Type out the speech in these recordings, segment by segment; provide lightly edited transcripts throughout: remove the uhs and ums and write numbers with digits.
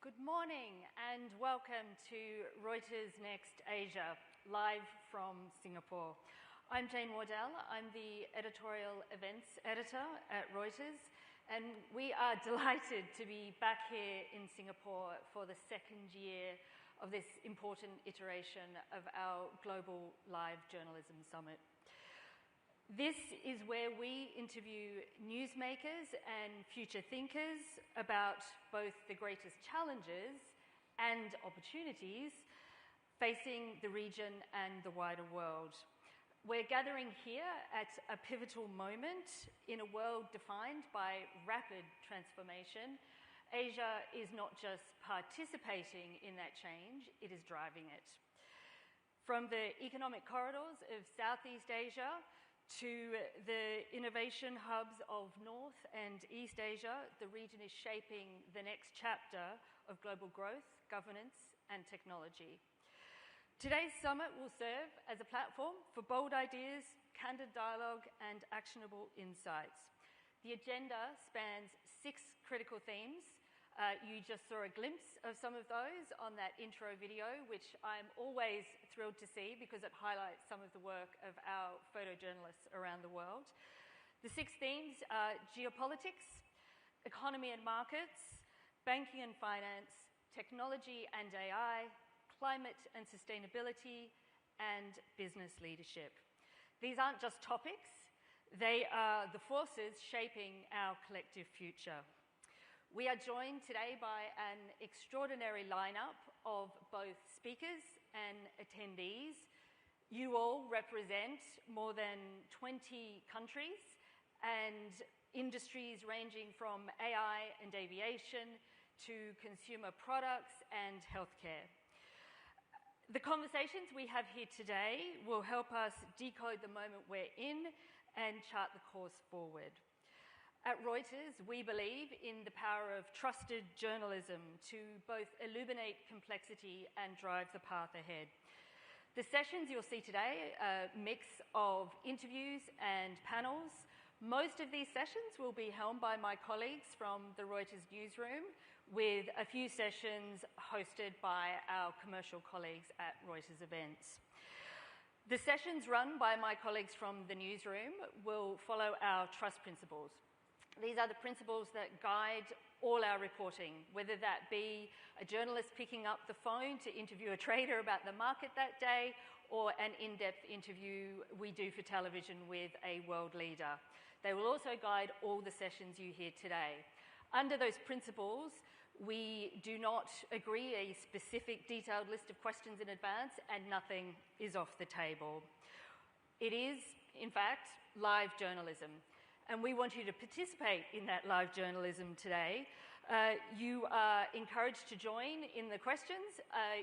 Good morning and welcome to Reuters NEXT Asia, live from Singapore. I'm Jane Wardell. I'm the editorial events editor at Reuters, and we are delighted to be back here in Singapore for the second year of this important iteration of our Global Live Journalism Summit. This is where we interview newsmakers and future thinkers about both the greatest challenges and opportunities facing the region and the wider world. We're gathering here at a pivotal moment in a world defined by rapid transformation. Asia is not just participating in that change, it is driving it. From the economic corridors of Southeast Asia to the innovation hubs of North and East Asia, the region is shaping the next chapter of global growth, governance, and technology. Today's summit will serve as a platform for bold ideas, candid dialogue, and actionable insights. The agenda spans 6 critical themes. You just saw a glimpse of some of those on that intro video, which I'm always thrilled to see because it highlights some of the work of our photojournalists around the world. The 6 themes are geopolitics, economy and markets, banking and finance, technology and AI, climate and sustainability, and business leadership. These aren't just topics, they are the forces shaping our collective future. We are joined today by an extraordinary lineup of both speakers and attendees. You all represent more than 20 countries and industries ranging from AI and aviation to consumer products and healthcare. The conversations we have here today will help us decode the moment we're in and chart the course forward. At Reuters, we believe in the power of trusted journalism to both illuminate complexity and drive the path ahead. The sessions you'll see today are a mix of interviews and panels. Most of these sessions will be helmed by my colleagues from the Reuters newsroom, with a few sessions hosted by our commercial colleagues at Reuters Events. The sessions run by my colleagues from the newsroom will follow our trust principles. These are the principles that guide all our reporting, whether that be a journalist picking up the phone to interview a trader about the market that day, or an in-depth interview we do for television with a world leader. They will also guide all the sessions you hear today. Under those principles, we do not agree a specific detailed list of questions in advance, and nothing is off the table. It is, in fact, live journalism, and we want you to participate in that live journalism today. You are encouraged to join in the questions.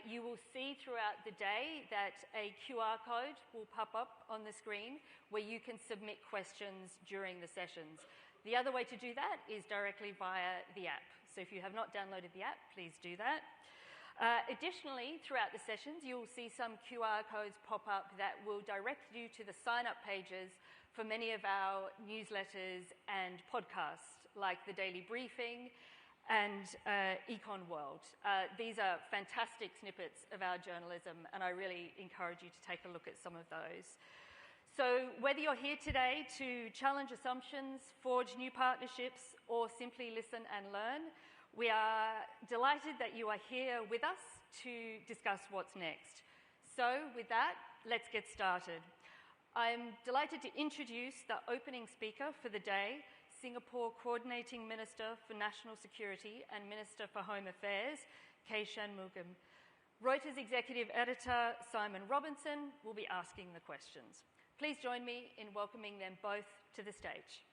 You will see throughout the day that a QR code will pop up on the screen where you can submit questions during the sessions. The other way to do that is directly via the app. So if you have not downloaded the app, please do that. Additionally, throughout the sessions, you'll see some QR codes pop up that will direct you to the sign-up pages for many of our newsletters and podcasts, like the Daily Briefing and Econ World. These are fantastic snippets of our journalism, and I really encourage you to take a look at some of those. So whether you're here today to challenge assumptions, forge new partnerships, or simply listen and learn, we are delighted that you are here with us to discuss what's next. So with that, let's get started. I'm delighted to introduce the opening speaker for the day, Singapore Coordinating Minister for National Security and Minister for Home Affairs, K. Shanmugam. Reuters Executive Editor Simon Robinson will be asking the questions. Please join me in welcoming them both to the stage.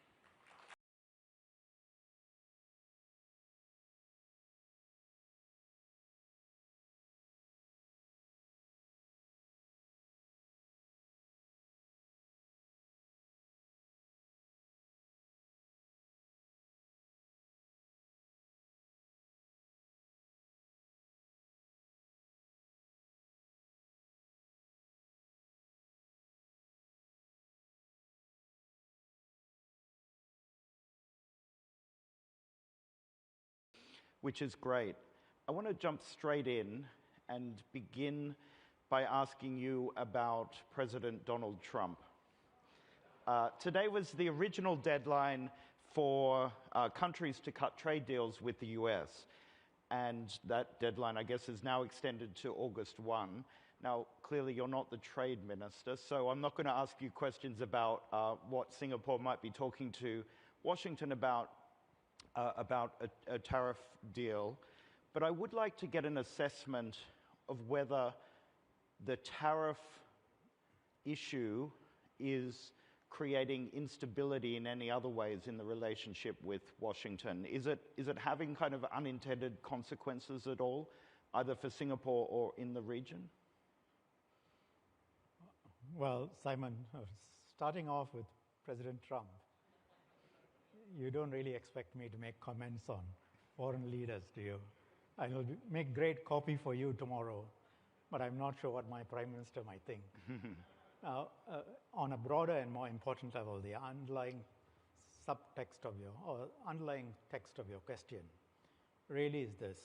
Which is great. I want to jump straight in and begin by asking you about President Donald Trump. Today was the original deadline for countries to cut trade deals with the US. And that deadline, I guess, is now extended to August 1. Now, clearly, you're not the trade minister, so I'm not going to ask you questions about what Singapore might be talking to Washington about a tariff deal, but I would like to get an assessment of whether the tariff issue is creating instability in any other ways in the relationship with Washington. Is it having kind of unintended consequences at all, either for Singapore or in the region? Well, Simon, starting off with President Trump, you don't really expect me to make comments on foreign leaders, do you? I will make great copy for you tomorrow, but I'm not sure what my Prime Minister might think. On a broader and more important level, the underlying subtext of underlying text of your question really is this.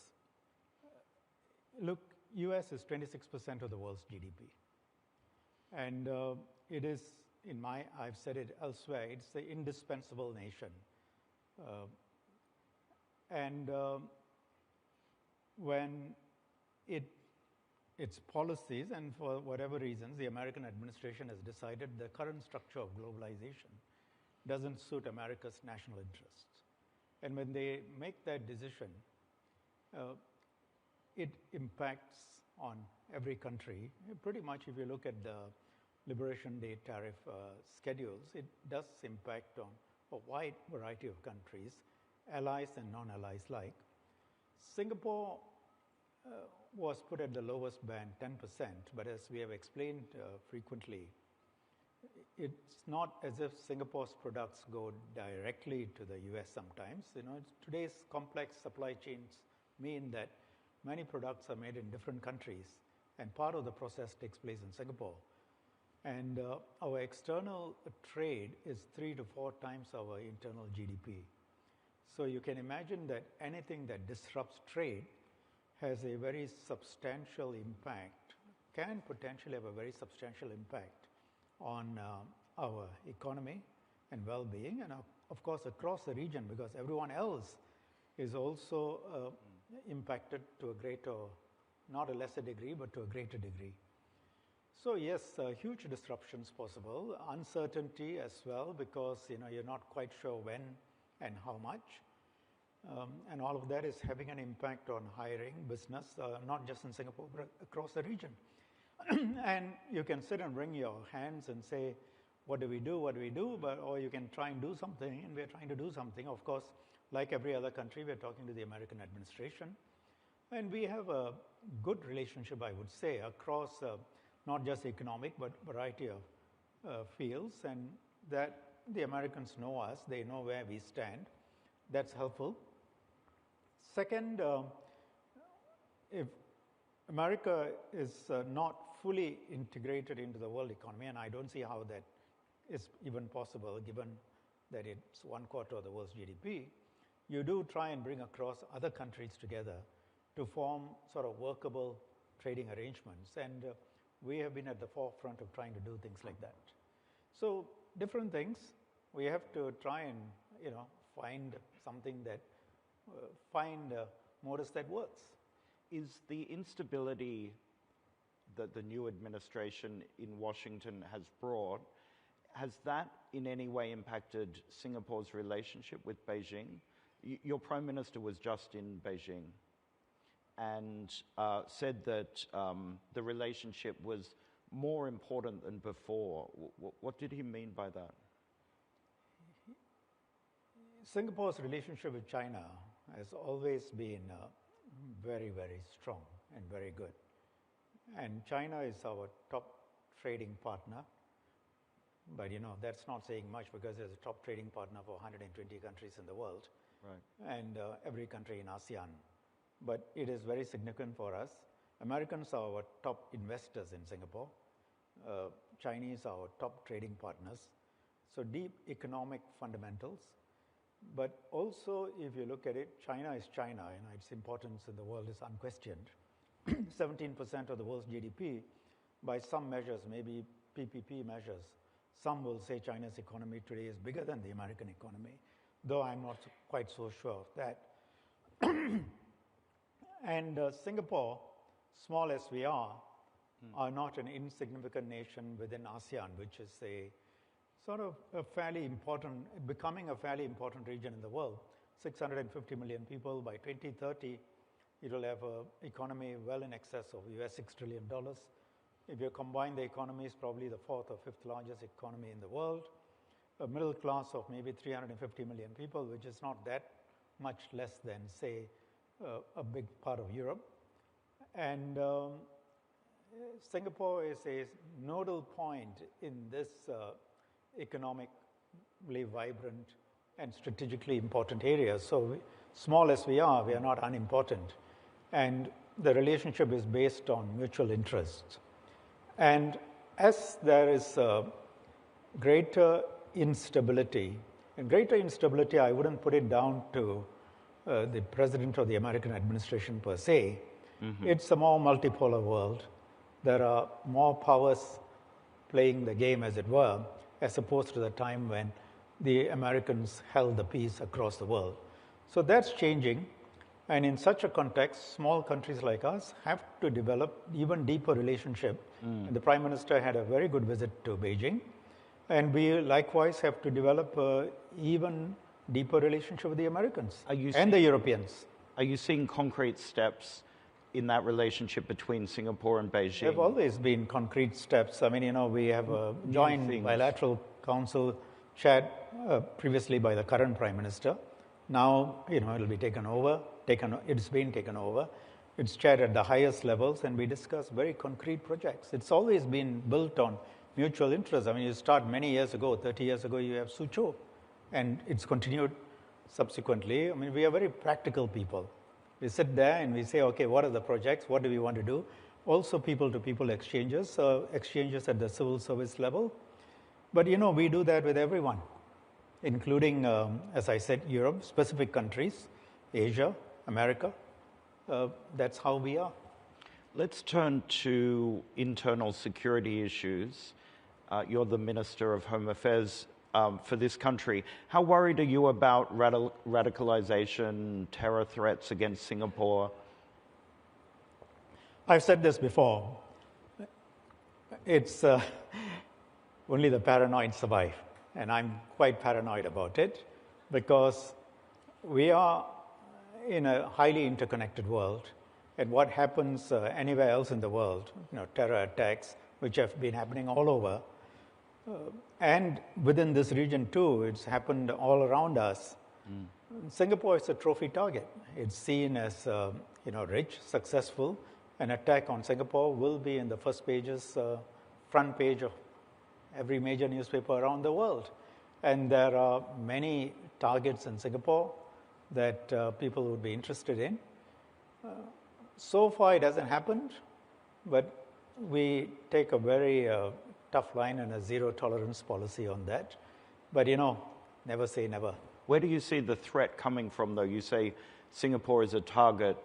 Look, US is 26% of the world's GDP. And it is, I've said it elsewhere, it's the indispensable nation. When its policies, and for whatever reasons, the American administration has decided the current structure of globalization doesn't suit America's national interests. And when they make that decision, it impacts on every country. Pretty much, if you look at the Liberation Day tariff schedules, it does impact on a wide variety of countries, allies and non-allies alike. Singapore was put at the lowest band, 10%, but as we have explained frequently, it's not as if Singapore's products go directly to the US sometimes. Today's complex supply chains mean that many products are made in different countries, and part of the process takes place in Singapore. And our external trade is 3 to 4 times our internal GDP. So you can imagine that anything that disrupts trade has a very substantial impact, can potentially have a very substantial impact on our economy and well-being, and of course across the region, because everyone else is also impacted to a greater, not a lesser degree, but to a greater degree. So yes, huge disruptions possible, uncertainty as well, because you're not quite sure when and how much. And all of that is having an impact on hiring, business, not just in Singapore, but across the region. And you can sit and wring your hands and say, what do we do, what do we do? Or you can try and do something, and we're trying to do something. Of course, like every other country, we're talking to the American administration. And we have a good relationship, I would say, across not just economic, but variety of fields, and that the Americans know us, they know where we stand. That's helpful. Second, if America is not fully integrated into the world economy, and I don't see how that is even possible given that it's 1/4 of the world's GDP, you do try and bring across other countries together to form sort of workable trading arrangements. And we have been at the forefront of trying to do things like that. So different things. We have to try and find something that, find a modus that works. Is the instability that the new administration in Washington has brought, has that in any way impacted Singapore's relationship with Beijing? Your Prime Minister was just in Beijing and said that the relationship was more important than before. What did he mean by that? Singapore's relationship with China has always been very, very strong and very good. And China is our top trading partner. But that's not saying much, because there's a top trading partner for 120 countries in the world, right, and every country in ASEAN. But it is very significant for us. Americans are our top investors in Singapore. Chinese are our top trading partners. So deep economic fundamentals. But also, if you look at it, China is China, its importance in the world is unquestioned. 17% of the world's GDP, by some measures, maybe PPP measures, some will say China's economy today is bigger than the American economy, though I'm not quite so sure of that. And Singapore, small as we are not an insignificant nation within ASEAN, which is a sort of a fairly important, becoming a fairly important region in the world. 650 million people. By 2030, it will have an economy well in excess of US $6 trillion. If you combine the economies, probably the 4th or 5th largest economy in the world. A middle class of maybe 350 million people, which is not that much less than, say, a big part of Europe. And Singapore is a nodal point in this economically vibrant and strategically important area. So small as we are not unimportant. And the relationship is based on mutual interests. And as there is greater instability, and greater instability, I wouldn't put it down to the president or the American administration per se. It's a more multipolar world. There are more powers playing the game, as it were, as opposed to the time when the Americans held the peace across the world. So that's changing. And in such a context, small countries like us have to develop even deeper relationship. And the Prime Minister had a very good visit to Beijing. And we likewise have to develop even deeper relationship with the Americans and the Europeans. Are you seeing concrete steps in that relationship between Singapore and Beijing? There have always been concrete steps. I mean, we have a joint bilateral council chaired previously by the current Prime Minister. Now, it'll be taken over. It's been taken over. It's chaired at the highest levels, and we discuss very concrete projects. It's always been built on mutual interest. I mean, you start many years ago, 30 years ago, you have Suzhou, and it's continued subsequently. I mean, we are very practical people. We sit there and we say, okay, what are the projects? What do we want to do? Also people-to-people exchanges, exchanges at the civil service level. But, we do that with everyone. including, as I said, Europe, specific countries, Asia, America. That's how we are. Let's turn to internal security issues. You're the Minister of Home Affairs for this country. How worried are you about radicalization, terror threats against Singapore? I've said this before. It's only the paranoid survive. And I'm quite paranoid about it because we are in a highly interconnected world. And what happens anywhere else in the world, terror attacks, which have been happening all over, and within this region too, it's happened all around us. Singapore is a trophy target. It's seen as rich, successful. An attack on Singapore will be in the first pages, front page of every major newspaper around the world. And there are many targets in Singapore that people would be interested in. So far, it hasn't happened, but we take a very tough line and a zero-tolerance policy on that. But, never say never. Where do you see the threat coming from, though? You say Singapore is a target,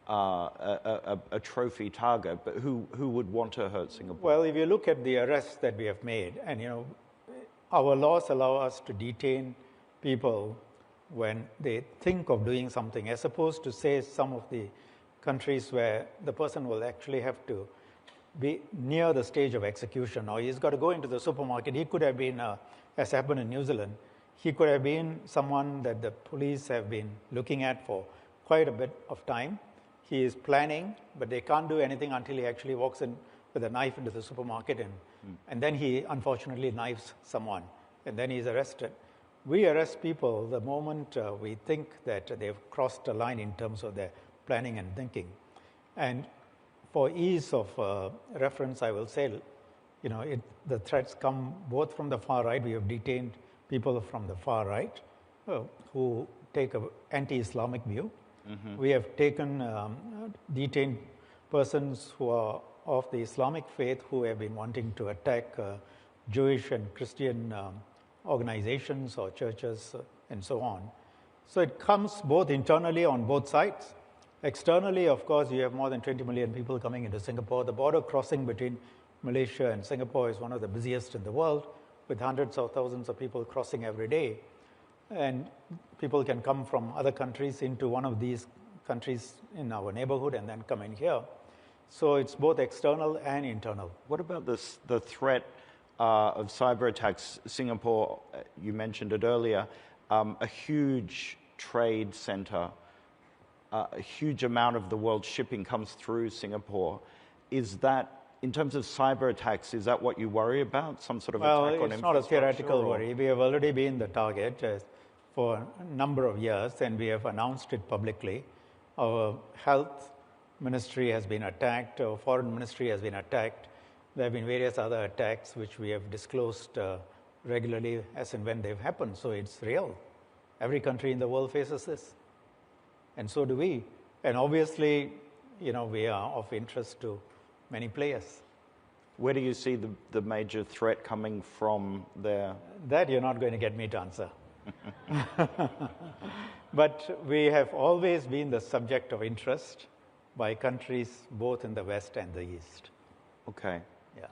a trophy target, but who would want to hurt Singapore? Well, if you look at the arrests that we have made, and, our laws allow us to detain people when they think of doing something, as opposed to, say, some of the countries where the person will actually have to be near the stage of execution, or he's got to go into the supermarket. He could have been, as happened in New Zealand, he could have been someone that the police have been looking at for quite a bit of time. He is planning, but they can't do anything until he actually walks in with a knife into the supermarket, and then he unfortunately knives someone, and then he's arrested. We arrest people the moment we think that they've crossed a line in terms of their planning and thinking. And for ease of reference, I will say, the threats come both from the far right. We have detained people from the far right who take an anti-Islamic view. We have detained persons who are of the Islamic faith who have been wanting to attack Jewish and Christian organizations or churches and so on. So it comes both internally on both sides. Externally, of course, you have more than 20 million people coming into Singapore. The border crossing between Malaysia and Singapore is one of the busiest in the world, with hundreds of thousands of people crossing every day. And people can come from other countries into one of these countries in our neighborhood and then come in here. So it's both external and internal. What about the threat of cyber attacks? Singapore, you mentioned it earlier, a huge trade center. A huge amount of the world's shipping comes through Singapore. Is that, in terms of cyber attacks, is that what you worry about? Some sort of attack on infrastructure? Well, it's not a theoretical worry. We have already been the target for a number of years, and we have announced it publicly. Our health ministry has been attacked, our foreign ministry has been attacked. There have been various other attacks which we have disclosed regularly as and when they've happened. So it's real. Every country in the world faces this. And so do we. And obviously, we are of interest to many players. Where do you see the major threat coming from there? That you're not going to get me to answer. But we have always been the subject of interest by countries both in the West and the East. Okay. Yeah.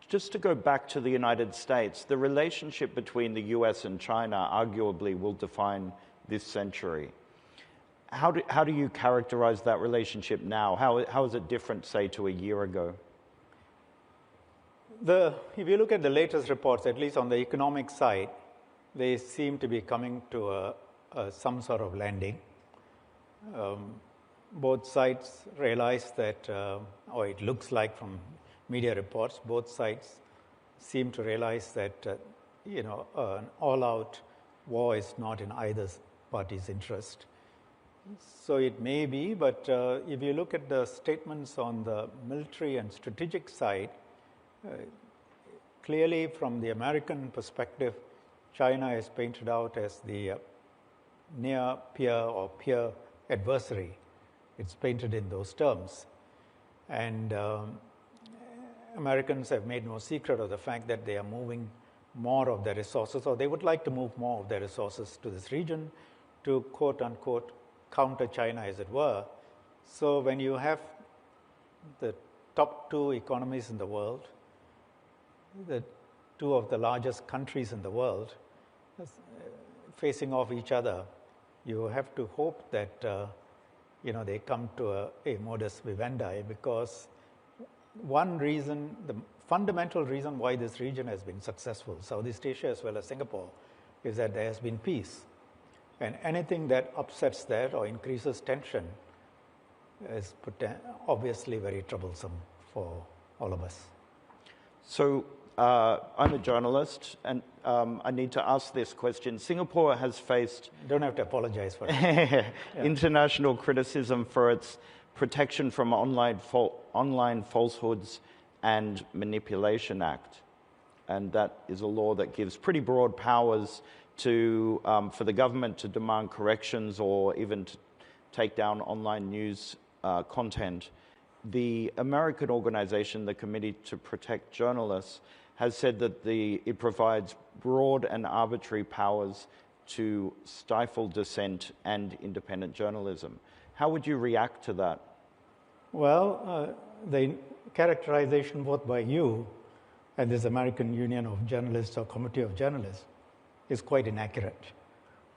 Just to go back to the United States, the relationship between the US and China arguably will define this century. How do you characterize that relationship now? How is it different, say, to a year ago? If you look at the latest reports, at least on the economic side, they seem to be coming to some sort of landing. Both sides realize that, or it looks like from media reports, both sides seem to realize that an all-out war is not in either party's interest. So it may be, but if you look at the statements on the military and strategic side, clearly from the American perspective, China is painted out as the near peer or peer adversary. It's painted in those terms. And Americans have made no secret of the fact that they are moving more of their resources, or they would like to move more of their resources to this region to, quote unquote, counter China, as it were. So when you have the top two economies in the world, the two of the largest countries in the world, facing off each other, you have to hope that they come to a modus vivendi, because one reason, the fundamental reason why this region has been successful, Southeast Asia as well as Singapore, is that there has been peace. And anything that upsets that or increases tension is obviously very troublesome for all of us. So I'm a journalist, and I need to ask this question. Singapore has faced... You don't have to apologize for it. international criticism for its Protection from Online Falsehoods and Manipulation Act. And that is a law that gives pretty broad powers to for the government to demand corrections or even to take down online news content. The American organization, the Committee to Protect Journalists, has said that it provides broad and arbitrary powers to stifle dissent and independent journalism. How would you react to that? Well, the characterization both by you and this American Union of Journalists or Committee of Journalists is quite inaccurate.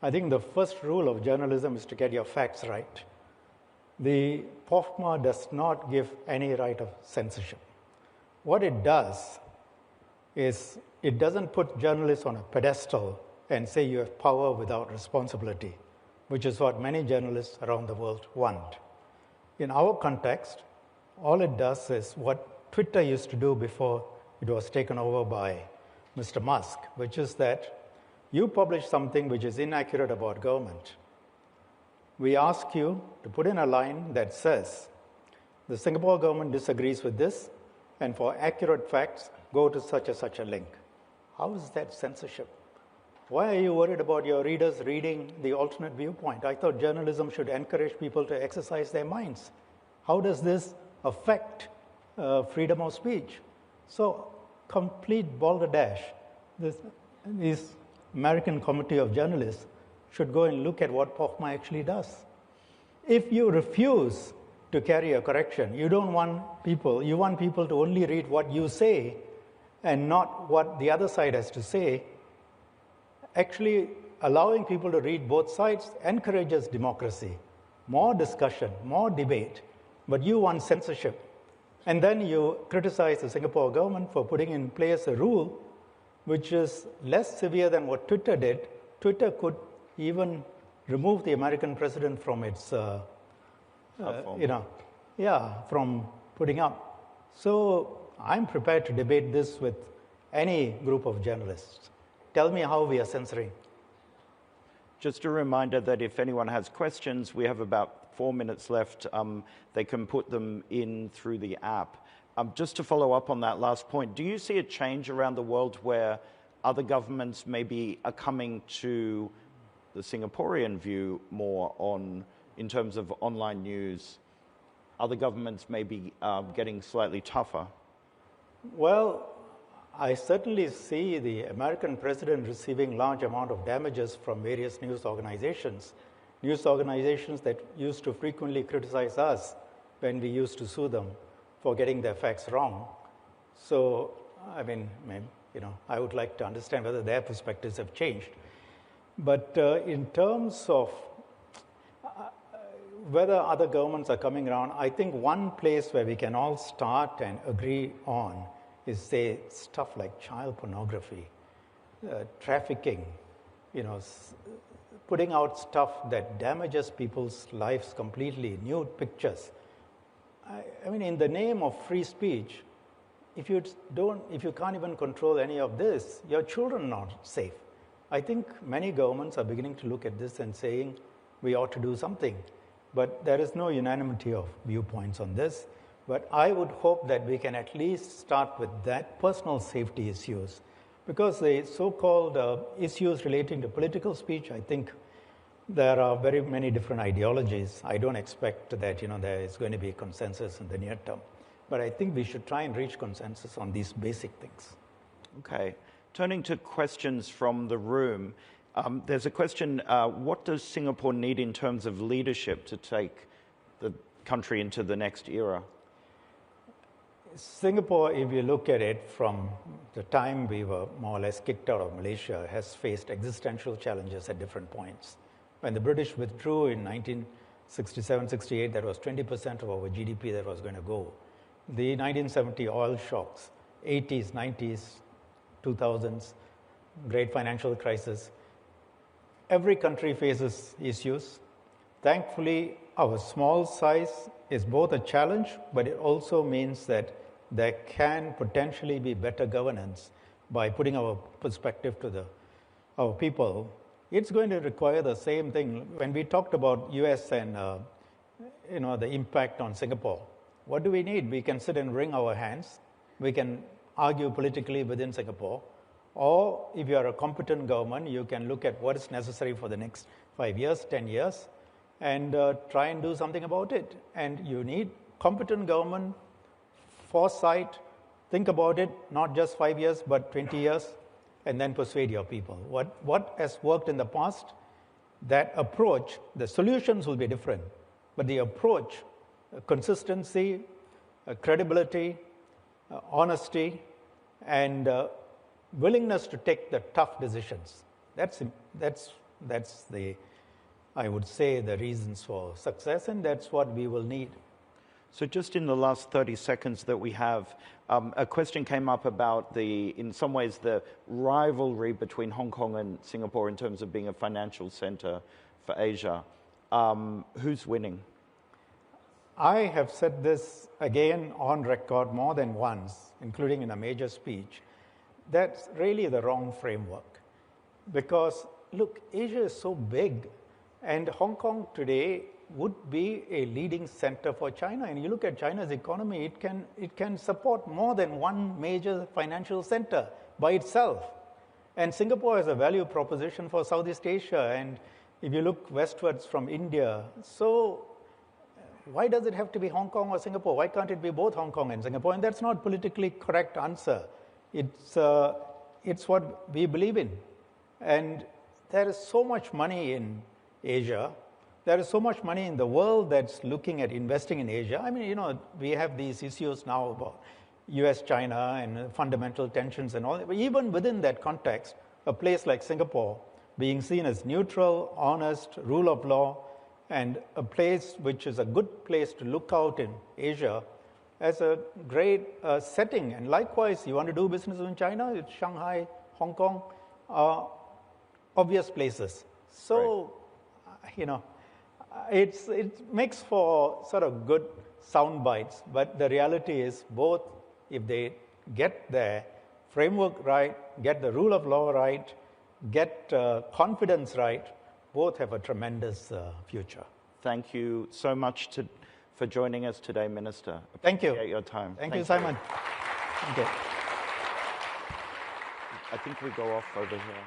I think the first rule of journalism is to get your facts right. The POFMA does not give any right of censorship. What it does is it doesn't put journalists on a pedestal and say you have power without responsibility, which is what many journalists around the world want. In our context, all it does is what Twitter used to do before it was taken over by Mr. Musk, which is that you publish something which is inaccurate about government. We ask you to put in a line that says, the Singapore government disagrees with this, and for accurate facts, go to such and such a link. How is that censorship? Why are you worried about your readers reading the alternate viewpoint? I thought journalism should encourage people to exercise their minds. How does this affect freedom of speech? So, complete balderdash. This American Committee of Journalists should go and look at what POFMA actually does. If you refuse to carry a correction, you want people to only read what you say and not what the other side has to say. Actually, allowing people to read both sides encourages democracy, more discussion, more debate, but you want censorship. And then you criticize the Singapore government for putting in place a rule which is less severe than what Twitter did. Twitter could even remove the American president from its, from putting up. So I'm prepared to debate this with any group of journalists. Tell me how we are censoring. Just a reminder that if anyone has questions, we have about 4 minutes left. They can put them in through the app. Just to follow up on that last point, do you see a change around the world where other governments maybe are coming to the Singaporean view more in terms of online news? Other governments may be getting slightly tougher. Well, I certainly see the American president receiving large amount of damages from various news organizations that used to frequently criticize us when we used to sue them for getting their facts wrong. So, I mean, I would like to understand whether their perspectives have changed. But in terms of whether other governments are coming around, I think one place where we can all start and agree on is, say, stuff like child pornography, trafficking, putting out stuff that damages people's lives completely, nude pictures. I mean, in the name of free speech, if you can't even control any of this, your children are not safe. I think many governments are beginning to look at this and saying we ought to do something. But there is no unanimity of viewpoints on this. But I would hope that we can at least start with that personal safety issues. Because the so-called issues relating to political speech, I think there are very many different ideologies. I don't expect that there is going to be a consensus in the near term. But I think we should try and reach consensus on these basic things. Okay. Turning to questions from the room, there's a question, what does Singapore need in terms of leadership to take the country into the next era? Singapore, if you look at it from the time we were more or less kicked out of Malaysia, has faced existential challenges at different points. When the British withdrew in 1967-68, that was 20% of our GDP that was going to go. The 1970 oil shocks, 80s, 90s, 2000s, great financial crisis. Every country faces issues. Thankfully, our small size is both a challenge, but it also means that there can potentially be better governance by putting our perspective to our people. It's going to require the same thing. When we talked about US and the impact on Singapore, what do we need? We can sit and wring our hands. We can argue politically within Singapore. Or if you are a competent government, you can look at what is necessary for the next 5 years, 10 years, and try and do something about it. And you need competent government, foresight, think about it, not just 5 years, but 20 years, and then persuade your people. What has worked in the past, that approach, the solutions will be different, but the approach, consistency, credibility, honesty, and willingness to take the tough decisions. That's the, I would say, the reasons for success, and that's what we will need. So just in the last 30 seconds that we have, a question came up about in some ways, the rivalry between Hong Kong and Singapore in terms of being a financial center for Asia. Who's winning? I have said this again on record more than once, including in a major speech. That's really the wrong framework. Because, look, Asia is so big, and Hong Kong today would be a leading center for China. And you look at China's economy, it can support more than one major financial center by itself. And Singapore has a value proposition for Southeast Asia. And if you look westwards from India, so why does it have to be Hong Kong or Singapore? Why can't it be both Hong Kong and Singapore? And that's not politically correct answer. It's what we believe in. And there is so much money in Asia. There is so much money in the world that's looking at investing in Asia. I mean, we have these issues now about US, China, and fundamental tensions and all. But even within that context, a place like Singapore being seen as neutral, honest, rule of law, and a place which is a good place to look out in Asia as a great setting. And likewise, you want to do business in China, it's Shanghai, Hong Kong, obvious places. So, right. It makes for sort of good sound bites, but the reality is both, if they get their framework right, get the rule of law right, get confidence right, both have a tremendous future. Thank you so much for joining us today, Minister. Thank you. Appreciate your time. Thank you, Simon. Thank you. I think we go off over here.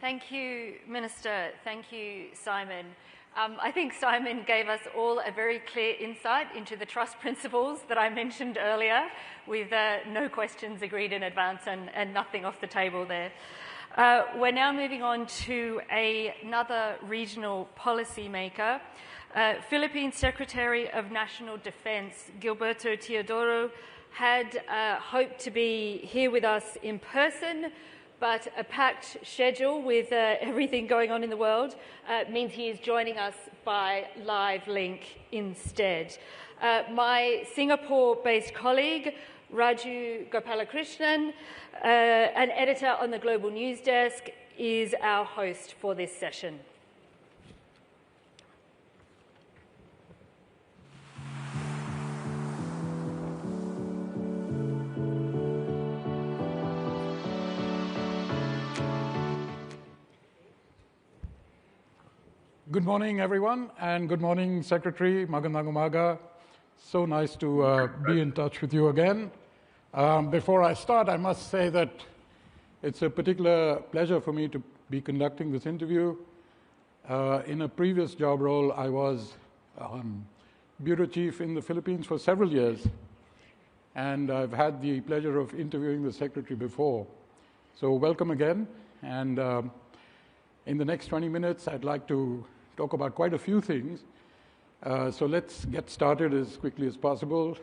Thank you, Minister. Thank you, Simon. I think Simon gave us all a very clear insight into the trust principles that I mentioned earlier, with no questions agreed in advance and nothing off the table there. We're now moving on to another regional policymaker. Philippine Secretary of National Defense, Gilberto Teodoro, had hoped to be here with us in person, but a packed schedule with everything going on in the world means he is joining us by live link instead. My Singapore-based colleague, Raju Gopalakrishnan, an editor on the Global News Desk, is our host for this session. Good morning, everyone, and good morning, Secretary Magandang Umaga. So nice to be in touch with you again. Before I start, I must say that it's a particular pleasure for me to be conducting this interview In a previous job role, I was bureau chief in the Philippines for several years, and I've had the pleasure of interviewing the secretary before. So welcome again, and in the next 20 minutes, I'd like to talk about quite a few things. So let's get started as quickly as possible.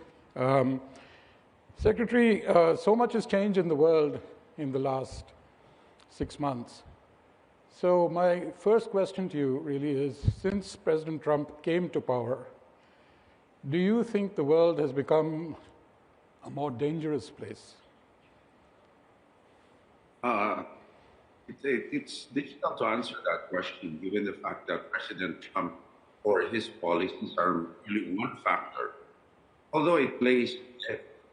Secretary, so much has changed in the world in the last 6 months. So my first question to you really is, since President Trump came to power, do you think the world has become a more dangerous place? It's difficult to answer that question, given the fact that President Trump or his policies are really one factor, although it plays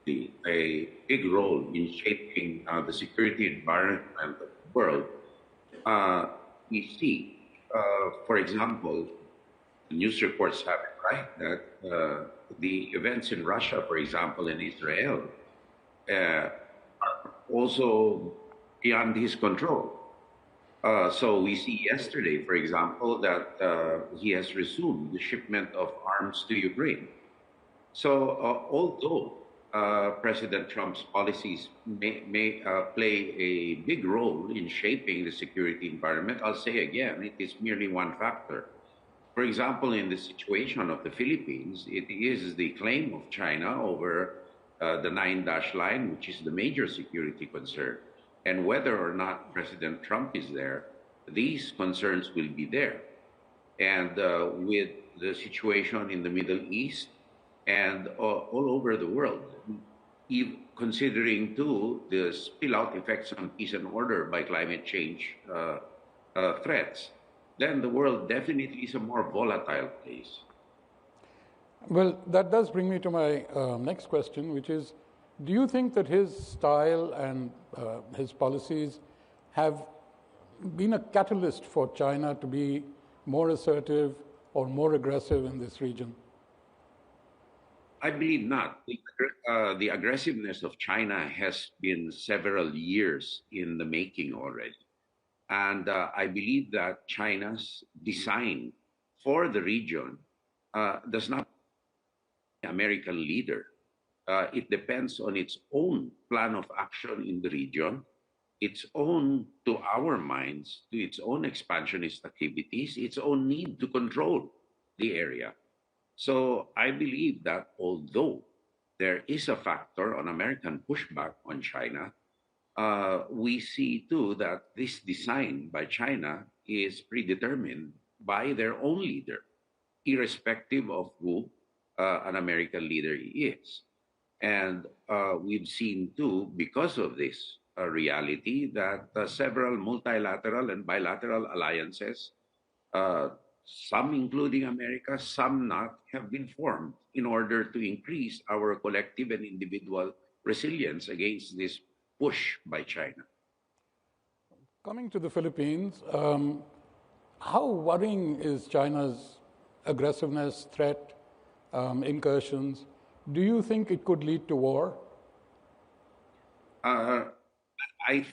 a big role in shaping the security environment of the world. We see, for example, news reports have it right that the events in Russia, for example, and Israel, are also beyond his control. So we see yesterday, for example, that he has resumed the shipment of arms to Ukraine. So although President Trump's policies may play a big role in shaping the security environment, I'll say again, it is merely one factor. For example, in the situation of the Philippines, it is the claim of China over the 9-dash line, which is the major security concern. And whether or not President Trump is there, these concerns will be there. And with the situation in the Middle East and all over the world, considering too the spill-out effects on peace and order by climate change threats, then the world definitely is a more volatile place. Well, that does bring me to my next question, which is, do you think that his style and his policies have been a catalyst for China to be more assertive or more aggressive in this region? I believe not. The aggressiveness of China has been several years in the making already. And I believe that China's design for the region does not be an American leader. It depends on its own plan of action in the region, its own, to our minds, to its own expansionist activities, its own need to control the area. So I believe that although there is a factor on American pushback on China, we see too that this design by China is predetermined by their own leader, irrespective of who an American leader is. And we've seen too, because of this reality, that several multilateral and bilateral alliances, some including America, some not, have been formed in order to increase our collective and individual resilience against this push by China. Coming to the Philippines, how worrying is China's aggressiveness, threat, incursions? Do you think it could lead to war? I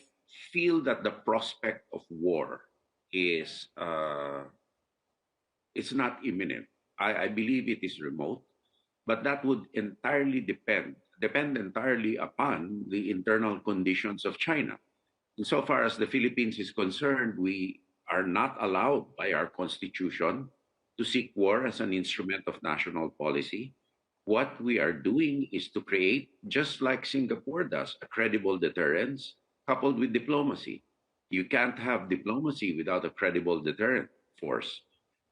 feel that the prospect of war is it's not imminent. I believe it is remote, but that would entirely depend entirely upon the internal conditions of China. Insofar as the Philippines is concerned, we are not allowed by our constitution to seek war as an instrument of national policy. What we are doing is to create, just like Singapore does, a credible deterrence coupled with diplomacy. You can't have diplomacy without a credible deterrent force.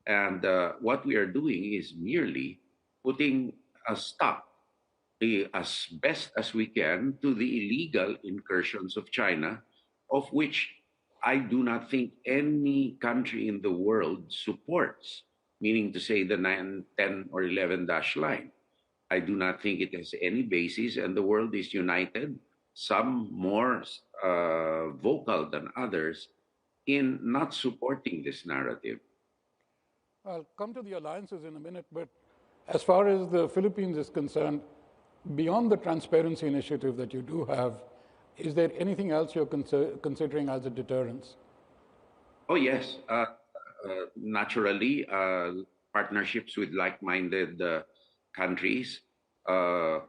And what we are doing is merely putting a stop, as best as we can, to the illegal incursions of China, of which I do not think any country in the world supports, meaning to say the 9, 10, or 11-dash line. I do not think it has any basis, and the world is united, some more vocal than others, in not supporting this narrative. I'll come to the alliances in a minute, but as far as the Philippines is concerned, beyond the transparency initiative that you do have, is there anything else you're considering as a deterrence? Oh, yes. naturally, partnerships with like-minded countries,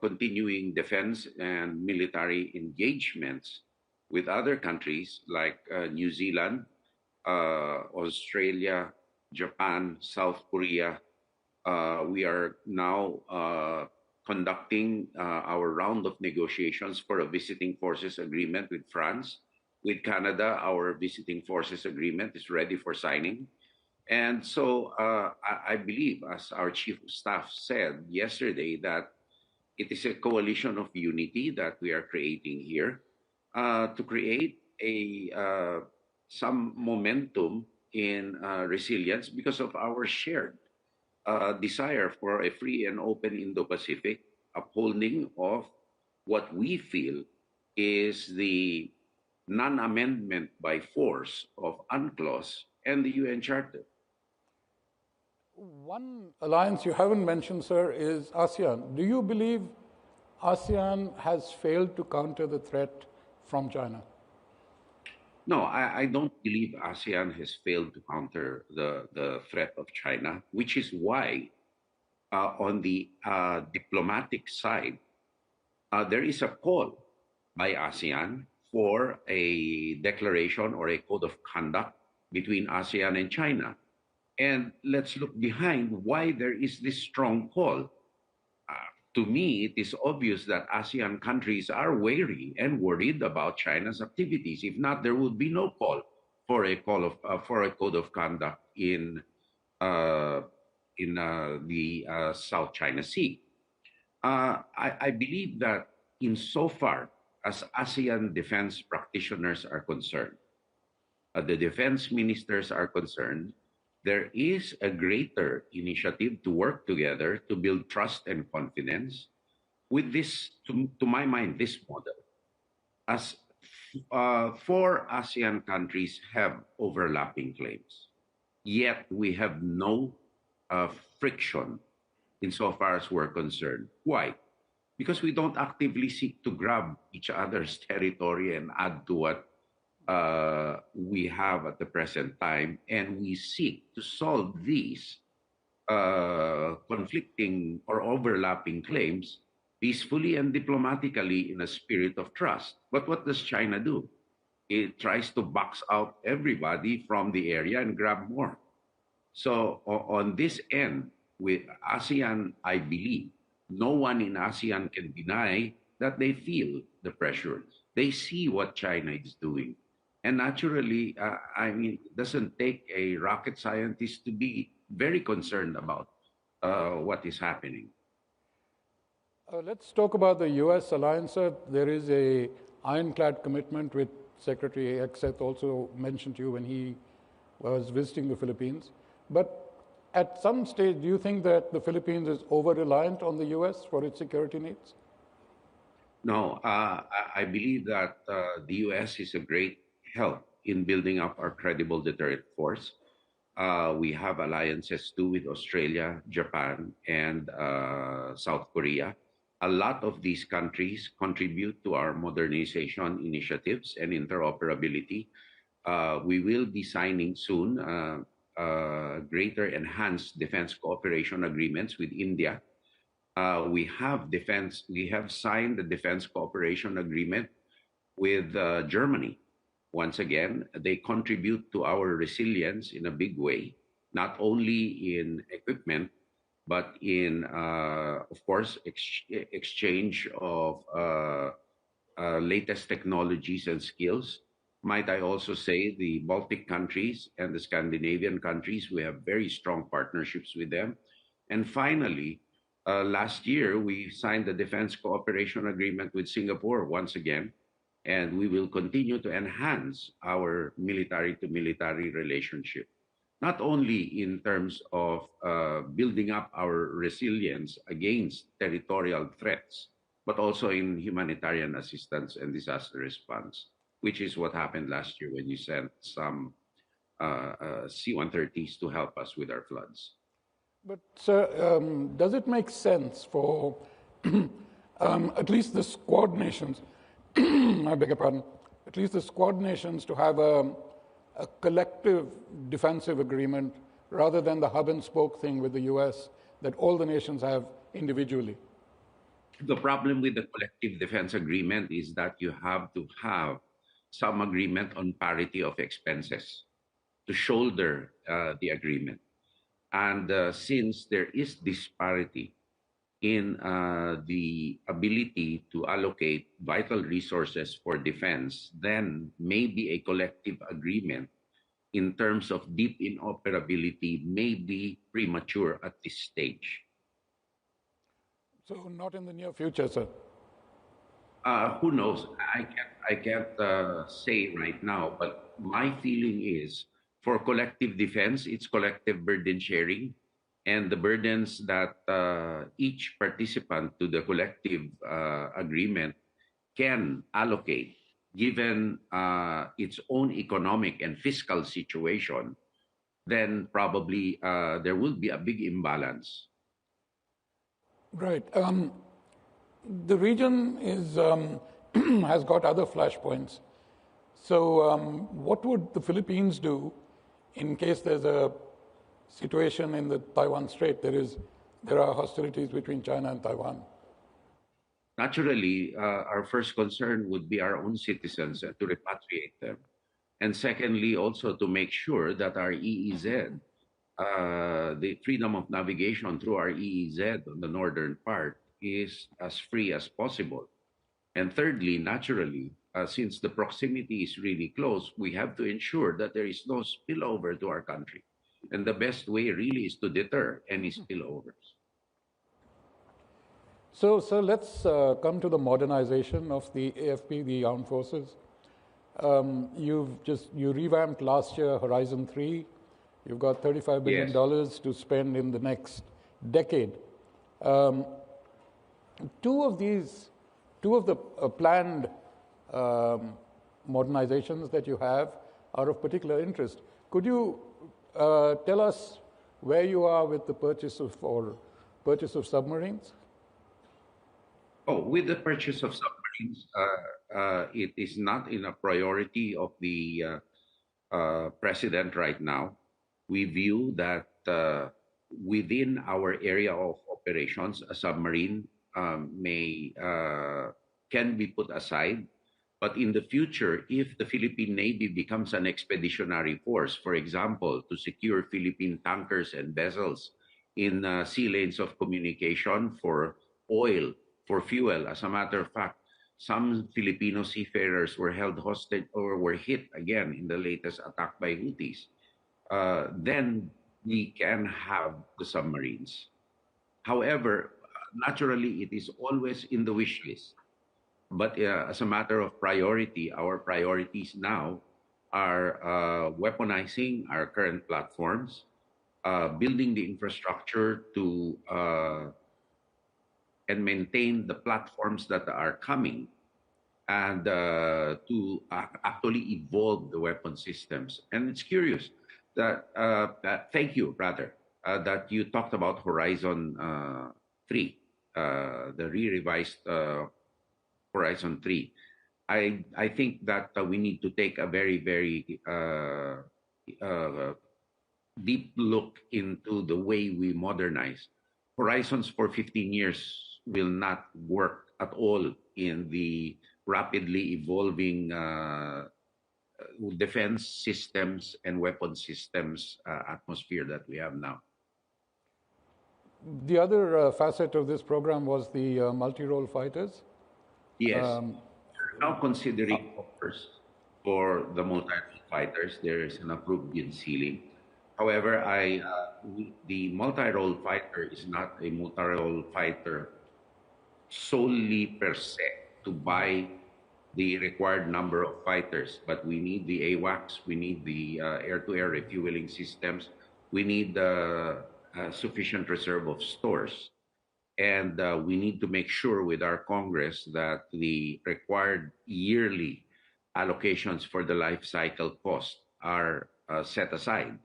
continuing defense and military engagements with other countries like New Zealand, Australia, Japan, South Korea. We are now conducting our round of negotiations for a visiting forces agreement with France. With Canada, our visiting forces agreement is ready for signing. And so I believe, as our chief of staff said yesterday, that it is a coalition of unity that we are creating here to create some momentum in resilience because of our shared desire for a free and open Indo-Pacific, upholding of what we feel is the non-amendment by force of UNCLOS and the UN Charter. One alliance you haven't mentioned, sir, is ASEAN. Do you believe ASEAN has failed to counter the threat from China? No, I don't believe ASEAN has failed to counter the threat of China, which is why on the diplomatic side, there is a call by ASEAN for a declaration or a code of conduct between ASEAN and China. And let's look behind why there is this strong call. To me, it is obvious that ASEAN countries are wary and worried about China's activities. If not, there would be no call for a code of conduct in the South China Sea. I believe that insofar as ASEAN defense practitioners are concerned, the defense ministers are concerned, there is a greater initiative to work together to build trust and confidence with this, to my mind, this model. As 4 ASEAN countries have overlapping claims, yet we have no friction insofar as we're concerned. Why? Because we don't actively seek to grab each other's territory and add to what we have at the present time, and we seek to solve these conflicting or overlapping claims peacefully and diplomatically in a spirit of trust. But what does China do? It tries to box out everybody from the area and grab more. So on this end, with ASEAN, I believe, no one in ASEAN can deny that they feel the pressure. They see what China is doing. And naturally, it doesn't take a rocket scientist to be very concerned about what is happening. Let's talk about the U.S. alliance, sir. There is a ironclad commitment, which Secretary Exeth also mentioned to you when he was visiting the Philippines. But at some stage, do you think that the Philippines is over-reliant on the U.S. for its security needs? No, I believe that the U.S. is a great help in building up our credible deterrent force. We have alliances too with Australia, Japan, and South Korea. A lot of these countries contribute to our modernization initiatives and interoperability. We will be signing soon greater enhanced defense cooperation agreements with India. We have signed the defense cooperation agreement with Germany. Once again, they contribute to our resilience in a big way, not only in equipment, but in, of course, exchange of latest technologies and skills. Might I also say the Baltic countries and the Scandinavian countries, we have very strong partnerships with them. And finally, last year, we signed the defense cooperation agreement with Singapore once again, and we will continue to enhance our military-to-military relationship, not only in terms of building up our resilience against territorial threats, but also in humanitarian assistance and disaster response, which is what happened last year when you sent some C-130s to help us with our floods. But, sir, does it make sense for at least the Quad nations, I beg your pardon, at least the Quad nations to have a a collective defensive agreement rather than the hub and spoke thing with the US that all the nations have individually? The problem with the collective defense agreement is that you have to have some agreement on parity of expenses to shoulder the agreement. And since there is disparity in the ability to allocate vital resources for defense, then maybe a collective agreement in terms of deep interoperability may be premature at this stage. So not in the near future, sir? Who knows? I can't say right now, but my feeling is for collective defense, it's collective burden sharing, and the burdens that each participant to the collective agreement can allocate, given its own economic and fiscal situation, then probably there will be a big imbalance. Right. The region is, has got other flashpoints. So what would the Philippines do in case there's a situation in the Taiwan Strait? There are hostilities between China and Taiwan. Naturally, our first concern would be our own citizens to repatriate them. And secondly, also to make sure that our EEZ, the freedom of navigation through our EEZ on the northern part, is as free as possible. And thirdly, naturally, since the proximity is really close, we have to ensure that there is no spillover to our country. And the best way really is to deter any spillovers. So let's come to the modernization of the AFP, the armed forces. You revamped last year Horizon 3. You've got $35 billion to spend in the next decade. Two of the planned modernizations that you have are of particular interest. Could you tell us where you are with the purchase of submarines? Oh, with the purchase of submarines, it is not in a priority of the president right now. We view that within our area of operations, a submarine can be put aside. But in the future, if the Philippine Navy becomes an expeditionary force, for example, to secure Philippine tankers and vessels in sea lanes of communication for oil, for fuel, as a matter of fact, some Filipino seafarers were held hostage or were hit again in the latest attack by Houthis. Then we can have the submarines. However, naturally, it is always in the wish list. But as a matter of priority, our priorities now are weaponizing our current platforms, building the infrastructure to and maintain the platforms that are coming, and to actually evolve the weapon systems. And it's curious that, thank you, rather, that you talked about Horizon 3, the re-revised Horizon 3. I think that we need to take a very, very deep look into the way we modernize. Horizons for 15 years will not work at all in the rapidly evolving defense systems and weapon systems atmosphere that we have now. The other facet of this program was the multi-role fighters. Yes. We're now considering offers for the multi-role fighters. There is an approved bid ceiling. However, the multi-role fighter is not a multi-role fighter solely per se to buy the required number of fighters, but we need the AWACS, we need the air-to-air refueling systems, we need the sufficient reserve of stores, and we need to make sure with our Congress that the required yearly allocations for the life cycle cost are set aside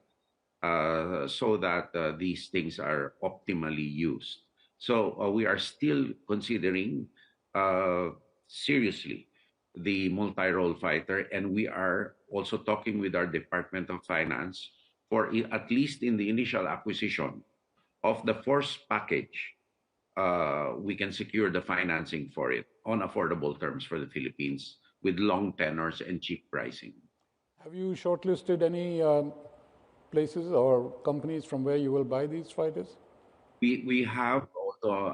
so that these things are optimally used. So we are still considering seriously the multi-role fighter, and we are also talking with our Department of Finance for at least in the initial acquisition of the force package, we can secure the financing for it on affordable terms for the Philippines with long tenors and cheap pricing. Have you shortlisted any places or companies from where you will buy these fighters? We have, although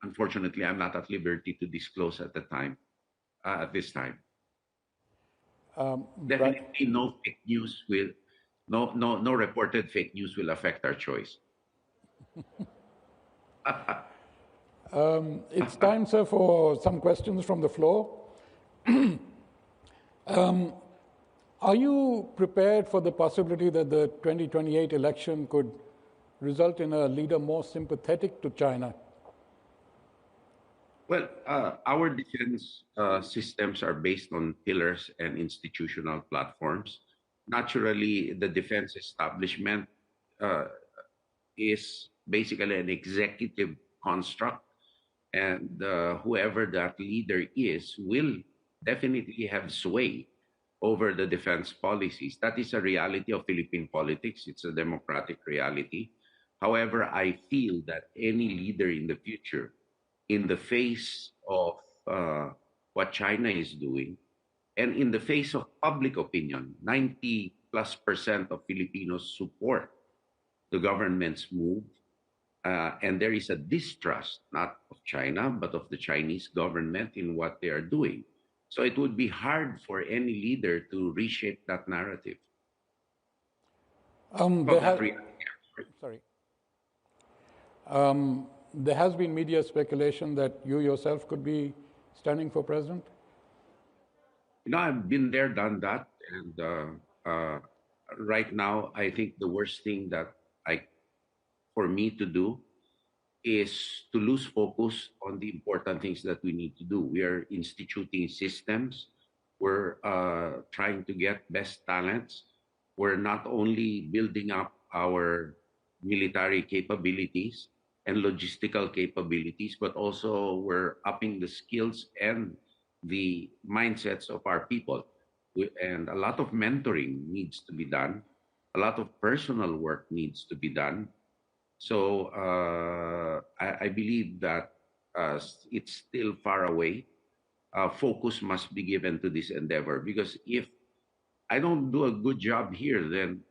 unfortunately I'm not at liberty to disclose at this time. Definitely no fake news will, no reported fake news will affect our choice. It's time, sir, for some questions from the floor. Are you prepared for the possibility that the 2028 election could result in a leader more sympathetic to China? Well, our defense systems are based on pillars and institutional platforms. Naturally, the defense establishment is basically an executive construct, and whoever that leader is will definitely have sway over the defense policies. That is a reality of Philippine politics. It's a democratic reality. However, I feel that any leader in the future, in the face of what China is doing, and in the face of public opinion, 90+% of Filipinos support the government's move, and there is a distrust, not of China, but of the Chinese government in what they are doing. So it would be hard for any leader to reshape that narrative. There has been media speculation that you yourself could be standing for president? You know, I've been there, done that, and right now, I think the worst thing that for me to do is to lose focus on the important things that we need to do. We are instituting systems. We're trying to get best talents. We're not only building up our military capabilities and logistical capabilities, but also we're upping the skills and the mindsets of our people. And a lot of mentoring needs to be done. A lot of personal work needs to be done. So I believe that it's still far away. Focus must be given to this endeavor, because if I don't do a good job here, then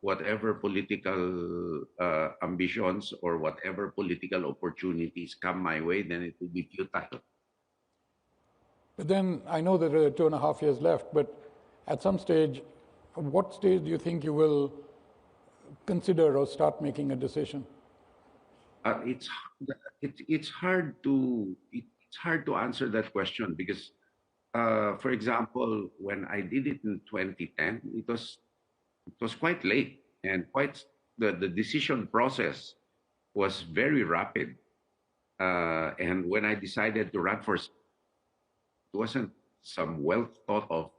whatever political ambitions or whatever political opportunities come my way, then it will be futile. But then I know that there are 2.5 years left, but at some stage, what stage do you think you will consider or start making a decision? It's hard to answer that question because, for example, when I did it in 2010, it was quite late, and the decision process was very rapid. And when I decided to run for, it wasn't some well thought of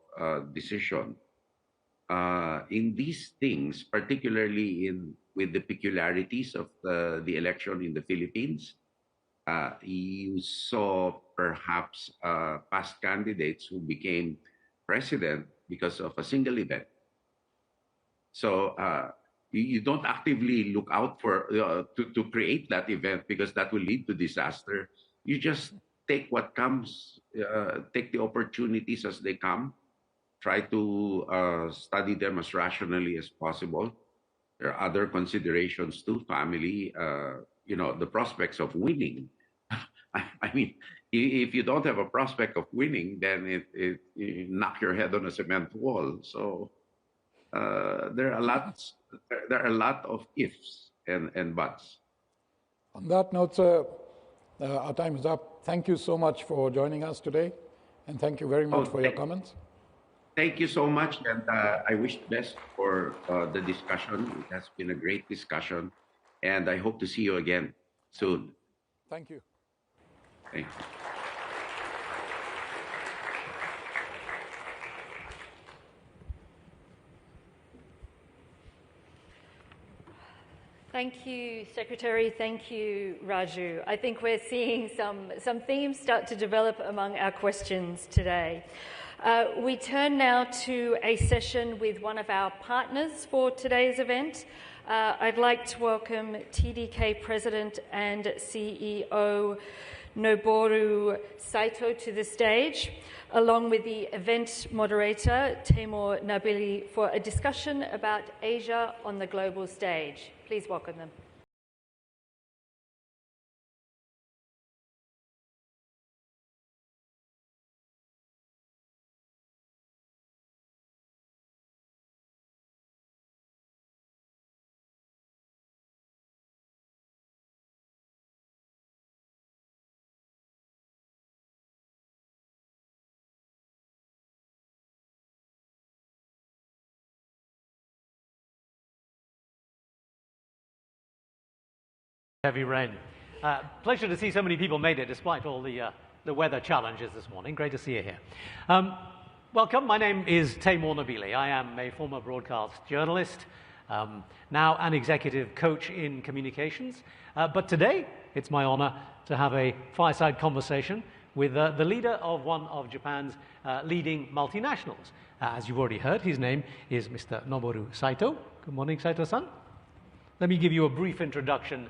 decision. In these things, particularly with the peculiarities of the election in the Philippines, you saw perhaps past candidates who became president because of a single event. So you don't actively look out for to create that event, because that will lead to disaster. You just take what comes, take the opportunities as they come. Try to study them as rationally as possible. There are other considerations too, family, the prospects of winning. I mean, if you don't have a prospect of winning, then you knock your head on a cement wall. So there are a lot of ifs and buts. On that note, sir, our time is up. Thank you so much for joining us today, and thank you very much for your comments. Thank you so much, and I wish the best for the discussion. It has been a great discussion, and I hope to see you again soon. Thank you. Thank you. Thank you, Secretary. Thank you, Raju. I think we're seeing some themes start to develop among our questions today. We turn now to a session with one of our partners for today's event. I'd like to welcome TDK President and CEO Noboru Saito to the stage, along with the event moderator, Teimur Nabili, for a discussion about Asia on the global stage. Please welcome them. Heavy rain. Pleasure to see so many people made it despite all the weather challenges this morning. Great to see you here. Welcome. My name is Teimur Nabili. I am a former broadcast journalist, now an executive coach in communications. But today, it's my honor to have a fireside conversation with the leader of one of Japan's leading multinationals. As you've already heard, his name is Mr. Noboru Saito. Good morning, Saito-san. Let me give you a brief introduction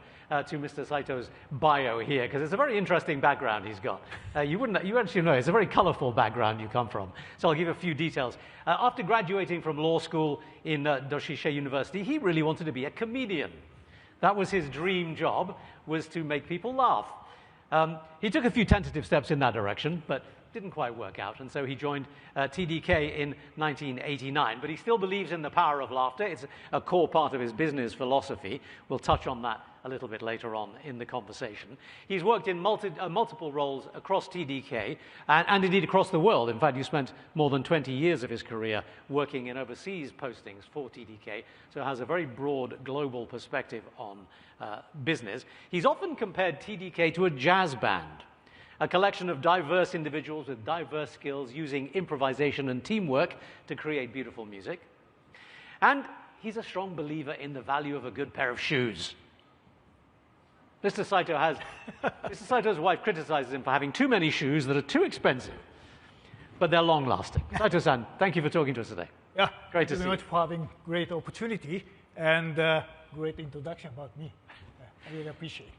to Mr. Saito's bio here, because it's a very interesting background he's got. You actually know it's a very colorful background you come from. So I'll give a few details. After graduating from law school in Doshisha University, he really wanted to be a comedian. That was his dream job, was to make people laugh. He took a few tentative steps in that direction, but didn't quite work out, and so he joined TDK in 1989. But he still believes in the power of laughter. It's a core part of his business philosophy. We'll touch on that a little bit later on in the conversation. He's worked in multiple roles across TDK and indeed across the world. In fact, he spent more than 20 years of his career working in overseas postings for TDK, so has a very broad global perspective on business. He's often compared TDK to a jazz band, a collection of diverse individuals with diverse skills using improvisation and teamwork to create beautiful music. And he's a strong believer in the value of a good pair of shoes. Mr. Saito's wife criticizes him for having too many shoes that are too expensive, but they're long-lasting. Saito-san, thank you for talking to us today. Yeah, great to see you. Thank you very much for having great opportunity and great introduction about me. I really appreciate it.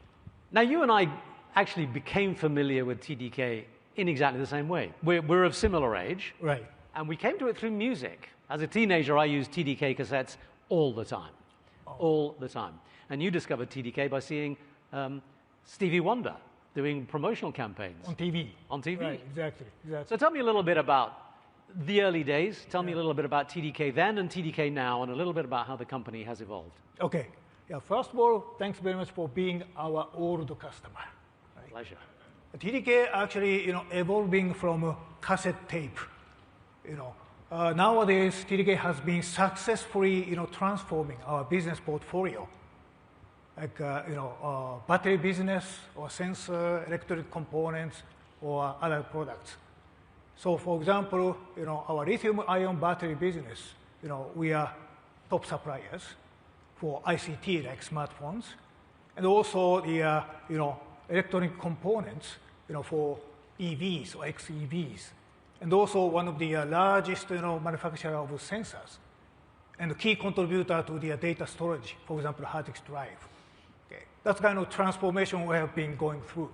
Now, you and I actually became familiar with TDK in exactly the same way. We're of similar age. Right. And we came to it through music. As a teenager, I used TDK cassettes all the time. All the time. And you discovered TDK by seeing Stevie Wonder doing promotional campaigns. On TV. On TV. Right, exactly. So tell me a little bit about the early days. Tell me a little bit about TDK then and TDK now, and a little bit about how the company has evolved. Okay. Yeah, first of all, thanks very much for being our old customer. Right? Pleasure. TDK actually, evolving from a cassette tape. Nowadays, TDK has been successfully, transforming our business portfolio. Like, battery business or sensor, electronic components, or other products. So, for example, our lithium-ion battery business, we are top suppliers for ICT like smartphones, and also the, electronic components, for EVs or XEVs, and also one of the largest, manufacturer of sensors, and a key contributor to the data storage, for example, hard disk drive. That's kind of transformation we have been going through.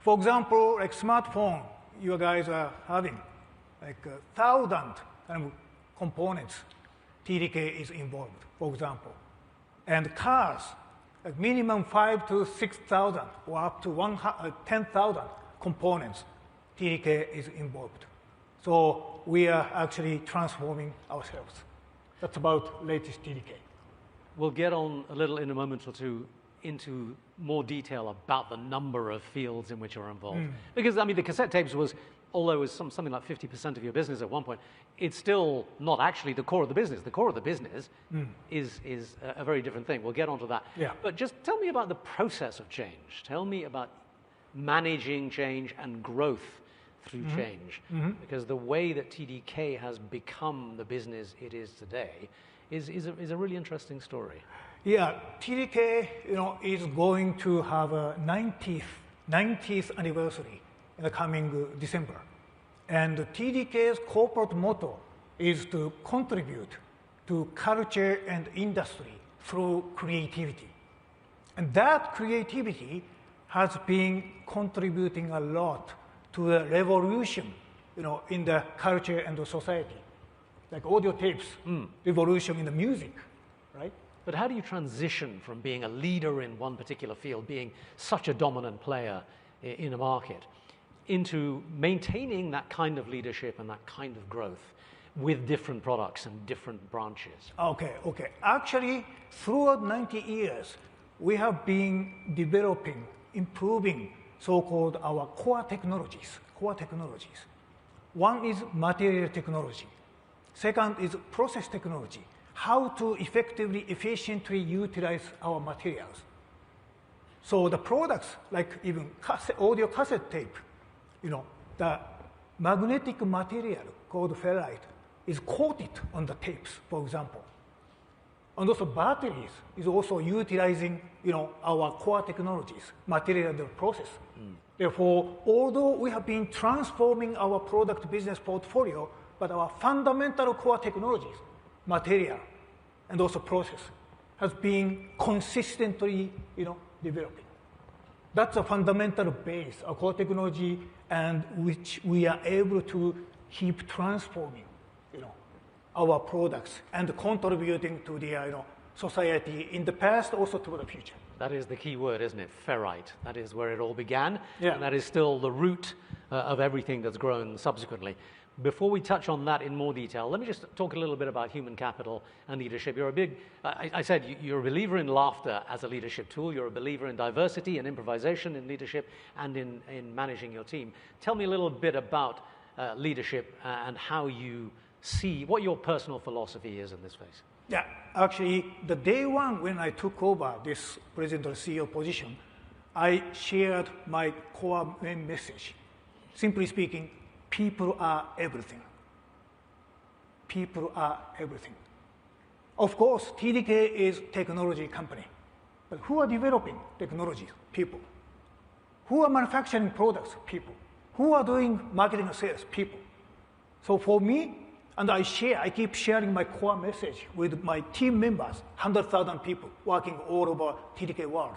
For example, like smartphone, you guys are having like 1,000 kind of components. TDK is involved, for example. And cars, like minimum 5,000 to 6,000 or up to 10,000 components, TDK is involved. So we are actually transforming ourselves. That's about latest TDK. We'll get on a little in a moment or two into more detail about the number of fields in which you're involved. Because, I mean, the cassette tapes was, although it was something like 50% of your business at one point, it's still not actually the core of the business. The core of the business is a very different thing. We'll get onto that. Yeah. But just tell me about the process of change. Tell me about managing change and growth through change. Because the way that TDK has become the business it is today is a really interesting story. Yeah, TDK, is going to have a 90th anniversary in the coming December. And TDK's corporate motto is to contribute to culture and industry through creativity. And that creativity has been contributing a lot to the revolution, in the culture and the society. Like audio tapes, revolution in the music, right? But how do you transition from being a leader in one particular field, being such a dominant player in a market, into maintaining that kind of leadership and that kind of growth with different products and different branches? Okay. Actually, throughout 90 years, we have been developing, improving so-called our core technologies. One is material technology. Second is process technology, how to effectively, efficiently utilize our materials. So the products, like even audio cassette tape, the magnetic material called ferrite is coated on the tapes, for example. And also batteries is also utilizing, our core technologies, material and process. Therefore, although we have been transforming our product business portfolio, but our fundamental core technologies, material and also process, has been consistently, developing. That's a fundamental base, a core technology, and which we are able to keep transforming, our products and contributing to the, society in the past, also to the future. That is the key word, isn't it? Ferrite. That is where it all began, yeah. And that is still the root of everything that's grown subsequently. Before we touch on that in more detail, let me just talk a little bit about human capital and leadership. You're a big, I said, you're a believer in laughter as a leadership tool. You're a believer in diversity and improvisation in leadership and in managing your team. Tell me a little bit about leadership and how you see, what your personal philosophy is in this space. Yeah, actually, the day one when I took over this president or CEO position, I shared my core main message. Simply speaking, people are everything. People are everything. Of course, TDK is a technology company. But who are developing technology? People. Who are manufacturing products? People. Who are doing marketing and sales? People. So for me, and I keep sharing my core message with my team members, 100,000 people working all over TDK world.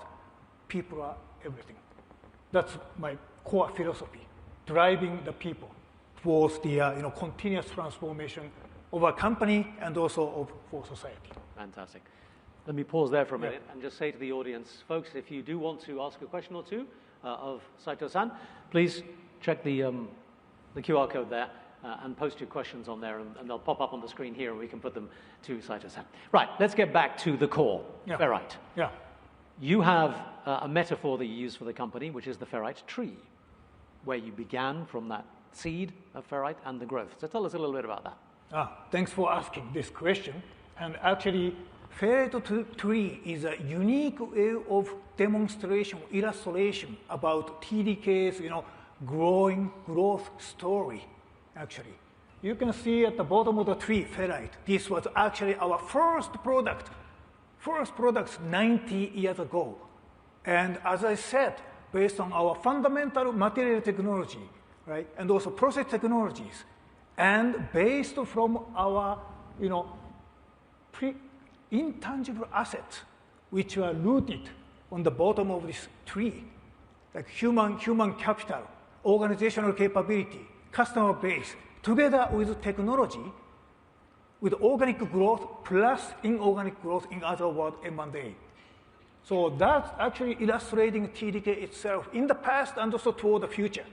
People are everything. That's my core philosophy, driving the people towards the continuous transformation of our company and also for society. Fantastic. Let me pause there for a minute and just say to the audience, folks, if you do want to ask a question or two of Saito-san, please check the QR code there and post your questions on there, and they'll pop up on the screen here, and we can put them to Saito-san. Right, let's get back to the core, ferrite. Yeah. You have a metaphor that you use for the company, which is the ferrite tree, where you began from that seed of ferrite and the growth. So tell us a little bit about that. Thanks for asking this question. And actually, ferrite tree is a unique way of demonstration, illustration about TDK's, growing growth story. Actually, you can see at the bottom of the tree, ferrite. This was actually our first product 90 years ago. And as I said, based on our fundamental material technology, right, and also process technologies, and based from our, intangible assets, which were rooted on the bottom of this tree, like human capital, organizational capability, customer base, together with technology, with organic growth plus inorganic growth, in other words, M&A. So that's actually illustrating TDK itself in the past and also toward the future.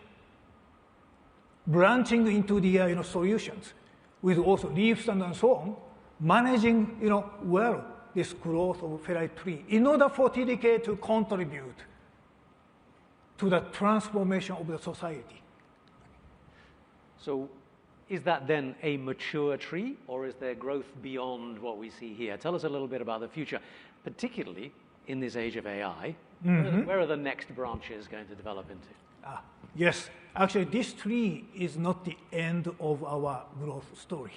Branching into the solutions with also leaves and so on, managing well this growth of ferrite tree in order for TDK to contribute to the transformation of the society. So is that then a mature tree, or is there growth beyond what we see here? Tell us a little bit about the future, particularly in this age of AI. Where are the next branches going to develop into? Yes, actually this tree is not the end of our growth story.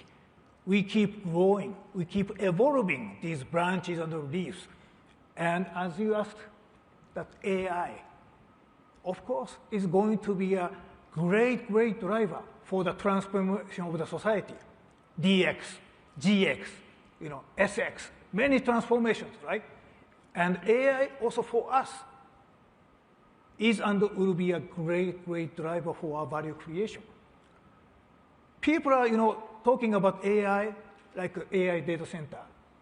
We keep growing, we keep evolving these branches and the leaves And as you asked, that AI, of course, is going to be a great, great driver for the transformation of the society. DX, GX, SX, many transformations, right? And AI also for us is and will be a great, great driver for our value creation. People are, talking about AI like AI data center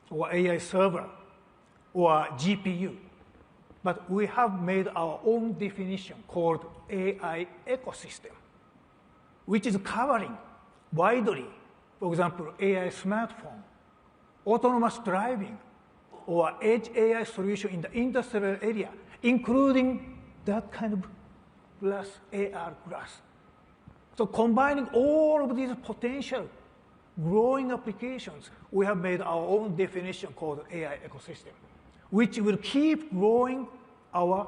or AI server or GPU. But we have made our own definition called AI ecosystem, which is covering widely, for example, AI smartphone, autonomous driving, or edge AI solution in the industrial area, including that kind of glass, AR glass. So combining all of these potential growing applications, we have made our own definition called AI ecosystem, which will keep growing our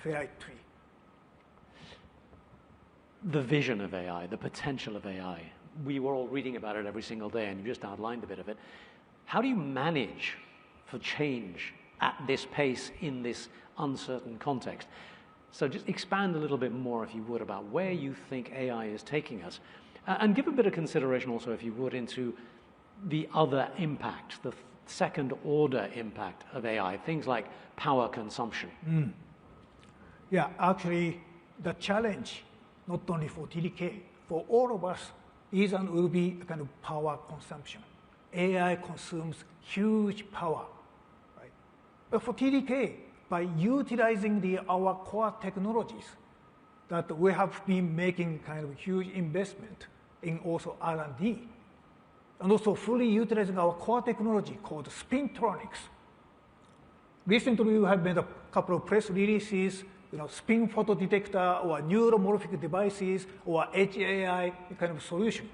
ferrite tree. The vision of AI, the potential of AI, we were all reading about it every single day, and you just outlined a bit of it. How do you manage for change at this pace in this uncertain context? So just expand a little bit more, if you would, about where you think AI is taking us. And give a bit of consideration also, if you would, into the other impact, the second-order impact of AI, things like power consumption. Yeah, actually, the challenge, not only for TDK, for all of us, is and will be a kind of power consumption. AI consumes huge power, right? But for TDK, by utilizing our core technologies, that we have been making kind of huge investment in also R&D, and also fully utilizing our core technology called spintronics. Recently, we have made a couple of press releases, spin photodetector or neuromorphic devices or edge AI kind of solution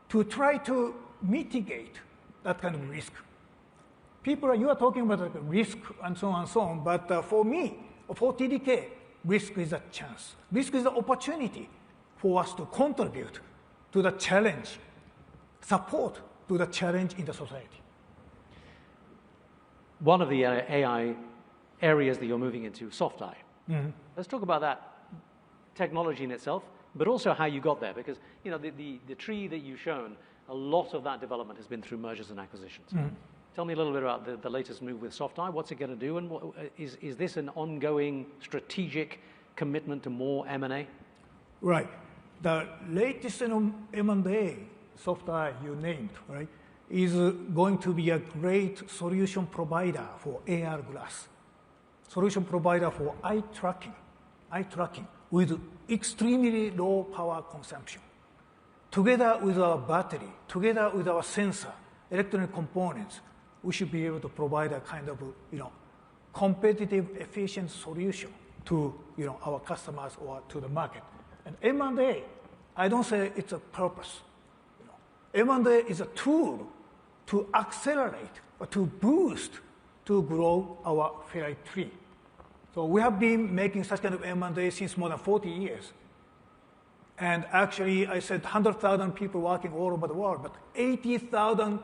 to try to mitigate that kind of risk. You are talking about risk and so on, but for me, for TDK, risk is a chance. Risk is an opportunity for us to contribute to the challenge, support to the challenge in the society. One of the AI areas that you're moving into, soft eye. Let's talk about that technology in itself, but also how you got there, because the tree that you've shown, a lot of that development has been through mergers and acquisitions. Tell me a little bit about the latest move with soft eye. What's it going to do, and is this an ongoing strategic commitment to more M&A? Right. The latest M&A, soft eye you named, right, is going to be a great solution provider for AR glass, solution provider for eye tracking with extremely low power consumption. Together with our battery, together with our sensor, electronic components, we should be able to provide a kind of competitive, efficient solution to our customers or to the market. And M&A, I don't say it's a purpose. M&A is a tool to accelerate or to boost, to grow our ferrite tree. So we have been making such kind of M&A since more than 40 years. And actually, I said 100,000 people working all over the world, but 80,000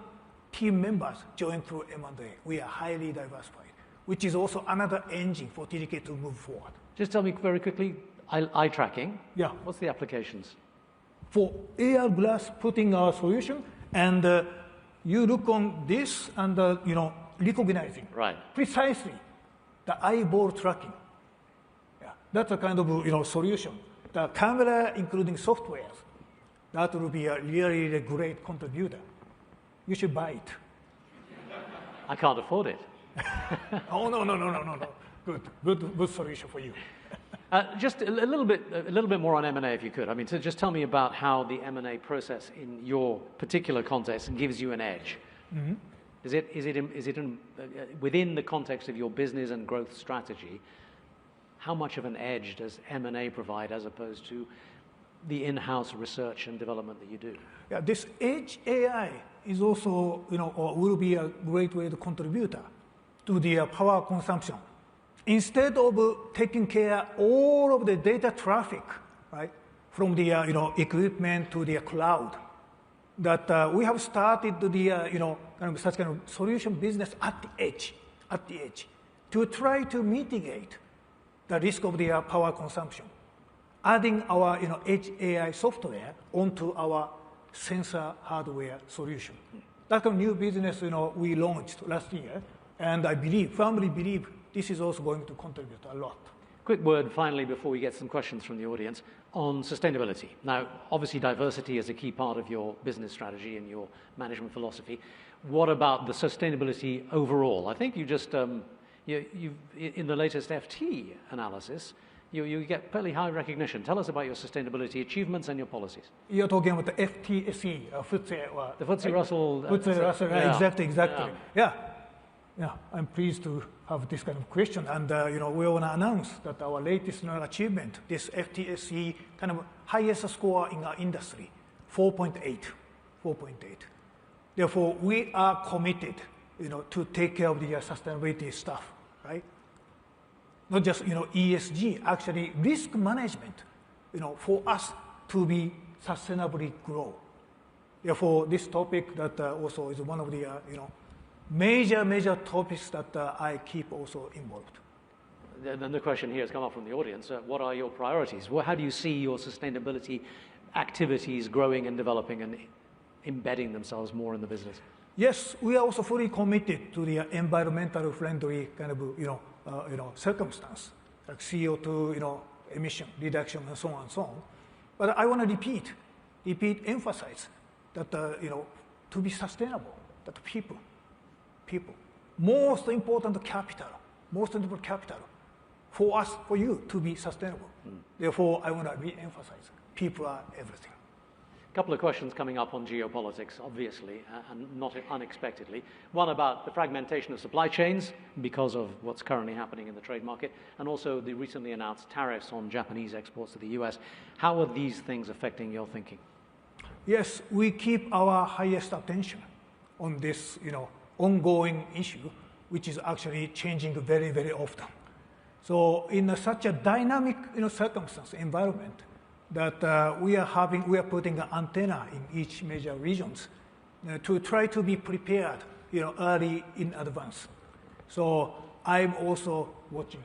team members joined through M&A. We are highly diversified, which is also another engine for TDK to move forward. Just tell me very quickly, eye tracking. Yeah. What's the applications? For AR glass, putting our solution, and you look on this and recognizing precisely the eyeball tracking. Yeah, that's a kind of solution. The camera, including software, that will be a really great contributor. You should buy it. I can't afford it. Oh no. Good solution for you. Just a little bit more on M&A, if you could. I mean, just tell me about how the M&A process in your particular context gives you an edge. Is it within the context of your business and growth strategy? How much of an edge does M&A provide as opposed to the in-house research and development that you do? Yeah, this edge AI is also, or will be a great way to contribute to the power consumption. Instead of taking care all of the data traffic, right, from the equipment to the cloud, that we have started the such kind of solution business at the edge, to try to mitigate the risk of the power consumption, adding our edge AI software onto our sensor hardware solution. That kind of new business we launched last year, and I firmly believe this is also going to contribute a lot. Quick word finally before we get some questions from the audience on sustainability. Now, obviously diversity is a key part of your business strategy and your management philosophy. What about the sustainability overall? I think you just, in the latest FT analysis, you get fairly high recognition. Tell us about your sustainability achievements and your policies. You're talking about the FTSE, FTSE. The FTSE Russell. FTSE Russell, yeah. Exactly. Yeah, I'm pleased to have this kind of question. And, we want to announce that our latest achievement, this FTSE kind of highest score in our industry, 4.8. Therefore, we are committed, to take care of the sustainability stuff, right? Not just, ESG, actually risk management, for us to be sustainably grow. Therefore, this topic that also is one of the, major topics that I keep also involved. Then the question here has come up from the audience. What are your priorities? How do you see your sustainability activities growing and developing and embedding themselves more in the business? Yes, we are also fully committed to the environmental friendly kind of, circumstance, like CO2, emission reduction and so on and so on. But I want to repeat, emphasize that, to be sustainable, that people, most important capital for us, for you to be sustainable. Therefore, I want to re-emphasize, people are everything. A couple of questions coming up on geopolitics, obviously, and not unexpectedly. One about the fragmentation of supply chains because of what's currently happening in the trade market, and also the recently announced tariffs on Japanese exports to the US. How are these things affecting your thinking? Yes, we keep our highest attention on this, ongoing issue, which is actually changing very, very often. So in such a dynamic, circumstance, environment, that we are putting an antenna in each major regions to try to be prepared, early in advance. So I'm also watching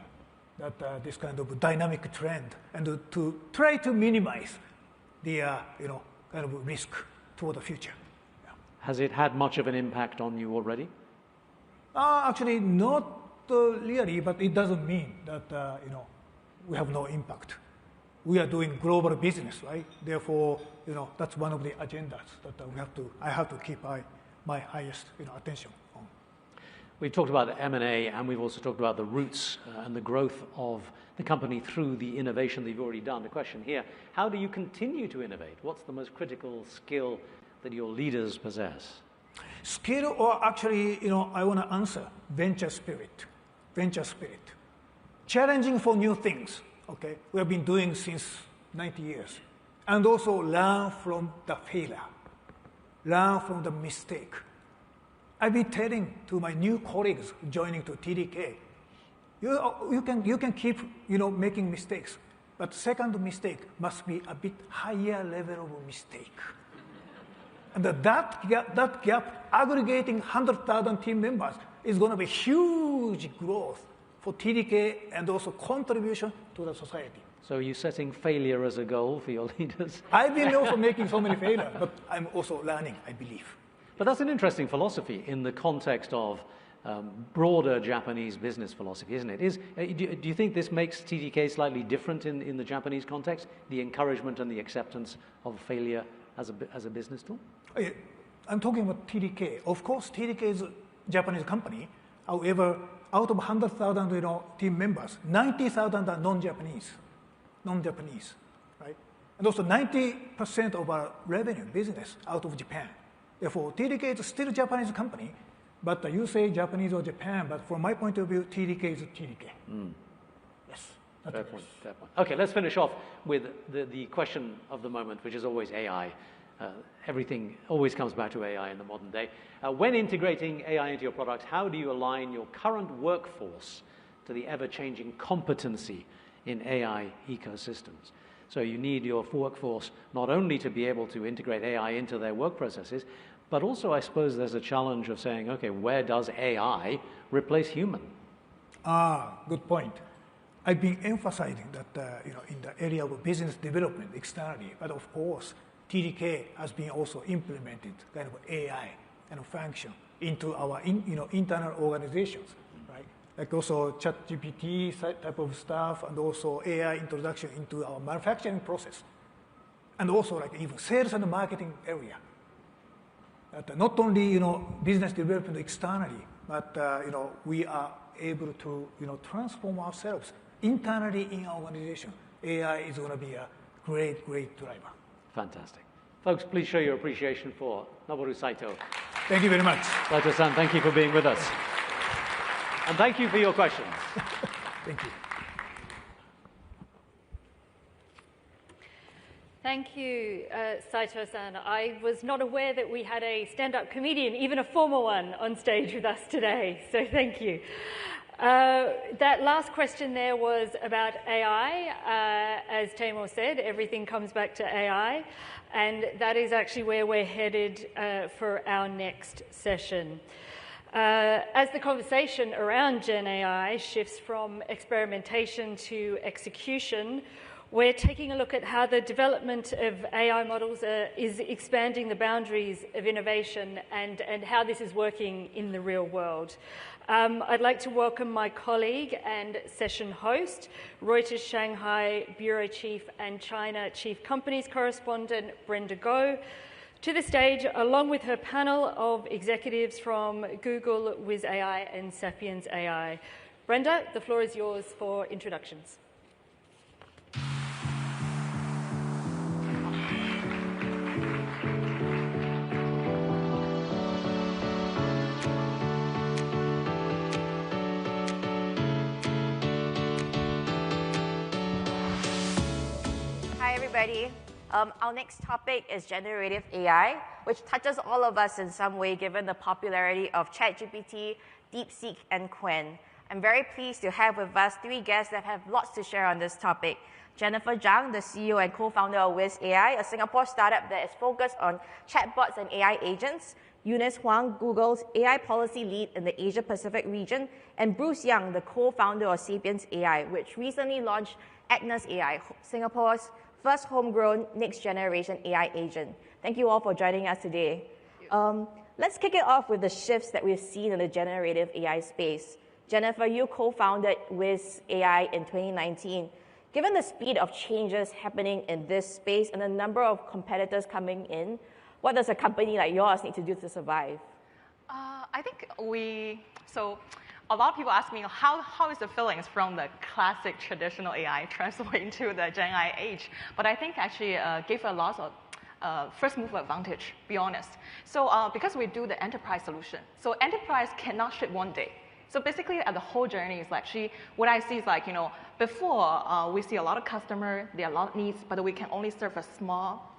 that this kind of dynamic trend and to try to minimize the, kind of risk toward the future. Yeah. Has it had much of an impact on you already? Actually, not really, but it doesn't mean that, we have no impact. We are doing global business, right? Therefore, that's one of the agendas that I have to keep my highest, attention on. We've talked about M&A, and we've also talked about the roots and the growth of the company through the innovation that you've already done. The question here, how do you continue to innovate? What's the most critical skill that your leaders possess? Skill, or actually, I want to answer venture spirit. Challenging for new things. Okay, we have been doing since 90 years. And also learn from the failure, learn from the mistake. I've been telling to my new colleagues joining to TDK, you can keep, making mistakes, but second mistake must be a bit higher level of mistake. And that gap aggregating 100,000 team members is going to be huge growth for TDK and also contribution to the society. So are you setting failure as a goal for your leaders? I've been also making so many failures, but I'm also learning, I believe. But that's an interesting philosophy in the context of broader Japanese business philosophy, isn't it? Do you think this makes TDK slightly different in the Japanese context, the encouragement and the acceptance of failure as a business tool? I'm talking about TDK. Of course, TDK is a Japanese company. However, out of 100,000 team members, 90,000 are non-Japanese, right? And also 90% of our revenue business out of Japan. Therefore, TDK is still a Japanese company, but you say Japanese or Japan, but from my point of view, TDK is TDK. Yes. Fair point. Okay, let's finish off with the question of the moment, which is always AI. Everything always comes back to AI in the modern day. When integrating AI into your products, how do you align your current workforce to the ever-changing competency in AI ecosystems? So you need your workforce not only to be able to integrate AI into their work processes, but also I suppose there's a challenge of saying, okay, where does AI replace human? Good point. I've been emphasizing that in the area of business development externally, but of course, TDK has been also implemented kind of AI kind of function into our internal organizations, right? Like also ChatGPT type of stuff, and also AI introduction into our manufacturing process, and also like even sales and marketing area. That not only business development externally, but we are able to transform ourselves internally in our organization. AI is going to be a great driver. Fantastic. Folks, please show your appreciation for Noboru Saito. Thank you very much. Saito-san, thank you for being with us. And thank you for your questions. Thank you. Thank you, Saito-san. I was not aware that we had a stand-up comedian, even a former one, on stage with us today, so thank you. That last question there was about AI. As Taimur said, everything comes back to AI, and that is actually where we're headed for our next session. As the conversation around Gen AI shifts from experimentation to execution, we're taking a look at how the development of AI models is expanding the boundaries of innovation and how this is working in the real world. I'd like to welcome my colleague and session host, Reuters Shanghai Bureau Chief and China Chief Companies Correspondent Brenda Goh, to the stage, along with her panel of executives from Google, Wiz AI, and Sapiens AI. Brenda, the floor is yours for introductions. Hi, everybody. Our next topic is generative AI, which touches all of us in some way given the popularity of ChatGPT, DeepSeek, and Qwen. I'm very pleased to have with us three guests that have lots to share on this topic. Jennifer Zhang, the CEO and co-founder of Wiz AI, a Singapore startup that is focused on chatbots and AI agents. Eunice Huang, Google's AI policy lead in the Asia-Pacific region. And Bruce Young, the co-founder of Sapiens AI, which recently launched Agnes AI, Singapore's first homegrown next-generation AI agent. Thank you all for joining us today. Let's kick it off with the shifts that we've seen in the generative AI space. Jennifer, you co-founded Wiz AI in 2019. Given the speed of changes happening in this space and the number of competitors coming in, what does a company like yours need to do to survive? I think a lot of people ask me, how is the feelings from the classic traditional AI transferring to the Gen AI age? But I think actually gave a lot of first mover advantage, be honest. So because we do the enterprise solution, so enterprise cannot ship one day. So basically, the whole journey is actually, what I see is like, before we see a lot of customers, there are a lot of needs, but we can only serve a small,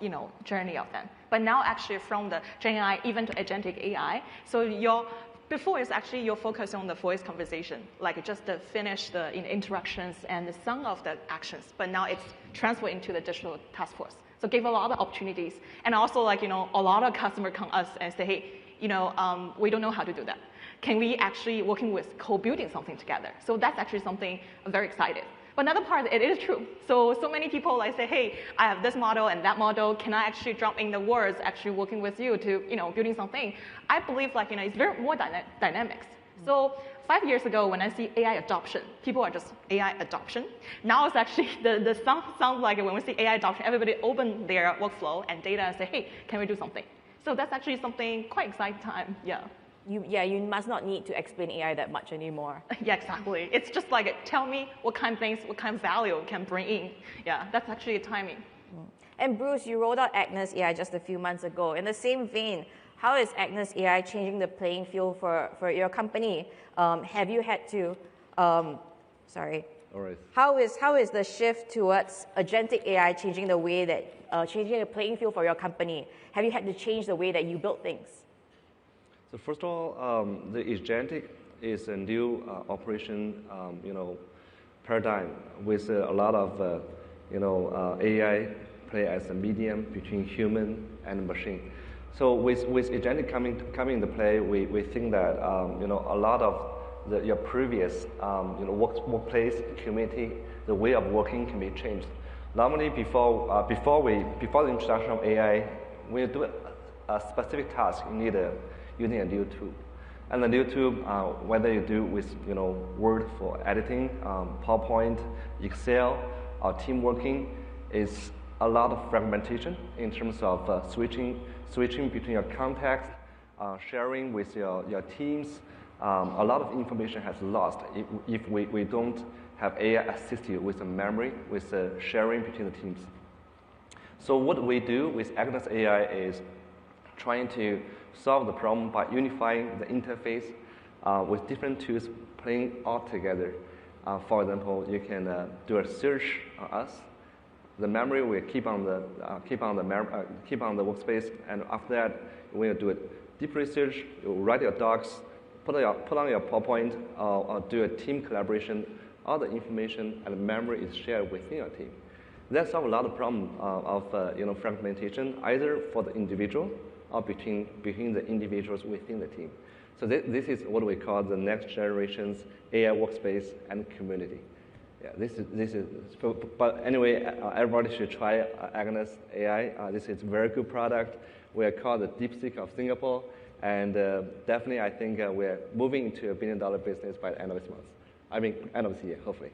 journey of them. But now actually from the Gen AI, even to agentic AI, so before it's actually your focus on the voice conversation, like just to finish the interactions and some of the actions, but now it's transferred into the digital task force. So give a lot of opportunities. And also like, a lot of customers come us and say, hey, we don't know how to do that. Can we actually working with co-building something together? So that's actually something I'm very excited. But another part, it is true. So many people like say, hey, I have this model and that model. Can I actually drop in the words actually working with you to, building something? I believe like, it's very more dynamics. So 5 years ago when I see AI adoption, people are just AI adoption. Now it's actually the sounds like when we see AI adoption, everybody open their workflow and data and say, hey, can we do something? So that's actually something quite exciting time, yeah. You must not need to explain AI that much anymore. Yeah, exactly. It's just like, tell me what kind of things, what kind of value can bring in. Yeah, that's actually a timing. And Bruce, you rolled out Agnes AI just a few months ago. In the same vein, how is Agnes AI changing the playing field for your company? Have you had to, sorry. All right. How is the shift towards agentic AI changing the way that, changing the playing field for your company? Have you had to change the way that you build things? So first of all, the agentic is a new operation, paradigm with a lot of, AI play as a medium between human and machine. So with agentic coming into play, we think that, a lot of, your previous workplace, community, the way of working can be changed. Normally, before the introduction of AI, when you do a specific task, you need using a new tool. And the new tool, whether you do with Word for editing, PowerPoint, Excel, or team working, is a lot of fragmentation in terms of switching between your contacts, sharing with your teams. A lot of information has lost if we don't have AI assist you with the memory, with the sharing between the teams. So what we do with Agnes AI is trying to solve the problem by unifying the interface with different tools playing all together. For example, you can do a search on us. The memory will keep on the workspace, and after that, when you do a deep research, you write your docs, put on your PowerPoint, or do a team collaboration. All the information and memory is shared within your team. That solves a lot of problem of fragmentation, either for the individual or between the individuals within the team. So this is what we call the next generation's AI workspace and community. Yeah, this is. But anyway, everybody should try Agnes AI. This is a very good product. We are called the DeepSeek of Singapore, and definitely I think we're moving into a $1 billion business by the end of this month. I mean, end of this year, hopefully.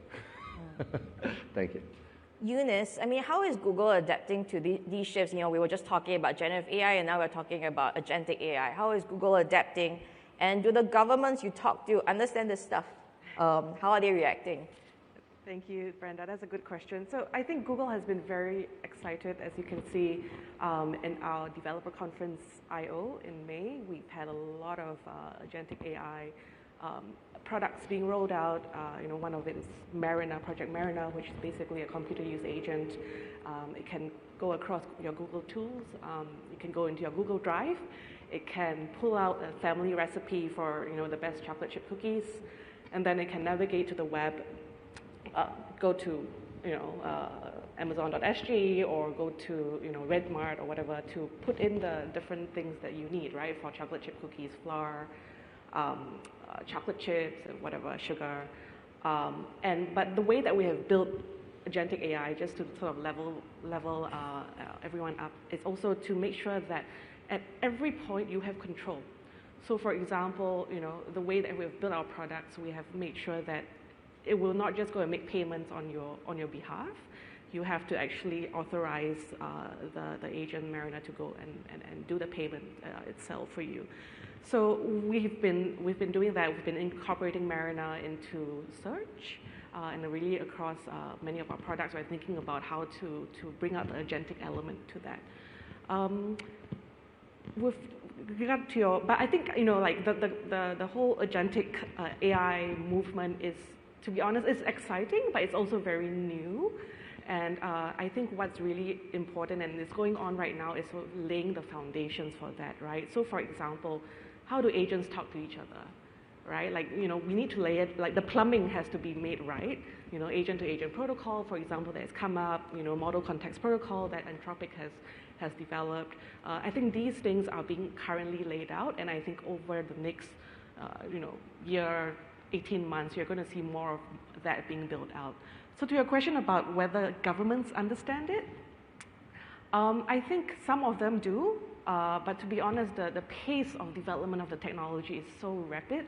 Thank you. Eunice, I mean, how is Google adapting to these shifts? We were just talking about generative AI, and now we're talking about agentic AI. How is Google adapting? And do the governments you talk to understand this stuff? How are they reacting? Thank you, Brenda. That's a good question. So I think Google has been very excited, as you can see in our developer conference I/O in May. We've had a lot of agentic AI products being rolled out. One of it is Mariner, Project Mariner, which is basically a computer use agent. It can go across your Google tools. You can go into your Google Drive. It can pull out a family recipe for the best chocolate chip cookies, and then it can navigate to the web. Go to Amazon.sg or go to Redmart or whatever to put in the different things that you need, right, for chocolate chip cookies, flour, chocolate chips, and whatever, sugar. But the way that we have built agentic AI, just to sort of level everyone up, is also to make sure that at every point you have control. So, for example, the way that we've built our products, we have made sure that it will not just go and make payments on your behalf. You have to actually authorize the agent Mariner to go and do the payment itself for you. So we've been doing that. We've been incorporating Mariner into search, and really across many of our products. We're thinking about how to bring out the agentic element to that. With regard to but I think like the whole agentic AI movement is, to be honest, it's exciting, but it's also very new. And I think what's really important and is going on right now is sort of laying the foundations for that, right? So, for example, how do agents talk to each other, right? Like, we need to lay it, like the plumbing has to be made right. Agent-to-agent protocol, for example, that has come up, model context protocol that Anthropic has developed. I think these things are being currently laid out, and I think over the next, year, 18 months, you're going to see more of that being built out. So to your question about whether governments understand it, I think some of them do, but to be honest, the pace of development of the technology is so rapid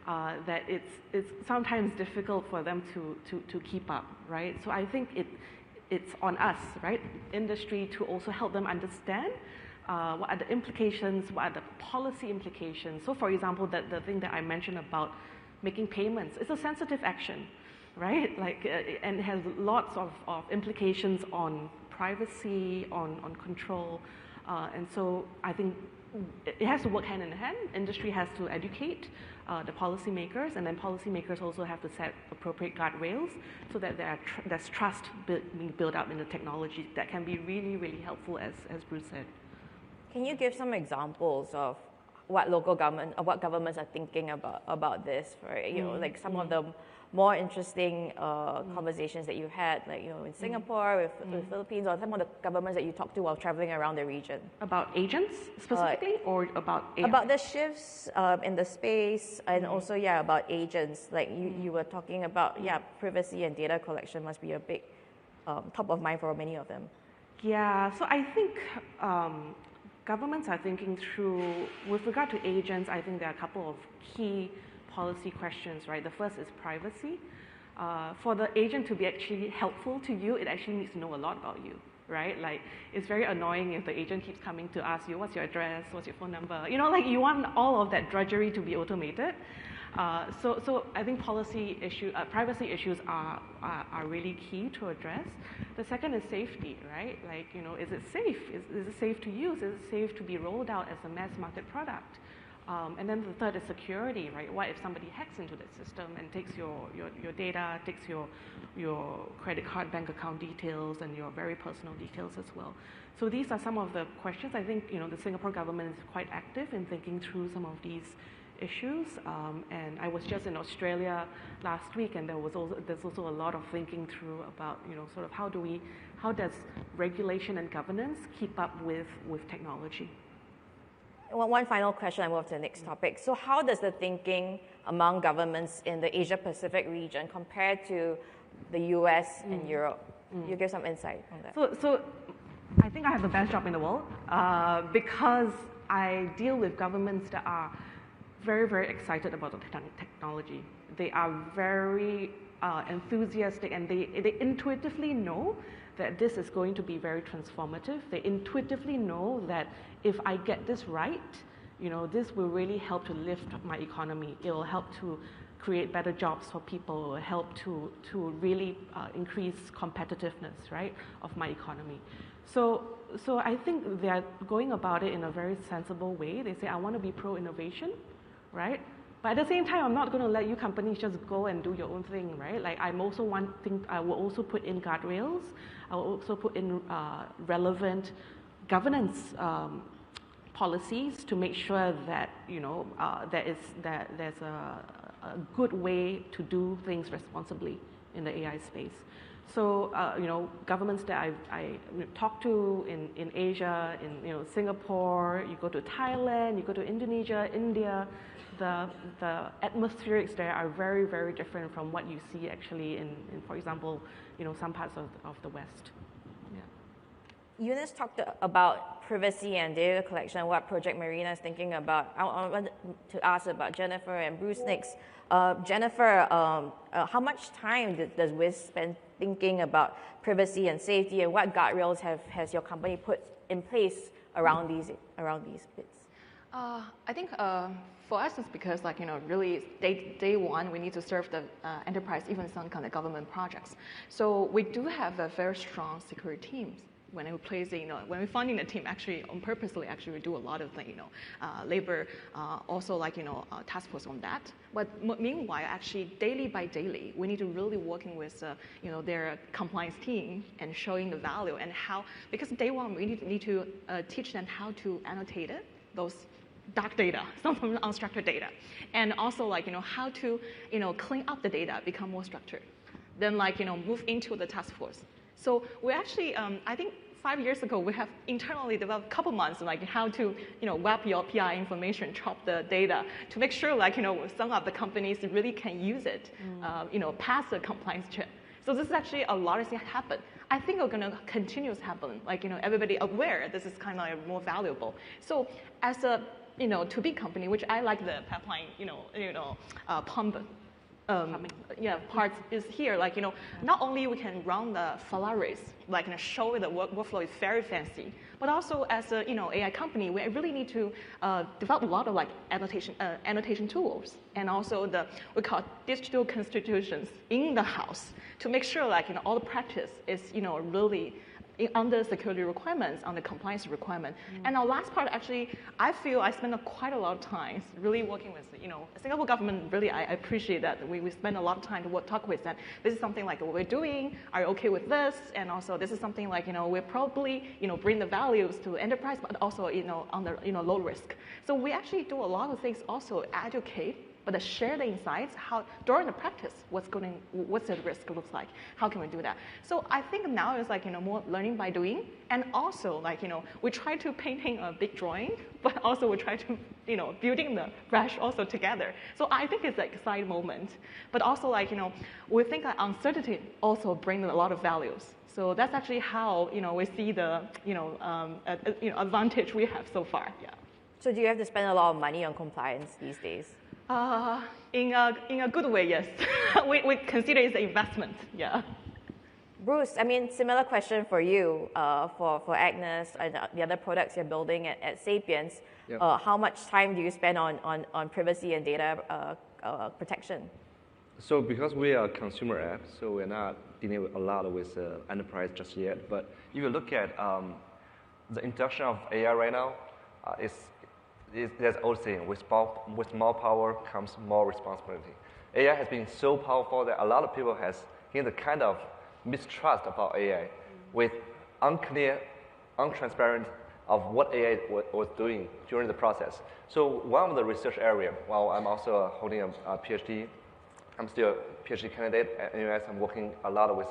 that it's sometimes difficult for them to keep up, right? So I think it's on us, right, industry, to also help them understand what are the implications, what are the policy implications. So for example, the thing that I mentioned about making payments, it's a sensitive action, right? Like, and it has lots of implications on privacy, on control. And so I think it has to work hand in hand. Industry has to educate the policymakers, and then policymakers also have to set appropriate guardrails so that there's trust being built up in the technology that can be really, really helpful, as Bruce said. Can you give some examples of what local government, or what governments are thinking about this, right? You know, like some of the more interesting conversations that you had, like, you know, in Singapore, with Philippines, or some of the governments that you talked to while traveling around the region? About agents specifically, or about AI? About the shifts in the space, and also, about agents. Like you were talking about, privacy and data collection must be a big top of mind for many of them. Yeah, so I think governments are thinking through, with regard to agents, I think there are a couple of key policy questions, right? The first is privacy. For the agent to be actually helpful to you, it actually needs to know a lot about you, right? Like, it's very annoying if the agent keeps coming to ask you, what's your address, what's your phone number? You know, like, you want all of that drudgery to be automated. So I think privacy issues are really key to address. The second is safety, right? Like, you know, is it safe? Is it safe to use? Is it safe to be rolled out as a mass market product? And then the third is security, right? What if somebody hacks into the system and takes your data, takes your credit card, bank account details, and your very personal details as well? So these are some of the questions. I think, you know, the Singapore government is quite active in thinking through some of these issues. And I was just in Australia last week, and there's also a lot of thinking through about, you know, sort of how does regulation and governance keep up with technology? One final question, I move to the next topic. So how does the thinking among governments in the Asia-Pacific region compare to the US and Europe? You give some insight on that. So I think I have the best job in the world because I deal with governments that are very, very excited about the technology. They are very enthusiastic, and they intuitively know that this is going to be very transformative. They intuitively know that if I get this right, you know, this will really help to lift my economy. It will help to create better jobs for people. It will help to really increase competitiveness, right, of my economy. So I think they are going about it in a very sensible way. They say, I want to be pro-innovation, right? But at the same time, I'm not going to let you companies just go and do your own thing, right? Like, I will also put in guardrails. I will also put in relevant governance policies to make sure that, you know, there's a good way to do things responsibly in the AI space. So, you know, governments that I talk to in Asia, in, you know, Singapore, you go to Thailand, you go to Indonesia, India, the atmospherics there are very, very different from what you see actually in for example, you know, some parts of the West. Yeah. Eunice talked about privacy and data collection, what Project Marina is thinking about. I want to ask about Jennifer and Bruce next. Jennifer, how much time does Wiz spend thinking about privacy and safety, and what guardrails has your company put in place around these bits? I think for us, it's because, like, you know, really day one, we need to serve the enterprise, even some kind of government projects. So we do have a very strong security teams. When we place, you know, when we're funding the team, actually, purposely, we do a lot of, you know, labor, also, like, you know, task force on that. But meanwhile, actually, daily by daily, we need to really working with, you know, their compliance team and showing the value and how, because day one, we need to teach them how to annotate it, those dark data, some unstructured data, and also, like, you know, how to, you know, clean up the data, become more structured, then, like, you know, move into the task force. So we actually, I think 5 years ago, we have internally developed a couple months, like, how to, you know, wrap your PI information, chop the data, to make sure, like, you know, some of the companies really can use it, you know, pass the compliance check. So this is actually a lot of things happen. I think it's going to continue to happen. Like, you know, everybody aware this is kind of like more valuable. So as a, you know, to-be company, which I like the pipeline, pump, parts is here. Like, you know, not only we can run the Ferraris, like, you know, show the workflow is very fancy, but also as a, you know, AI company, we really need to develop a lot of, like, annotation tools, and also we call digital constitutions in the house to make sure, like, you know, all the practice is, you know, really, under security requirements, under compliance requirement. And our last part, actually, I feel I spend quite a lot of time really working with, Singapore government. Really, I appreciate that we spend a lot of time to talk with them. This is something like what we're doing. Are you okay with this? And also, this is something like we're probably bring the values to enterprise, but also on the low risk. So we actually do a lot of things. Also educate. But share the insights, how during the practice, what's the risk looks like, how can we do that? So I think now it's like more learning by doing, and also like we try to painting a big drawing, but also we try to building the brush also together. So I think it's like a exciting moment, but also like we think that uncertainty also brings a lot of values. So that's actually how we see the advantage we have so far. Yeah. So do you have to spend a lot of money on compliance these days? In a good way, yes. we consider it an investment, yeah. Bruce, I mean, similar question for you, for Agnes and the other products you're building at Sapiens. Yep. How much time do you spend on privacy and data protection? So because we are a consumer app, so we're not dealing a lot with enterprise just yet. But if you look at the introduction of AI right now, there's old saying, with more power comes more responsibility. AI has been so powerful that a lot of people has gained the kind of mistrust about AI with unclear, untransparent of what AI was doing during the process. So one of the research area, while I'm also holding a PhD, I'm still a PhD candidate at NUS. I'm working a lot with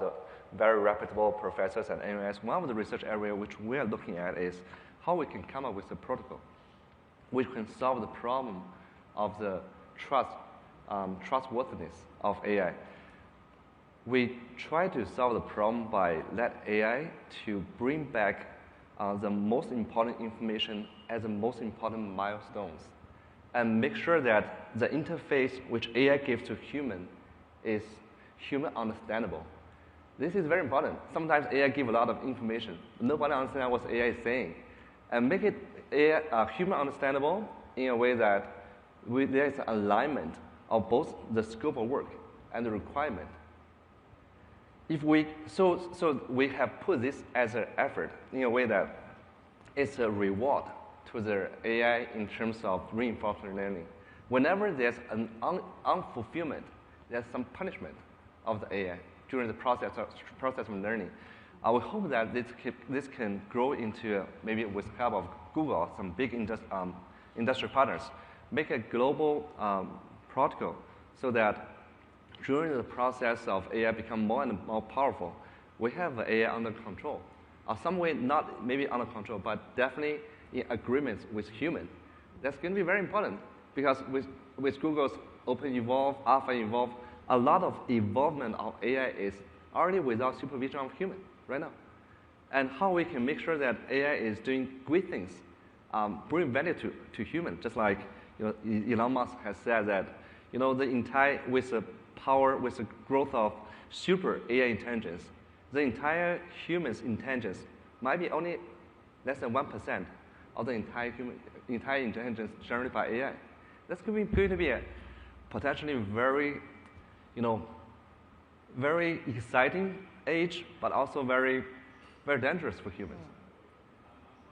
very reputable professors at NUS. One of the research area which we are looking at is how we can come up with a protocol which can solve the problem of the trustworthiness of AI. We try to solve the problem by let AI to bring back the most important information as the most important milestones, and make sure that the interface which AI gives to human is human understandable. This is very important. Sometimes AI gives a lot of information. Nobody understands what AI is saying. And make it human understandable in a way that there is alignment of both the scope of work and the requirement. So we have put this as an effort in a way that it's a reward to the AI in terms of reinforcement learning. Whenever there's an unfulfillment, there's some punishment of the AI during the process of learning. I would hope that this can grow into maybe with the help of Google, some big industry partners, make a global protocol so that during the process of AI become more and more powerful, we have AI under control. Some way not maybe under control, but definitely in agreements with human. That's going to be very important because with Google's Open Evolve, Alpha Evolve, a lot of evolvement of AI is already without supervision of human right now. And how we can make sure that AI is doing great things, bring value to human, just like Elon Musk has said that the entire with the power, with the growth of super AI intelligence, the entire human's intelligence might be only less than 1% of the entire intelligence generated by AI. That's going to be a potentially very, very exciting age, but also very, very dangerous for humans.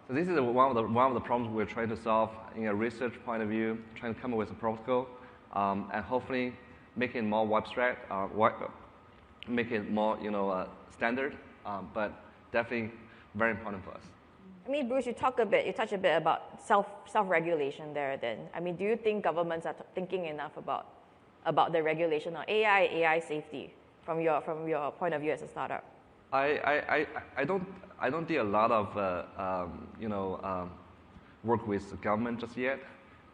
So this is one of the problems we're trying to solve in a research point of view, trying to come up with a protocol, and hopefully make it more widespread, make it more standard, but definitely very important for us. I mean, Bruce, you touch a bit about self-regulation there. Then, I mean, do you think governments are thinking enough about the regulation on AI safety from your point of view as a startup? I don't do a lot of work with the government just yet,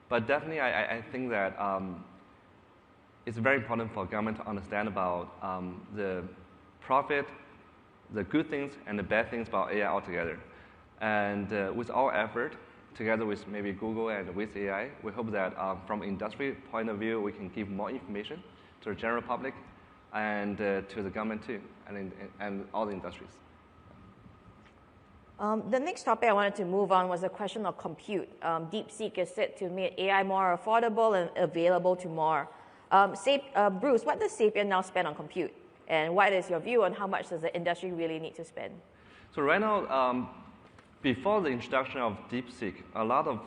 but definitely I think that it's very important for government to understand about the profit, the good things and the bad things about AI altogether. And with our effort, together with maybe Google and with AI, we hope that from industry point of view, we can give more information to the general public and to the government too, and all the industries. The next topic I wanted to move on was the question of compute. DeepSeek is said to make AI more affordable and available to more. Bruce, what does Sapien now spend on compute? And what is your view on how much does the industry really need to spend? So right now, before the introduction of DeepSeek, a lot of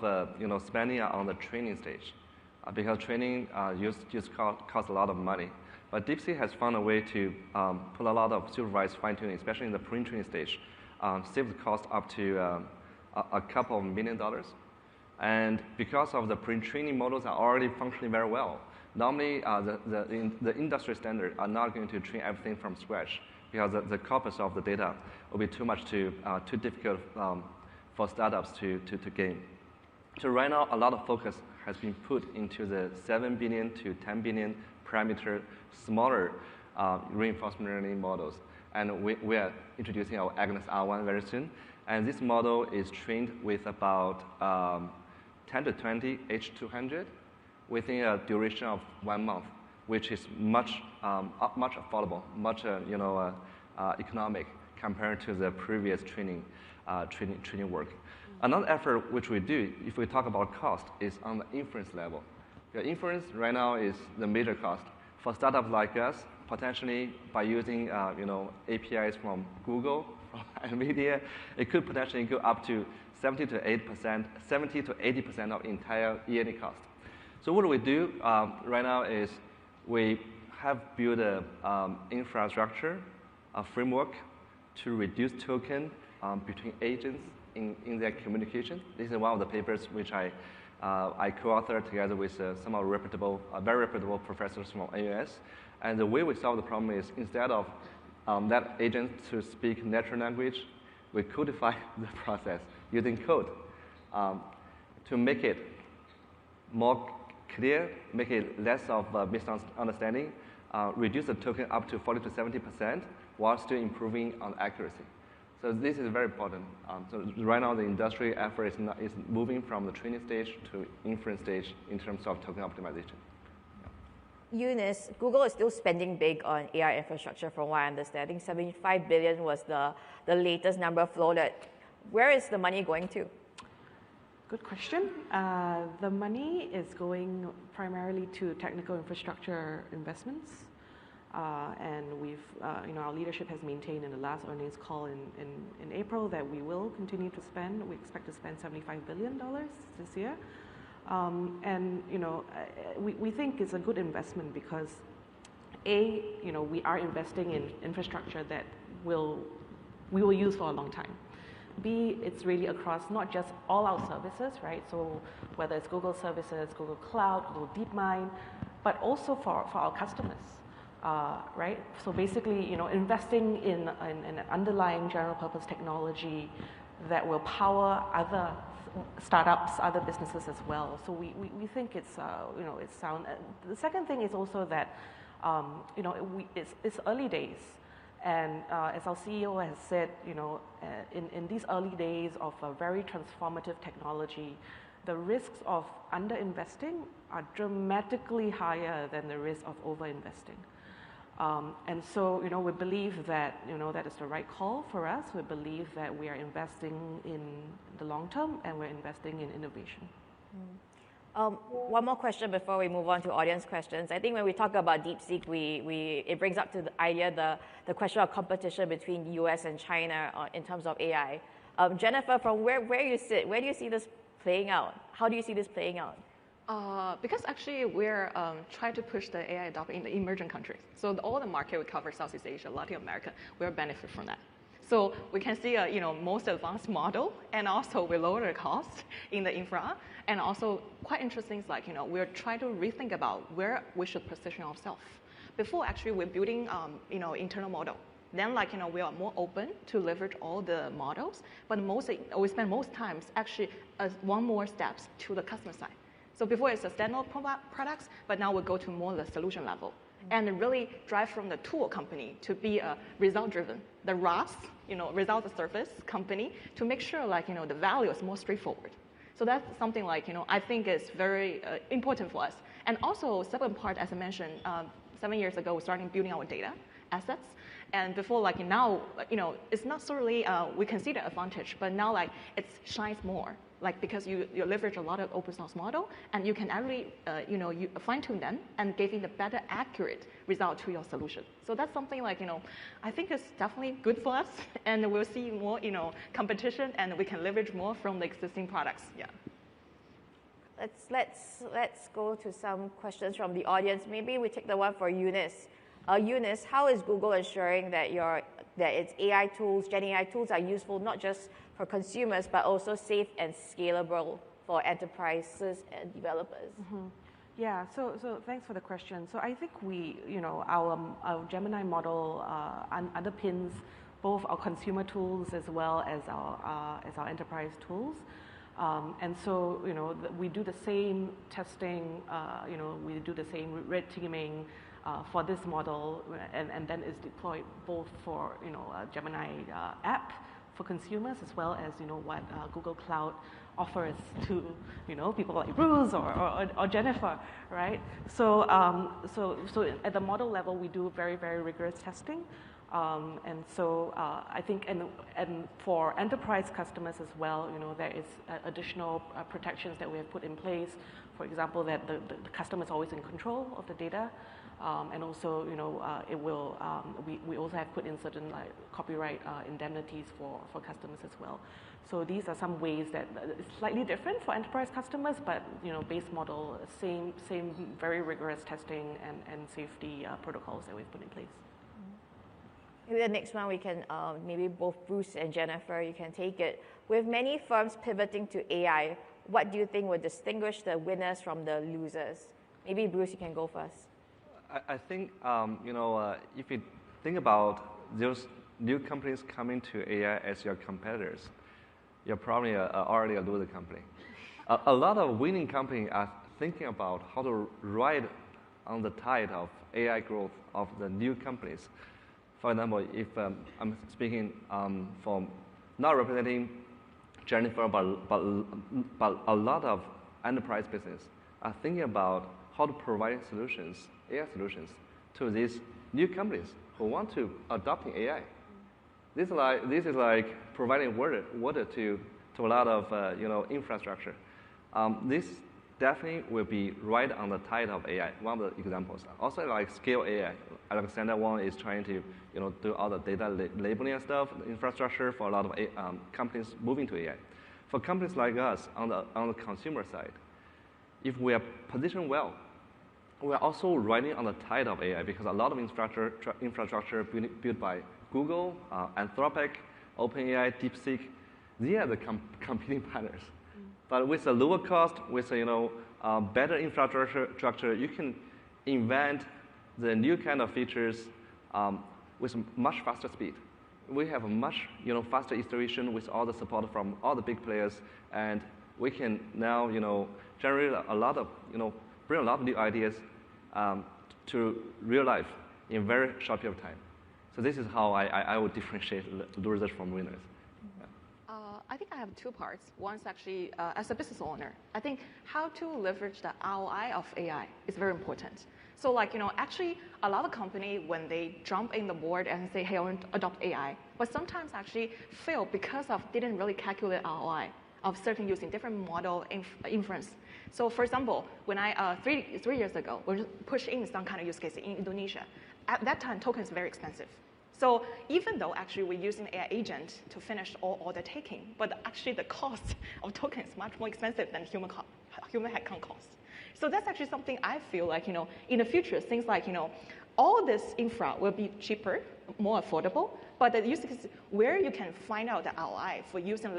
spending are on the training stage, because training costs a lot of money. But DeepSeek has found a way to put a lot of supervised fine-tuning, especially in the pre-training stage, save the cost up to a couple of $1 million. And because of the pre-training models are already functioning very well, normally the industry standard are not going to train everything from scratch, because the corpus of the data will be too difficult for startups to gain. So right now, a lot of focus has been put into the 7 billion to 10 billion parameter smaller reinforcement learning models. And we are introducing our Agnes R1 very soon. And this model is trained with about 10 to 20 H200 within a duration of 1 month, which is much affordable, much economic compared to the previous training work. Another effort which we do, if we talk about cost, is on the inference level. The inference right now is the major cost. For startups like us, potentially by using APIs from Google, from NVIDIA, it could potentially go up to 70 to 80% of entire E&E cost. So what we do right now is we have built an infrastructure, a framework to reduce token between agents in their communication. This is one of the papers which I co-authored together with some of very reputable professors from AUS. And the way we solve the problem is, instead of that agent to speak natural language, we codify the process using code to make it more clear, make it less of a misunderstanding, reduce the token up to 40 to 70%, while still improving on accuracy. So this is very important. So right now, the industry effort is moving from the training stage to inference stage in terms of token optimization. Eunice, Google is still spending big on AI infrastructure, from what I understand. I think 75 billion was the latest number floated. Where is the money going to? Good question. The money is going primarily to technical infrastructure investments. And we've, our leadership has maintained in the last earnings call in April that we will continue to spend. We expect to spend $75 billion this year. We think it's a good investment because, A, we are investing in infrastructure that we will use for a long time. B, it's really across not just all our services, right? So whether it's Google services, Google Cloud, Google DeepMind, but also for our customers. Right? So basically, investing in an underlying general purpose technology that will power other startups, other businesses as well. So we think it's sound. The second thing is also that it's early days, and as our CEO has said, in these early days of a very transformative technology, the risks of underinvesting are dramatically higher than the risk of overinvesting. And so, we believe that, that is the right call for us. We believe that we are investing in the long term and we're investing in innovation. One more question before we move on to audience questions. I think when we talk about DeepSeek, it brings up to the idea the question of competition between the US and China in terms of AI. Jennifer, from where you sit, where do you see this playing out? How do you see this playing out? Because actually we're trying to push the AI adoption in the emerging countries. So all the market we cover, Southeast Asia, Latin America, we'll benefit from that. So we can see a most advanced model, and also we lower the cost in the infra, and also quite interesting is like we're trying to rethink about where we should position ourselves. Before actually we're building internal model. Then we are more open to leverage all the models, but we spend most times actually as one more steps to the customer side. So before it's a standalone products, but now we go to more the solution level and really drive from the tool company to be a result-driven, the RAS, result service company, to make sure the value is more straightforward. So that's something I think is very important for us. And also second part, as I mentioned, 7 years ago, we started building our data assets. And before, now, it's not solely we can see the advantage, but now it shines more like because you leverage a lot of open source model, and you can actually you fine tune them and giving the better accurate result to your solution. So that's something like I think it's definitely good for us, and we'll see more competition, and we can leverage more from the existing products. Yeah. Let's go to some questions from the audience. Maybe we take the one for Eunice. Eunice, how is Google ensuring that its AI tools, Gen AI tools, are useful not just for consumers, but also safe and scalable for enterprises and developers? Mm-hmm. Yeah, so thanks for the question. So I think our Gemini model underpins both our consumer tools as well as our enterprise tools. And so, we do the same testing, we do the same red teaming for this model, and then it's deployed both for, Gemini app for consumers as well as, what Google Cloud offers to, people like Bruce or Jennifer, right? So at the model level, we do very, very rigorous testing. And so I think, and for enterprise customers as well, there is additional protections that we have put in place. For example, that the customer is always in control of the data, and also, it will. We also have put in certain like copyright indemnities for customers as well. So these are some ways that it's slightly different for enterprise customers, but base model, same very rigorous testing and safety protocols that we've put in place. Maybe the next one we can, maybe both Bruce and Jennifer, you can take it. With many firms pivoting to AI, what do you think would distinguish the winners from the losers? Maybe Bruce, you can go first. I think, if you think about those new companies coming to AI as your competitors, you're probably already a loser company. A lot of winning companies are thinking about how to ride on the tide of AI growth of the new companies. For example, if I'm speaking from not representing Jennifer, but a lot of enterprise business are thinking about how to provide solutions, AI solutions, to these new companies who want to adopt AI. This is like providing water to a lot of infrastructure. This definitely will be right on the tide of AI. One of the examples. Also, like scale AI. Alexander Wang is trying to do all the data labeling and stuff, infrastructure for a lot of companies moving to AI. For companies like us on the consumer side, if we are positioned well, we are also riding on the tide of AI because a lot of infrastructure built by Google, Anthropic, OpenAI, DeepSeek, they are the competing partners. But with a lower cost, with better infrastructure, you can invent the new kind of features with much faster speed. We have a much faster iteration with all the support from all the big players, and we can now generate a lot of bring a lot of new ideas to real life in very short period of time. So this is how I would differentiate losers from winners. I think I have two parts. One's actually, as a business owner, I think how to leverage the ROI of AI is very important. So like, actually a lot of companies, when they jump in the board and say, hey, I want to adopt AI, but sometimes actually fail because of didn't really calculate ROI of certain using different model inference. So for example, when I, 3 years ago, we pushed in some kind of use case in Indonesia. At that time, token is very expensive. So even though actually we're using AI agent to finish all order taking, but actually the cost of token is much more expensive than human headcount cost. So that's actually something I feel like, in the future, things like, all this infra will be cheaper, more affordable, but the use case where you can find out the ROI for using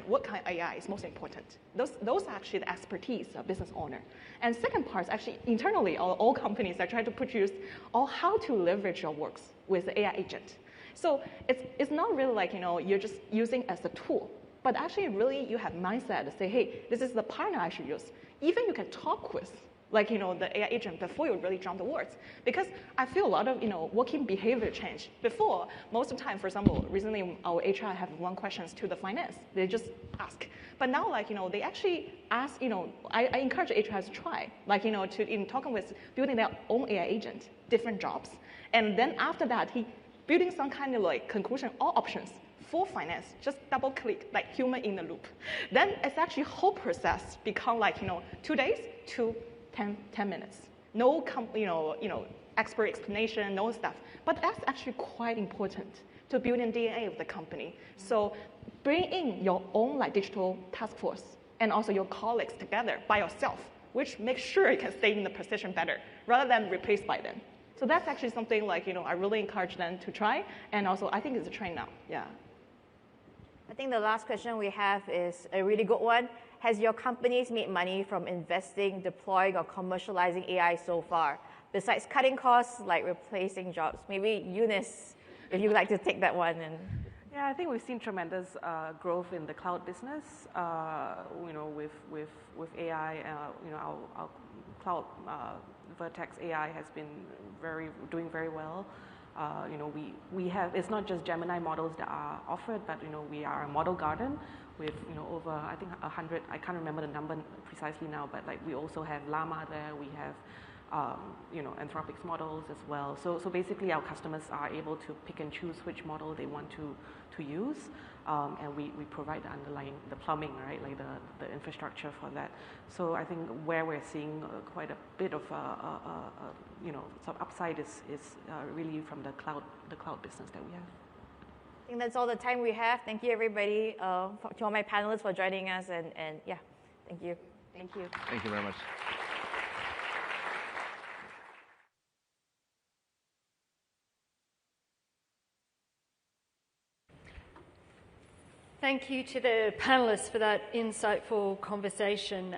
what kind of AI is most important. Those are actually the expertise of business owner. And second part is actually internally, all companies are trying to produce how to leverage your works with the AI agent. So it's not really like, you're just using as a tool, but actually really you have mindset to say, hey, this is the partner I should use. Even you can talk with, like, the AI agent before you really jump the words. Because I feel a lot of, working behavior change. Before, most of the time, for example, recently our HR have one questions to the finance. They just ask. But now, like, they actually ask, I encourage HR to try, like, in talking with building their own AI agent, different jobs. And then after that, he building some kind of like conclusion, all options full finance, just double click, like human in the loop. Then it's actually whole process become like, 2 days to 10 minutes. No, expert explanation, no stuff. But that's actually quite important to building DNA of the company. So bring in your own digital task force and also your colleagues together by yourself, which makes sure you can stay in the position better rather than replaced by them. So that's actually something I really encourage them to try. And also I think it's a trend now, yeah. I think the last question we have is a really good one. Has your companies made money from investing, deploying, or commercializing AI so far? Besides cutting costs, like replacing jobs. Maybe Eunice, if you'd like to take that one. Yeah, I think we've seen tremendous growth in the cloud business. With AI, our cloud Vertex AI has been doing very well. We have, it's not just Gemini models that are offered, but we are a model garden with over, I think 100. I can't remember the number precisely now, but we also have Llama there. We have Anthropic's models as well. So basically, our customers are able to pick and choose which model they want to use, and we provide the underlying, the plumbing, right, like the infrastructure for that. So I think where we're seeing quite a bit of some upside is really from the cloud business that we have. I think that's all the time we have. Thank you, everybody, to all my panelists for joining us, and yeah, thank you. Thank you. Thank you very much. Thank you to the panelists for that insightful conversation.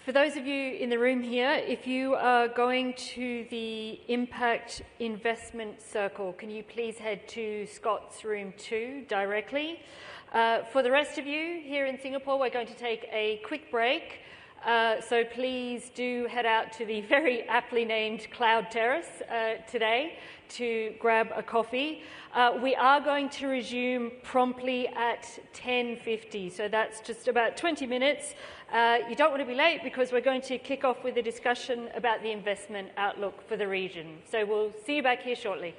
For those of you in the room here, if you are going to the Impact Investment Circle, can you please head to Scott's room 2 directly? For the rest of you here in Singapore, we're going to take a quick break. So please do head out to the very aptly named Cloud Terrace today to grab a coffee. We are going to resume promptly at 10:50, so that's just about 20 minutes. You don't want to be late because we're going to kick off with a discussion about the investment outlook for the region. So we'll see you back here shortly.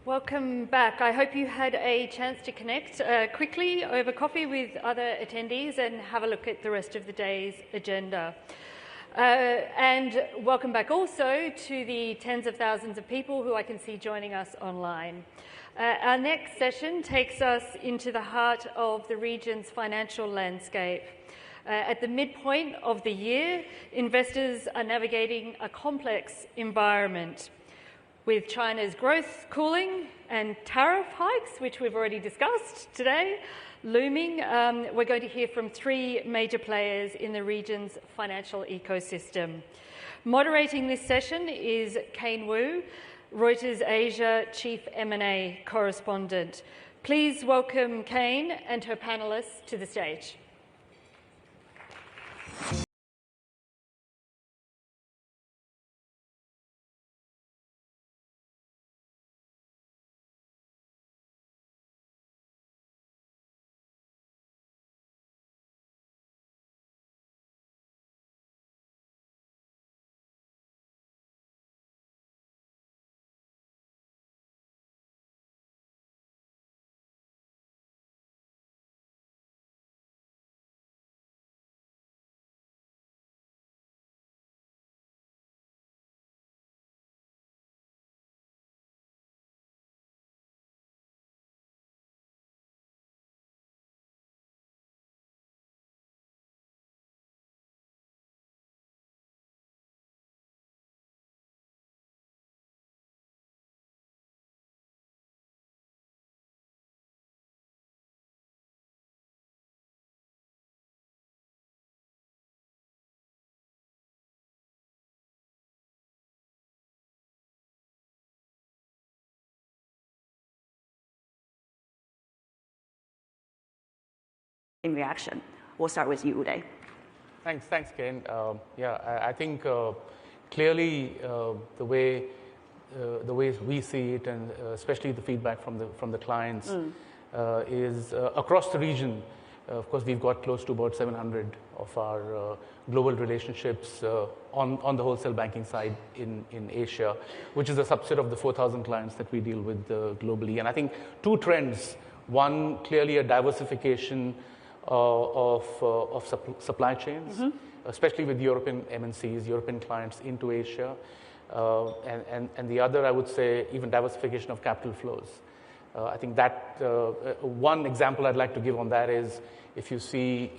Welcome back. I hope you had a chance to connect quickly over coffee with other attendees and have a look at the rest of the day's agenda. And welcome back also to the tens of thousands of people who I can see joining us online. Our next session takes us into the heart of the region's financial landscape. At the midpoint of the year, investors are navigating a complex environment. With China's growth cooling and tariff hikes, which we've already discussed today, looming, we're going to hear from three major players in the region's financial ecosystem. Moderating this session is Kane Wu, Reuters Asia Chief M&A Correspondent. Please welcome Kane and her panellists to the stage. In reaction. We'll start with you, Uday. Thanks, Ken. I think clearly the way we see it, and especially the feedback from the clients, is across the region. Of course, we've got close to about 700 of our global relationships on the wholesale banking side in Asia, which is a subset of the 4,000 clients that we deal with globally. And I think two trends: one, clearly a diversification of supply chains, especially with European MNCs, European clients into Asia. And the other, I would say, even diversification of capital flows. I think that one example I'd like to give on that is if you see,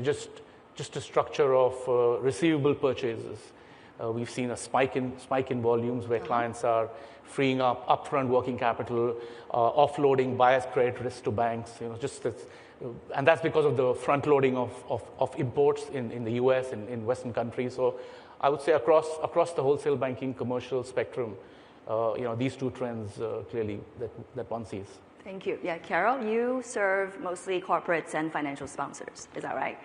just a structure of receivable purchases. We've seen a spike in volumes where clients are freeing up upfront working capital, offloading buyer's credit risk to banks. And that's because of the front loading of imports in the US and in Western countries. So I would say across the wholesale banking commercial spectrum, these two trends clearly that one sees. Thank you. Yeah, Carol, you serve mostly corporates and financial sponsors. Is that right?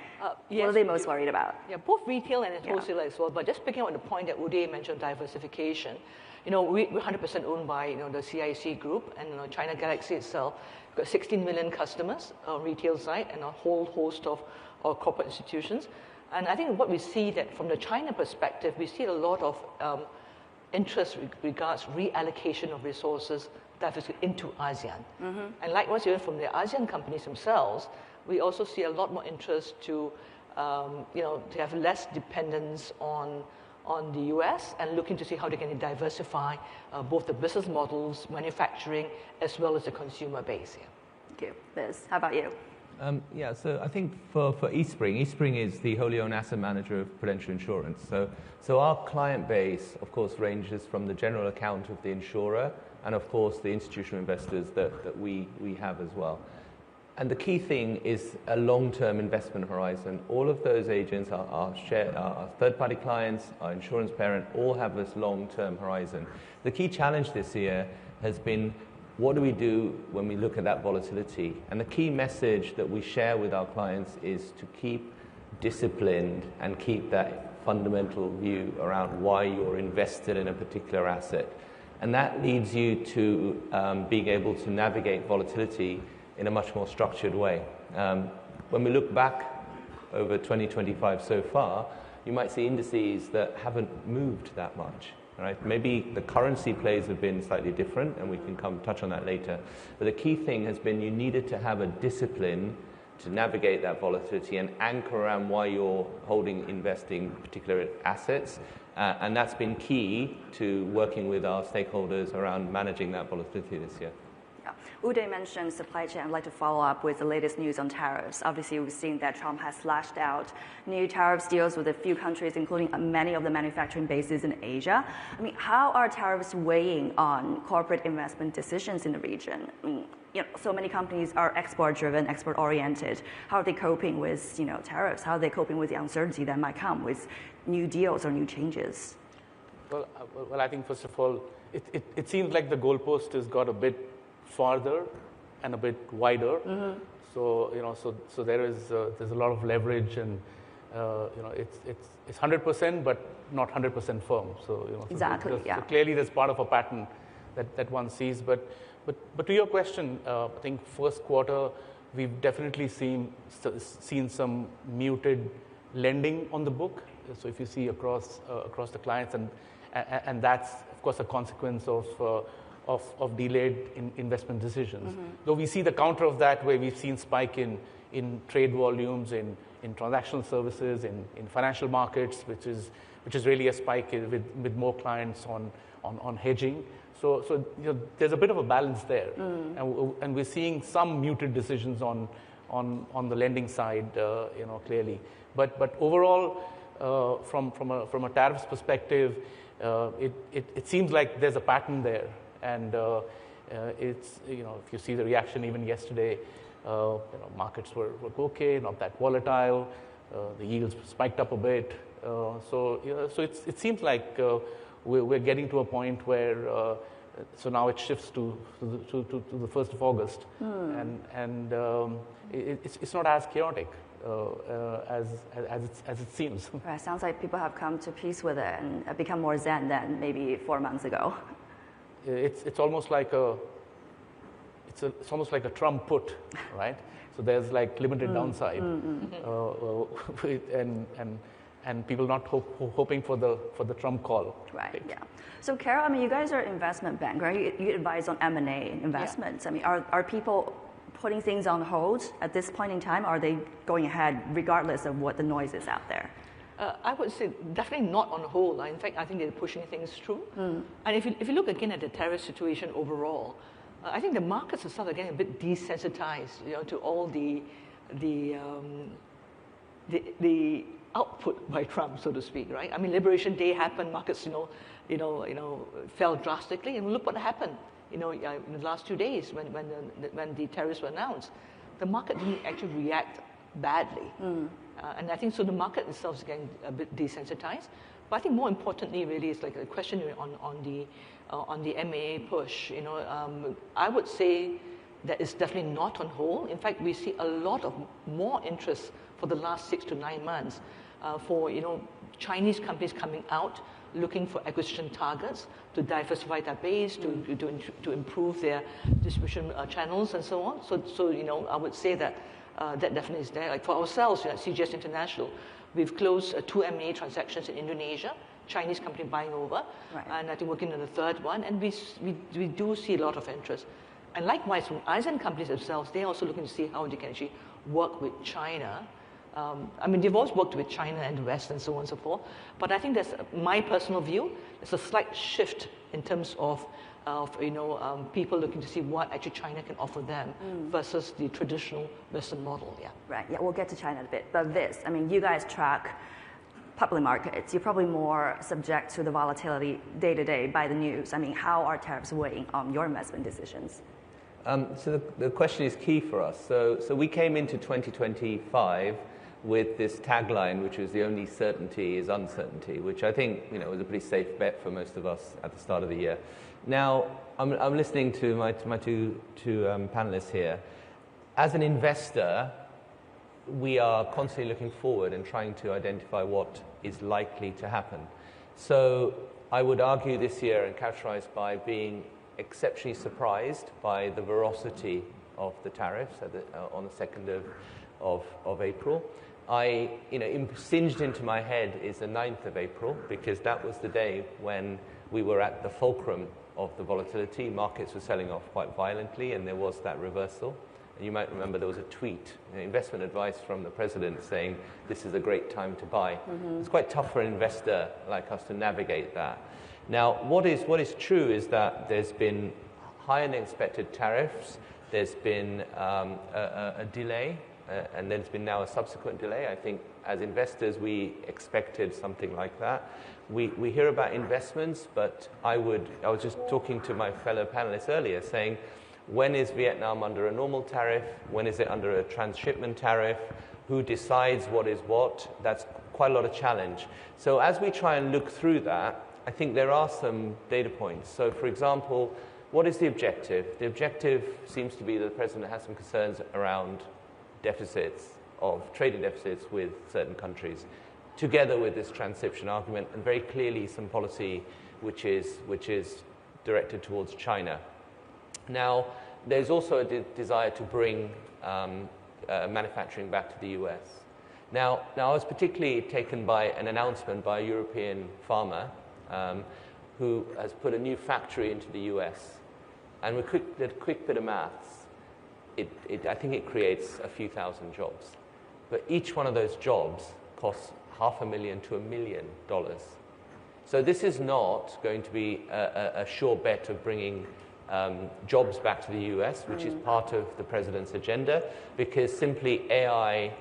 Yes, what are they most worried about? Yeah, both retail and wholesale as well. But just picking up on the point that Uday mentioned, diversification. We're 100% owned by the CIC group, and China Galaxy itself. We've got 16 million customers on retail side and a whole host of corporate institutions. And I think what we see that from the China perspective, we see a lot of interest regards reallocation of resources into ASEAN. And likewise, even from the ASEAN companies themselves, we also see a lot more interest to have less dependence on the US and looking to see how they can diversify both the business models, manufacturing, as well as the consumer base here. Thank you. Liz, how about you? So I think for Eastspring is the wholly owned asset manager of Prudential Insurance. So our client base, of course, ranges from the general account of the insurer and, of course, the institutional investors that we have as well. And the key thing is a long-term investment horizon. All of those agents, our third-party clients, our insurance parent, all have this long-term horizon. The key challenge this year has been, what do we do when we look at that volatility? And the key message that we share with our clients is to keep disciplined and keep that fundamental view around why you're invested in a particular asset. And that leads you to being able to navigate volatility in a much more structured way. When we look back over 2025 so far, you might see indices that haven't moved that much. right? Maybe the currency plays have been slightly different, and we can touch on that later. But the key thing has been you needed to have a discipline to navigate that volatility and anchor around why you're investing particular assets. And that's been key to working with our stakeholders around managing that volatility this year. Yeah. Uday mentioned supply chain. I'd like to follow up with the latest news on tariffs. Obviously, we've seen that Trump has slashed out new tariffs deals with a few countries, including many of the manufacturing bases in Asia. I mean, how are tariffs weighing on corporate investment decisions in the region? I mean, so many companies are export-driven, export-oriented. How are they coping with, tariffs? How are they coping with the uncertainty that might come with new deals or new changes? Well, I think first of all, it seems like the goalpost has got a bit farther and a bit wider. Mm-hmm. So there's a lot of leverage, and it's 100%, but not 100% firm. So exactly, so clearly there's part of a pattern that one sees, but to your question, I think first quarter we've definitely seen some muted lending on the book. So if you see across the clients, and that's of course a consequence of delayed investment decisions. Mm-hmm. Though we see the counter of that, where we've seen spike in trade volumes, in transactional services, in financial markets, which is really a spike with more clients on hedging. So there's a bit of a balance there, and we're seeing some muted decisions on the lending side, clearly. But overall, from a tariffs perspective, it seems like there's a pattern there, and it's if you see the reaction even yesterday, markets were okay, not that volatile, the yields spiked up a bit, so it seems like we're getting to a point where so now it shifts to the 1st of August, and it's not as chaotic as it seems. Right, sounds like people have come to peace with it and become more zen than maybe 4 months ago. It's almost like a Trump put, right? So there's like limited downside, and people not hoping for the Trump call. Right. Yeah. So Carol, I mean, you guys are an investment bank, right? You advise on M&A investments. Yeah. I mean, are people putting things on hold at this point in time? Or are they going ahead regardless of what the noise is out there? I would say definitely not on hold. In fact, I think they're pushing things through. And if you look again at the tariff situation overall, I think the markets themselves are getting a bit desensitized, to all the output by Trump, so to speak, right? I mean, Liberation Day happened, markets, fell drastically, and look what happened, in the last 2 days when the tariffs were announced. The market didn't actually react badly, and I think so. The market itself is getting a bit desensitized. But I think more importantly, really, is like a question on the MAA push. I would say that it's definitely not on hold. In fact, we see a lot of more interest for the last 6 to 9 months for Chinese companies coming out looking for acquisition targets to diversify their base, to improve their distribution channels and so on. So I would say that that definitely is there. Like for ourselves, at CGS International, we've closed 2 M&A transactions in Indonesia, Chinese company buying over, and I think working on the 3rd one, and we do see a lot of interest. And likewise, from ASEAN companies themselves, they're also looking to see how they can actually work with China. I mean, they've always worked with China and the West and so on and so forth, but I think that's my personal view. There's a slight shift in terms of people looking to see what actually China can offer them versus the traditional Western model. Yeah. Right. Yeah, we'll get to China in a bit. But this, I mean, you guys track public markets. You're probably more subject to the volatility day to day by the news. I mean, how are tariffs weighing on your investment decisions? So the question is key for us. So we came into 2025 with this tagline, which was the only certainty is uncertainty, which I think was a pretty safe bet for most of us at the start of the year. Now I'm listening to my two panelists here. As an investor, we are constantly looking forward and trying to identify what is likely to happen. So I would argue this year and characterized by being exceptionally surprised by the veracity of the tariffs on the 2nd of April. Singed into my head is the 9th of April, because that was the day when we were at the fulcrum of the volatility. Markets were selling off quite violently, and there was that reversal. And you might remember there was a tweet, investment advice from the president saying, this is a great time to buy. It's quite tough for an investor like us to navigate that. Now, what is true is that there's been higher than expected tariffs. There's been a delay, and there's been now a subsequent delay. I think as investors, we expected something like that. We hear about investments, but I was just talking to my fellow panelists earlier saying, when is Vietnam under a normal tariff? When is it under a transshipment tariff? Who decides what is what? That's quite a lot of challenge. So as we try and look through that, I think there are some data points. So for example, what is the objective? The objective seems to be that the president has some concerns around deficits, of trading deficits with certain countries, together with this transshipment argument, and very clearly some policy which is directed towards China. Now, there's also a desire to bring manufacturing back to the US. Now, I was particularly taken by an announcement by a European farmer who has put a new factory into the US. And we did a quick bit of maths. I think it creates a few thousand jobs. But each one of those jobs costs $500,000 to $1 million. So this is not going to be a sure bet of bringing jobs back to the US, which is part of the president's agenda, because simply AI,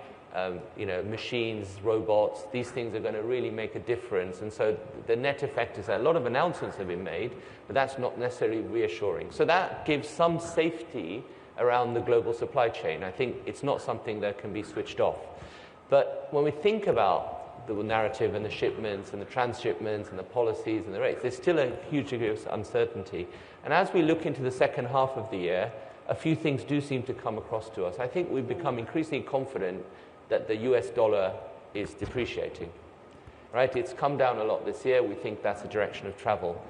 machines, robots, these things are going to really make a difference. And so the net effect is that a lot of announcements have been made, but that's not necessarily reassuring. So that gives some safety around the global supply chain. I think it's not something that can be switched off. But when we think about the narrative and the shipments and the transshipments and the policies and the rates, there's still a huge degree of uncertainty. And as we look into the second half of the year, a few things do seem to come across to us. I think we've become increasingly confident that the US dollar is depreciating. Right? It's come down a lot this year. We think that's the direction of travel.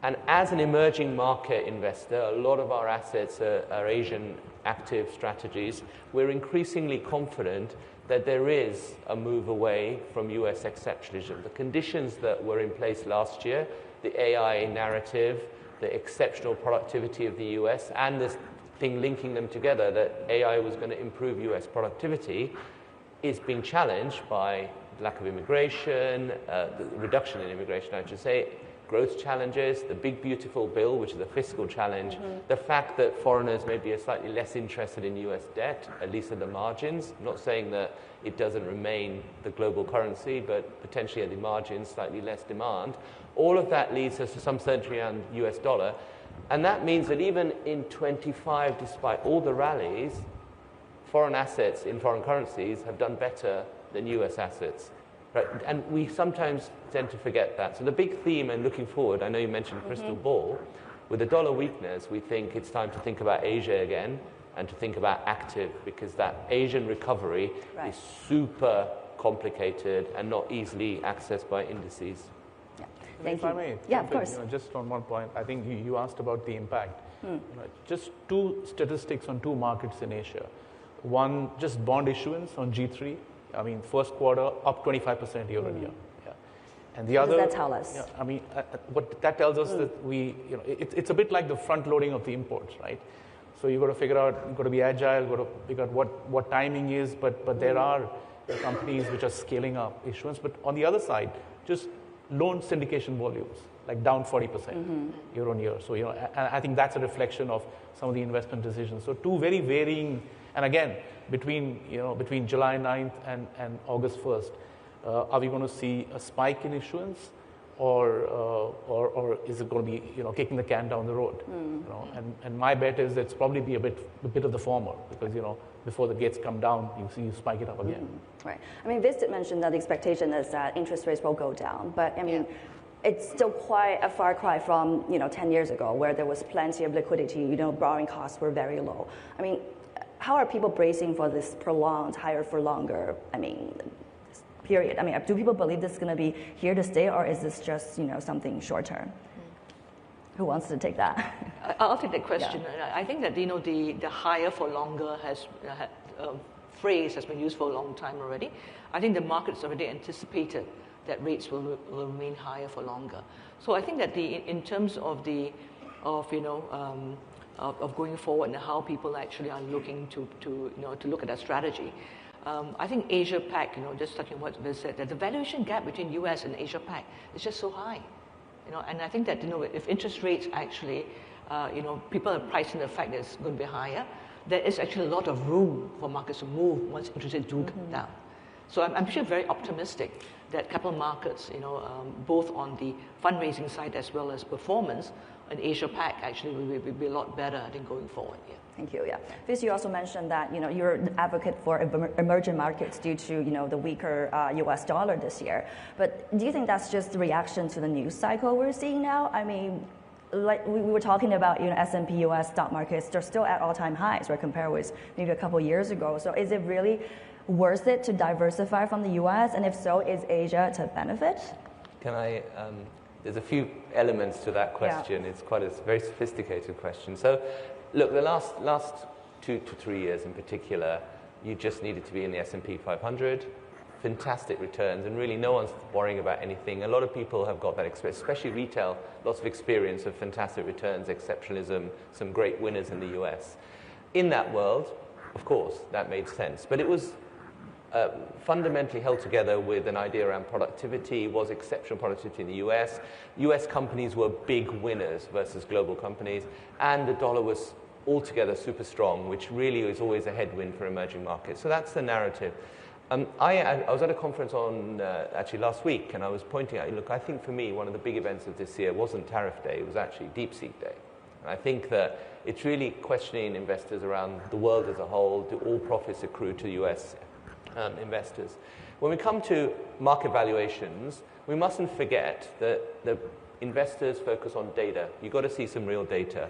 And as an emerging market investor, a lot of our assets are Asian active strategies. We're increasingly confident that there is a move away from US exceptionalism. The conditions that were in place last year, the AI narrative, the exceptional productivity of the US, and this thing linking them together, that AI was going to improve US productivity, is being challenged by lack of immigration, the reduction in immigration, I should say, growth challenges, the big beautiful bill, which is a fiscal challenge, the fact that foreigners may be slightly less interested in US debt, at least at the margins. I'm not saying that it doesn't remain the global currency, but potentially at the margins, slightly less demand. All of that leads us to some certainty around US dollar. And that means that even in 25, despite all the rallies, foreign assets in foreign currencies have done better than US assets. Right? And we sometimes tend to forget that. So the big theme, and looking forward, I know you mentioned crystal ball, with the dollar weakness, we think it's time to think about Asia again and to think about active, because that Asian recovery is super complicated and not easily accessed by indices. Yeah. Thank you. If I may, yeah, of course. Just on one point, I think you asked about the impact. Just two statistics on two markets in Asia. One, just bond issuance on G3. I mean, first quarter up 25% year on year. Yeah. And the other. What does that tell us? Yeah, I mean, what that tells us that it's a bit like the front loading of the imports, right? So you've got to figure out, you've got to be agile, you've got to figure out what timing is, but there are companies which are scaling up issuance. But on the other side, just loan syndication volumes, like down 40% year on year. So, I think that's a reflection of some of the investment decisions. So two very varying, and again, between July 9th and August 1st, are we going to see a spike in issuance, or is it going to be kicking the can down the road? And my bet is it's probably be a bit of the former, because before the gates come down, you spike it up again. Right. I mean, Viz did mention that the expectation is that interest rates will go down, but I mean. It's still quite a far cry from 10 years ago, where there was plenty of liquidity. Borrowing costs were very low. I mean, how are people bracing for this prolonged, higher for longer? Period. I mean, do people believe this is going to be here to stay, or is this just something short term? Who wants to take that? I'll take that question. Yeah. I think that the higher for longer phrase has been used for a long time already. I think the market's already anticipated that rates will remain higher for longer. So I think that in terms of of going forward and how people actually are looking to look at that strategy. I think Asia Pac, just touching on what Viz said, that the valuation gap between US and Asia Pac is just so high. And I think that if interest rates actually, people are pricing the fact that it's going to be higher, there is actually a lot of room for markets to move once interest rates do come down. So I'm actually very optimistic that capital markets, both on the fundraising side as well as performance, in Asia Pac actually will be a lot better, I think, going forward. Yeah. Thank you. Yeah, Viz, you also mentioned that you're an advocate for emerging markets due to the weaker U.S. dollar this year. But do you think that's just a reaction to the news cycle we're seeing now? I mean, like we were talking about, S&P U.S. stock markets, they're still at all-time highs, right, compared with maybe a couple years ago. So is it really worth it to diversify from the U.S.? And if so, is Asia to benefit? Can I? There's a few elements to that question. Yeah. It's quite a very sophisticated question. So, look, the last 2 to 3 years in particular, you just needed to be in the S&P 500, fantastic returns, and really no one's worrying about anything. A lot of people have got that experience, especially retail, lots of experience of fantastic returns, exceptionalism, some great winners in the US. In that world, of course, that made sense. But it was fundamentally held together with an idea around productivity, was exceptional productivity in the US. US companies were big winners versus global companies, and the dollar was altogether super strong, which really is always a headwind for emerging markets. So that's the narrative. I was at a conference on actually last week, and I was pointing out, look, I think for me, one of the big events of this year wasn't Tariff Day, it was actually DeepSeek Day. And I think that it's really questioning investors around the world as a whole, do all profits accrue to US investors? When we come to market valuations, we mustn't forget that the investors focus on data. You've got to see some real data.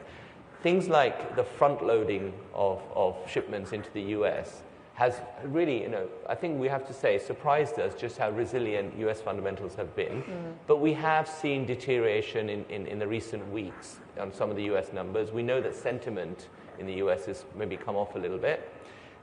Things like the front loading of shipments into the US has really, I think we have to say, surprised us just how resilient US fundamentals have been. But we have seen deterioration in the recent weeks on some of the US numbers. We know that sentiment in the US has maybe come off a little bit.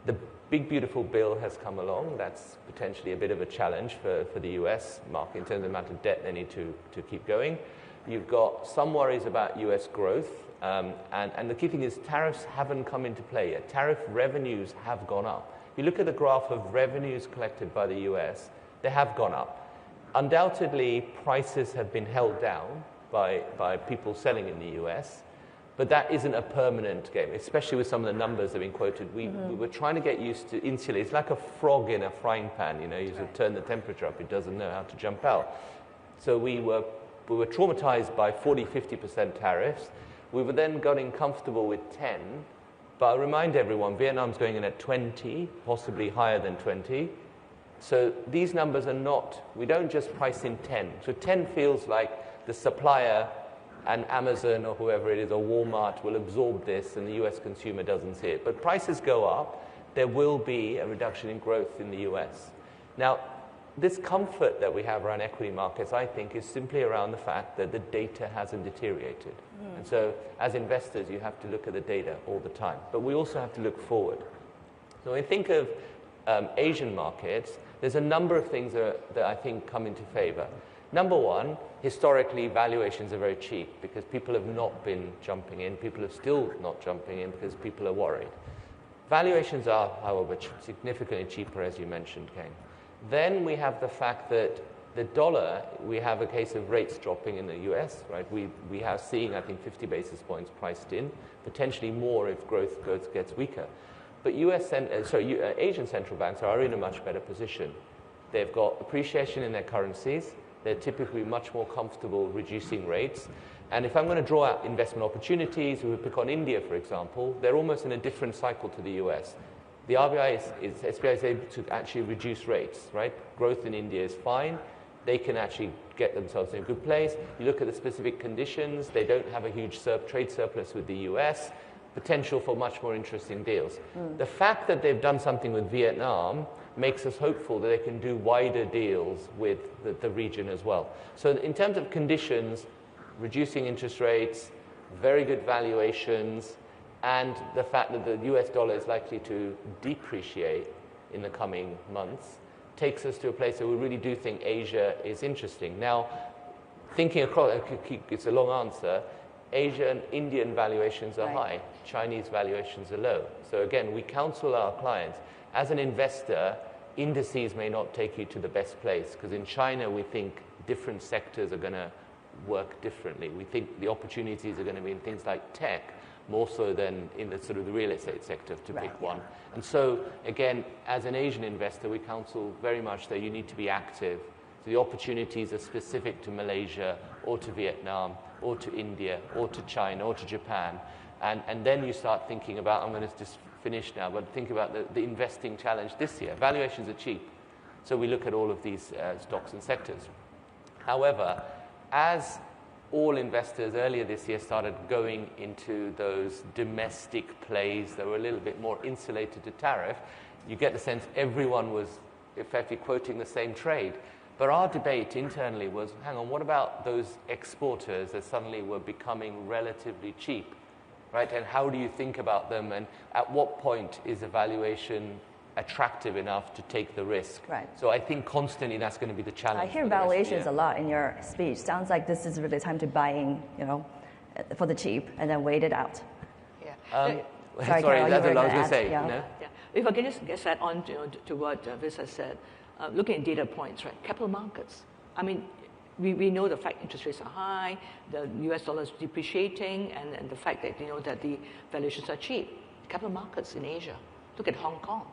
The big, beautiful bill has come along. That's potentially a bit of a challenge for the US market in terms of the amount of debt they need to keep going. You've got some worries about US growth. And the key thing is tariffs haven't come into play yet. Tariff revenues have gone up. If you look at the graph of revenues collected by the US, they have gone up. Undoubtedly, prices have been held down by people selling in the US. But that isn't a permanent game, especially with some of the numbers that have been quoted. We were trying to get used to insulate. It's like a frog in a frying pan, you sort of turn the temperature up, it doesn't know how to jump out. So we were traumatized by 40-50% tariffs. We were then getting comfortable with 10. But I remind everyone, Vietnam's going in at 20, possibly higher than 20. So these numbers are not, we don't just price in 10. So 10 feels like the supplier and Amazon or whoever it is, or Walmart will absorb this and the US consumer doesn't see it. But prices go up, there will be a reduction in growth in the US. Now, this comfort that we have around equity markets, I think, is simply around the fact that the data hasn't deteriorated. And so, as investors, you have to look at the data all the time. But we also have to look forward. So when we think of Asian markets, there's a number of things that I think come into favor. Number one, historically, valuations are very cheap because people have not been jumping in. People are still not jumping in because people are worried. Valuations are, however, significantly cheaper, as you mentioned, Kane. Then we have the fact that the dollar, we have a case of rates dropping in the US, right? We have seen, I think, 50 basis points priced in, potentially more if growth gets weaker. But Asian central banks are in a much better position. They've got appreciation in their currencies. They're typically much more comfortable reducing rates. And if I'm going to draw out investment opportunities, we would pick on India, for example, they're almost in a different cycle to the US. The RBI SBI is able to actually reduce rates, right? Growth in India is fine. They can actually get themselves in a good place. You look at the specific conditions, they don't have a huge trade surplus with the US, potential for much more interesting deals. The fact that they've done something with Vietnam makes us hopeful that they can do wider deals with the region as well. So in terms of conditions, reducing interest rates, very good valuations, and the fact that the US dollar is likely to depreciate in the coming months, takes us to a place where we really do think Asia is interesting. Now, thinking across, it's a long answer, Asia and Indian valuations are high, Chinese valuations are low. So again, we counsel our clients, as an investor, indices may not take you to the best place, because in China we think different sectors are going to work differently. We think the opportunities are going to be in things like tech, more so than in the sort of the real estate sector, to pick one. And so, again, as an Asian investor, we counsel very much that you need to be active. So the opportunities are specific to Malaysia, or to Vietnam, or to India, or to China, or to Japan. And then you start thinking about, I'm going to just finish now, but think about the investing challenge this year. Valuations are cheap, so we look at all of these stocks and sectors. However, as all investors earlier this year started going into those domestic plays that were a little bit more insulated to tariff, you get the sense everyone was effectively quoting the same trade. But our debate internally was, hang on, what about those exporters that suddenly were becoming relatively cheap, right? And how do you think about them? And at what point is a valuation attractive enough to take the risk? Right. So I think constantly that's going to be the challenge. I hear valuations a lot in your speech. Sounds like this is really time to buy in, for the cheap and then wait it out. Yeah. Sorry, Carol, that's what I was going to say. say. Yeah. No? Yeah. If I can just add on to what Viz has said, looking at data points, right? Capital markets. I mean, we know the fact interest rates are high, the US dollar is depreciating, and the fact that that the valuations are cheap. Capital markets in Asia. Look at Hong Kong.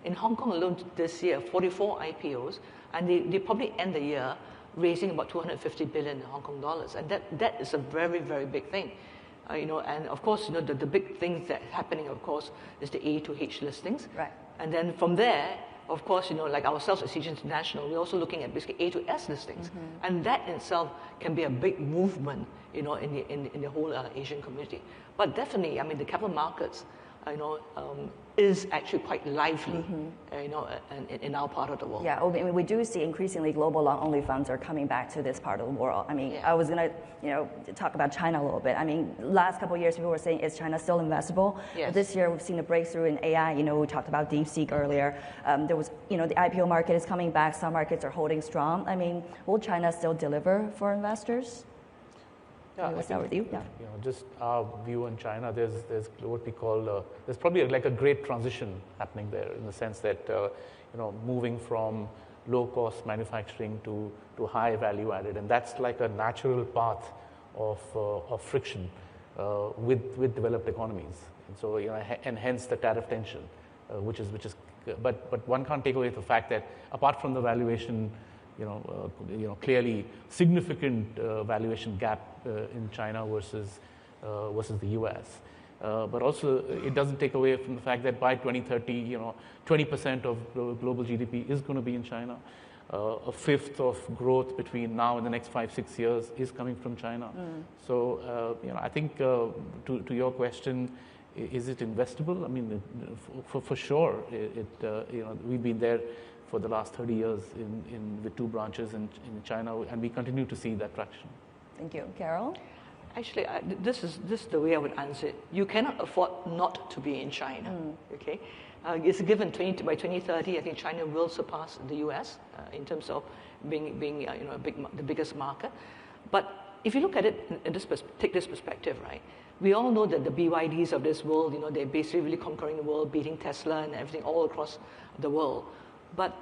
In Hong Kong alone this year, 44 IPOs, and they probably end the year raising about 250 billion Hong Kong dollars, and that is a very, very big thing. And of course, the big things that are happening, of course, is the A to H listings. Right. And then from there, of course, like ourselves at CG International, we're also looking at basically A to S listings, and that in itself can be a big movement, in the whole Asian community. But definitely, I mean, the capital markets, is actually quite lively, in our part of the world. Yeah, I mean, we do see increasingly global long-only funds are coming back to this part of the world. I mean, I was going to, talk about China a little bit. I mean, last couple of years, people were saying, is China still investable? Yes. But this year, we've seen a breakthrough in AI. We talked about DeepSeek earlier. There was, the IPO market is coming back. Some markets are holding strong. I mean, will China still deliver for investors? Yeah, What's that with you? Yeah. Just our view on China, there's what we call, there's probably like a great transition happening there, in the sense that, moving from low-cost manufacturing to high value-added, and that's like a natural path of friction with developed economies, and so and hence the tariff tension, which is, but one can't take away the fact that apart from the valuation, clearly significant valuation gap in China versus the US. But also, it doesn't take away from the fact that by 2030, 20% of global GDP is going to be in China. A fifth of growth between now and the next 5-6 years is coming from China. So, I think to your question, is it investable? I mean, for sure, we've been there for the last 30 years with 2 branches in China, and we continue to see that traction. Thank you. Carol? Actually, this is the way I would answer it. You cannot afford not to be in China, okay? It's a given by 2030, I think China will surpass the US in terms of being the biggest market. But if you look at it, take this perspective, right? We all know that the BYDs of this world, they're basically really conquering the world, beating Tesla and everything all across the world. But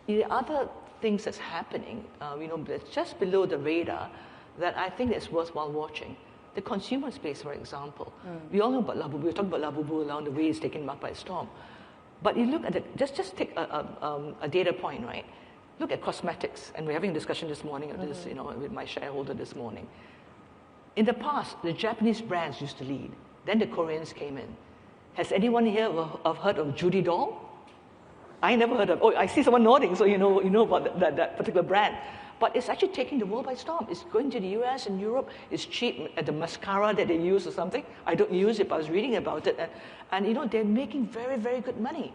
the other things that's happening, that's just below the radar, that I think is worthwhile watching. The consumer space, for example. We all know about Labubu. We're talking about Labubu along the way, it's taken market by storm. But you look at just take a data point, right? Look at cosmetics, and we're having a discussion this morning of this, with my shareholder this morning. In the past, the Japanese brands used to lead. Then the Koreans came in. Has anyone here heard of Judy Doll? I never heard of. Oh, I see someone nodding, so you know about that particular brand. But it's actually taking the world by storm. It's going to the US and Europe. It's cheap at the mascara that they use or something. I don't use it, but I was reading about it. And they're making very, very good money.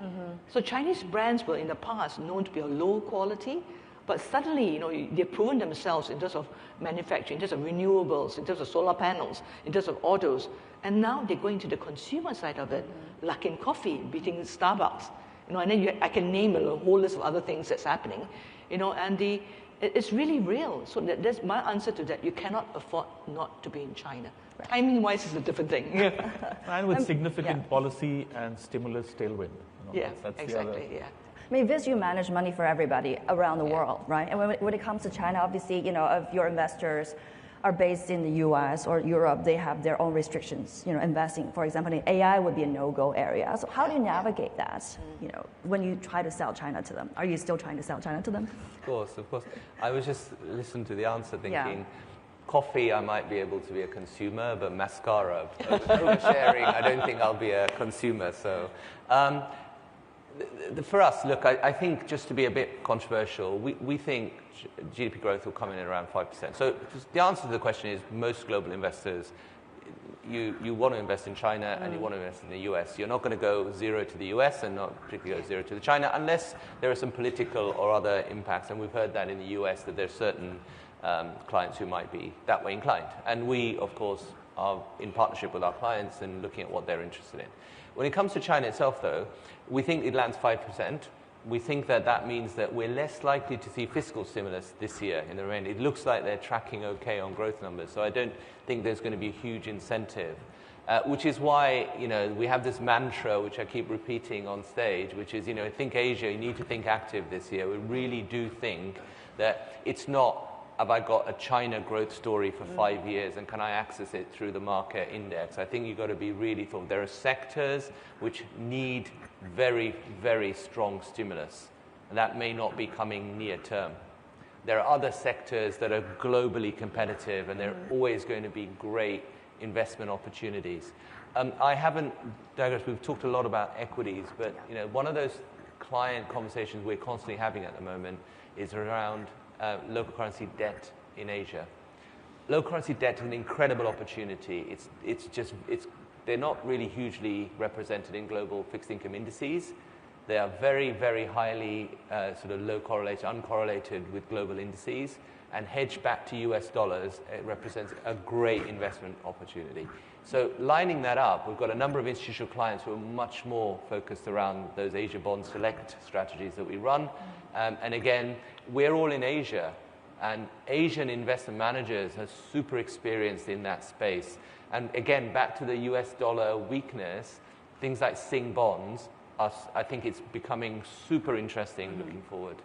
So Chinese brands were in the past known to be a low quality, but suddenly, they've proven themselves in terms of manufacturing, in terms of renewables, in terms of solar panels, in terms of autos. And now they're going to the consumer side of it, Luckin Coffee, beating Starbucks. and then I can name a whole list of other things that's happening, and it's really real. So that's my answer to that. You cannot afford not to be in China. Right. Timing-wise is a different thing. And with significant policy and stimulus tailwind. That's exactly, I mean, Viz, you manage money for everybody around the world, right? And when it comes to China, obviously, if your investors are based in the US or Europe, they have their own restrictions. Investing, for example, in AI would be a no-go area. So how do you navigate that, when you try to sell China to them? Are you still trying to sell China to them? Of course. I was just listening to the answer thinking, coffee, I might be able to be a consumer, but mascara, oversharing, I don't think I'll be a consumer. So for us, look, I think just to be a bit controversial, we think GDP growth will come in at around 5%. So the answer to the question is most global investors, you want to invest in China and you want to invest in the US. You're not going to go zero to the US and not particularly go zero to China unless there are some political or other impacts. And we've heard that in the US that there are certain clients who might be that way inclined. And we, of course, are in partnership with our clients and looking at what they're interested in. When it comes to China itself, though, we think it lands 5%. We think that means that we're less likely to see fiscal stimulus this year in the remainder. It looks like they're tracking okay on growth numbers, so I don't think there's going to be a huge incentive, which is why we have this mantra, which I keep repeating on stage, which is, think Asia, you need to think active this year. We really do think that it's not, have I got a China growth story for 5 years and can I access it through the market index? I think you've got to be really thoughtful. There are sectors which need very, very strong stimulus, and that may not be coming near term. There are other sectors that are globally competitive and they're always going to be great investment opportunities. I haven't digressed, we've talked a lot about equities, but one of those client conversations we're constantly having at the moment is around local currency debt in Asia. Local currency debt is an incredible opportunity. They're not really hugely represented in global fixed income indices. They are very, very highly sort of low correlated, uncorrelated with global indices, and hedged back to US dollars, it represents a great investment opportunity. So lining that up, we've got a number of institutional clients who are much more focused around those Asia Bond Select strategies that we run. And again, we're all in Asia, and Asian investment managers are super experienced in that space. And again, back to the US dollar weakness, things like Sing bonds, I think it's becoming super interesting looking forward.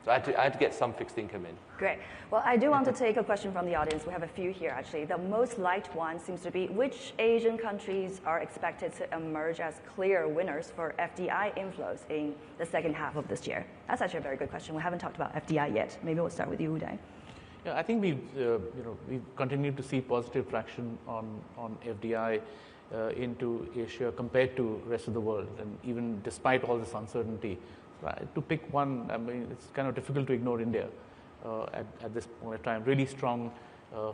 So I had to get some fixed income in. Great. Well, I do want to take a question from the audience. We have a few here, actually. The most liked one seems to be, which Asian countries are expected to emerge as clear winners for FDI inflows in the second half of this year? That's actually a very good question. We haven't talked about FDI yet. Maybe we'll start with you, Uday. Yeah, I think we've continued to see positive traction on FDI into Asia compared to rest of the world, and even despite all this uncertainty. To pick one, I mean, it's kind of difficult to ignore India at this point in time. Really strong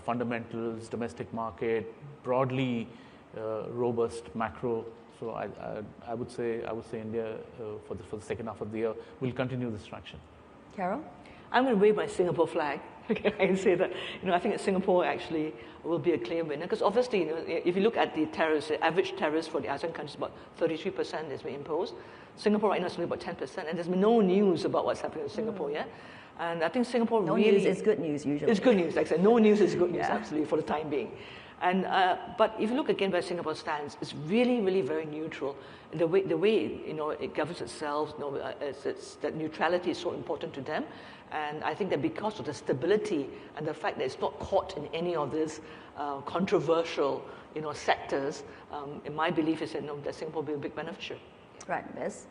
fundamentals, domestic market, broadly robust macro. So I would say India for the second half of the year will continue this traction. Carol? I'm going to wave my Singapore flag. Okay, I can say that. I think that Singapore actually will be a clear winner because obviously, if you look at the tariffs, the average tariffs for the ASEAN countries, about 33% has been imposed. Singapore right now is only about 10%, and there's been no news about what's happening in Singapore yet. And I think Singapore no really... news is good news, usually. It's good news, like I said. No news is good news, absolutely, for the time being. And but if you look again where Singapore stands, it's really, really very neutral. The way it governs itself, that neutrality is so important to them. And I think that because of the stability and the fact that it's not caught in any of these controversial, sectors, in my belief is that Singapore will be a big beneficiary. Right, Miss.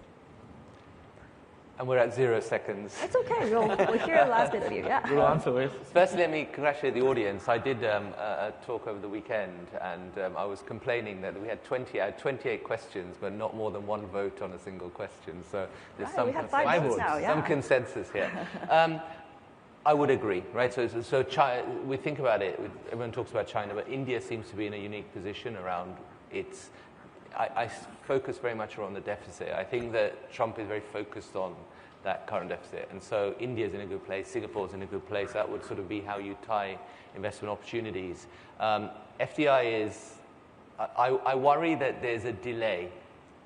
And we're at 0 seconds. It's okay. We'll hear the last bit of you. Yeah. We'll answer with. Firstly, let me congratulate the audience. I did a talk over the weekend, and I was complaining that we had 28 questions, but not more than one vote on a single question. So there's some consensus here. I would agree, right? So China, we think about it. Everyone talks about China, but India seems to be in a unique position around its. I focus very much around the deficit. I think that Trump is very focused on that current deficit. And so India's in a good place, Singapore's in a good place. That would sort of be how you tie investment opportunities. FDI is, I worry that there's a delay.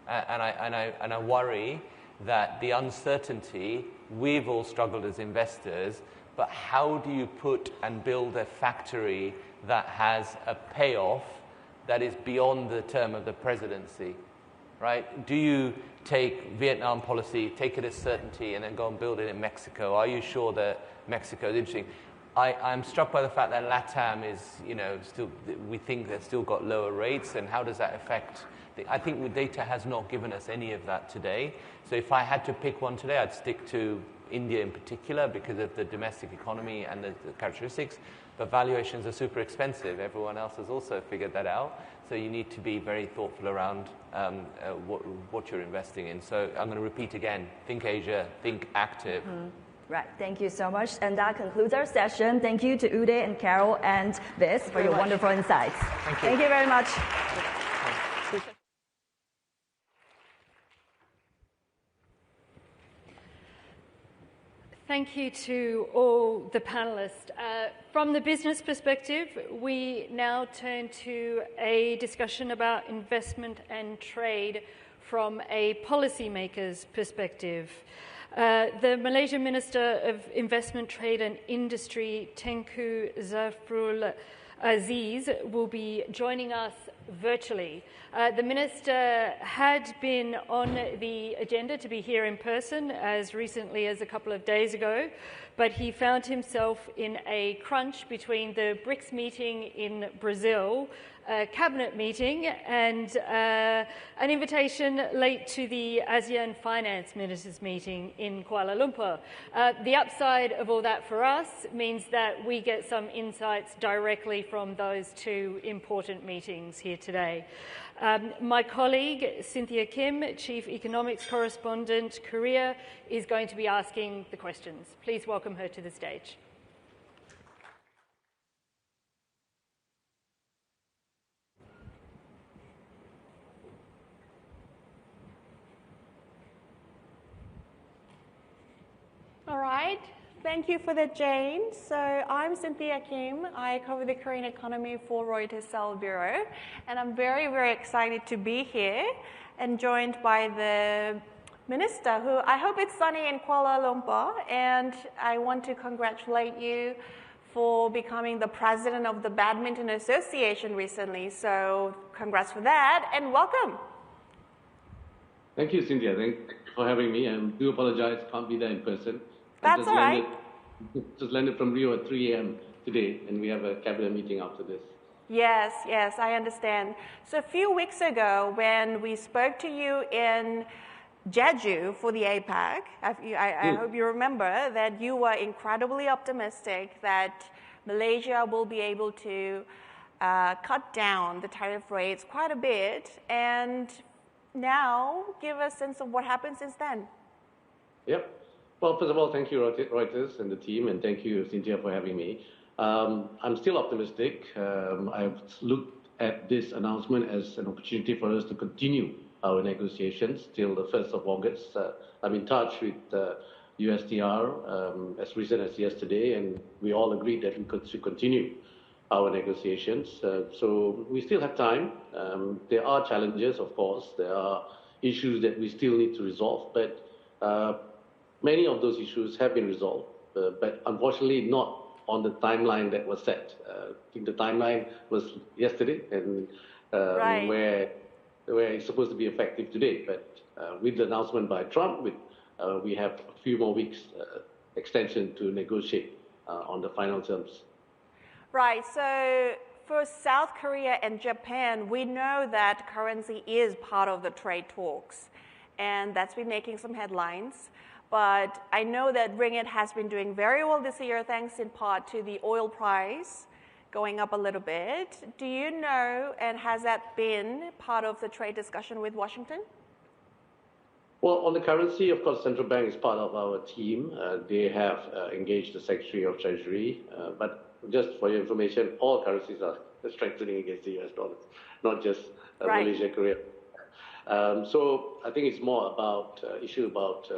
And I worry that the uncertainty, we've all struggled as investors, but how do you put and build a factory that has a payoff that is beyond the term of the presidency, right? Do you take Vietnam policy, take it as certainty, and then go and build it in Mexico? Are you sure that Mexico is interesting? I'm struck by the fact that LATAM is, still, we think they've still got lower rates, and how does that affect? I think the data has not given us any of that today. So if I had to pick one today, I'd stick to India in particular because of the domestic economy and the characteristics. But valuations are super expensive. Everyone else has also figured that out. So you need to be very thoughtful around what you're investing in. So I'm going to repeat again, think Asia, think active. Right, thank you so much. And that concludes our session. Thank you to Uday and Carol and Viz for your wonderful insights. Thank you. Thank you very much. Thank you to all the panelists. From the business perspective, we now turn to a discussion about investment and trade from a policymaker's perspective. The Malaysian Minister of Investment, Trade and Industry, Tengku Zafrul Aziz, will be joining us virtually. The Minister had been on the agenda to be here in person as recently as a couple of days ago, but he found himself in a crunch between the BRICS meeting in Brazil, a cabinet meeting, and an invitation late to the ASEAN Finance Ministers meeting in Kuala Lumpur. The upside of all that for us means that we get some insights directly from those two important meetings here today. My colleague, Cynthia Kim, Chief Economics Correspondent, Korea, is going to be asking the questions. Please welcome her to the stage. All right. Thank you for that, Jane. So I'm Cynthia Kim. I cover the Korean economy for Reuters Seoul Bureau. And I'm very, very excited to be here and joined by the minister, who I hope it's sunny in Kuala Lumpur. And I want to congratulate you for becoming the president of the Badminton Association recently. So congrats for that and welcome. Thank you, Cynthia. Thank you for having me. I do apologize, can't be there in person. That's all right. Just landed from Rio at 3 a.m. today, and we have a cabinet meeting after this. Yes, yes, I understand. So a few weeks ago, when we spoke to you in Jeju for the APEC, I hope you remember that you were incredibly optimistic that Malaysia will be able to cut down the tariff rates quite a bit. And now, give us a sense of what happened since then. Yep. Well, first of all, thank you, Reuters and the team, and thank you, Cynthia, for having me. I'm still optimistic. I've looked at this announcement as an opportunity for us to continue our negotiations till the 1st of August. I'm in touch with USTR as recent as yesterday, and we all agreed that we should continue our negotiations. So we still have time. There are challenges, of course. There are issues that we still need to resolve, but many of those issues have been resolved, but unfortunately not on the timeline that was set. I think the timeline was yesterday, and where it's supposed to be effective today. But with the announcement by Trump, we have a few more weeks extension to negotiate on the final terms. Right. So for South Korea and Japan, we know that currency is part of the trade talks, and that's been making some headlines. But I know that ringgit has been doing very well this year, thanks in part to the oil price going up a little bit. Do you know, and has that been part of the trade discussion with Washington? Well, on the currency, of course, Central Bank is part of our team. They have engaged the Secretary of Treasury. But just for your information, all currencies are strengthening against the US dollars, not just Malaysia, Korea. So I think it's more about issue about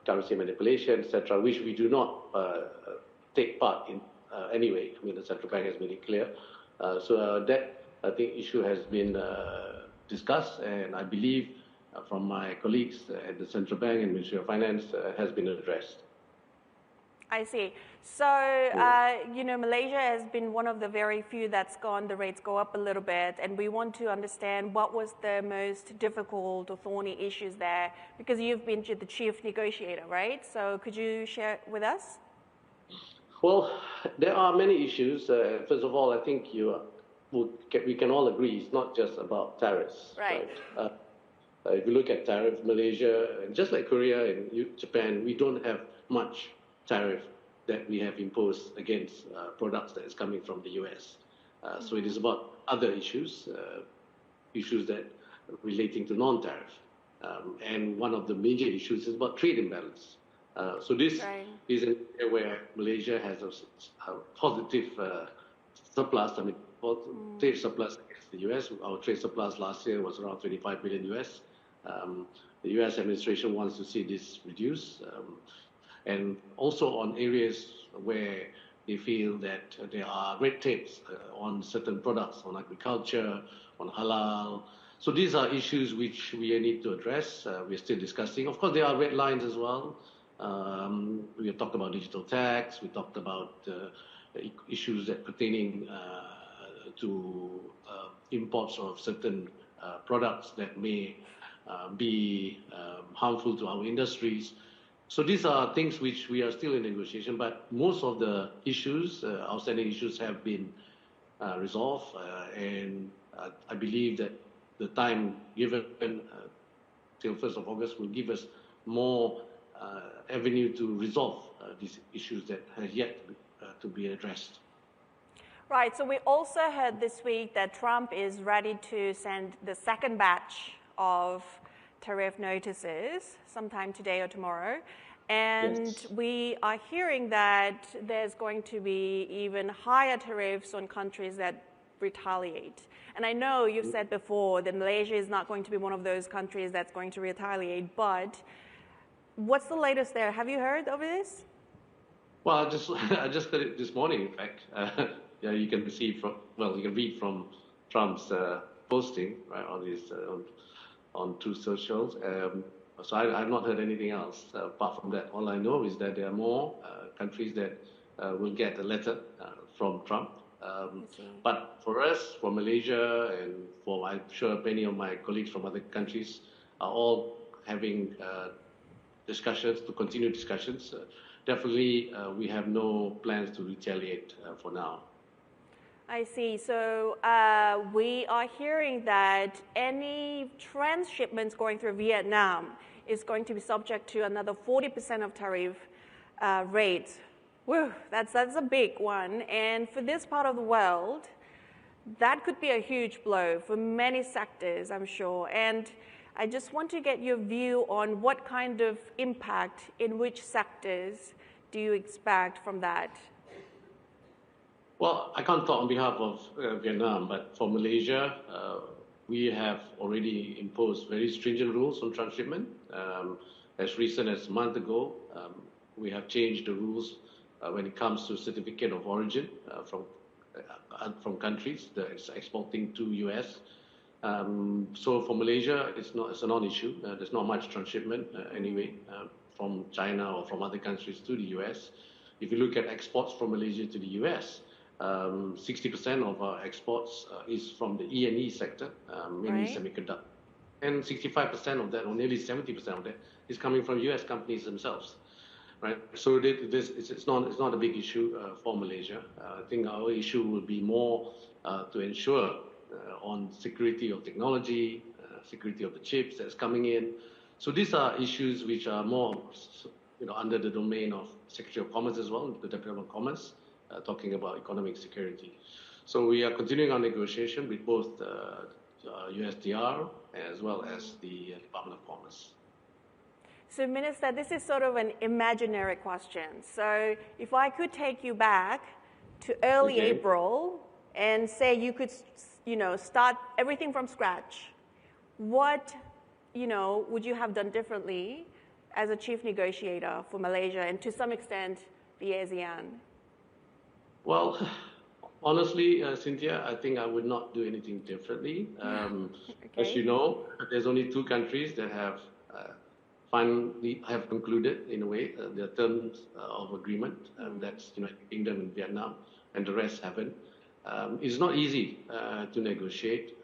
currency manipulation, etc., which we do not take part in anyway. I mean, the central bank has made it clear. So that, I think, issue has been discussed, and I believe from my colleagues at the Central Bank and Ministry of Finance has been addressed. I see. So, you know, Malaysia has been one of the very few that's gone, the rates go up a little bit, and we want to understand what was the most difficult or thorny issues there, because you've been the chief negotiator, right? So could you share with us? Well, there are many issues. First of all, I think we can all agree it's not just about tariffs. Right. If you look at tariff, Malaysia, just like Korea and Japan, we don't have much tariff that we have imposed against products that is coming from the US. So it is about other issues, issues that relating to non-tariff. And one of the major issues is about trade imbalance. So this is an area where Malaysia has a positive surplus, I mean, trade surplus against the US. Our trade surplus last year was around 25 billion US. The US administration wants to see this reduced. And also on areas where they feel that there are red tapes on certain products, on agriculture, on halal. So these are issues which we need to address. We're still discussing. Of course, there are red lines as well. We have talked about digital tax. We talked about issues that pertaining to imports of certain products that may be harmful to our industries. So these are things which we are still in negotiation, but most of the issues, outstanding issues, have been resolved, and I believe that the time given till 1st of August will give us more avenue to resolve these issues that have yet to be addressed. Right, so we also heard this week that Trump is ready to send the second batch of tariff notices sometime today or tomorrow. And we are hearing that there's going to be even higher tariffs on countries that retaliate. And I know you've said before that Malaysia is not going to be one of those countries that's going to retaliate, but what's the latest there? Have you heard of this? Well, I just heard it this morning, in fact. Yeah, you can you can read from Trump's posting, right, on his on two socials. So I've not heard anything else apart from that. All I know is that there are more countries that will get a letter from Trump. But for us, for Malaysia, and for I'm sure many of my colleagues from other countries are all having discussions, to continue discussions. Definitely, we have no plans to retaliate for now. I see. So we are hearing that any transshipments going through Vietnam is going to be subject to another 40% of tariff rates. Whew, that's a big one. And for this part of the world, that could be a huge blow for many sectors, I'm sure. And I just want to get your view on what kind of impact in which sectors do you expect from that? Well, I can't talk on behalf of Vietnam, but for Malaysia, we have already imposed very stringent rules on transshipment. As recent as a month ago, we have changed the rules when it comes to certificate of origin from countries that is exporting to US. So for Malaysia, it's a non-issue. There's not much transshipment anyway from China or from other countries to the US. If you look at exports from Malaysia to the US, 60% of our exports is from the E&E sector, mainly semiconductor. And 65% of that, or nearly 70% of that, is coming from US companies themselves. Right? So it's not a big issue for Malaysia. I think our issue will be more to ensure on security of technology, security of the chips that's coming in. So these are issues which are more under the domain of Secretary of Commerce as well, the Department of Commerce, talking about economic security. So we are continuing our negotiation with both USTR as well as the Department of Commerce. So, Minister, this is sort of an imaginary question. So if I could take you back to early April and say you could, start everything from scratch, what, would you have done differently as a chief negotiator for Malaysia and to some extent the ASEAN? Well, Honestly, Cynthia, I think I would not do anything differently. As you know, there's only 2 countries that have finally have concluded, in a way, their terms of agreement. That's United Kingdom and Vietnam, and the rest haven't. It's not easy to negotiate,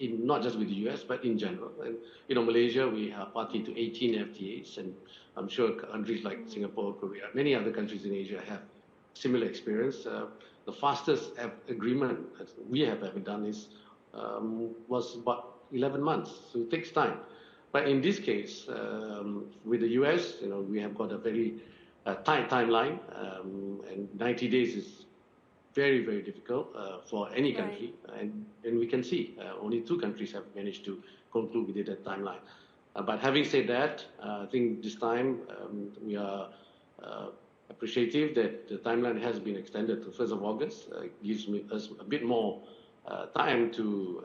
not just with the US, but in general. And Malaysia, we are party to 18 FTAs, and I'm sure countries like Singapore, Korea, many other countries in Asia have similar experience. The fastest agreement that we have ever done was about 11 months, so it takes time. But in this case, with the US, we have got a very tight timeline, and 90 days is very, very difficult for any country. And we can see only 2 countries have managed to conclude within that timeline. But having said that, I think this time we are appreciative that the timeline has been extended to 1st of August. It gives us a bit more time to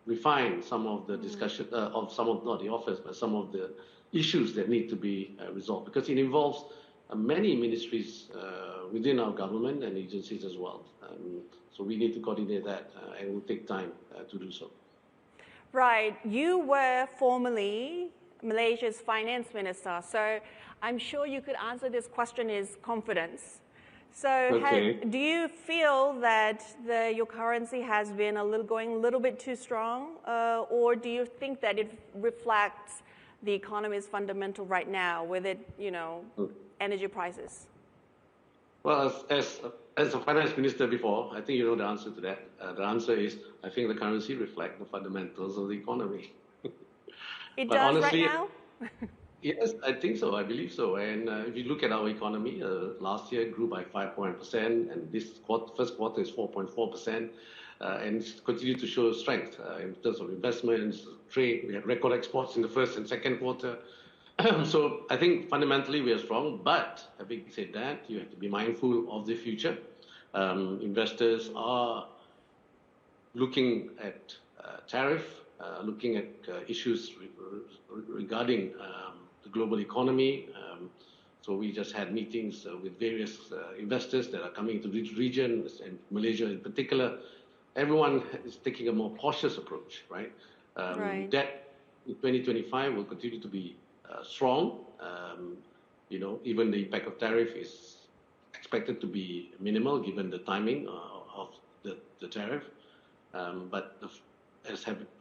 refine some of the discussion of some of, not the offers, but some of the issues that need to be resolved, because it involves many ministries within our government and agencies as well. So we need to coordinate that, and it will take time to do so. Right. You were formerly Malaysia's finance minister, so I'm sure you could answer this question is confidence. So do you feel that your currency has been going a little bit too strong, or do you think that it reflects the economy's fundamental right now with it, energy prices? Well, as a finance minister before, I think you know the answer to that. The answer is, I think the currency reflects the fundamentals of the economy. It does honestly, right now? Yes, I think so. I believe so. And if you look at our economy, last year grew by 5%, and this first quarter is 4.4%, and it's continued to show strength in terms of investments, trade. We had record exports in the first and second quarter. So I think fundamentally we are strong, but having said that, you have to be mindful of the future. Investors are looking at tariff, looking at issues regarding the global economy. So we just had meetings with various investors that are coming to this region, and Malaysia in particular. Everyone is taking a more cautious approach, right? That in 2025 will continue to be strong. Even the impact of tariff is expected to be minimal given the timing of the tariff. But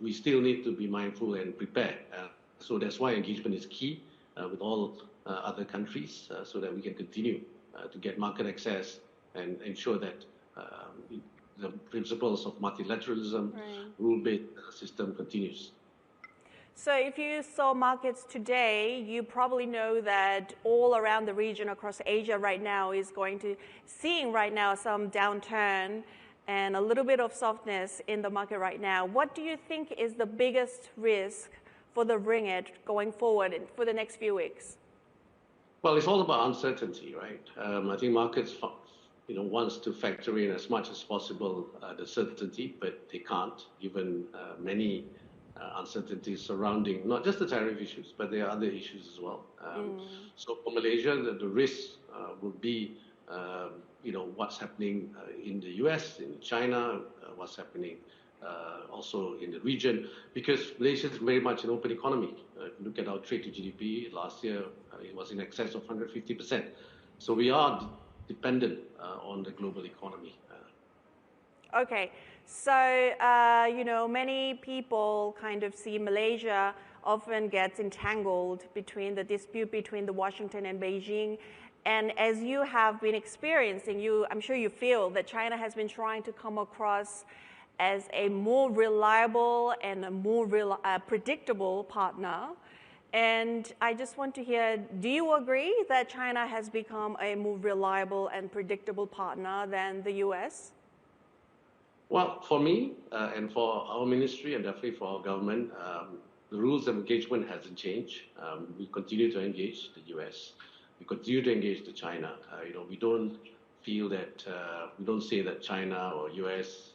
we still need to be mindful and prepare. So that's why engagement is key with all other countries, so that we can continue to get market access and ensure that the principles of multilateralism, rule-based system continues. So if you saw markets today, you probably know that all around the region across Asia right now is seeing right now some downturn and a little bit of softness in the market right now. What do you think is the biggest risk for the ringgit going forward for the next few weeks? Well, it's all about uncertainty, right? I think markets wants to factor in as much as possible the certainty, but they can't, given many uncertainties surrounding not just the tariff issues, but there are other issues as well. So for Malaysia, the risk would be, what's happening in the US, in China, what's happening also in the region, because Malaysia is very much an open economy. If you look at our trade to GDP last year, it was in excess of 150%. So we are dependent on the global economy. Okay, so many people kind of see Malaysia often gets entangled between the dispute between the Washington and Beijing. And as you have been experiencing, I'm sure you feel that China has been trying to come across as a more reliable and a more predictable partner. And I just want to hear, do you agree that China has become a more reliable and predictable partner than the US? Well, for me and for our ministry and definitely for our government, the rules of engagement hasn't changed. We continue to engage the US. We continue to engage the China. We don't feel that, we don't say that China or US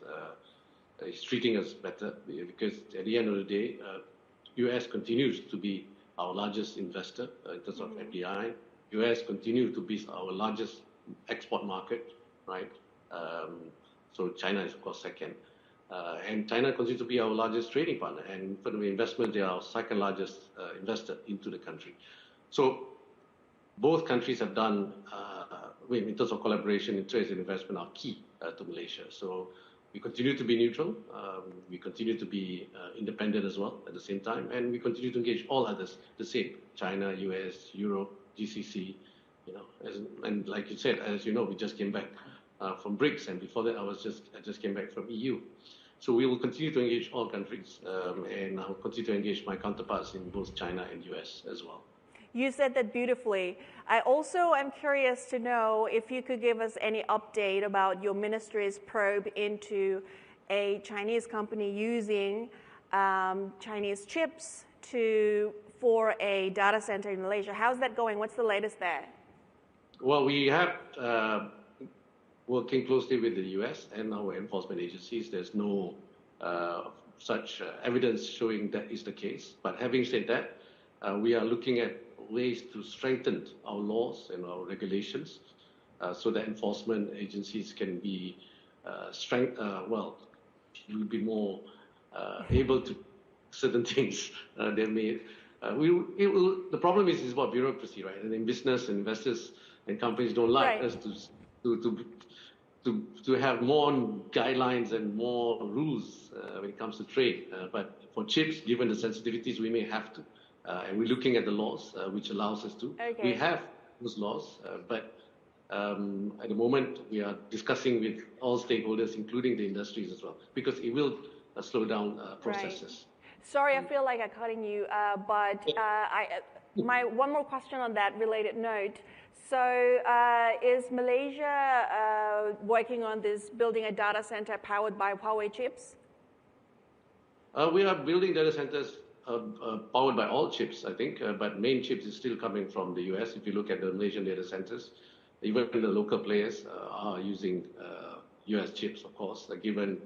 is treating us better, because at the end of the day, US continues to be our largest investor in terms of FDI. US continues to be our largest export market, right? So China is, of course, second. And China continues to be our largest trading partner. And for the investment, they are our second largest investor into the country. So both countries have done, in terms of collaboration in trade and investment, are key to Malaysia. So we continue to be neutral. We continue to be independent as well at the same time. And we continue to engage all others the same: China, US, Europe, GCC. And like you said, as you know, we just came back from BRICS, and before that, I just came back from EU. So we will continue to engage all countries, and I'll continue to engage my counterparts in both China and US as well. You said that beautifully. I also am curious to know if you could give us any update about your ministry's probe into a Chinese company using Chinese chips for a data center in Malaysia. How's that going? What's the latest there? Well, we have working closely with the US and our enforcement agencies. There's no such evidence showing that is the case. But having said that, we are looking at ways to strengthen our laws and our regulations so that enforcement agencies can be will be more able to certain things they may. The problem is about bureaucracy, right? And in business, investors and companies don't like us to have more guidelines and more rules when it comes to trade. But for chips, given the sensitivities, we may have to. And we're looking at the laws, which allows us to. Okay. We have those laws, but at the moment, we are discussing with all stakeholders, including the industries as well, because it will slow down processes. Right. Sorry, I feel like I'm cutting you, but my one more question on that related note. So is Malaysia working on this, building a data center powered by Huawei chips? We are building data centers powered by all chips, I think, but main chips is still coming from the US. If you look at the Malaysian data centers, even the local players are using US chips, of course, given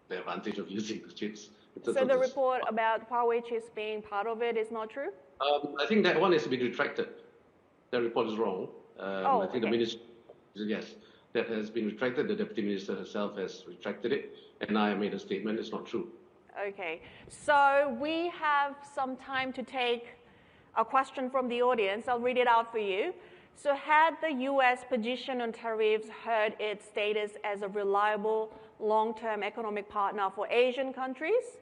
the advantage of using the chips. So the report about Huawei chips being part of it is not true? I think that one has been retracted. That report is wrong. I think the minister, yes, that has been retracted. The deputy minister herself has retracted it, and I made a statement. It's not true. Okay, so we have some time to take a question from the audience. I'll read it out for you. So had the US position on tariffs hurt its status as a reliable long-term economic partner for Asian countries?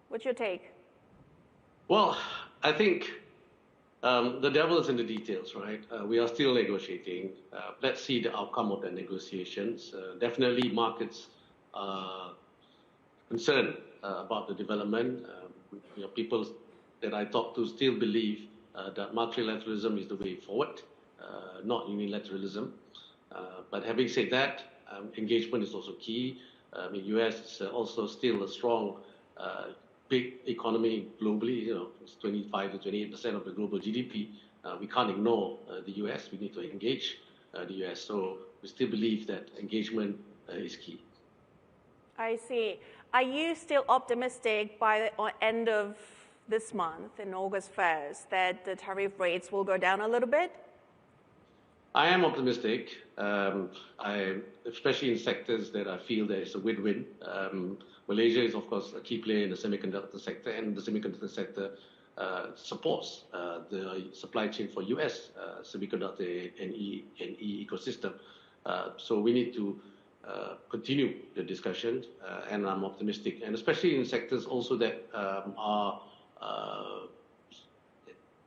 What's your take? Well, I think the devil is in the details, right? We are still negotiating. Let's see the outcome of the negotiations. Definitely markets are concerned about the development. People that I talk to still believe that multilateralism is the way forward, not unilateralism. But having said that, engagement is also key. The US is also still a strong, big economy globally. It's 25 to 28% of the global GDP. We can't ignore the US. We need to engage the US. So we still believe that engagement is key. I see. Are you still optimistic by the end of this month, in August 1st, that the tariff rates will go down a little bit? I am optimistic, especially in sectors that I feel there is a win-win. Malaysia is, of course, a key player in the semiconductor sector, and the semiconductor sector supports the supply chain for US semiconductor and E ecosystem. So we need to continue the discussion, and I'm optimistic, and especially in sectors also that are,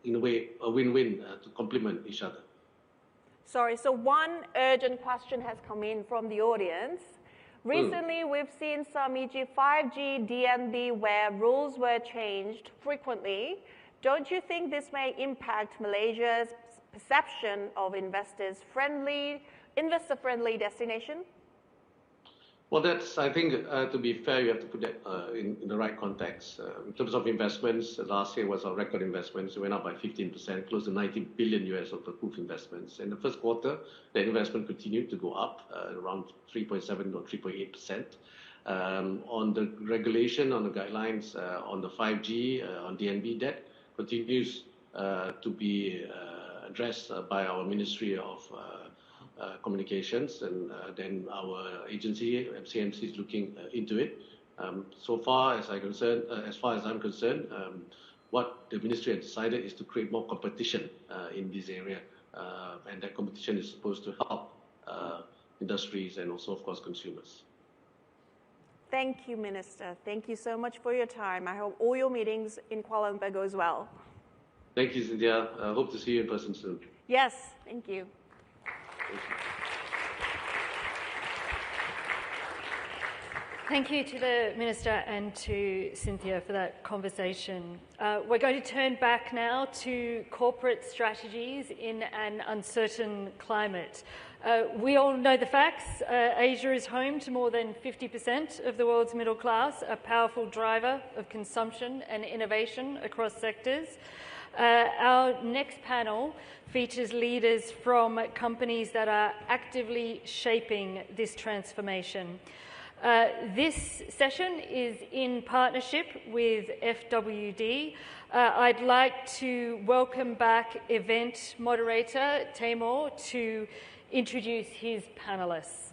in a way, a win-win to complement each other. Sorry, so one urgent question has come in from the audience. Recently, we've seen some, e.g. 5G, DNB, where rules were changed frequently. Don't you think this may impact Malaysia's perception of investor-friendly destination? Well, I think, to be fair, you have to put that in the right context. In terms of investments, last year was our record investments. It went up by 15%, close to $90 billion US of approved investments. In the first quarter, the investment continued to go up, around 3.7 or 3.8%. On the regulation, on the guidelines, on the 5G, on DNB, that continues to be addressed by our Ministry of communications, and then our agency, MCMC, is looking into it. So far as I'm concerned, what the ministry has decided is to create more competition in this area, and that competition is supposed to help industries and also, of course, consumers. Thank you, Minister. Thank you so much for your time. I hope all your meetings in Kuala Lumpur goes well. Thank you, Cynthia. I hope to see you in person soon. Yes, thank you. Thank you. Thank you to the Minister and to Cynthia for that conversation. We're going to turn back now to corporate strategies in an uncertain climate. We all know the facts. Asia is home to more than 50% of the world's middle class, a powerful driver of consumption and innovation across sectors. Our next panel features leaders from companies that are actively shaping this transformation. This session is in partnership with FWD. I'd like to welcome back event moderator Timur to introduce his panelists.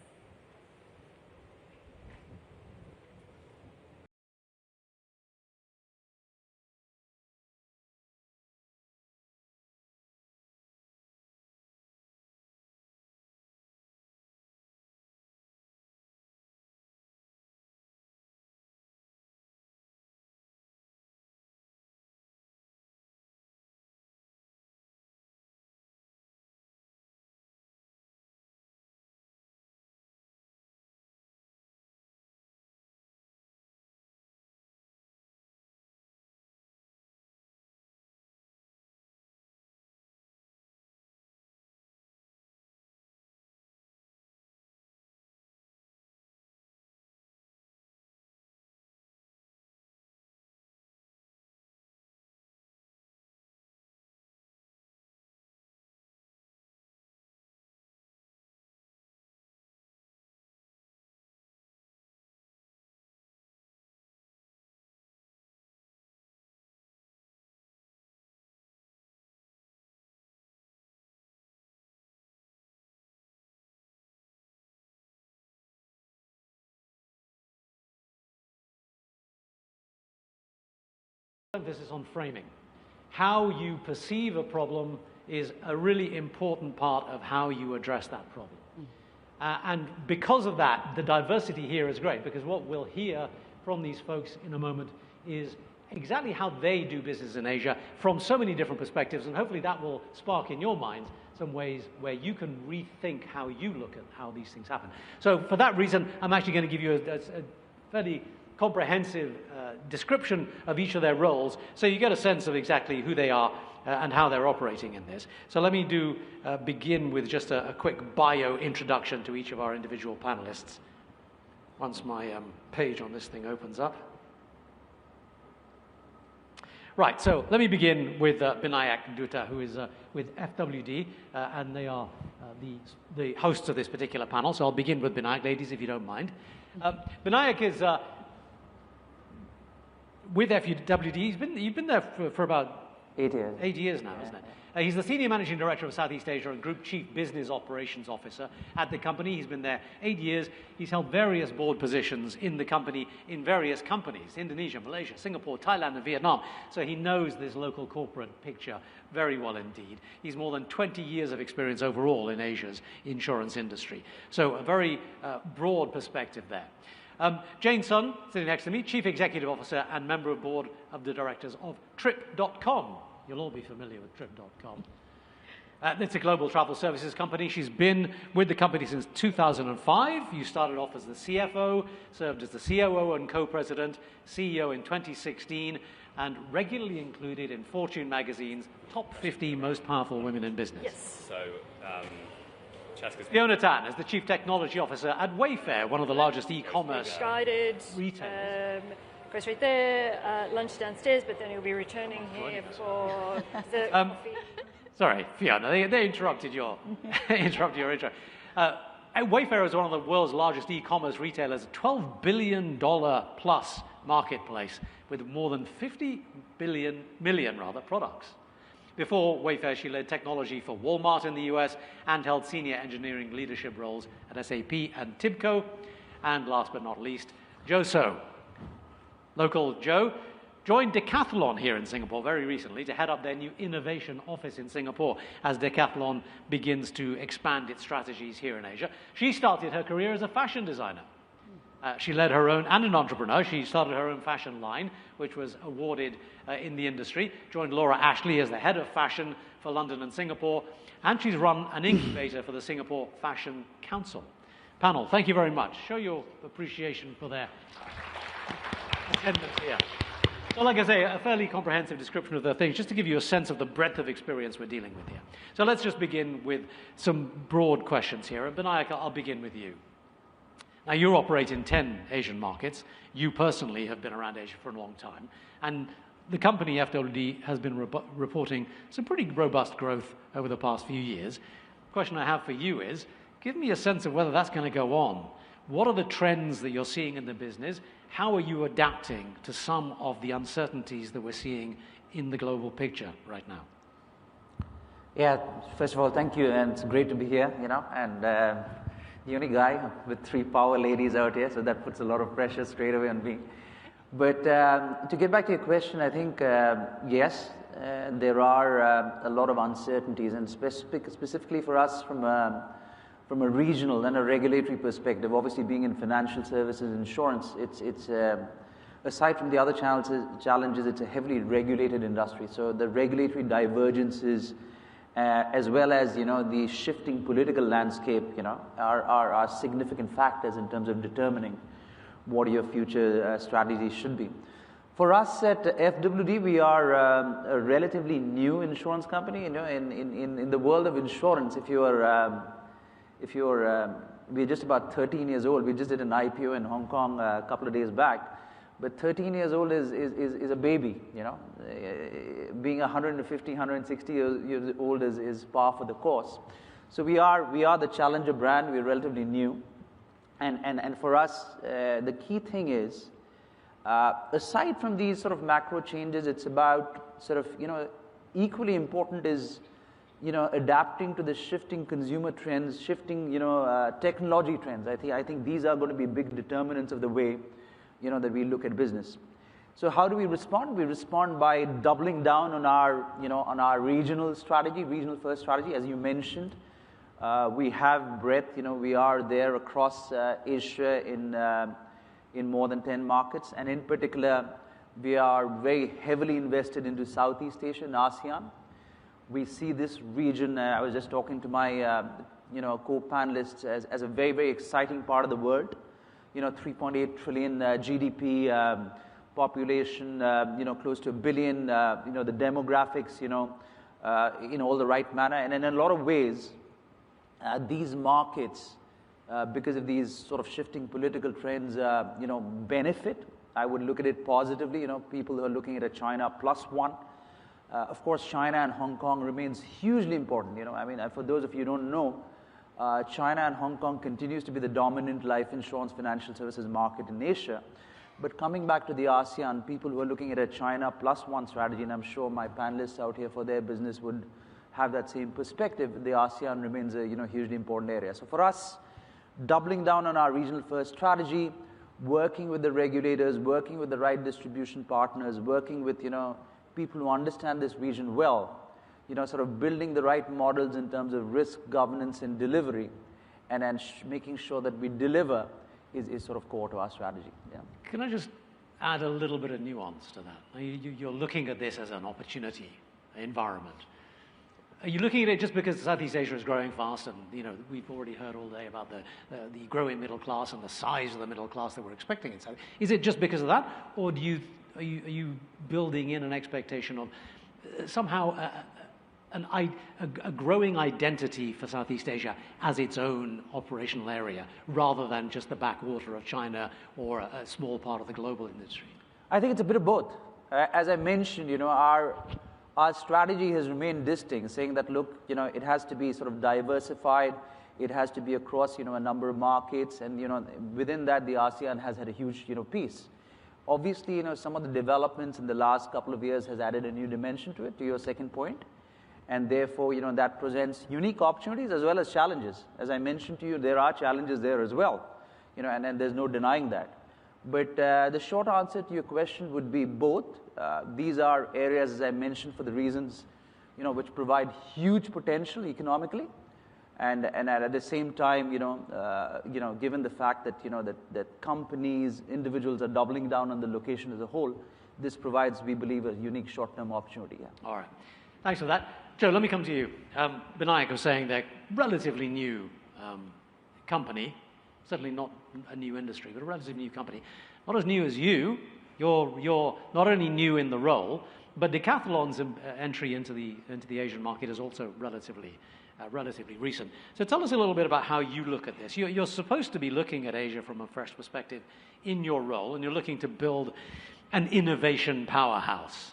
Emphasis on framing. How you perceive a problem is a really important part of how you address that problem. And because of that, the diversity here is great, because what we'll hear from these folks in a moment is exactly how they do business in Asia from so many different perspectives, and hopefully that will spark in your minds some ways where you can rethink how you look at how these things happen. So for that reason, I'm actually going to give you a fairly comprehensive description of each of their roles, so you get a sense of exactly who they are and how they're operating in this. So let me begin with just a quick bio introduction to each of our individual panelists. Once my page on this thing opens up. Right, so let me begin with Binayak Dutta, who is with FWD, and they are the hosts of this particular panel. So I'll begin with Binayak, ladies, if you don't mind. Binayak is with FWD. You've been there for about 8 years. 8 years now, isn't it? He's the Senior Managing Director of Southeast Asia and Group Chief Business Operations Officer at the company. He's been there 8 years. He's held various board positions in the company, in various companies, Indonesia, Malaysia, Singapore, Thailand, and Vietnam. So he knows this local corporate picture very well indeed. He's more than 20 years of experience overall in Asia's insurance industry. So a very broad perspective there. Jane Sun, sitting next to me, Chief Executive Officer and Member of Board of the Directors of Trip.com. You'll all be familiar with Trip.com. It's a global travel services company. She's been with the company since 2005. You started off as the CFO, served as the COO and co-president, CEO in 2016, and regularly included in Fortune magazine's top 50 most powerful women in business. Yes. So, Fiona Tan is the Chief Technology Officer at Wayfair, one of the largest e-commerce guided retailers. Goes right there, lunch downstairs, but then he'll be returning here for the coffee. Sorry, Fiona, they interrupted your intro. Wayfair is one of the world's largest e-commerce retailers, a $12 billion plus marketplace with more than 50 million products. Before Wayfair, she led technology for Walmart in the US and held senior engineering leadership roles at SAP and TIBCO. And last but not least, Joe So. Local Joe joined Decathlon here in Singapore very recently to head up their new innovation office in Singapore as Decathlon begins to expand its strategies here in Asia. She started her career as a fashion designer. She led her own, and an entrepreneur, she started her own fashion line, which was awarded in the industry, joined Laura Ashley as the head of fashion for London and Singapore, and she's run an incubator for the Singapore Fashion Council. Panel, thank you very much. Show your appreciation for their attendance here. So like I say, a fairly comprehensive description of the things, just to give you a sense of the breadth of experience we're dealing with here. So let's just begin with some broad questions here. And Binayak, I'll begin with you. Now, you operate in 10 Asian markets. You personally have been around Asia for a long time. And the company, FWD, has been reporting some pretty robust growth over the past few years. The question I have for you is, give me a sense of whether that's going to go on. What are the trends that you're seeing in the business? How are you adapting to some of the uncertainties that we're seeing in the global picture right now? Yeah, first of all, thank you, and it's great to be here, and the only guy with 3 power ladies out here, so that puts a lot of pressure straight away on me. But to get back to your question, I think, yes, there are a lot of uncertainties, and specifically for us from a regional and a regulatory perspective. Obviously, being in financial services, insurance, it's aside from the other challenges, it's a heavily regulated industry. So the regulatory divergences, as well as the shifting political landscape, are significant factors in terms of determining what your future strategy should be. For us at FWD, we are a relatively new insurance company. In the world of insurance, we're just about 13 years old. We just did an IPO in Hong Kong a couple of days back. But 13 years old is a baby, Being 150, 160 years old is par for the course. So we are the challenger brand. We're relatively new. And for us, the key thing is, aside from these sort of macro changes, it's about sort of, equally important is, adapting to the shifting consumer trends, shifting, technology trends. I think these are going to be big determinants of the way, that we look at business. So how do we respond? We respond by doubling down on our regional strategy, regional first strategy. As you mentioned, we have breadth. We are there across Asia in more than 10 markets, and in particular, we are very heavily invested into Southeast Asia and ASEAN. We see this region. I was just talking to my co-panelists as a very, very exciting part of the world. 3.8 trillion GDP, population, close to 1 billion, the demographics, in all the right manner. And in a lot of ways, these markets, because of these sort of shifting political trends, benefit. I would look at it positively. People who are looking at a China +1. Of course, China and Hong Kong remains hugely important. For those of you who don't know, China and Hong Kong continues to be the dominant life insurance financial services market in Asia. But coming back to the ASEAN, people who are looking at a China +1 strategy, and I'm sure my panelists out here for their business would have that same perspective, the ASEAN remains a hugely important area. So for us, doubling down on our regional first strategy, working with the regulators, working with the right distribution partners, working with people who understand this region well, sort of building the right models in terms of risk, governance, and delivery, and then making sure that we deliver is sort of core to our strategy. Yeah. Can I just add a little bit of nuance to that? You're looking at this as an opportunity environment. Are you looking at it just because Southeast Asia is growing fast, and we've already heard all day about the growing middle class and the size of the middle class that we're expecting in South? Is it just because of that, or are you building in an expectation of somehow a growing identity for Southeast Asia as its own operational area, rather than just the backwater of China or a small part of the global industry? I think it's a bit of both. As I mentioned, our strategy has remained distinct, saying that, look, it has to be sort of diversified, it has to be across, a number of markets, and, within that, the ASEAN has had a huge, piece. Obviously, some of the developments in the last couple of years has added a new dimension to it, to your second point. And therefore, that presents unique opportunities as well as challenges. As I mentioned to you, there are challenges there as well, and there's no denying that. But the short answer to your question would be both. These are areas, as I mentioned, for the reasons, which provide huge potential economically, and at the same time, given the fact that that companies, individuals are doubling down on the location as a whole, this provides, we believe, a unique short-term opportunity. Yeah. All right, thanks for that, Joe. Let me come to you. Binayak was saying they're relatively new company. Certainly not a new industry, but a relatively new company. Not as new as you. You're not only new in the role, but Decathlon's entry into the Asian market is also relatively recent. So tell us a little bit about how you look at this. You're supposed to be looking at Asia from a fresh perspective in your role, and you're looking to build an innovation powerhouse.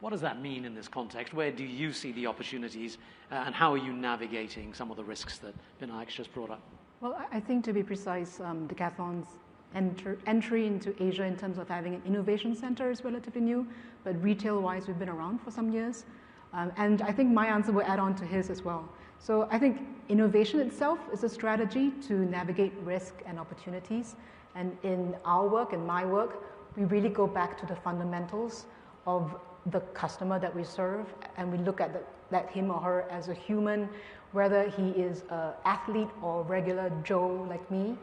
What does that mean in this context? Where do you see the opportunities, and how are you navigating some of the risks that Binayak's just brought up? Well, I think, to be precise, Decathlon's entry into Asia in terms of having an innovation center is relatively new, but retail-wise, we've been around for some years. And I think my answer will add on to his as well. So I think innovation itself is a strategy to navigate risk and opportunities. And in our work, in my work, we really go back to the fundamentals of the customer that we serve, and we look at him or her as a human, whether he is an athlete or regular Joe like me.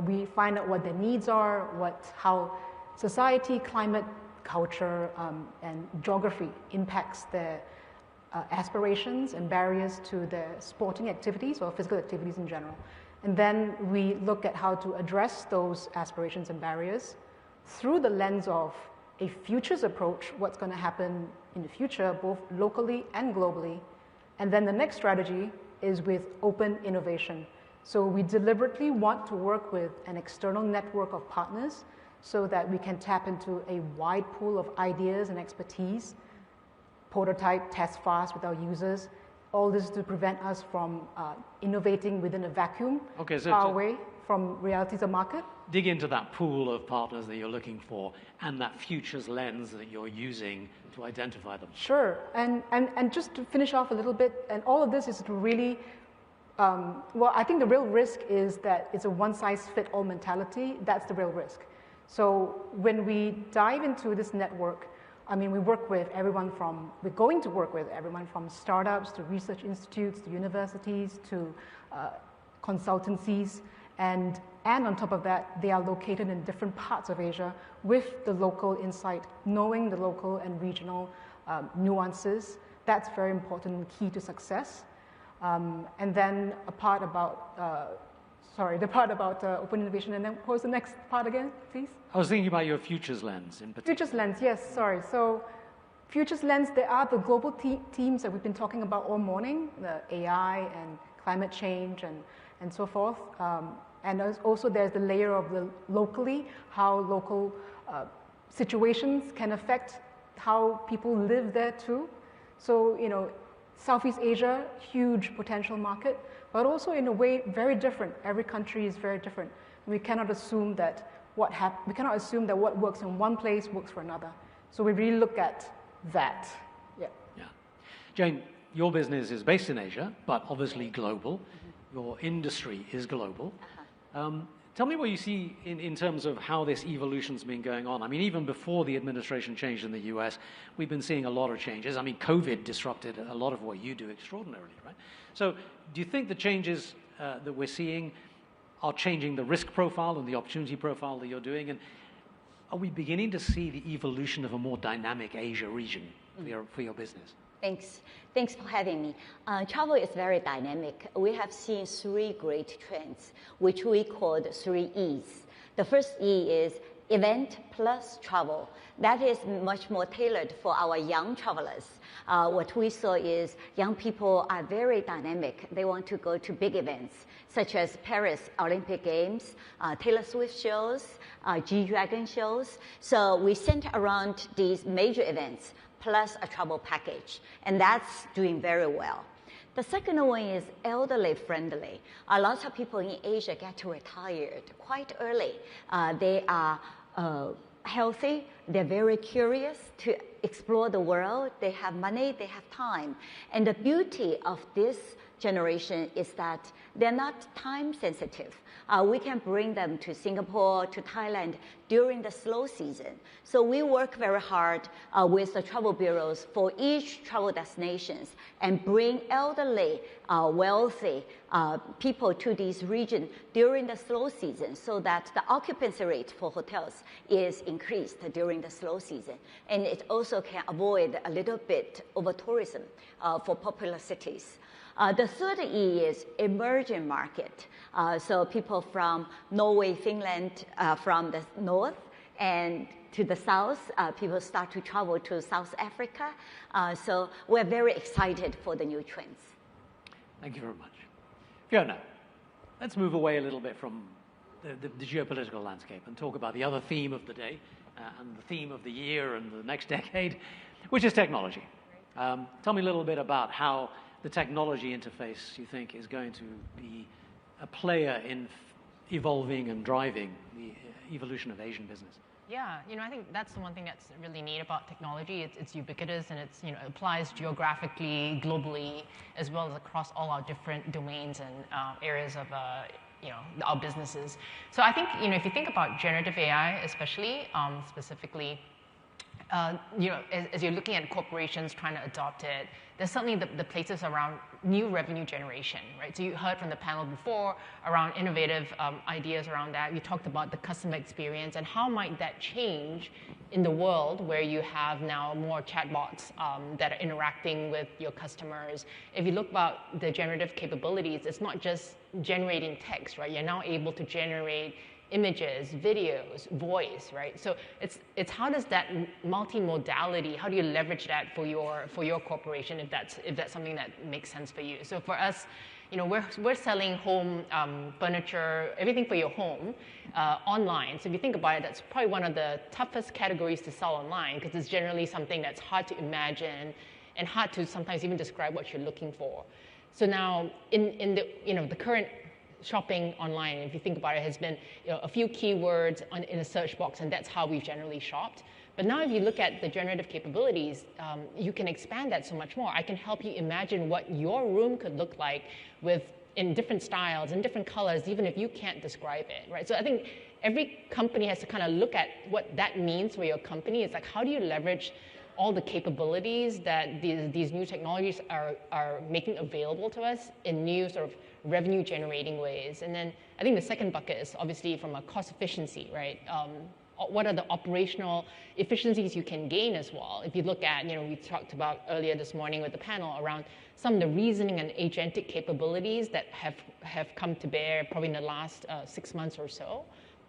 We find out what their needs are, how society, climate, culture, and geography impacts their aspirations and barriers to their sporting activities or physical activities in general. And then we look at how to address those aspirations and barriers through the lens of a futures approach, what's going to happen in the future, both locally and globally. And then the next strategy is with open innovation. So we deliberately want to work with an external network of partners so that we can tap into a wide pool of ideas and expertise, prototype, test fast with our users. All this to prevent us from innovating within a vacuum, far away from realities of market. Dig into that pool of partners that you're looking for and that futures lens that you're using to identify them. Sure, and just to finish off a little bit, and all of this is to really, well, I think the real risk is that it's a one-size-fits-all mentality. That's the real risk. So when we dive into this network, I mean, we're going to work with everyone from startups to research institutes to universities to consultancies, and on top of that, they are located in different parts of Asia with the local insight, knowing the local and regional nuances. That's very important and key to success. And then the part about open innovation, and then what was the next part again, please? I was thinking about your futures lens in particular. Futures lens, yes, sorry. So futures lens, there are the global teams that we've been talking about all morning, the AI and climate change and so forth. And also there's the layer of the locally, how local situations can affect how people live there too. So, Southeast Asia, huge potential market, but also in a way very different. Every country is very different. We cannot assume that what works in one place works for another. So we really look at that. Yeah. Jane, your business is based in Asia, but obviously global. Your industry is global. Tell me what you see in terms of how this evolution's been going on. I mean, even before the administration changed in the US, we've been seeing a lot of changes. I mean, COVID disrupted a lot of what you do extraordinarily, right? So do you think the changes that we're seeing are changing the risk profile and the opportunity profile that you're doing? And are we beginning to see the evolution of a more dynamic Asia region for your business? Thanks for having me. Travel is very dynamic. We have seen three great trends, which we call the 3 E's. The first E is event plus travel. That is much more tailored for our young travelers. What we saw is young people are very dynamic. They want to go to big events, such as Paris Olympic Games, Taylor Swift shows, G-Dragon shows. So we sent around these major events plus a travel package, and that's doing very well. The second one is elderly friendly. A lot of people in Asia get retired quite early. They are healthy, they're very curious to explore the world, they have money, they have time. And the beauty of this generation is that they're not time sensitive. We can bring them to Singapore, to Thailand during the slow season. So we work very hard with the travel bureaus for each travel destinations and bring elderly, wealthy people to these regions during the slow season so that the occupancy rate for hotels is increased during the slow season. And it also can avoid a little bit over tourism for popular cities. The third E is emerging market. So people from Norway, Finland, from the north and to the south, people start to travel to South Africa. So we're very excited for the new trends. Thank you very much. Fiona, let's move away a little bit from the geopolitical landscape and talk about the other theme of the day and the theme of the year and the next decade, which is technology. Tell me a little bit about how the technology interface, you think, is going to be a player in evolving and driving the evolution of Asian business? Yeah, I think that's the one thing that's really neat about technology. It's ubiquitous and it's, it applies geographically, globally, as well as across all our different domains and areas of, our businesses. So I think, if you think about generative AI, especially, specifically, as you're looking at corporations trying to adopt it, there's certainly the places around new revenue generation, right? So you heard from the panel before around innovative ideas around that. We talked about the customer experience and how might that change in the world where you have now more chatbots that are interacting with your customers. If you look about the generative capabilities, it's not just generating text, right? You're now able to generate images, videos, voice, right? So it's how does that multimodality, how do you leverage that for your corporation if that's something that makes sense for you? So for us, we're selling home furniture, everything for your home online. So if you think about it, that's probably one of the toughest categories to sell online because it's generally something that's hard to imagine and hard to sometimes even describe what you're looking for. So now in the current shopping online, if you think about it, has been a few keywords in a search box, and that's how we've generally shopped. But now if you look at the generative capabilities, you can expand that so much more. I can help you imagine what your room could look like in different styles, in different colors, even if you can't describe it, right? So I think every company has to kind of look at what that means for your company. It's like, how do you leverage all the capabilities that these new technologies are making available to us in new sort of revenue generating ways? And then I think the second bucket is obviously from a cost efficiency, right? What are the operational efficiencies you can gain as well? If you look at, we talked about earlier this morning with the panel around some of the reasoning and agentic capabilities that have come to bear probably in the last 6 months or so.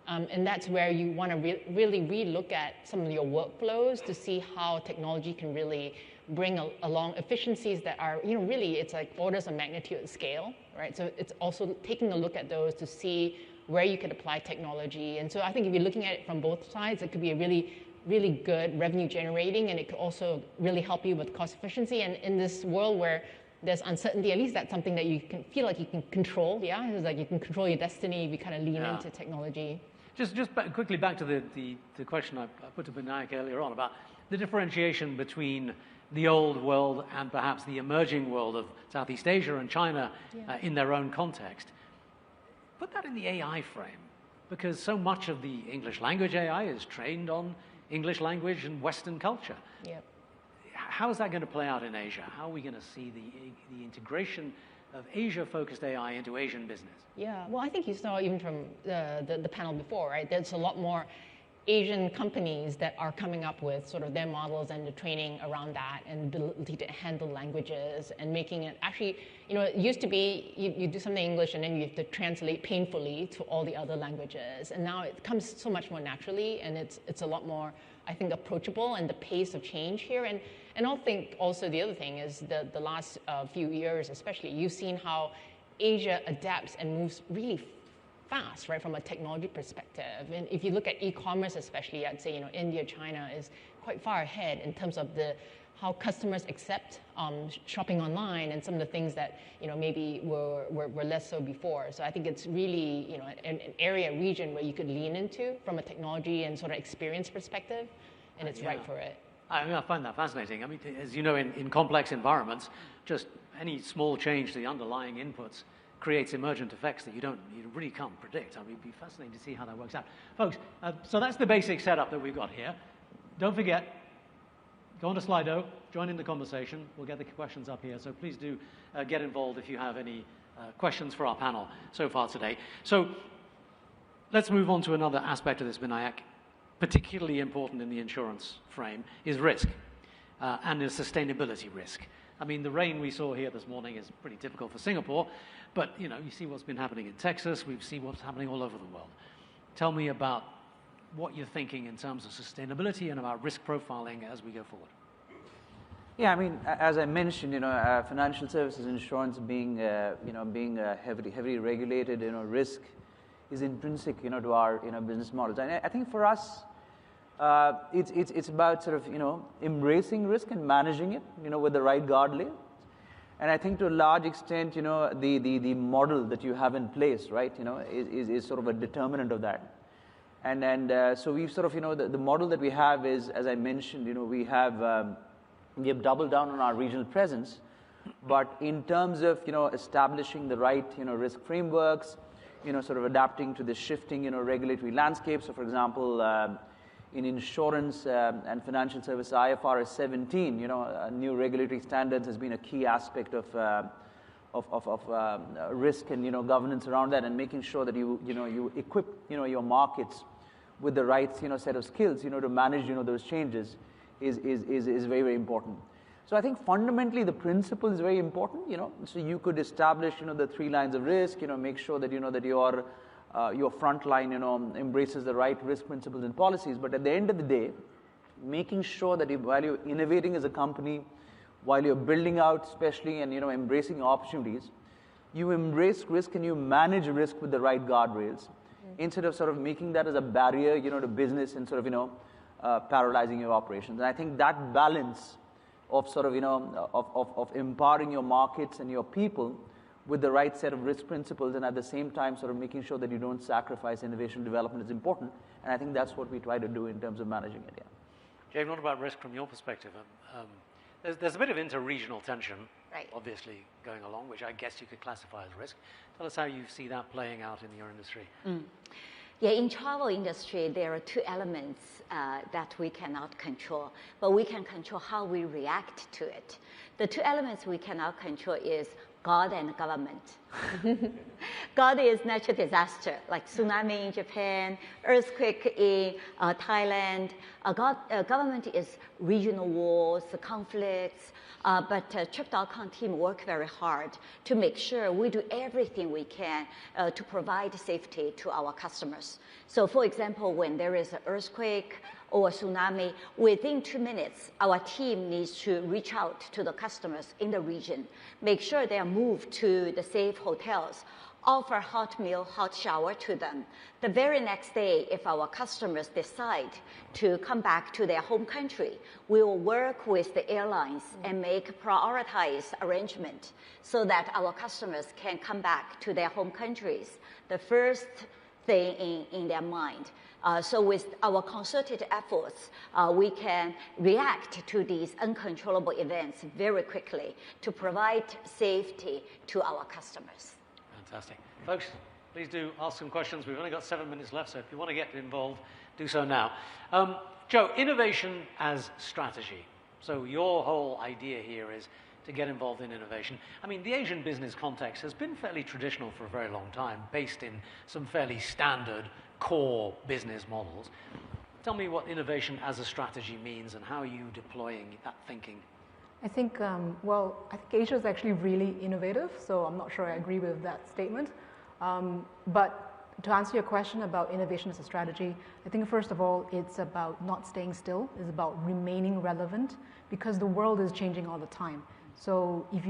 And that's where you want to really relook at some of your workflows to see how technology can really bring along efficiencies that are, really it's like orders of magnitude scale, right? So it's also taking a look at those to see where you could apply technology. And so I think if you're looking at it from both sides, it could be a really, really good revenue generating, and it could also really help you with cost efficiency. And in this world where there's uncertainty, at least that's something that you can feel like you can control. Yeah, it's like you can control your destiny if you kind of lean into technology. Just quickly back to the question I put to Vinayak earlier on about the differentiation between the old world and perhaps the emerging world of Southeast Asia and China in their own context. Put that in the AI frame, because so much of the English language AI is trained on English language and Western culture. Yep. How is that going to play out in Asia? How are we going to see the integration of Asia-focused AI into Asian business? Yeah, well, I think you saw even from the panel before, right? There's a lot more Asian companies that are coming up with sort of their models and the training around that and the ability to handle languages and making it actually, it used to be you do something in English and then you have to translate painfully to all the other languages. And now it comes so much more naturally, and it's a lot more, I think, approachable, and the pace of change here. And I think also the other thing is the last few years especially, you've seen how Asia adapts and moves really fast, right, from a technology perspective. And if you look at e-commerce especially, I'd say, India, China is quite far ahead in terms of the how customers accept shopping online and some of the things that maybe were less so before. So I think it's really an area, region where you could lean into from a technology and sort of experience perspective, and it's right for it. I find that fascinating. I mean, as you know, in complex environments, just any small change to the underlying inputs creates emergent effects that you really can't predict. I mean, it'd be fascinating to see how that works out. Folks, so that's the basic setup that we've got here. Don't forget, go on to Slido, join in the conversation. We'll get the questions up here, so please do get involved if you have any questions for our panel so far today. So let's move on to another aspect of this, Vinayak. Particularly important in the insurance frame is risk and the sustainability risk. I mean, the rain we saw here this morning is pretty typical for Singapore, but you see what's been happening in Texas, we've seen what's happening all over the world. Tell me about what you're thinking in terms of sustainability and about risk profiling as we go forward. Yeah, I mean, as I mentioned, financial services insurance being heavily regulated, risk is intrinsic, to our business models. And I think for us, it's about sort of embracing risk and managing it, with the right guardrails. And I think to a large extent, the model that you have in place, right, is sort of a determinant of that. And so we've sort of, the model that we have is, as I mentioned, we have doubled down on our regional presence, but in terms of establishing the right risk frameworks, sort of adapting to the shifting, regulatory landscape. So, for example, in insurance and financial service, IFRS 17, new regulatory standards has been a key aspect of risk and governance around that, and making sure that you equip your markets with the right set of skills to manage those changes is very, very important. So I think fundamentally the principle is very important, so you could establish, the 3 lines of risk, make sure that, that your front line, embraces the right risk principles and policies. But at the end of the day, making sure that while you're innovating as a company, while you're building out especially and, embracing opportunities, you embrace risk and you manage risk with the right guardrails, instead of sort of making that as a barrier, to business and sort of, paralyzing your operations. And I think that balance of sort of, of empowering your markets and your people with the right set of risk principles, and at the same time sort of making sure that you don't sacrifice innovation development is important. And I think that's what we try to do in terms of managing it, yeah. Jane, what about risk from your perspective? There's a bit of inter-regional tension, right, obviously, going along, which I guess you could classify as risk. Tell us how you see that playing out in your industry. Yeah, in travel industry, there are 2 elements that we cannot control, but we can control how we react to it. The 2 elements we cannot control is God and government. God is natural disaster, like tsunami in Japan, earthquake in Thailand. Government is regional wars, conflicts, but Trip.com team work very hard to make sure we do everything we can to provide safety to our customers. So for example, when there is an earthquake or a tsunami, within 2 minutes, our team needs to reach out to the customers in the region, make sure they are moved to the safe hotels, offer hot meal, hot shower to them. The very next day, if our customers decide to come back to their home country, we will work with the airlines and make prioritized arrangement so that our customers can come back to their home countries, the first thing in their mind. So with our concerted efforts, we can react to these uncontrollable events very quickly to provide safety to our customers. Fantastic. Folks, please do ask some questions. We've only got 7 minutes left, so if you want to get involved, do so now. Joe, innovation as strategy. So your whole idea here is to get involved in innovation. I mean, the Asian business context has been fairly traditional for a very long time, based in some fairly standard core business models. Tell me what innovation as a strategy means and how are you deploying that thinking? I think, I think Asia is actually really innovative, so I'm not sure I agree with that statement. But to answer your question about innovation as a strategy, I think first of all, it's about not staying still. It's about remaining relevant because the world is changing all the time. So if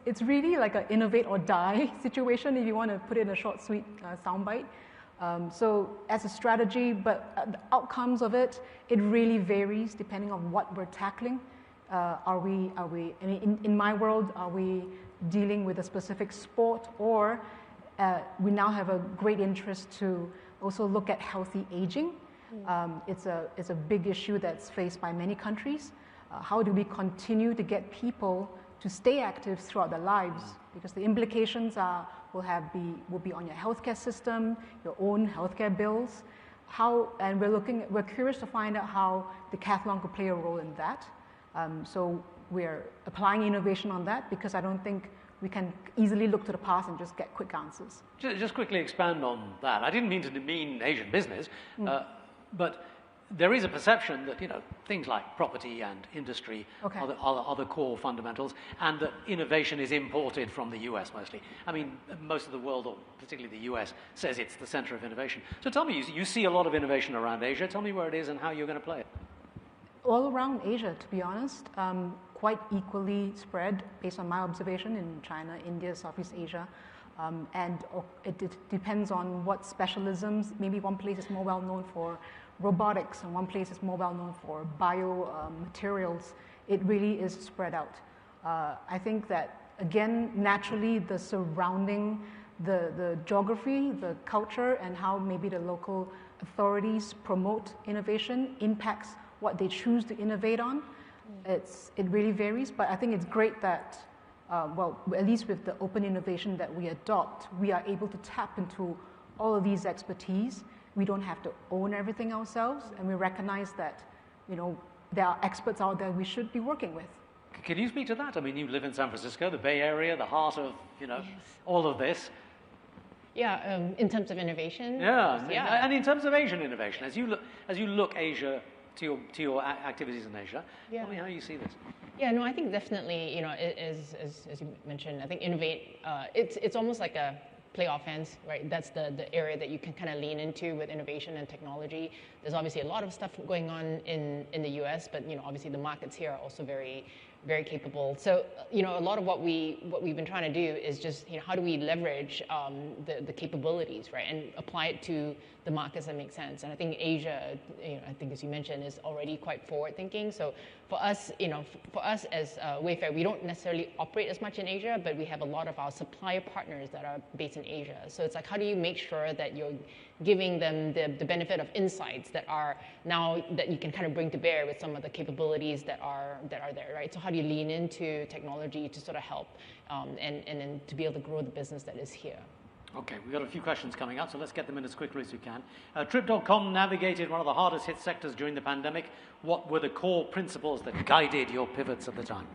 it's really like an innovate or die situation if you want to put it in a short, sweet soundbite. So as a strategy, but the outcomes of it, it really varies depending on what we're tackling. Are we, I mean, in my world, are we dealing with a specific sport, or we now have a great interest to also look at healthy aging. It's a big issue that's faced by many countries. How do we continue to get people to stay active throughout their lives? Because the implications will be on your healthcare system, your own healthcare bills. And we're curious to find out how decathlon could play a role in that. So we're applying innovation on that, because I don't think we can easily look to the past and just get quick answers. Just quickly expand on that. I didn't mean to demean Asian business, but there is a perception that, you know, things like property and industry are the core fundamentals, and that innovation is imported from the US mostly. I mean, most of the world, or particularly the US, says it's the center of innovation. So tell me, you see a lot of innovation around Asia. Tell me where it is and how you're going to play it. All around Asia, to be honest, quite equally spread based on my observation in China, India, Southeast Asia. And it depends on what specialisms. Maybe one place is more well known for robotics, and one place is more well known for biomaterials. It really is spread out. I think that, again, naturally, the surrounding, the geography, the culture, and how maybe the local authorities promote innovation impacts what they choose to innovate on. It really varies, but I think it's great that, well, at least with the open innovation that we adopt, we are able to tap into all of these expertise. We don't have to own everything ourselves, and we recognize that, you know, there are experts out there we should be working with. Can you speak to that? I mean, you live in San Francisco, the Bay Area, the heart of, you know, all of this. Yeah, in terms of innovation. Yeah, and in terms of Asian innovation, as you look Asia to your activities in Asia, tell me how you see this. Yeah, no, I think definitely, you know, as you mentioned, I think innovate. It's almost like a play offense, right? That's the area that you can kind of lean into with innovation and technology. There's obviously a lot of stuff going on in the US, but, you know, obviously the markets here are also very, very capable. So, you know, a lot of what we've been trying to do is just, you know, how do we leverage the capabilities, right, and apply it to the markets that make sense. And I think Asia, you know, I think as you mentioned, is already quite forward thinking. So for us, you know, for us as Wayfair, we don't necessarily operate as much in Asia, but we have a lot of our supplier partners that are based in Asia. So it's like, how do you make sure that you're giving them the benefit of insights that are now that you can kind of bring to bear with some of the capabilities that are there, right? So how do you lean into technology to sort of help and then to be able to grow the business that is here? Okay, we've got a few questions coming up, so let's get them in as quickly as we can. Trip.com navigated one of the hardest hit sectors during the pandemic. What were the core principles that guided your pivots at the time?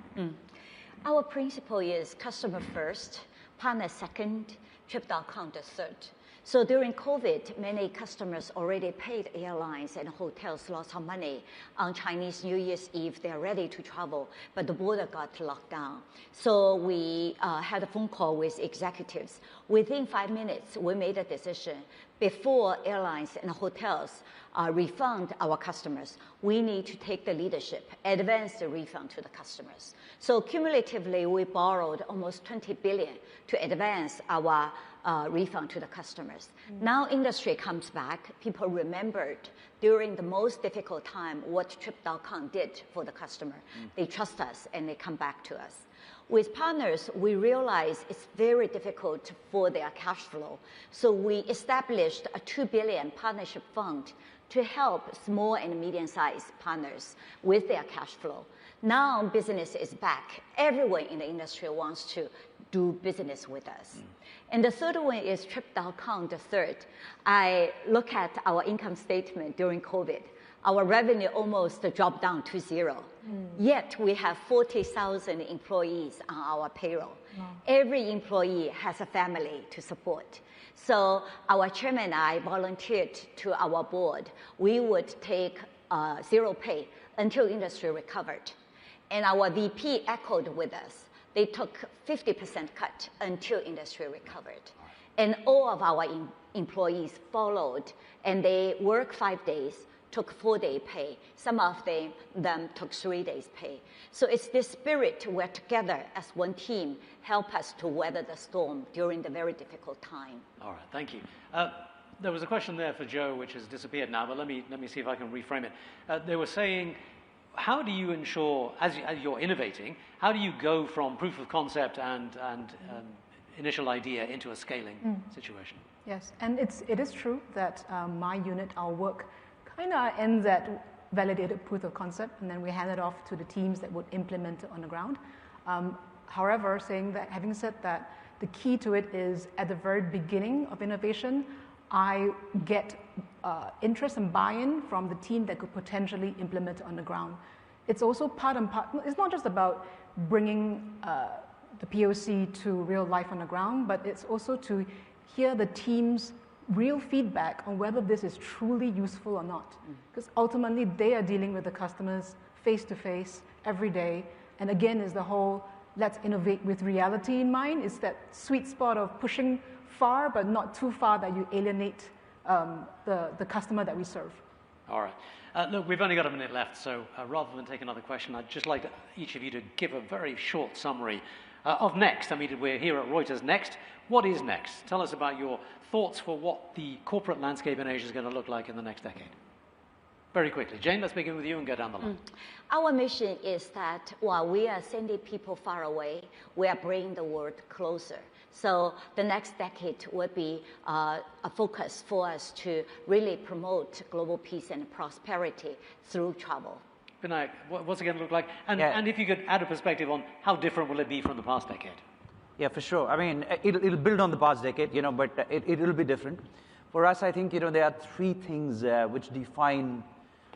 Our principle is customer first, partner second, Trip.com the third. So during COVID, many customers already paid airlines and hotels lots of money on Chinese New Year's Eve. They're ready to travel, but the border got locked down. So we had a phone call with executives. Within 5 minutes, we made a decision. Before airlines and hotels refund our customers, we need to take the leadership, advance the refund to the customers. So cumulatively, we borrowed almost 20 billion to advance our refund to the customers. Now industry comes back, people remembered during the most difficult time what Trip.com did for the customer. They trust us and they come back to us. With partners, we realize it's very difficult for their cash flow. So we established a 2 billion partnership fund to help small and medium-sized partners with their cash flow. Now business is back. Everyone in the industry wants to do business with us. And the third one is Trip.com, the third. I look at our income statement during COVID. Our revenue almost dropped down to zero. Yet we have 40,000 employees on our payroll. Every employee has a family to support. So our chairman and I volunteered to our board. We would take zero pay until industry recovered. And our VP echoed with us. They took 50% cut until industry recovered. And all of our employees followed, and they worked 5 days, took 4-day pay. Some of them took 3 days pay. So it's this spirit where together as one team help us to weather the storm during the very difficult time. All right, thank you. There was a question there for Joe, which has disappeared now, but let me see if I can reframe it. They were saying how do you ensure, as you're innovating, how do you go from proof of concept and initial idea into a scaling situation? Yes, and it is true that my unit, our work, kind of ends at validated proof of concept, and then we hand it off to the teams that would implement it on the ground. However, having said that, the key to it is at the very beginning of innovation, I get interest and buy-in from the team that could potentially implement it on the ground. It's also part and part. It's not just about bringing the POC to real life on the ground, but it's also to hear the team's real feedback on whether this is truly useful or not. Because ultimately, they are dealing with the customers face-to-face every day. And again, is the whole let's innovate with reality in mind. It's that sweet spot of pushing far, but not too far that you alienate the customer that we serve. All right. Look, we've only got a minute left, so rather than take another question, I'd just like each of you to give a very short summary of Next. I mean, we're here at Reuters Next. What is Next? Tell us about your thoughts for what the corporate landscape in Asia is going to look like in the next decade. Very quickly. Jane, let's begin with you and go down the line. Our mission is that while we are sending people far away, we are bringing the world closer. So the next decade will be a focus for us to really promote global peace and prosperity through travel. Vinayak, what's it going to look like? And if you could add a perspective on how different will it be from the past decade? Yeah, for sure. I mean, it'll build on the past decade, but it'll be different. For us, I think, there are three things which define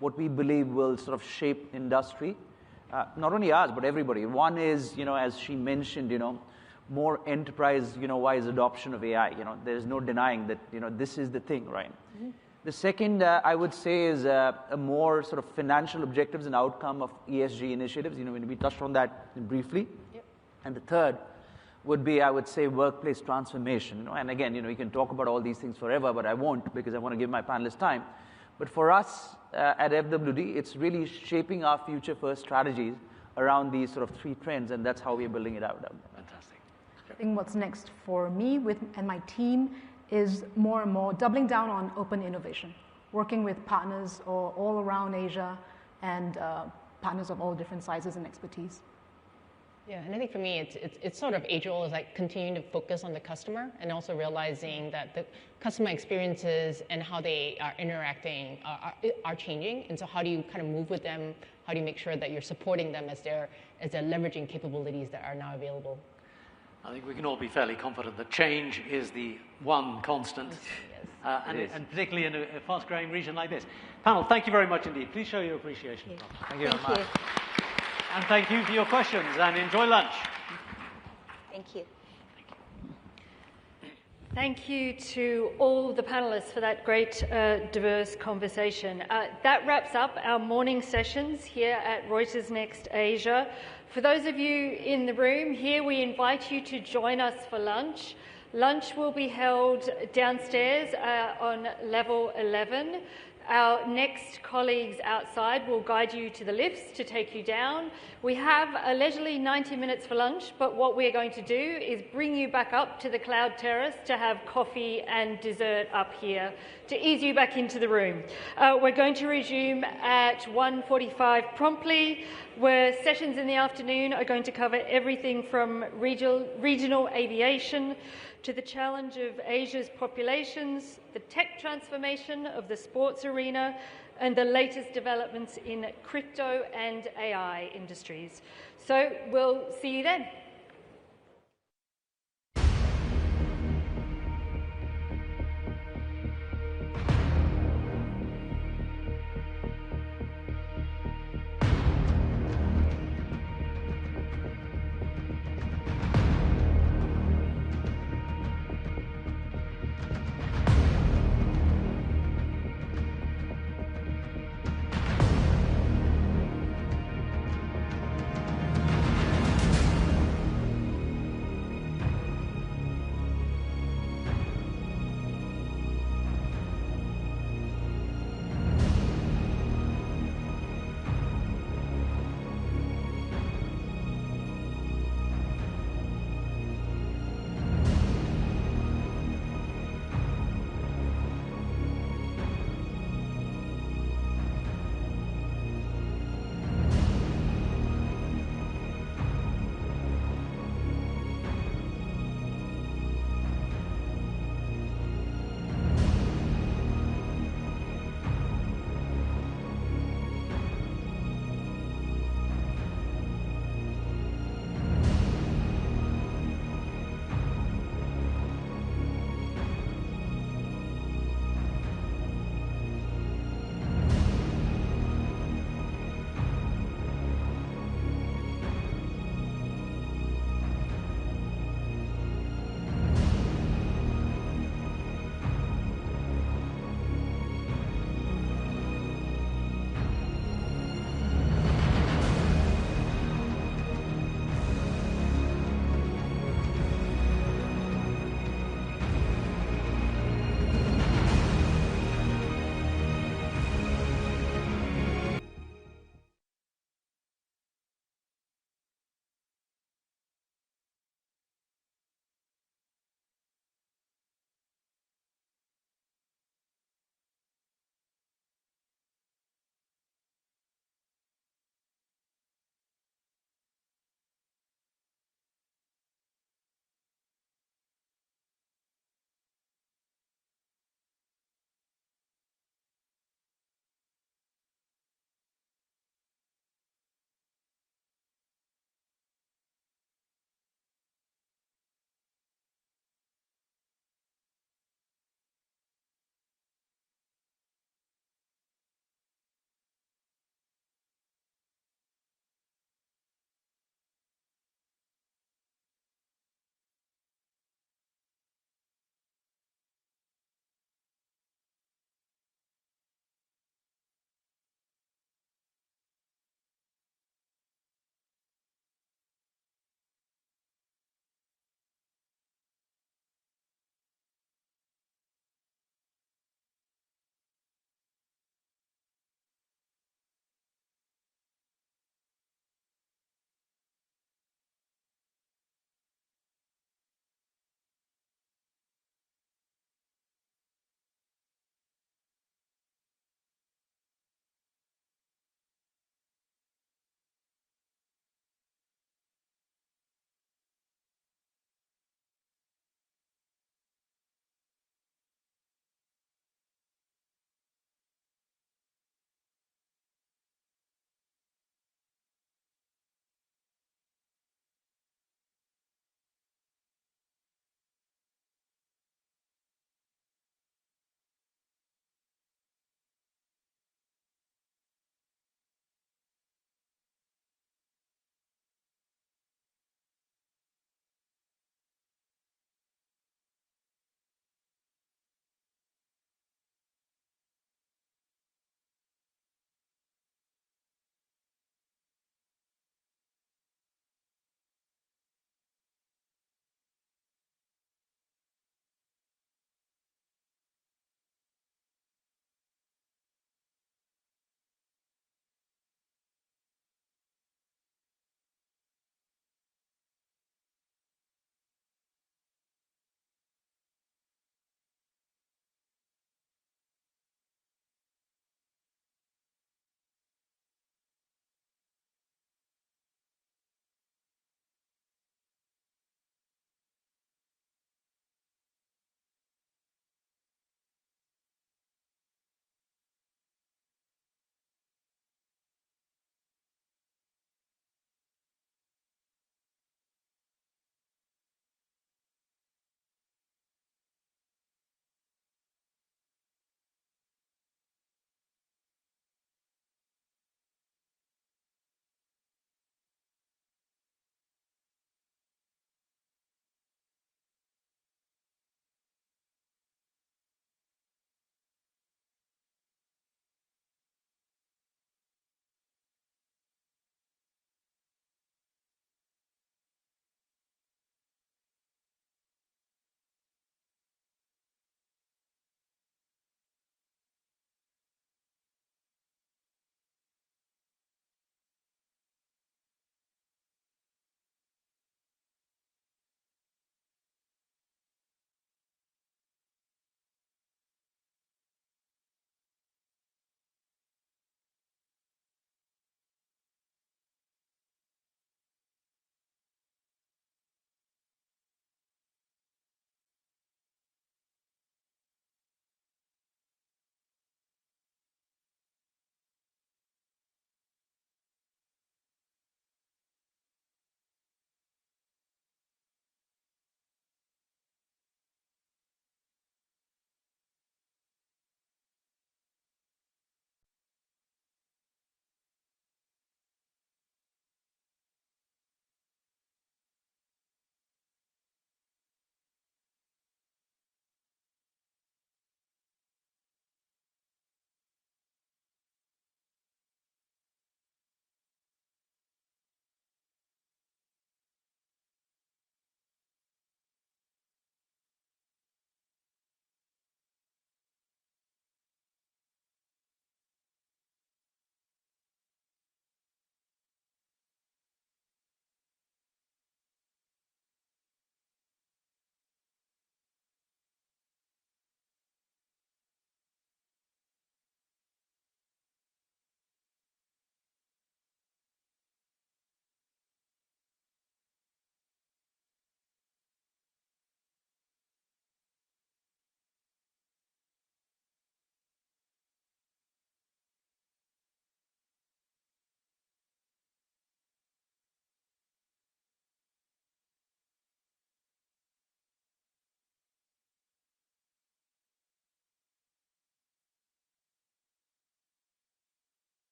what we believe will sort of shape industry, not only us, but everybody. One is, as she mentioned, more enterprise-wise adoption of AI. There's no denying that, this is the thing, right? The second, I would say, is a more sort of financial objectives and outcome of ESG initiatives. We touched on that briefly. Yep. And the third would be, I would say, workplace transformation. And again, you can talk about all these things forever, but I won't because I want to give my panelists time. But for us at FWD, it's really shaping our future-first strategies around these sort of three trends, and that's how we're building it out. Fantastic. I think what's next for me and my team is more and more doubling down on open innovation, working with partners all around Asia and partners of all different sizes and expertise. Yeah, and I think for me, it's sort of age-old is like continuing to focus on the customer and also realizing that the customer experiences and how they are interacting are changing. And so how do you kind of move with them? How do you make sure that you're supporting them as they're leveraging capabilities that are now available? I think we can all be fairly confident that change is the one constant, yes. and particularly in a fast-growing region like this. Panel, thank you very much indeed. Please show your appreciation. Thank you very much. And thank you for your questions, and enjoy lunch. Thank you. Thank you to all the panelists for that great diverse conversation. That wraps up our morning sessions here at Reuters Next Asia. For those of you in the room here, we invite you to join us for lunch. Lunch will be held downstairs on level 11. Our next colleagues outside will guide you to the lifts to take you down. We have a leisurely 90 minutes for lunch, but what we're going to do is bring you back up to the Cloud Terrace to have coffee and dessert up here to ease you back into the room. We're going to resume at 1:45 promptly, where sessions in the afternoon are going to cover everything from regional aviation to the challenge of Asia's populations, the tech transformation of the sports arena, and the latest developments in crypto and AI industries. So we'll see you then.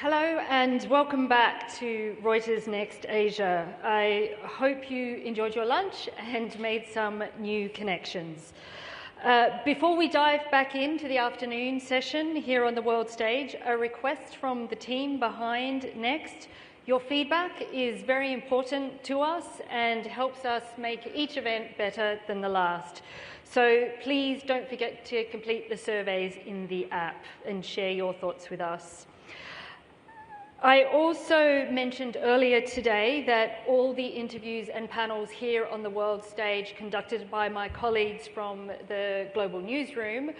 Hello and welcome back to Reuters Next Asia. I hope you enjoyed your lunch and made some new connections. Before we dive back into the afternoon session here on the world stage, a request from the team behind Next. Your feedback is very important to us and helps us make each event better than the last. So please don't forget to complete the surveys in the app and share your thoughts with us. I also mentioned earlier today that all the interviews and panels here on the world stage conducted by my colleagues from the Global Newsroom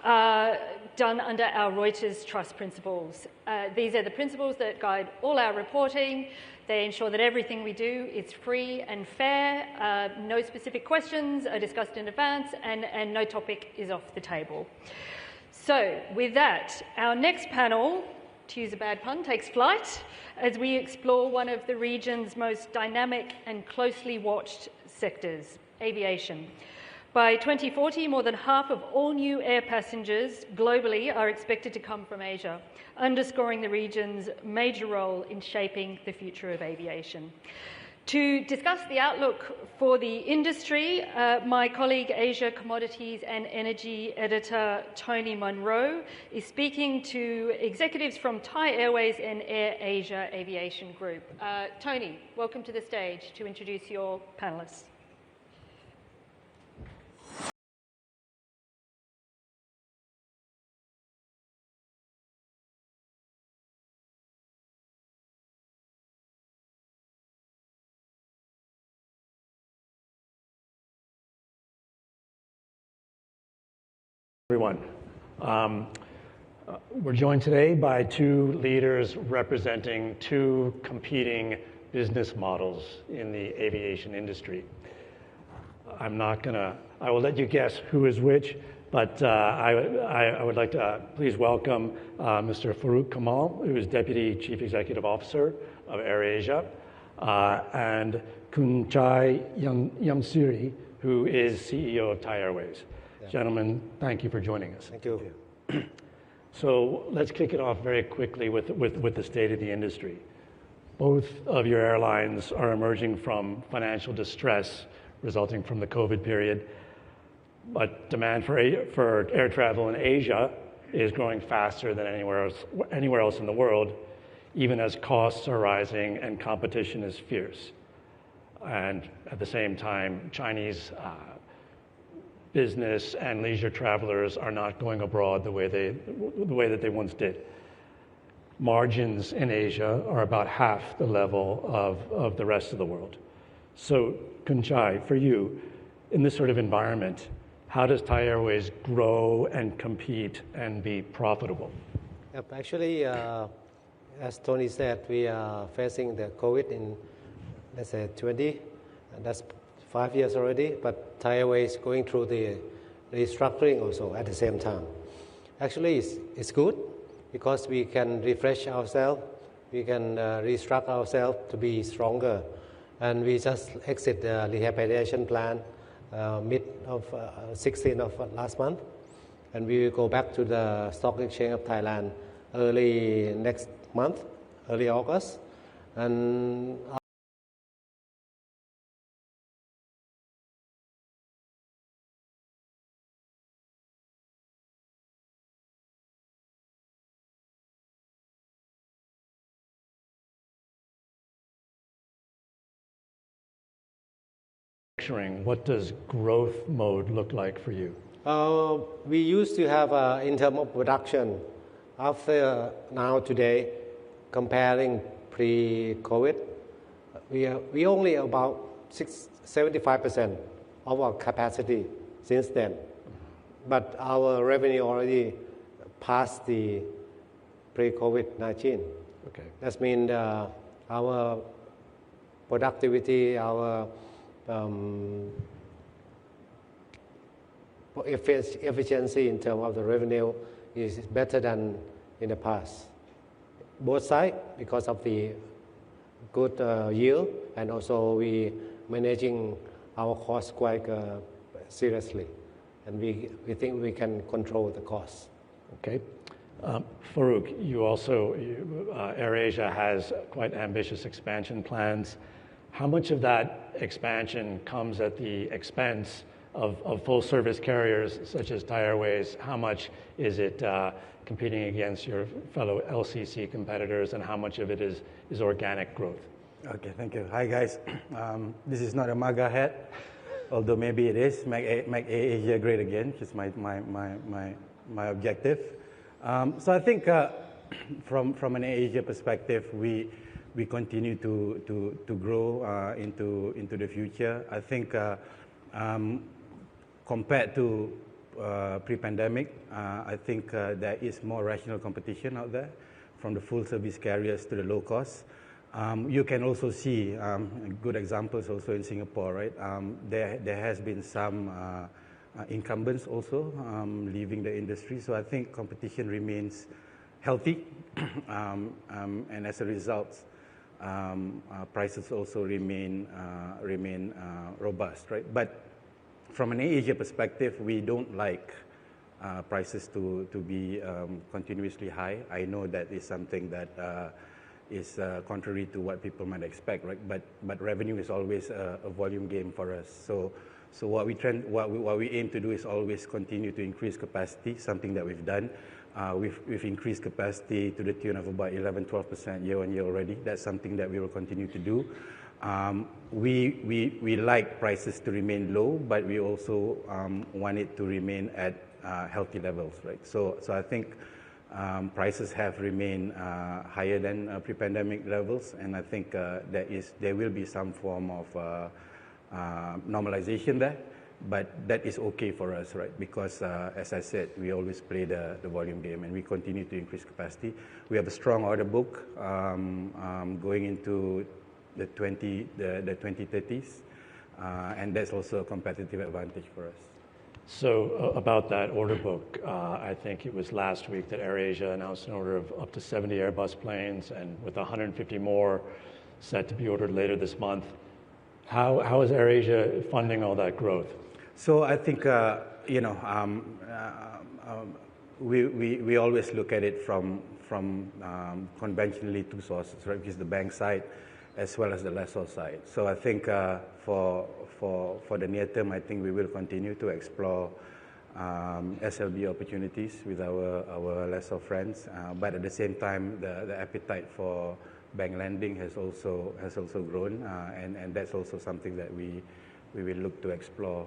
are done under our Reuters Trust Principles. These are the principles that guide all our reporting. They ensure that everything we do is free and fair, no specific questions are discussed in advance, and no topic is off the table. So with that, our next panel, to use a bad pun, takes flight as we explore one of the region's most dynamic and closely watched sectors, aviation. By 2040, more than half of all new air passengers globally are expected to come from Asia, underscoring the region's major role in shaping the future of aviation. To discuss the outlook for the industry, my colleague, Asia Commodities and Energy Editor Tony Munro, is speaking to executives from Thai Airways and Air Asia Aviation Group. Tony, welcome to the stage to introduce your panelists. Everyone. We're joined today by two leaders representing two competing business models in the aviation industry. I will let you guess who is which, but I would like to please welcome Mr. Farooq Kamal, who is Deputy Chief Executive Officer of AirAsia, and Kunchai Yamsuri, who is CEO of Thai Airways. Gentlemen, thank you for joining us. Thank you. So let's kick it off very quickly with the state of the industry. Both of your airlines are emerging from financial distress resulting from the COVID period, but demand for air travel in Asia is growing faster than anywhere else in the world, even as costs are rising and competition is fierce. And at the same time, Chinese business and leisure travelers are not going abroad the way that they once did. Margins in Asia are about half the level of the rest of the world. So, Kunchai, for you, in this sort of environment, how does Thai Airways grow and compete and be profitable? Yep, actually, as Tony said, we are facing the COVID in, let's say, 20, and that's 5 years already, but Thai Airways going through the restructuring also at the same time. Actually, it's good because we can refresh ourselves, we can restructure ourselves to be stronger, and we just exit the rehabilitation plan mid of 16th of last month, and we will go back to the Stock Exchange of Thailand early next month, early August, and what does growth mode look like for you? We used to have, in terms of production, after now today, comparing pre-COVID, we only about 75% of our capacity since then. But our revenue already passed the pre-COVID-19. Okay. That means our productivity, our efficiency in terms of the revenue is better than in the past. Both sides, because of the good yield, and also we managing our costs quite seriously, and we think we can control the costs. Okay. Farouk, AirAsia has quite ambitious expansion plans. How much of that expansion comes at the expense of full-service carriers such as Thai Airways? How much is it competing against your fellow LCC competitors, and how much of it is organic growth? Okay, thank you. Hi, guys. This is not a MAGA hat, although maybe it is. Make AirAsia great again, which is my objective. So I think from an AirAsia perspective, we continue to grow into the future. I think compared to pre-pandemic, I think there is more rational competition out there, from the full-service carriers to the low cost. You can also see good examples also in Singapore, right? There has been some incumbents also leaving the industry, so I think competition remains healthy, and as a result, prices also remain robust, right? But from an AirAsia perspective, we don't like prices to be continuously high. I know that is something that is contrary to what people might expect, right? But revenue is always a volume game for us. So what we aim to do is always continue to increase capacity, something that we've done. We've increased capacity to the tune of about 11-12% year on year already. That's something that we will continue to do. We like prices to remain low, but we also want it to remain at healthy levels, right? So I think prices have remained higher than pre-pandemic levels, and I think there will be some form of normalization there, but that is okay for us, right? Because as I said, we always play the volume game, and we continue to increase capacity. We have a strong order book going into the 2030s, and that's also a competitive advantage for us. So about that order book, I think it was last week that AirAsia announced an order of up to 70 Airbus planes, and with 150 more set to be ordered later this month. How is AirAsia funding all that growth? So I think we always look at it from conventionally two sources, right? Which is the bank side as well as the lessor side. So I think for the near term, I think we will continue to explore SLB opportunities with our lessor friends, but at the same time, the appetite for bank lending has also grown, and that's also something that we will look to explore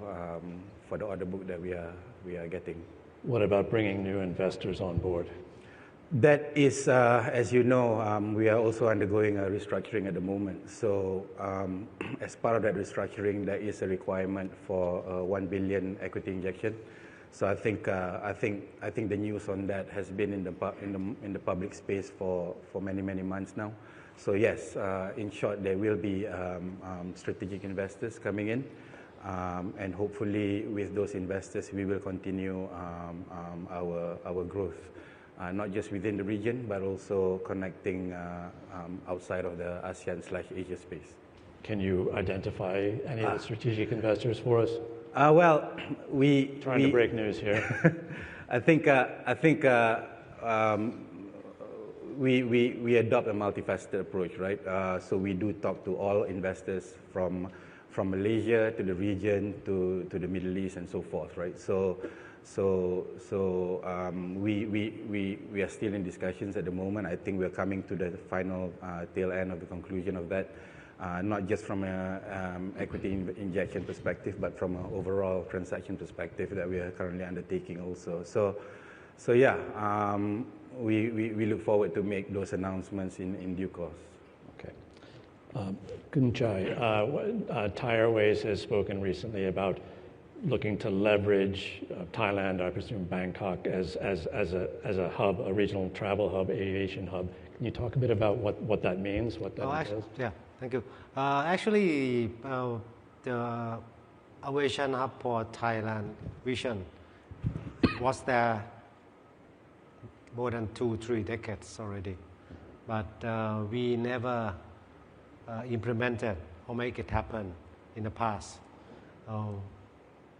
for the order book that we are getting. What about bringing new investors on board? That is, as you know, we are also undergoing a restructuring at the moment. So as part of that restructuring, there is a requirement for 1 billion equity injection. So I think the news on that has been in the public space for many months now. So yes, in short, there will be strategic investors coming in, and hopefully with those investors, we will continue our growth, not just within the region, but also connecting outside of the ASEAN/Asia space. Can you identify any of the strategic investors for us? Well, trying to break news here. I think we adopt a multifaceted approach, right? So we do talk to all investors from Malaysia to the region to the Middle East and so forth, right? So we are still in discussions at the moment. I think we are coming to the final tail end of the conclusion of that. Not just from an equity injection perspective, but from an overall transaction perspective that we are currently undertaking also. So yeah, we look forward to make those announcements in due course. Okay. Kunchai, Thai Airways has spoken recently about looking to leverage Thailand, I presume Bangkok, as a hub, a regional travel hub, aviation hub. Can you talk a bit about what that means, what that entails? Yeah. Thank you. Actually, the aviation hub for Thailand vision was there more than 2-3 decades already, but we never implemented or make it happen in the past.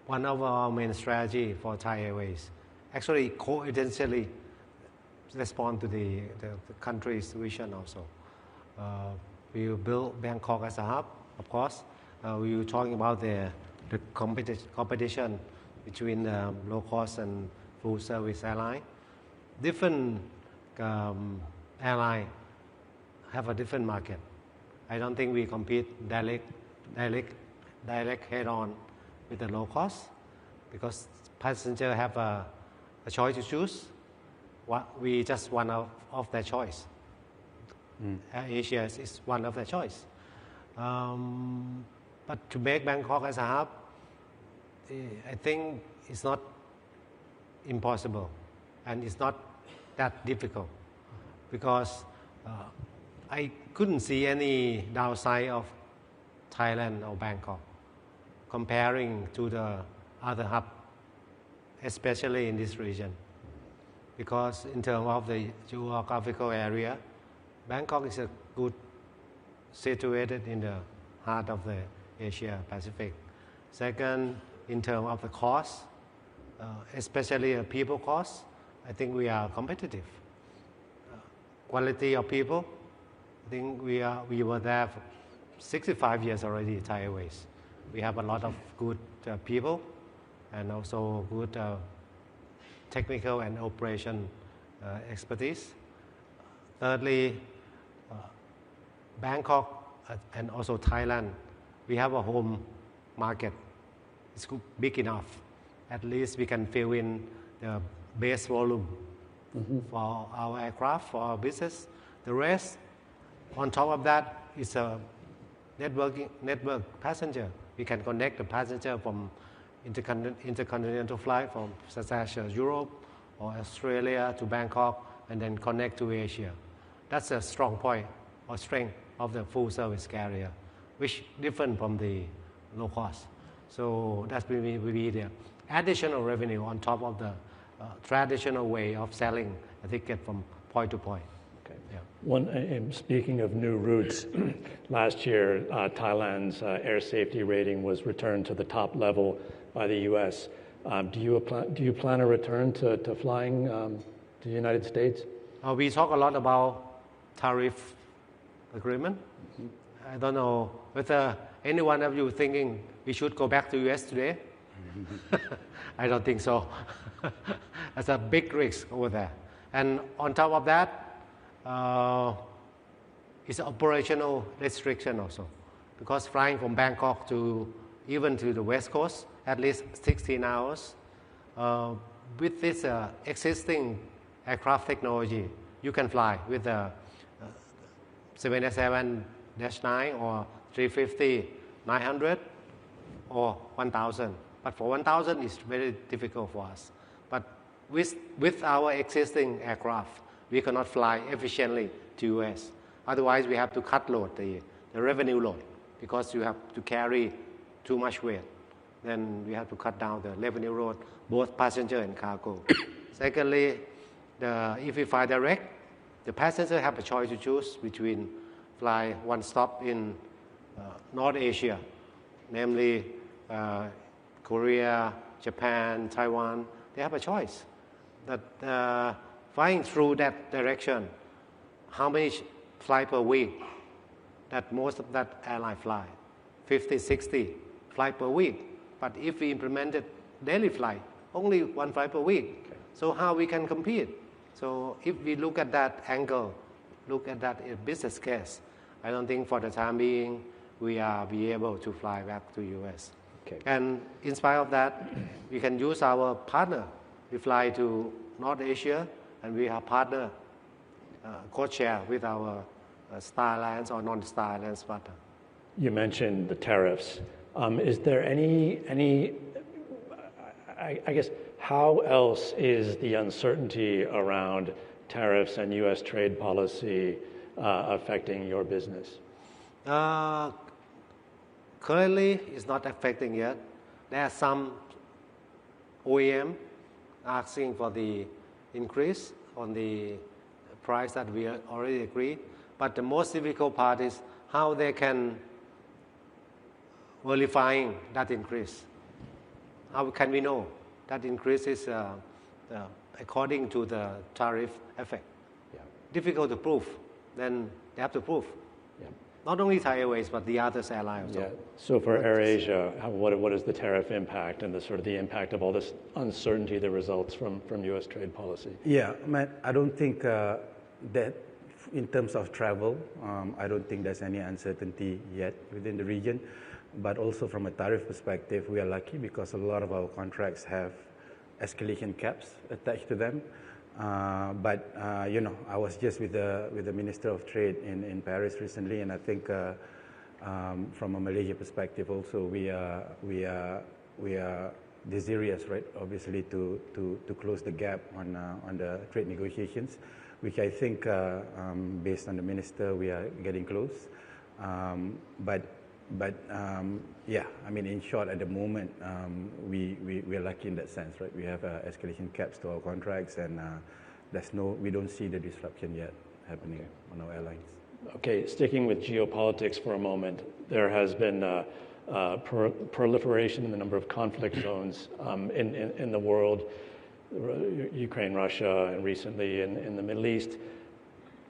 One of our main strategy for Thai Airways, actually coincidentally, respond to the country's vision also. We will build Bangkok as a hub, of course. We were talking about the competition between low cost and full service airline. Different airline have a different market. I don't think we compete direct head on with the low cost, because passengers have a choice to choose. We just one of their choice. Air Asia is one of their choice. But to make Bangkok as a hub, I think it's not impossible, and it's not that difficult, because I couldn't see any downside of Thailand or Bangkok comparing to the other hub, especially in this region. Because in terms of the geographical area, Bangkok is a good situated in the heart of the Asia Pacific. Second, in terms of the cost, especially the people cost, I think we are competitive. Quality of people, I think we were there for 65 years already, Thai Airways. We have a lot of good people and also good technical and operation expertise. Thirdly, Bangkok and also Thailand, we have a home market. It's big enough. At least we can fill in the base volume for our aircraft, for our business. The rest, on top of that, is a network passenger. We can connect the passenger from intercontinental flight from such as Europe or Australia to Bangkok, and then connect to Asia. That's a strong point or strength of the full service carrier, which different from the low cost. So that will be the additional revenue on top of the traditional way of selling a ticket from point to point. Okay. Yeah. Speaking of new routes, last year Thailand's air safety rating was returned to the top level by the U.S. Do you plan a return to flying to the United States? We talk a lot about tariff agreement. I don't know whether any one of you thinking we should go back to U.S. today. I don't think so. That's a big risk over there. And on top of that, it's operational restriction also, because flying from Bangkok to even to the West Coast, at least 16 hours, with this existing aircraft technology, you can fly with the 787-9 or 350-900 or 1000. But for 1000, it's very difficult for us. But with our existing aircraft, we cannot fly efficiently to US. Otherwise, we have to cut load, the revenue load, because you have to carry too much weight. Then we have to cut down the revenue load, both passenger and cargo. Secondly, if we fly direct, the passenger have a choice to choose between fly one stop in North Asia, namely Korea, Japan, Taiwan. They have a choice. That flying through that direction, how many flight per week that most of that airline fly? 50, 60 flight per week. But if we implemented daily flight, only one flight per week. Okay. So how we can compete? So if we look at that angle, look at that business case, I don't think for the time being we are be able to fly back to US. Okay. And in spite of that, we can use our partner. We fly to North Asia, and we have partner code-share with our Star Alliance or non-Star Alliance partner. You mentioned the tariffs. Is there any I guess, how else is the uncertainty around tariffs and U.S. trade policy affecting your business? Currently, it's not affecting yet. There are some OEM asking for the increase on the price that we already agreed. But the most difficult part is how they can verifying that increase. How can we know that increase is according to the tariff effect. Difficult to prove, then they have to prove. Not only Thai Airways, but the other airlines. Yeah. So for AirAsia, what is the tariff impact and the sort of the impact of all this uncertainty that results from U.S. trade policy? Yeah, I don't think that in terms of travel, I don't think there's any uncertainty yet within the region. But also from a tariff perspective, we are lucky because a lot of our contracts have escalation caps attached to them. But you know, I was just with the Minister of Trade in Paris recently, and I think from a Malaysia perspective also, we are desirous, right? Obviously, to close the gap on the trade negotiations, which I think, based on the minister, we are getting close. But yeah, I mean, in short, at the moment, we are lucky in that sense, right? We have escalation caps to our contracts, and we don't see the disruption yet happening on our airlines. Okay, sticking with geopolitics for a moment, there has been proliferation in the number of conflict zones in the world, Ukraine, Russia, and recently in the Middle East.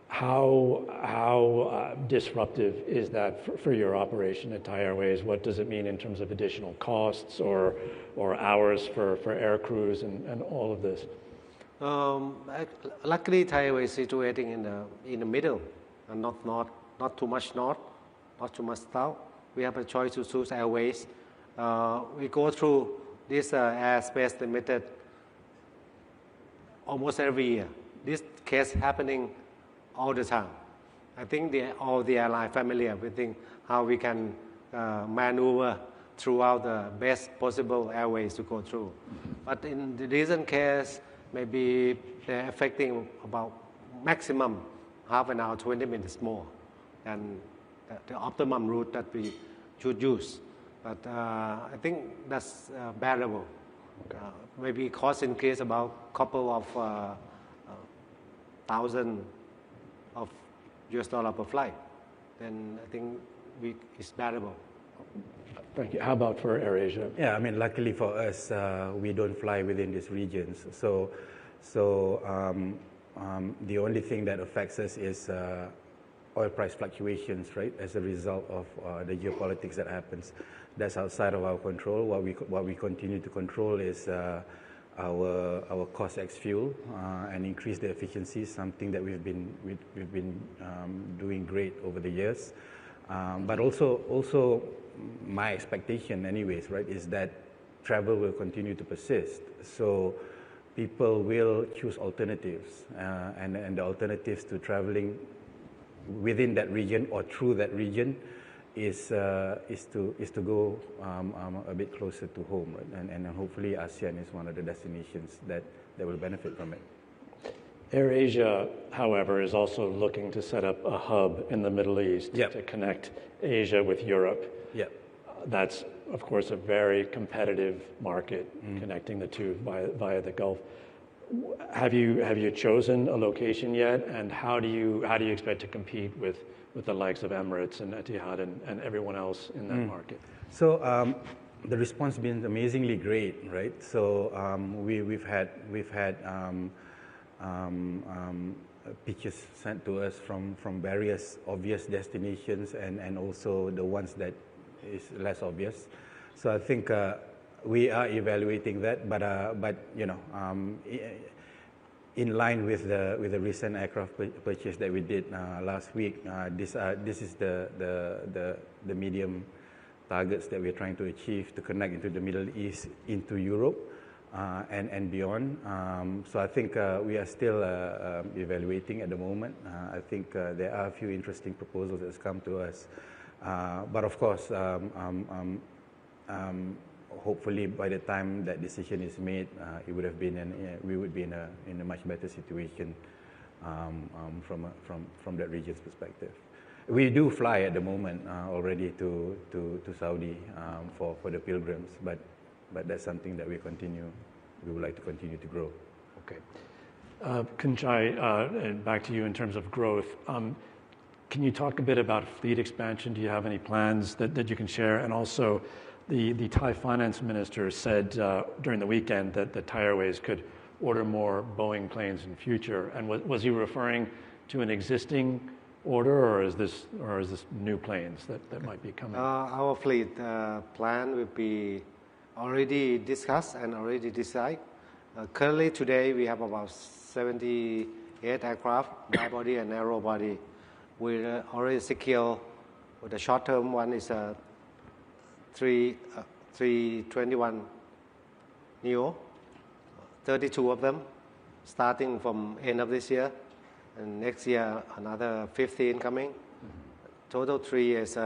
How disruptive is that for your operation at Thai Airways? What does it mean in terms of additional costs or hours for air crews and all of this? Luckily, Thai Airways is situated in the middle, and not too much north, not too much south. We have a choice to choose airways. We go through this airspace limited almost every year. This case happening all the time. I think all the airline familiar with how we can maneuver throughout the best possible airways to go through. But in the recent case, maybe they're affecting about maximum half an hour, 20 minutes more than the optimum route that we should use. But I think that's bearable. Maybe cost increase about couple of thousand of US dollar per flight, then I think it's bearable. Thank you. How about for AirAsia? Yeah, I mean, luckily for us, we don't fly within these regions. So the only thing that affects us is oil price fluctuations, right? As a result of the geopolitics that happens, that's outside of our control. What we continue to control is our cost ex fuel and increase the efficiency, something that we've been doing great over the years. But also my expectation, anyways, right, is that travel will continue to persist. So people will choose alternatives, and the alternatives to traveling within that region or through that region is to go a bit closer to home, right? And hopefully ASEAN is one of the destinations that will benefit from it. AirAsia, however, is also looking to set up a hub in the Middle East to connect Asia with Europe. Yeah. That's, of course, a very competitive market, connecting the two via the Gulf. Have you chosen a location yet, and how do you expect to compete with the likes of Emirates and Etihad and everyone else in that market? So the response has been amazingly great, right? So we've had pitches sent to us from various obvious destinations and also the ones that is less obvious. So I think we are evaluating that, but you know, in line with the recent aircraft purchase that we did last week, this is the medium targets that we're trying to achieve to connect into the Middle East, into Europe, and beyond. So I think we are still evaluating at the moment. I think there are a few interesting proposals that's come to us, but of course, hopefully by the time that decision is made, it would have been we would be in a much better situation from that region's perspective. We do fly at the moment already to Saudi for the pilgrims, but that's something that we would like to continue to grow. Okay. Kunchai, back to you in terms of growth. Can you talk a bit about fleet expansion? Do you have any plans that you can share? And also, the Thai finance minister said during the weekend that Thai Airways could order more Boeing planes in future? And was he referring to an existing order, or is this new planes that might be coming? Our fleet plan will be already discussed and already decided. Currently today we have about 78 aircraft, wide body and narrow body. We already secure. The short term one is 321 neo, 32 of them, starting from end of this year, and next year another 15 coming. Total 3 is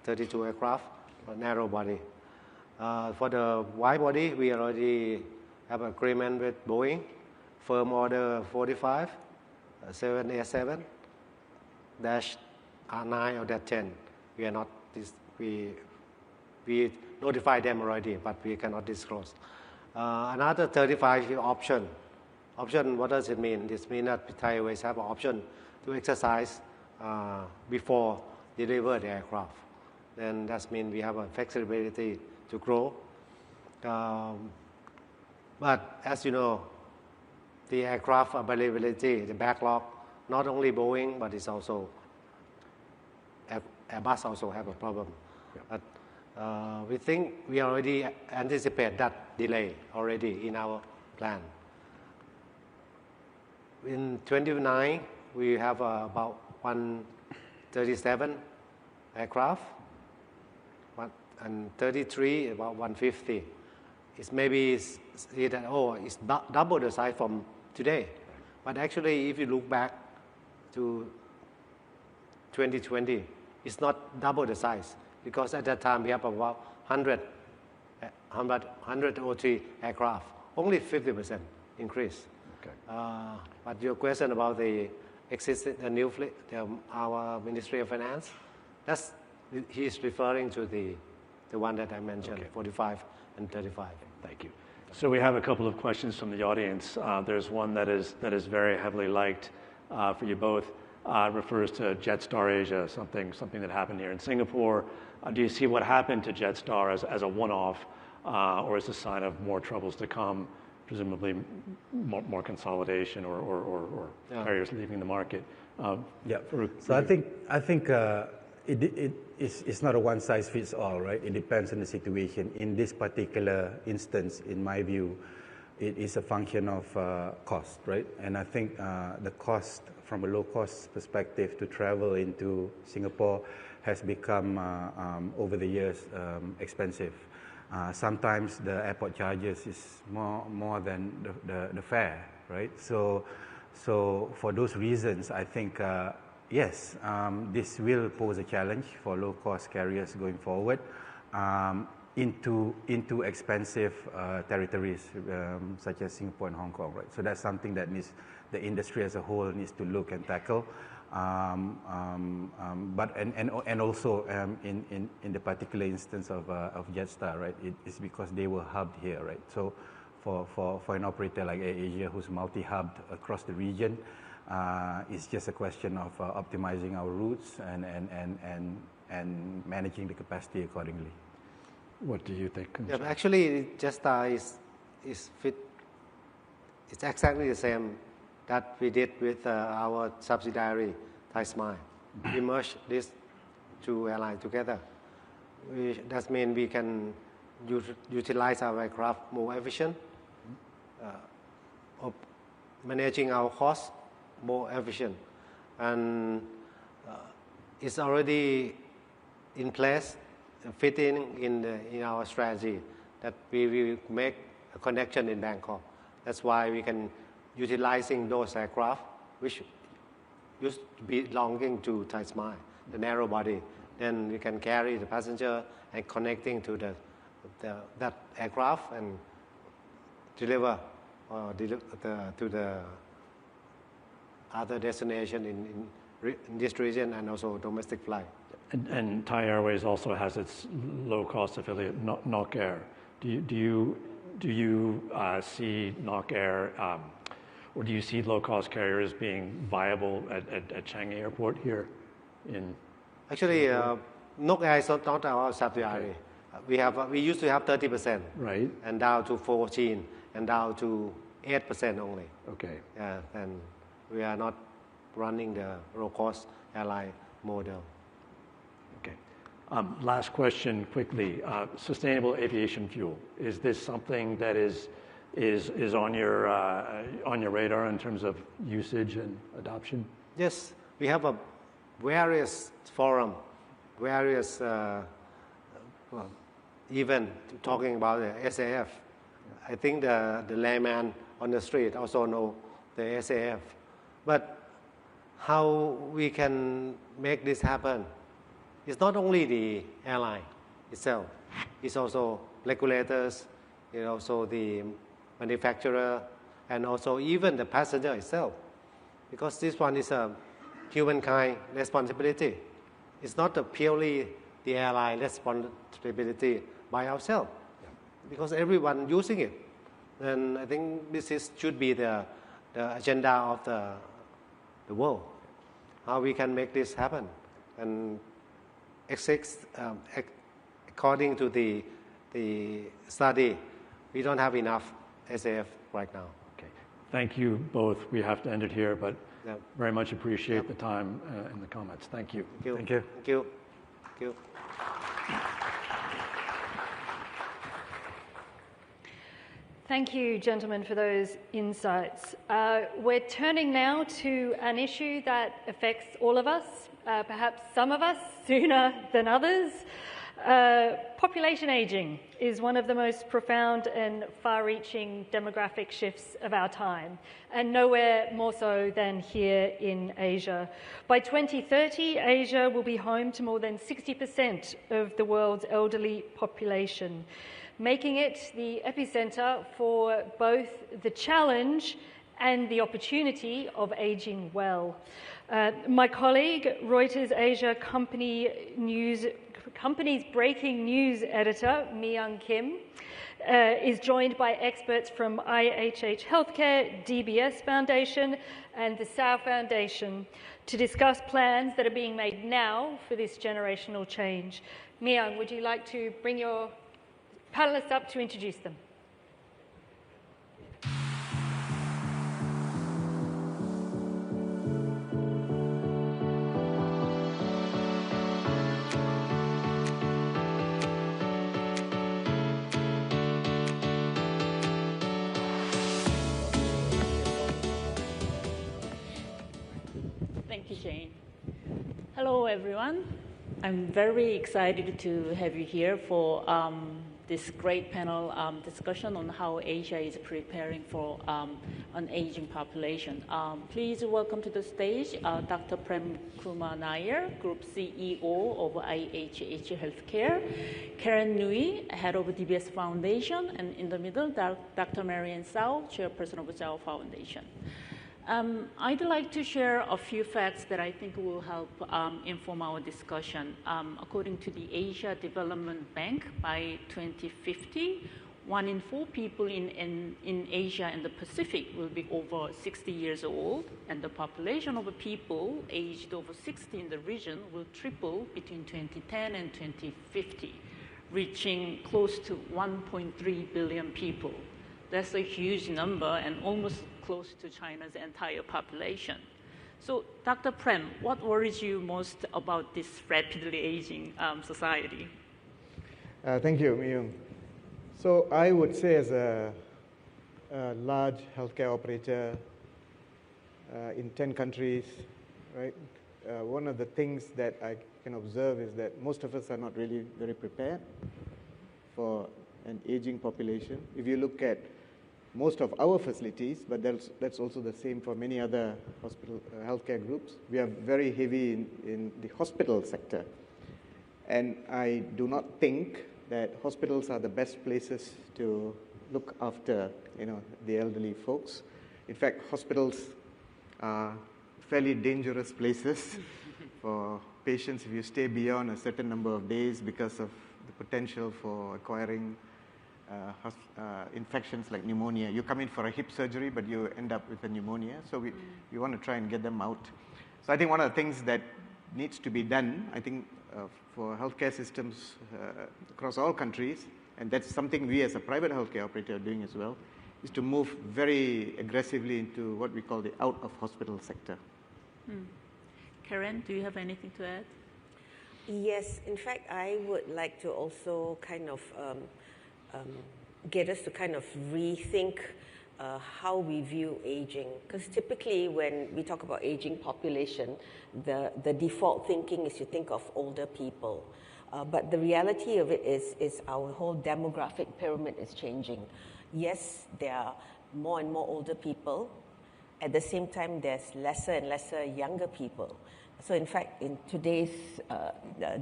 32 aircraft, narrow body. For the wide body, we already have agreement with Boeing, firm order 45, 787, -9 or -10. We are not we notified them already, but we cannot disclose. Another 35 option. Option, what does it mean? This means that Thai Airways have an option to exercise before deliver the aircraft. Then that means we have a flexibility to grow. But as you know, the aircraft availability, the backlog, not only Boeing, but it's also Airbus also have a problem. Yeah. But we think we already anticipate that delay already in our plan. In 2029, we have about 137 aircraft, and 33 about 150. It's maybe see that it's double the size from today, but actually if you look back to 2020, it's not double the size, because at that time we have about 103 aircraft, only 50% increase. Okay. But your question about the existing new fleet, our Ministry of Finance, he's referring to the one that I mentioned, okay. 45 and 35. Thank you. So we have a couple of questions from the audience. There's one that is very heavily liked for you both. Refers to Jetstar Asia, something that happened here in Singapore. Do you see what happened to Jetstar as a one-off, or as a sign of more troubles to come, presumably more consolidation or carriers leaving the market? So I think it's not a one-size-fits-all, right? It depends on the situation. In this particular instance, in my view, it is a function of cost, right? And I think the cost, from a low-cost perspective, to travel into Singapore has become, over the years, expensive. Sometimes the airport charges is more than the fare, right? So for those reasons, I think, yes, this will pose a challenge for low-cost carriers going forward. Into expensive territories such as Singapore and Hong Kong, right? So that's something that the industry as a whole needs to look and tackle. But also in the particular instance of Jetstar, right? It's because they were hubbed here, right? So for an operator like AirAsia, who's multi-hubbed across the region, it's just a question of optimizing our routes and managing the capacity accordingly. What do you think? Yeah, actually, Jetstar is fit. It's exactly the same that we did with our subsidiary, Thai Smile. We merged these two airlines together. That means we can utilize our aircraft more efficient, managing our costs more efficient, and it's already in place, fitting in our strategy that we will make a connection in Bangkok. That's why we can utilizing those aircraft which used to be belonging to Thai Smile, the narrow body. Then we can carry the passenger and connecting to that aircraft and deliver to the other destination in this region and also domestic flight. And Thai Airways also has its low-cost affiliate, Nok Air. Do you see Nok Air, or do you see low-cost carriers being viable at Changi Airport here? Actually, Nok Air is not our subsidiary. Okay. We used to have 30%, right, and down to 14, and down to 8% only. Okay. Yeah, and we are not running the low-cost airline model. Okay. Last question quickly. Sustainable aviation fuel. Is this something that is on your radar in terms of usage and adoption? Yes, we have a various forum, various event talking about the SAF. I think the layman on the street also know the SAF. But how we can make this happen? It's not only the airline itself. It's also regulators, also the manufacturer, and also even the passenger itself. Because this one is a humankind responsibility. It's not purely the airline responsibility by ourselves, because everyone using it. And I think this should be the agenda of the world, how we can make this happen. And according to the study, we don't have enough SAF right now. Okay. Thank you both. We have to end it here, but very much appreciate the time and the comments. Thank you. Thank you. Thank you. Thank you. Thank you. Thank you, gentlemen, for those insights. We're turning now to an issue that affects all of us, perhaps some of us sooner than others. Population aging is one of the most profound and far-reaching demographic shifts of our time, and nowhere more so than here in Asia. By 2030, Asia will be home to more than 60% of the world's elderly population, making it the epicenter for both the challenge and the opportunity of aging well. My colleague, Reuters Asia Company's breaking news editor, Mi-young Kim, is joined by experts from IHH Healthcare, DBS Foundation, and the Sao Foundation to discuss plans that are being made now for this generational change. Mi-young, would you like to bring your panelists up to introduce them? Thank you, Jane. Hello, everyone. I'm very excited to have you here for this great panel discussion on how Asia is preparing for an aging population. Please welcome to the stage Dr. Prem Kumar Nair, Group CEO of IHH Healthcare, Karen Ngui, Head of DBS Foundation, and in the middle, Dr. Marian Sao, Chairperson of Sao Foundation. I'd like to share a few facts that I think will help inform our discussion. According to the Asia Development Bank, by 2050, 1 in 4 people in Asia and the Pacific will be over 60 years old, and the population of people aged over 60 in the region will triple between 2010 and 2050, reaching close to 1.3 billion people. That's a huge number and almost close to China's entire population. So, Dr. Prem, what worries you most about this rapidly aging society? Thank you, Mi-young. So I would say as a large healthcare operator in 10 countries, right, one of the things that I can observe is that most of us are not really very prepared for an aging population. If you look at most of our facilities, but that's also the same for many other hospital healthcare groups, we are very heavy in the hospital sector. And I do not think that hospitals are the best places to look after, the elderly folks. In fact, hospitals are fairly dangerous places for patients if you stay beyond a certain number of days because of the potential for acquiring infections like pneumonia. You come in for a hip surgery, but you end up with a pneumonia. So we want to try and get them out. So I think one of the things that needs to be done, I think, for healthcare systems across all countries, and that's something we as a private healthcare operator are doing as well, is to move very aggressively into what we call the out-of-hospital sector. Karen, do you have anything to add? Yes, in fact, I would like to also kind of get us to kind of rethink how we view aging. Because typically when we talk about aging population, the default thinking is you think of older people. But the reality of it is our whole demographic pyramid is changing. Yes, there are more and more older people. At the same time, there's lesser and lesser younger people. So in fact, in today's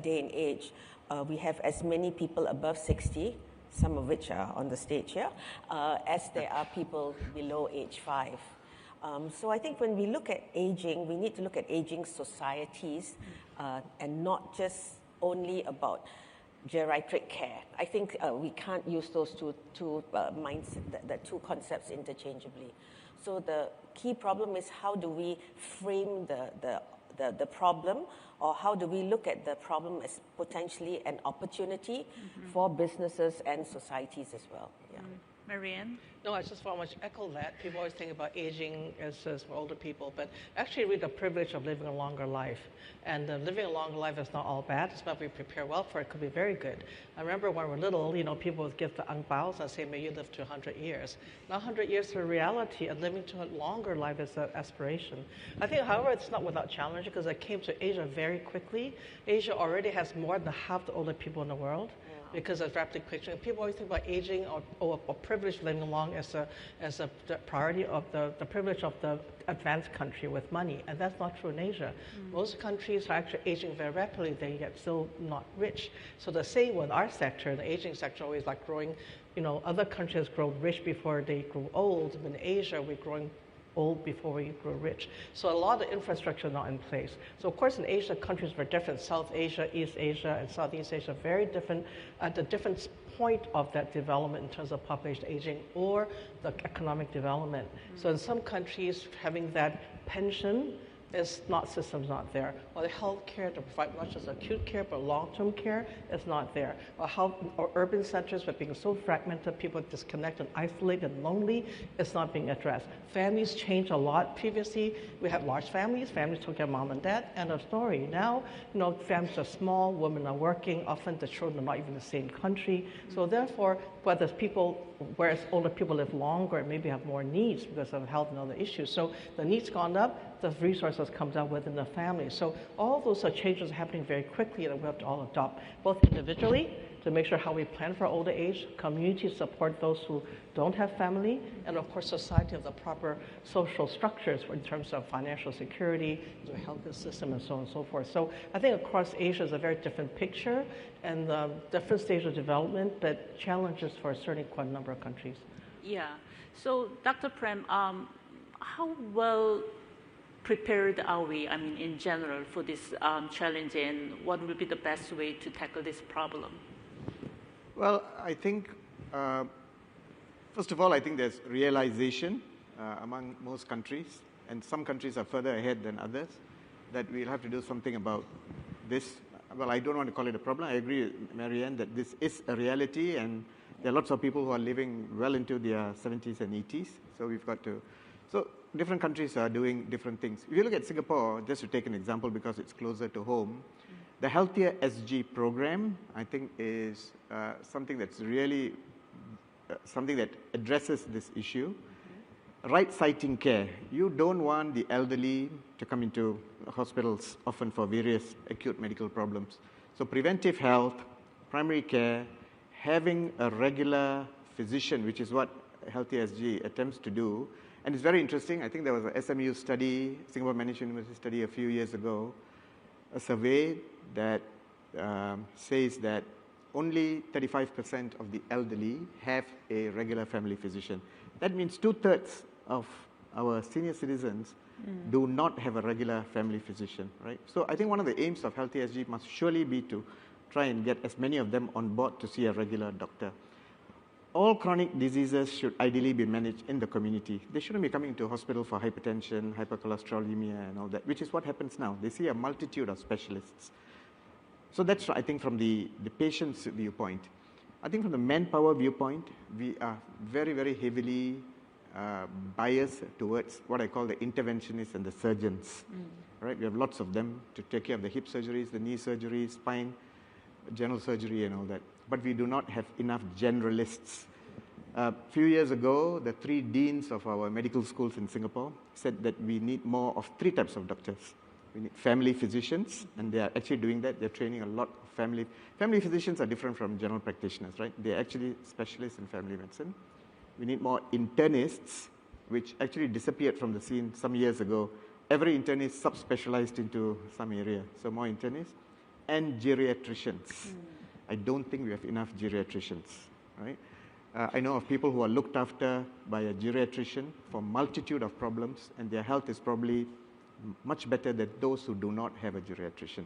day and age, we have as many people above 60, some of which are on the stage here, as there are people below age 5. So I think when we look at aging, we need to look at aging societies and not just only about geriatric care. I think we can't use those two concepts interchangeably. So the key problem is how do we frame the problem, or how do we look at the problem as potentially an opportunity for businesses and societies as well. Yeah. Marianne? No, I just want to echo that. People always think about aging as for older people, but actually we have the privilege of living a longer life. And living a longer life is not all bad. It's not we prepare well for it. It could be very good. I remember when we were little, people would give the ang baos and say, may you live to 100 years. Now 100 years is a reality, and living to a longer life is an aspiration. I think, however, it's not without challenge, because I came to Asia very quickly. Asia already has more than half the older people in the world. Because of rapid quickness. People always think about aging or privilege living along as a priority of the privilege of the advanced country with money, and that's not true in Asia. Most countries are actually aging very rapidly, they get still not rich. So the same with our sector, the aging sector always like growing, other countries grow rich before they grow old. In Asia, we're growing old before we grow rich. So a lot of infrastructure is not in place. So of course in Asia, countries are very different. South Asia, East Asia, and Southeast Asia are very different at the different point of that development in terms of population aging or the economic development. So in some countries, having that pension system's not there. Or the health care to provide not just acute care, but long-term care is not there. Or urban centers are being so fragmented, people disconnected, isolated, and lonely, it's not being addressed. Families change a lot. Previously, we had large families took care of mom and dad, end of story. Now, families are small, women are working, often the children are not even in the same country. So therefore, whereas older people live longer and maybe have more needs because of health and other issues. So the needs gone up, the resources come down within the family. So all those changes are happening very quickly that we have to all adopt, both individually to make sure how we plan for older age, community support those who don't have family, and of course society of the proper social structures in terms of financial security, the healthcare system, and so on and so forth. So I think across Asia is a very different picture and different stage of development, but challenges for certainly quite a number of countries. Yeah. So Dr. Prem, how well prepared are we, in general, for this challenge, and what would be the best way to tackle this problem? Well, I think, first of all, I think there's realization among most countries, and some countries are further ahead than others, that we'll have to do something about this. Well, I don't want to call it a problem. I agree with Marianne that this is a reality, and there are lots of people who are living well into their 70s and 80s, so we've got to. So different countries are doing different things. If you look at Singapore, just to take an example because it's closer to home, the Healthier SG program, I think, is something that's really something that addresses this issue. Right-siting care. You don't want the elderly to come into hospitals often for various acute medical problems. So preventive health, primary care, having a regular physician, which is what Healthier SG attempts to do. And it's very interesting. I think there was a SMU study, Singapore Management University study a few years ago, a survey that says that only 35% of the elderly have a regular family physician. That means 2/3 of our senior citizens do not have a regular family physician, right? So I think one of the aims of Healthy SG must surely be to try and get as many of them on board to see a regular doctor. All chronic diseases should ideally be managed in the community. They shouldn't be coming to hospital for hypertension, hypercholesterolemia, and all that, which is what happens now. They see a multitude of specialists. So that's, I think, from the patient's viewpoint. I think from the manpower viewpoint, we are very, very heavily biased towards what I call the interventionists and the surgeons. Right? We have lots of them to take care of the hip surgeries, the knee surgeries, spine, general surgery and all that. But we do not have enough generalists. A few years ago, the 3 deans of our medical schools in Singapore said that we need more of 3 types of doctors. We need family physicians, and they are actually doing that. They're training a lot of family physicians are different from general practitioners, right? They're actually specialists in family medicine. We need more internists, which actually disappeared from the scene some years ago. Every internist subspecialized into some area, so more internists. And geriatricians. I don't think we have enough geriatricians, right? I know of people who are looked after by a geriatrician for a multitude of problems, and their health is probably much better than those who do not have a geriatrician.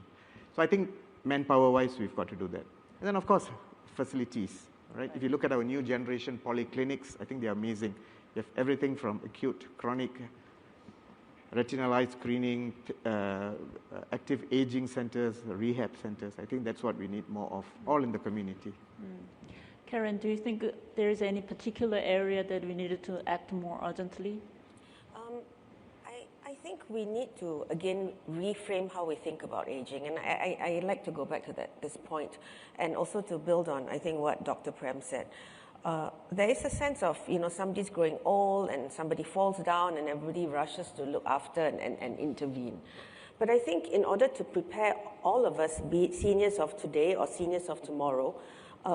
So I think manpower-wise, we've got to do that. And then, of course, facilities, right? If you look at our new generation polyclinics, I think they're amazing. You have everything from acute, chronic, retinal eye screening, active aging centers, rehab centers. I think that's what we need more of, all in the community. Karen, do you think there is any particular area that we needed to act more urgently? I think we need to, again, reframe how we think about aging. And I'd like to go back to this point, and also to build on, I think, what Dr. Prem said. There is a sense of, somebody's growing old and somebody falls down and everybody rushes to look after and intervene. But I think in order to prepare all of us, be it seniors of today or seniors of tomorrow,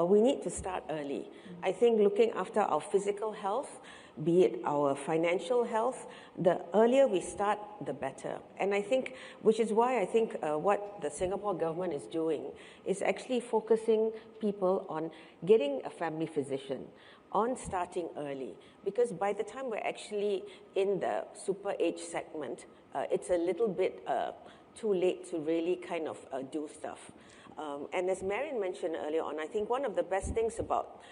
we need to start early. I think looking after our physical health, be it our financial health, the earlier we start, the better. And I think, which is why I think what the Singapore government is doing is actually focusing people on getting a family physician, on starting early. Because by the time we're actually in the super age segment, it's a little bit too late to really kind of do stuff. And as Marion mentioned earlier on, I think one of the best things about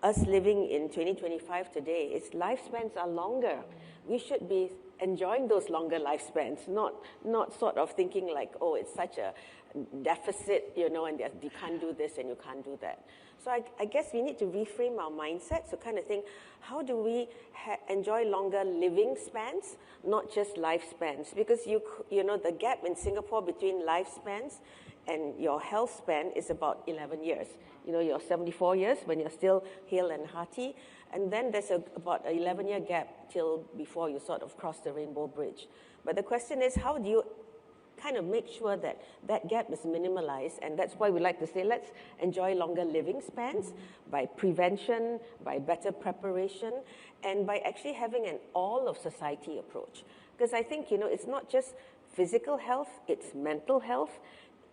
us living in 2025 today is lifespans are longer. We should be enjoying those longer lifespans, not sort of thinking like, oh, it's such a deficit, and you can't do this and you can't do that. So I guess we need to reframe our mindset to kind of think, how do we enjoy longer living spans, not just lifespans? Because the gap in Singapore between lifespans and your health span is about 11 years. You're 74 years when you're still hale and hearty, and then there's about an 11-year gap till before you sort of cross the rainbow bridge. But the question is, how do you kind of make sure that that gap is minimalized? And that's why we like to say, let's enjoy longer living spans by prevention, by better preparation, and by actually having an all-of-society approach. Because I think, it's not just physical health, it's mental health.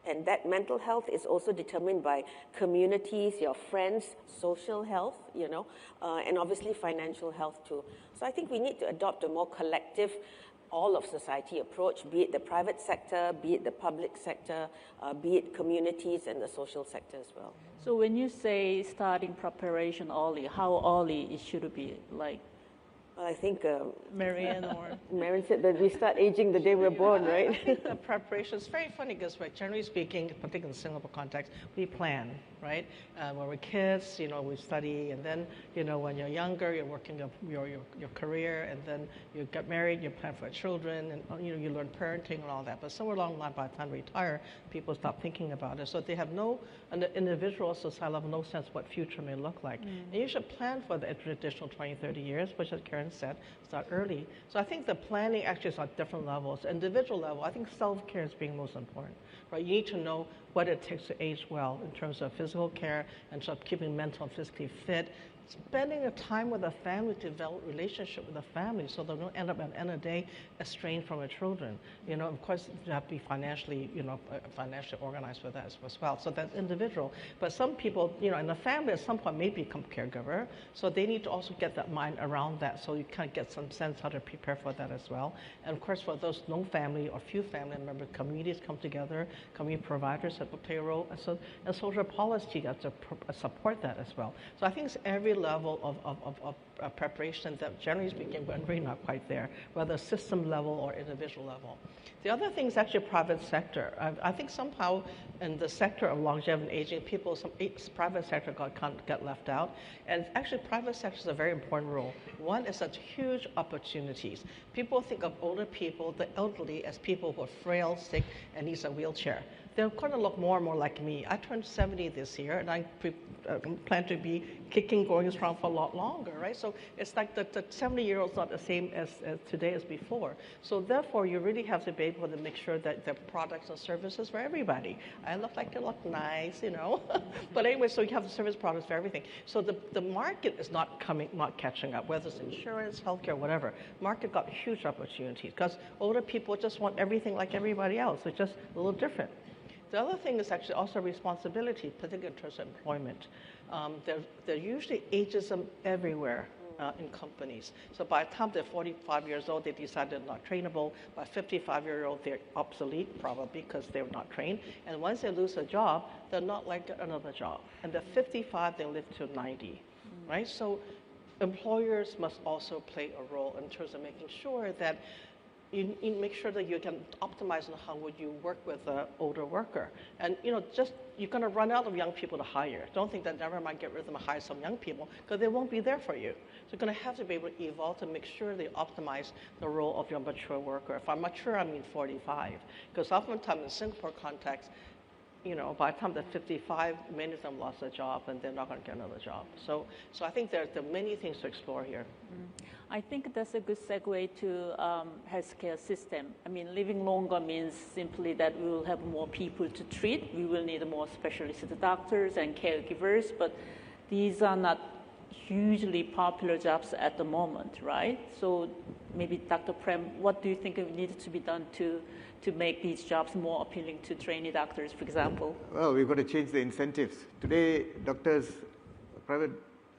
And that mental health is also determined by communities, your friends, social health, and obviously financial health too. So I think we need to adopt a more collective, all-of-society approach, be it the private sector, be it the public sector, be it communities and the social sector as well. So when you say starting preparation early, how early it should be like? Well, I think Marianne or Marianne said that we start aging the day we're born, right? I think the preparation is very funny because, generally speaking, particularly in the Singapore context, we plan, right? When we're kids, we study, and then, when you're younger, you're working your career, and then you get married, you plan for children, and you learn parenting and all that. But somewhere along the line, by the time we retire, people stop thinking about it. So they have an individual society level, no sense what future may look like. And you should plan for the additional 20, 30 years, which, as Karen said, start early. So I think the planning actually is at different levels. Individual level, I think self-care is being most important, right? You need to know what it takes to age well in terms of physical care and sort of keeping mental and physically fit. Spending a time with a family to develop a relationship with a family so they don't end up at the end of the day estranged from their children. Of course, you have to be financially organized for that as well. So that's individual. But some people, in the family at some point may become caregiver, so they need to also get that mind around that so you kind of get some sense how to prepare for that as well. And of course, for those no family or few family members, communities come together, community providers have to play a role, and social policy has to support that as well. So I think it's every level of preparation that, generally speaking, we're really not quite there, whether system level or individual level. The other thing is actually private sector. I think somehow in the sector of longevity and aging, private sector can't get left out. And actually, private sector is a very important role. One is such huge opportunities. People think of older people, the elderly, as people who are frail, sick, and needs a wheelchair. They're going to look more and more like me. I turned 70 this year, and I plan to be kicking, going strong for a lot longer, right? So it's like the 70-year-old's not the same as today as before. So therefore, you really have to be able to make sure that the products and services for everybody. I look like I look nice, you know. But anyway, so you have the service products for everything. So the market is not catching up, whether it's insurance, healthcare, whatever. Market got huge opportunities because older people just want everything like everybody else. It's just a little different. The other thing is actually also responsibility, particularly in terms of employment. There are usually ageism everywhere in companies. So by the time they're 45 years old, they decide they're not trainable. By 55-year-old, they're obsolete, probably because they're not trained. And once they lose a job, they're not like another job. And at 55, they live to 90, right? So employers must also play a role in terms of making sure that you make sure that you can optimize on how would you work with an older worker. And, you know, you're going to run out of young people to hire. Don't think that never mind get rid of them and hire some young people, because they won't be there for you. So you're going to have to be able to evolve to make sure they optimize the role of your mature worker. If I'm mature, I mean 45. Because oftentimes in Singapore context, you know, by the time they're 55, many of them lost their job and they're not going to get another job. So I think there are many things to explore here. I think that's a good segue to healthcare system. I mean, living longer means simply that we will have more people to treat. We will need more specialist doctors and caregivers, but these are not hugely popular jobs at the moment, right? So maybe Dr. Prem, what do you think needs to be done to make these jobs more appealing to trainee doctors, for example? Well, we've got to change the incentives. Today, doctors, private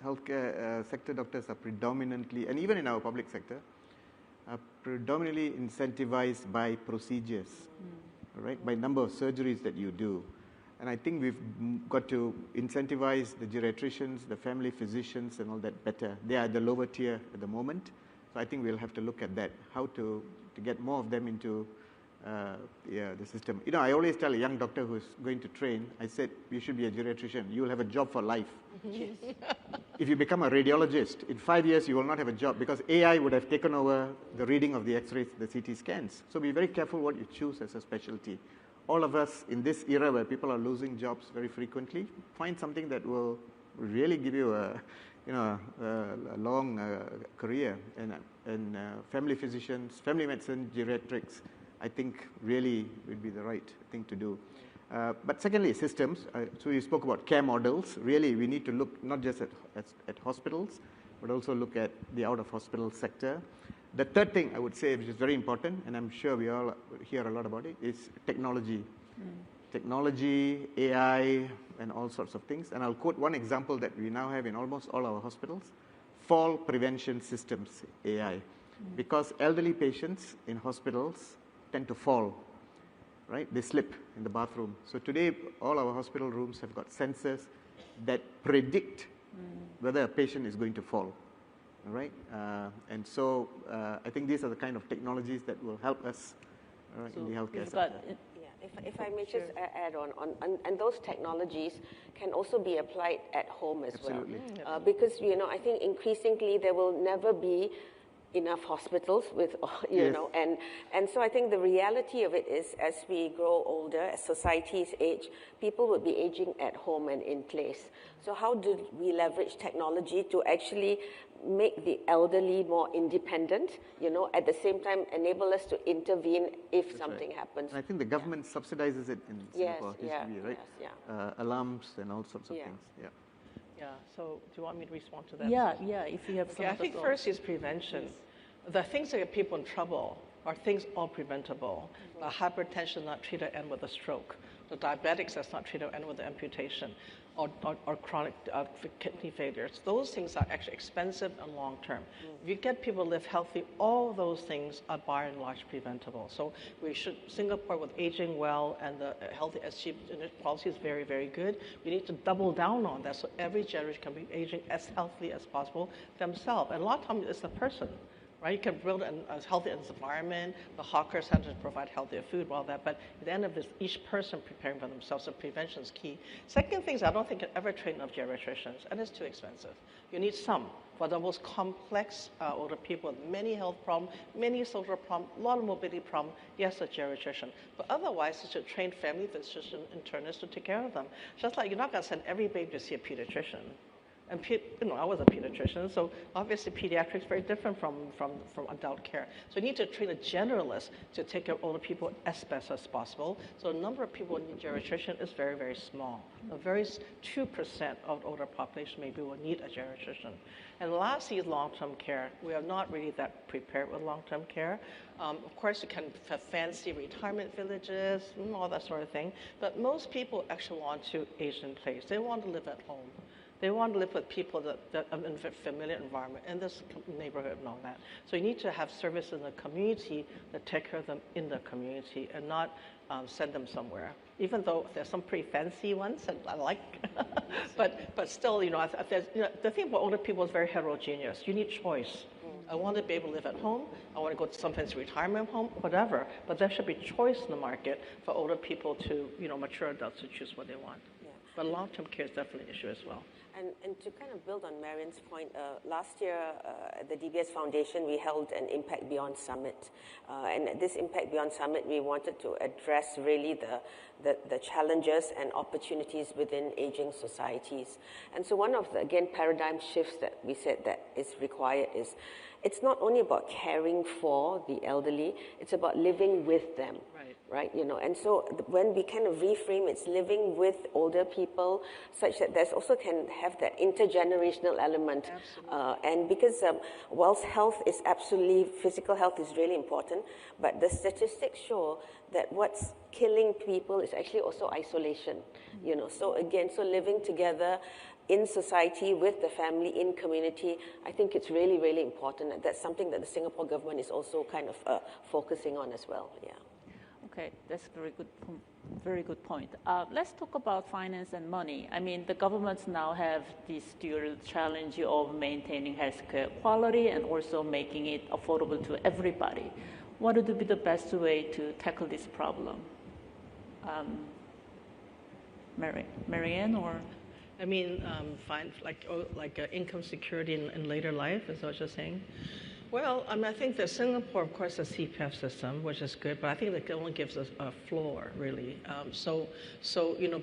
healthcare sector doctors are predominantly, and even in our public sector, are predominantly incentivized by procedures, right? By number of surgeries that you do. And I think we've got to incentivize the geriatricians, the family physicians, and all that better. They are at the lower tier at the moment. So I think we'll have to look at that, how to get more of them into the system. You know, I always tell a young doctor who's going to train, I said, you should be a geriatrician. You will have a job for life. Yes. If you become a radiologist, in 5 years, you will not have a job because AI would have taken over the reading of the X-rays, the CT scans. So be very careful what you choose as a specialty. All of us in this era where people are losing jobs very frequently, find something that will really give you a long career. And family physicians, family medicine, geriatrics, I think really would be the right thing to do. But secondly, systems. So you spoke about care models. Really, we need to look not just at hospitals, but also look at the out-of-hospital sector. The third thing I would say, which is very important, and I'm sure we all hear a lot about it, is technology. Technology, AI, and all sorts of things. And I'll quote one example that we now have in almost all our hospitals: fall prevention systems, AI. Because elderly patients in hospitals tend to fall, right? They slip in the bathroom. So today, all our hospital rooms have got sensors that predict whether a patient is going to fall, all right? And so I think these are the kind of technologies that will help us in the healthcare sector. If I may just add on, and those technologies can also be applied at home as Absolutely. well. Because, you know, I think increasingly there will never be enough hospitals with, you know, and so I think the reality of it is as we grow older, as societies age, people will be aging at home and in place. So how do we leverage technology to actually make the elderly more independent, you know, at the same time enable us to intervene if something happens. And I think the government subsidizes it in Singapore, right? Alarms and all sorts of things. Yeah, so do you want me to respond to that? Yeah, if you have some. I think first is prevention. The things that get people in trouble are things all preventable. The hypertension not treated end with a stroke. The diabetics that's not treated end with an amputation. Or chronic kidney failures. Those things are actually expensive and long-term. If you get people to live healthy, all those things are by and large preventable. So Singapore with aging well and the healthy SG policy is very, very good. We need to double down on that so every generation can be aging as healthy as possible themselves. And a lot of times it's the person. Right? You can build a healthy environment, the hawker centers provide healthier food, all that, but at the end of this, each person preparing for themselves, so prevention is key. Second thing is I don't think you can ever train enough geriatricians, and it's too expensive. You need some. For the most complex older people with many health problems, many social problems, a lot of mobility problems, yes, a geriatrician. But otherwise, you should train family physicians, internists to take care of them. Just like you're not going to send every baby to see a pediatrician. And I was a pediatrician, so obviously pediatrics is very different from adult care. So you need to train a generalist to take care of older people as best as possible. So the number of people who need geriatrician is very, very small. A very 2% of the older population maybe will need a geriatrician. And lastly is long-term care. We are not really that prepared with long-term care. Of course, you can have fancy retirement villages, all that sort of thing. But most people actually want to age in place. They want to live at home. They want to live with people that are in a familiar environment, in this neighborhood and all that. So you need to have service in the community that take care of them in the community and not send them somewhere. Even though there's some pretty fancy ones that I like, but still, the thing about older people is very heterogeneous. You need choice. I want to be able to live at home. I want to go to some fancy retirement home, whatever. But there should be choice in the market for older people to, mature adults to choose what they want. Yeah. But long-term care is definitely an issue as well. And to kind of build on Marion's point, last year at the DBS Foundation, we held an Impact Beyond Summit. And at this Impact Beyond Summit, we wanted to address really the challenges and opportunities within aging societies. And so one of the, again, paradigm shifts that we said that is required is it's not only about caring for the elderly, it's about living with them. Right, and so when we kind of reframe it's living with older people, such that there's also can have that intergenerational element. And because whilst health is absolutely, physical health is really important, but the statistics show that what's killing people is actually also isolation. So again, so living together in society, with the family, in community, I think it's really, really important. And that's something that the Singapore government is also kind of focusing on as well. Yeah. Okay, that's a very good point. Let's talk about finance and money. I mean, the governments now have this dual challenge of maintaining healthcare quality and also making it affordable to everybody. What would be the best way to tackle this problem? Marianne, or? I mean, income security in later life, is what you're saying? Well, I think that Singapore, of course, has a CPF system, which is good, but I think that only gives us a floor, really. So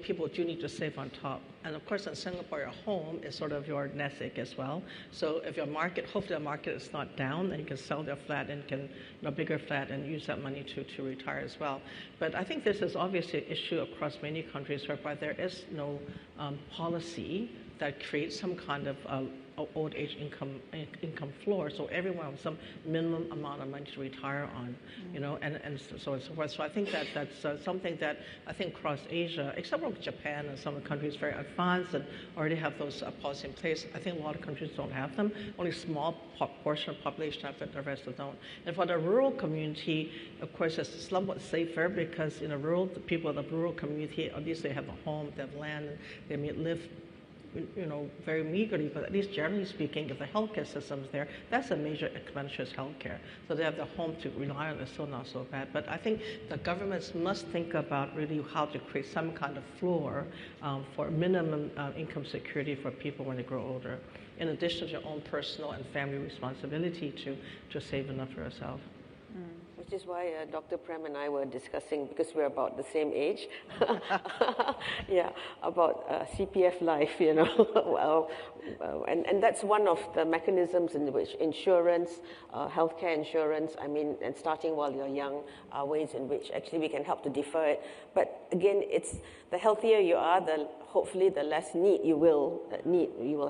people do need to save on top. And of course, in Singapore, your home is sort of your nest egg as well. So if your market, hopefully the market is not down, then you can sell your flat and can, bigger flat and use that money to retire as well. But I think this is obviously an issue across many countries whereby there is no policy that creates some kind of old age income floor, so everyone has some minimum amount of money to retire on, and so on and so forth. So I think that's something that I think across Asia, except for Japan and some of the countries very advanced and already have those policies in place. I think a lot of countries don't have them. Only a small portion of the population have it, the rest don't. And for the rural community, of course, it's somewhat safer because in the people in the rural community, at least they have a home, they have land, and they may live very meagerly, but at least generally speaking, if the healthcare system's there, that's a major expenditure is healthcare. So they have the home to rely on, it's still not so bad. But I think the governments must think about really how to create some kind of floor for minimum income security for people when they grow older, in addition to your own personal and family responsibility to save enough for yourself. Which is why Dr. Prem and I were discussing, because we're about the same age, about CPF life, and that's one of the mechanisms in which insurance, healthcare insurance, and starting while you're young, are ways in which actually we can help to defer it. But again, it's the healthier you are, hopefully the less need you will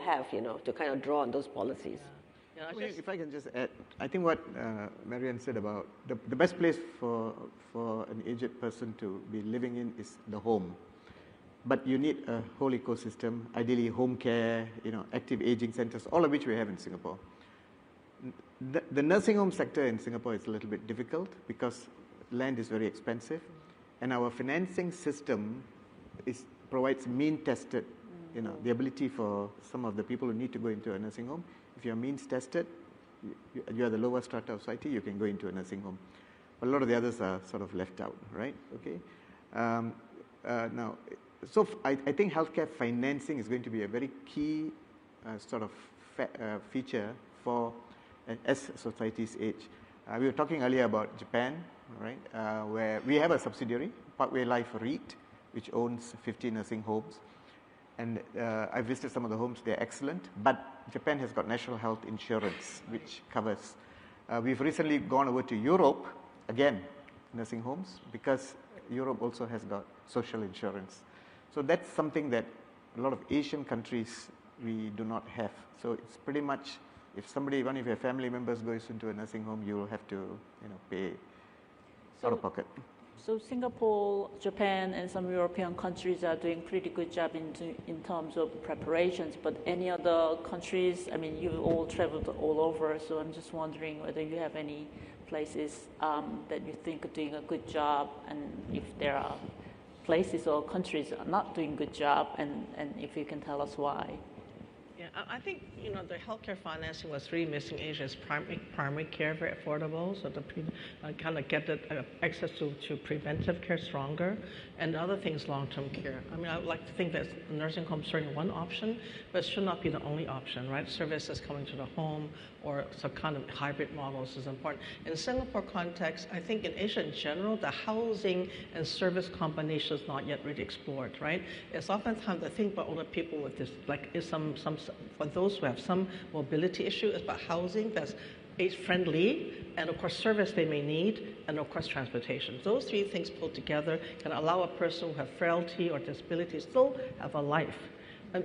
have, to kind of draw on those policies. Yeah, If I can just add, I think what Marianne said about the best place for an aged person to be living in is the home. But you need a whole ecosystem, ideally home care, active aging centers, all of which we have in Singapore. The nursing home sector in Singapore is a little bit difficult because land is very expensive, and our financing system provides mean-tested, the ability for some of the people who need to go into a nursing home. If you're means-tested, you are the lower strata of society, you can go into a nursing home. But a lot of the others are sort of left out, right? Okay. Now, so I think healthcare financing is going to be a very key sort of feature for as societies age. We were talking earlier about Japan, right, where we have a subsidiary, Parkway Life REIT, which owns 50 nursing homes. And I visited some of the homes, they're excellent. But Japan has got national health insurance, which covers. We've recently gone over to Europe, again, nursing homes, because Europe also has got social insurance. So that's something that a lot of Asian countries, we do not have. So it's pretty much, if one of your family members goes into a nursing home, you will have to, pay out of pocket. So Singapore, Japan, and some European countries are doing pretty good job in terms of preparations. But any other countries? I mean, you all traveled all over, so I'm just wondering whether you have any places that you think are doing a good job, and if there are places or countries that are not doing a good job, and if you can tell us why. Yeah, I think the healthcare financing was really missing Asia's primary care very affordable, so to kind of get the access to preventive care stronger, and the other things long-term care. I mean, I would like to think that nursing home is certainly one option, but it should not be the only option, right? Services coming to the home or some kind of hybrid models is important. In Singapore context, I think in Asia in general, the housing and service combination is not yet really explored, right? It's oftentimes the thing about older people with this, like, is some for those who have some mobility issue, is about housing that's age-friendly, and of course service they may need, and of course transportation. Those three things pulled together can allow a person who have frailty or disability still have a life. And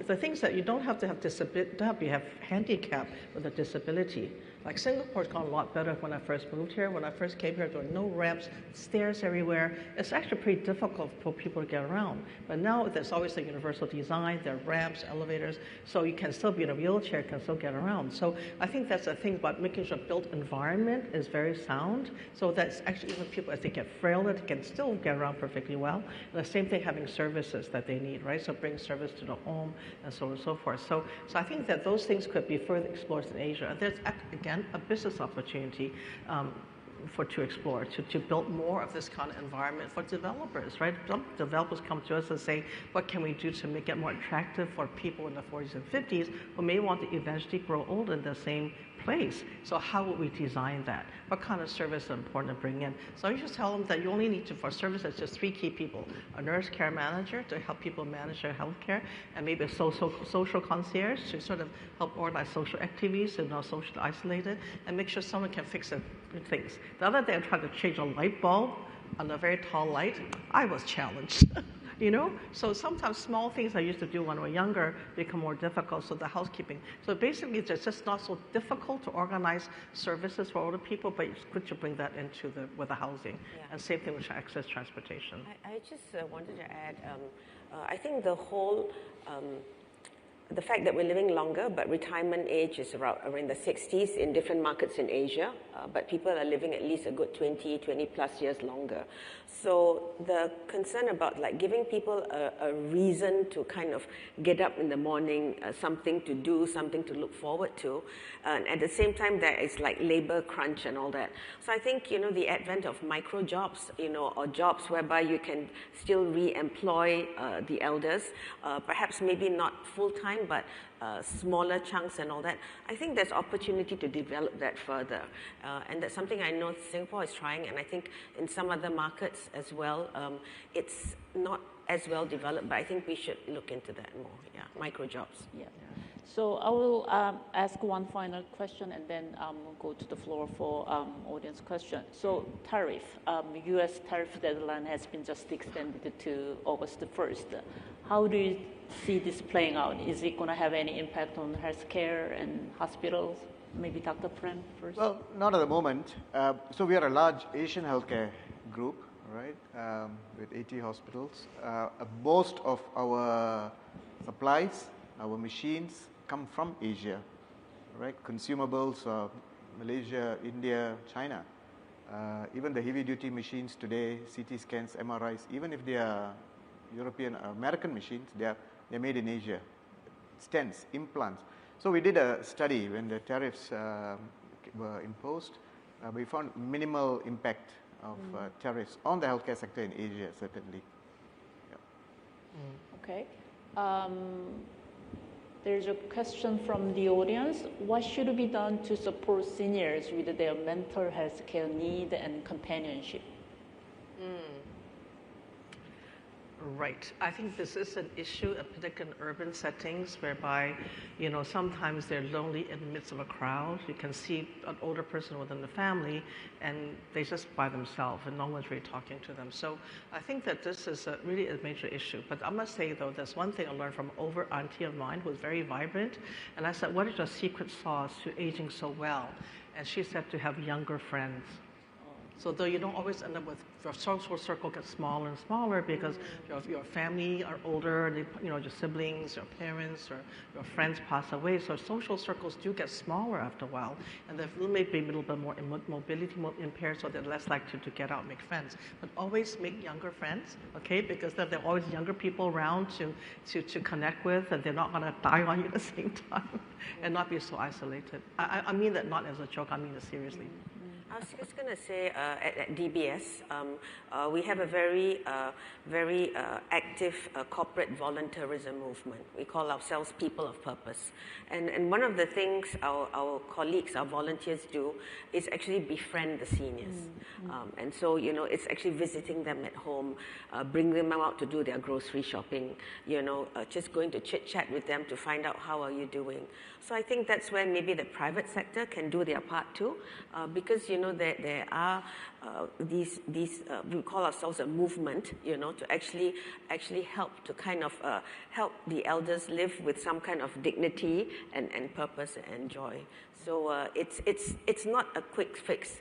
the things that you don't have to have disability, you have handicap with a disability. Like Singapore's gone a lot better when I first moved here. When I first came here, there were no ramps, stairs everywhere. It's actually pretty difficult for people to get around. But now there's always a universal design, there are ramps, elevators, so you can still be in a wheelchair, can still get around. So I think that's the thing about making sure built environment is very sound, so that's actually even people as they get frailer, they can still get around perfectly well. And the same thing having services that they need, right? So bring service to the home and so on and so forth. So I think that those things could be further explored in Asia. And there's, again, a business opportunity to explore, to build more of this kind of environment for developers, right? Some developers come to us and say, what can we do to make it more attractive for people in the 40s and 50s who may want to eventually grow old in the same place? So how would we design that? What kind of service is important to bring in? So you just tell them that you only need to, for services, just 3 key people: a nurse care manager to help people manage their health care, and maybe a social concierge to sort of help organize social activities so not socially isolated, and make sure someone can fix the things. The other day I tried to change a light bulb on a very tall light. I was challenged. So sometimes small things I used to do when we were younger become more difficult, so the housekeeping. So basically it's just not so difficult to organize services for older people, but it's good to bring that into with the housing. Yeah. And same thing with access transportation. I just wanted to add, I think the fact that we're living longer, but retirement age is around the 60s in different markets in Asia, but people are living at least a good 20 plus years longer. So the concern about giving people a reason to kind of get up in the morning, something to do, something to look forward to, and at the same time there is labor crunch and all that. So I think, the advent of micro jobs, or jobs whereby you can still re-employ the elders, perhaps maybe not full-time, but smaller chunks and all that. I think there's opportunity to develop that further. And that's something I know Singapore is trying, and I think in some other markets as well, it's not as well developed, but I think we should look into that more. Yeah, micro jobs. Yeah. So I will ask one final question, and then we'll go to the floor for audience question. So tariff, U.S. tariff deadline has been just extended to August 1st. How do you see this playing out? Is it going to have any impact on healthcare and hospitals? maybe Dr. Prem first. Well, not at the moment. So we are a large Asian healthcare group, right, with 80 hospitals. Most of our supplies, our machines come from Asia, right? Consumables, Malaysia, India, China. Even the heavy-duty machines today, CT scans, MRIs, even if they are European or American machines, they're made in Asia. Stents, implants. So we did a study when the tariffs were imposed. We found minimal impact of tariffs on the healthcare sector in Asia, certainly. Yeah. Okay. There's a question from the audience. What should be done to support seniors with their mental health care need and companionship? Right. I think this is an issue, particularly in urban settings, whereby, sometimes they're lonely in the midst of a crowd. You can see an older person within the family, and they're just by themselves, and no one's really talking to them. So I think that this is really a major issue. But I must say, though, there's one thing I learned from an older auntie of mine who was very vibrant, and I said, what is your secret sauce to aging so well? And she said to have younger friends. So though you don't always end up with, your social circle gets smaller and smaller because your family are older, your siblings, your parents, or your friends pass away. So social circles do get smaller after a while, and they may be a little bit more mobility impaired, so they're less likely to get out and make friends. But always make younger friends, okay? Because there are always younger people around to connect with, and they're not going to die on you at the same time, and not be so isolated. I mean that not as a joke, I mean it seriously. I was just going to say at DBS, we have a very active corporate volunteerism movement. We call ourselves people of purpose. And one of the things our colleagues, our volunteers do is actually befriend the seniors. And so, it's actually visiting them at home, bring them out to do their grocery shopping, just going to chit-chat with them to find out how are you doing. So I think that's where maybe the private sector can do their part too, because, there are these we call ourselves a movement, to actually help to kind of help the elders live with some kind of dignity and purpose and joy. So it's not a quick fix.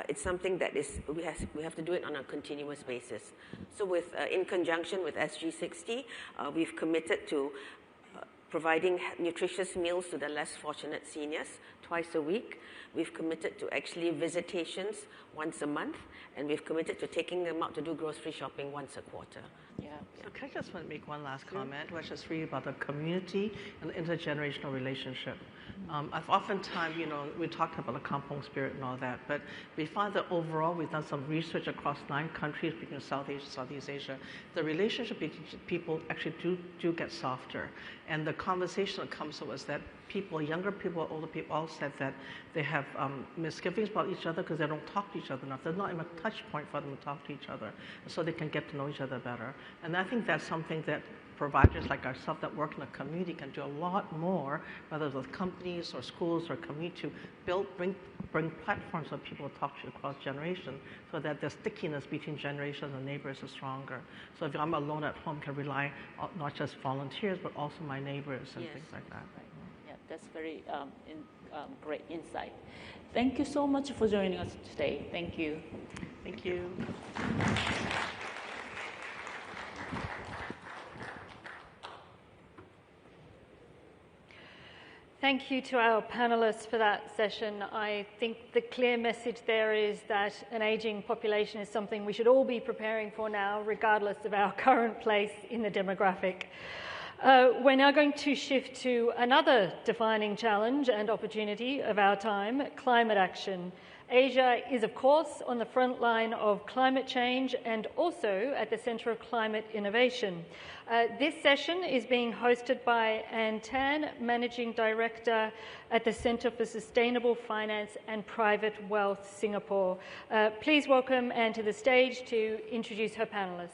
It's something that we have to do it on a continuous basis. So in conjunction with SG60, we've committed to providing nutritious meals to the less fortunate seniors twice a week. We've committed to actually visitations once a month, and we've committed to taking them out to do grocery shopping once a quarter. Yeah. So can I just want to make one last comment, which is really about the community and the intergenerational relationship. I've oftentimes, we talked about the kampong spirit and all that, but we find that overall, we've done some research across 9 countries between South Asia, Southeast Asia. The relationship between people actually do get softer. And the conversation that comes up is that younger people, older people, all said that they have misgivings about each other because they don't talk to each other enough. There's not even a touch point for them to talk to each other, so they can get to know each other better. And I think that's something that providers like ourselves that work in the community can do a lot more, whether it's with companies or schools or community, to bring platforms for people to talk to across generations, so that the stickiness between generations and neighbors is stronger. So if I'm alone at home, I can rely on not just volunteers, but also my neighbors and things like that. Right. Yeah, that's very great insight. Thank you so much for joining us today. Thank you. Thank you. Thank you to our panelists for that session. I think the clear message there is that an ageing population is something we should all be preparing for now, regardless of our current place in the demographic. We're now going to shift to another defining challenge and opportunity of our time, climate action. Asia is, of course, on the front line of climate change and also at the centre of climate innovation. This session is being hosted by Ann Tan, Managing Director at the Centre for Sustainable Finance and Private Wealth, Singapore. Please welcome Ann to the stage to introduce her panellists.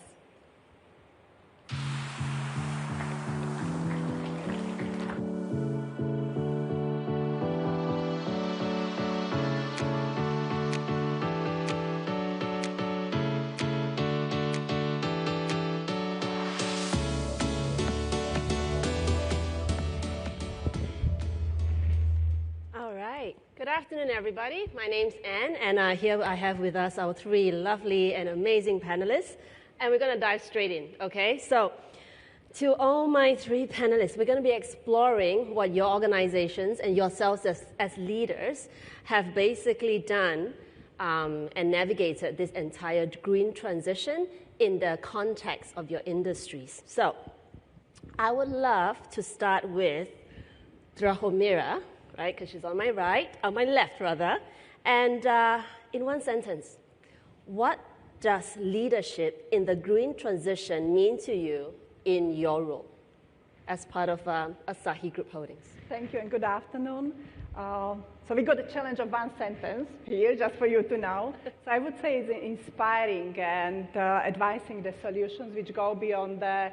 afternoon, everybody. My name's Anne, and here I have with us our three lovely and amazing panelists, and we're going to dive straight in, okay? So, to all my three panelists, we're going to be exploring what your organizations and yourselves as leaders have basically done and navigated this entire green transition in the context of your industries. So, I would love to start with Drahomira, right, because she's on my left rather, and in one sentence, what does leadership in the green transition mean to you in your role as part of Asahi Group Holdings? Thank you and good afternoon. So we got a challenge of one sentence here, just for you to know. So I would say it's inspiring and advising the solutions which go beyond the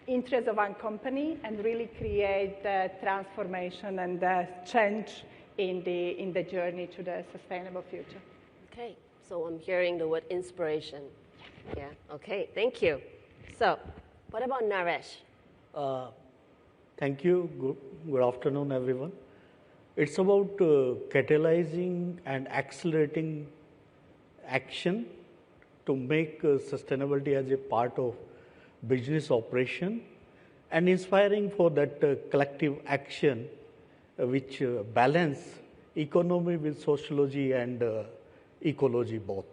interest of one company and really create the transformation and the change in the journey to the sustainable future. Okay, so I'm hearing the word inspiration. Yeah, okay, thank you. So, what about Naresh? Thank you. Good afternoon, everyone. It's about catalyzing and accelerating action to make sustainability as a part of business operation and inspiring for that collective action which balance economy with sociology and ecology both.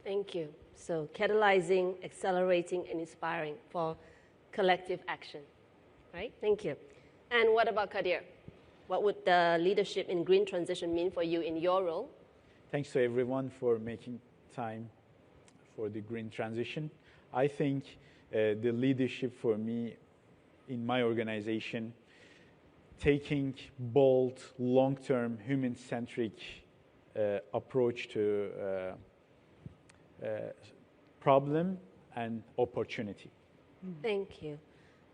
Thank you. So catalyzing, accelerating, and inspiring for collective action, right? Thank you. And what about Kadir? What would the leadership in green transition mean for you in your role? Thanks to everyone for making time for the green transition. I think the leadership for me in my organization, taking bold, long-term, human-centric approach to problem and opportunity. Thank you.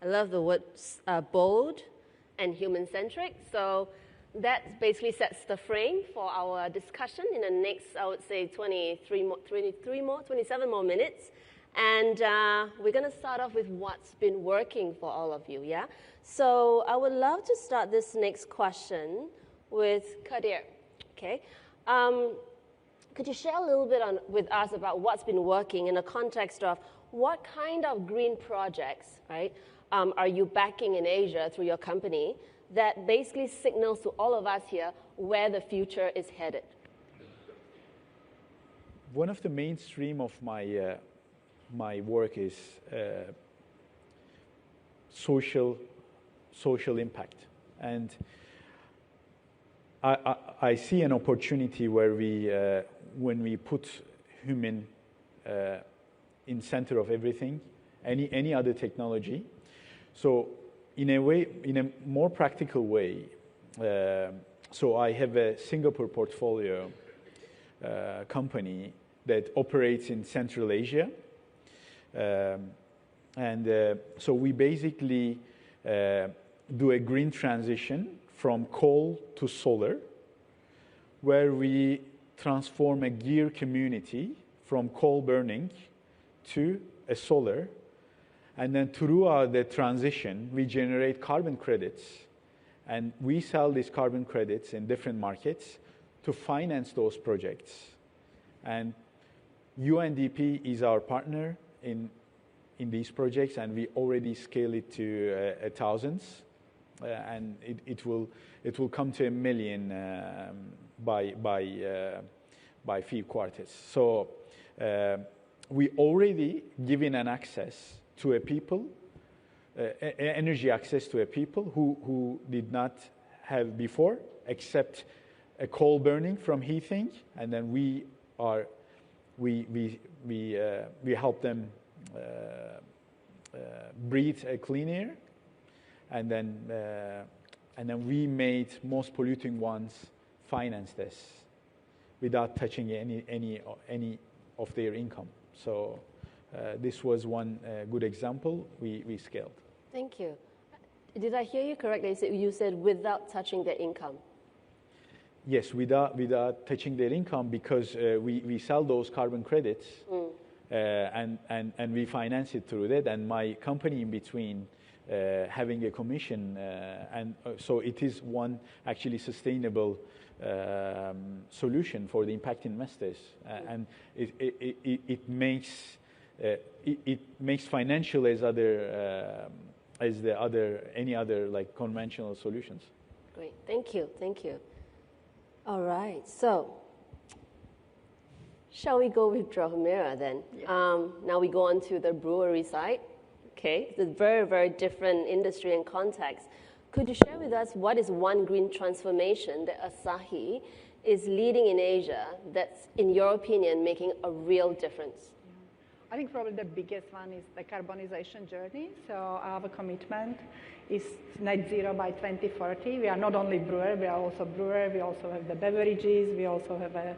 I love the words bold and human-centric. So that basically sets the frame for our discussion in the next, I would say, 27 more minutes. And we're going to start off with what's been working for all of you, yeah? So I would love to start this next question with Kadir, okay? Could you share a little bit with us about what's been working in the context of what kind of green projects, right, are you backing in Asia through your company that basically signals to all of us here where the future is headed? One of the mainstream of my my work is social impact, and I see an opportunity where when we put human in center of everything, any other technology. So in a way, in a more practical way, so I have a Singapore portfolio company that operates in Central Asia. So we basically do a green transition from coal to solar, where we transform a gear community from coal burning to a solar. And then throughout the transition, we generate carbon credits. And we sell these carbon credits in different markets to finance those projects. And UNDP is our partner in these projects, and we already scale it to thousands, and it will come to 1 million by few quarters. So we already given an access to a people, energy access to a people who did not have before, except a coal burning from heating, and then we help them breathe a clean air, and then we made most polluting ones finance this without touching any of their income. So this was one good example we scaled. Thank you. Did I hear you correctly? You said without touching their income. Yes, without touching their income, because we sell those carbon credits, and we finance it through that. And my company in between having a commission, and so it is one actually sustainable solution for the impact investors, and it makes financial as any other like conventional solutions. Great, thank you. All right, so shall we go with Drahomira then? Yeah. Now we go on to the brewery side. Okay, it's a very, very different industry and context. Could you share with us what is one green transformation that Asahi is leading in Asia that's, in your opinion, making a real difference? I think probably the biggest one is the carbonization journey. So our commitment is net zero by 2040. We are not only brewer, we are also brewer, we also have the beverages, we also have a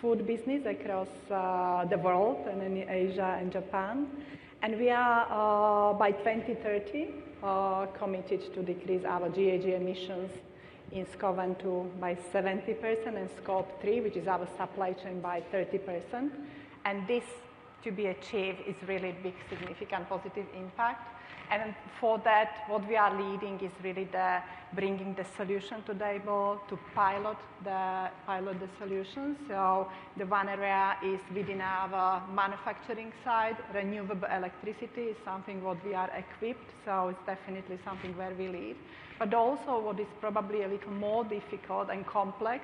food business across the world and in Asia and Japan. And we are, by 2030, committed to decrease our GHG emissions in Scope 1 and 2 by 70% and Scope 3, which is our supply chain, by 30%. And this, to be achieved, is really big, significant positive impact. And for that, what we are leading is really bringing the solution to the table, to pilot the solution. So the one area is within our manufacturing side. Renewable electricity is something what we are equipped, so it's definitely something where we lead. But also what is probably a little more difficult and complex,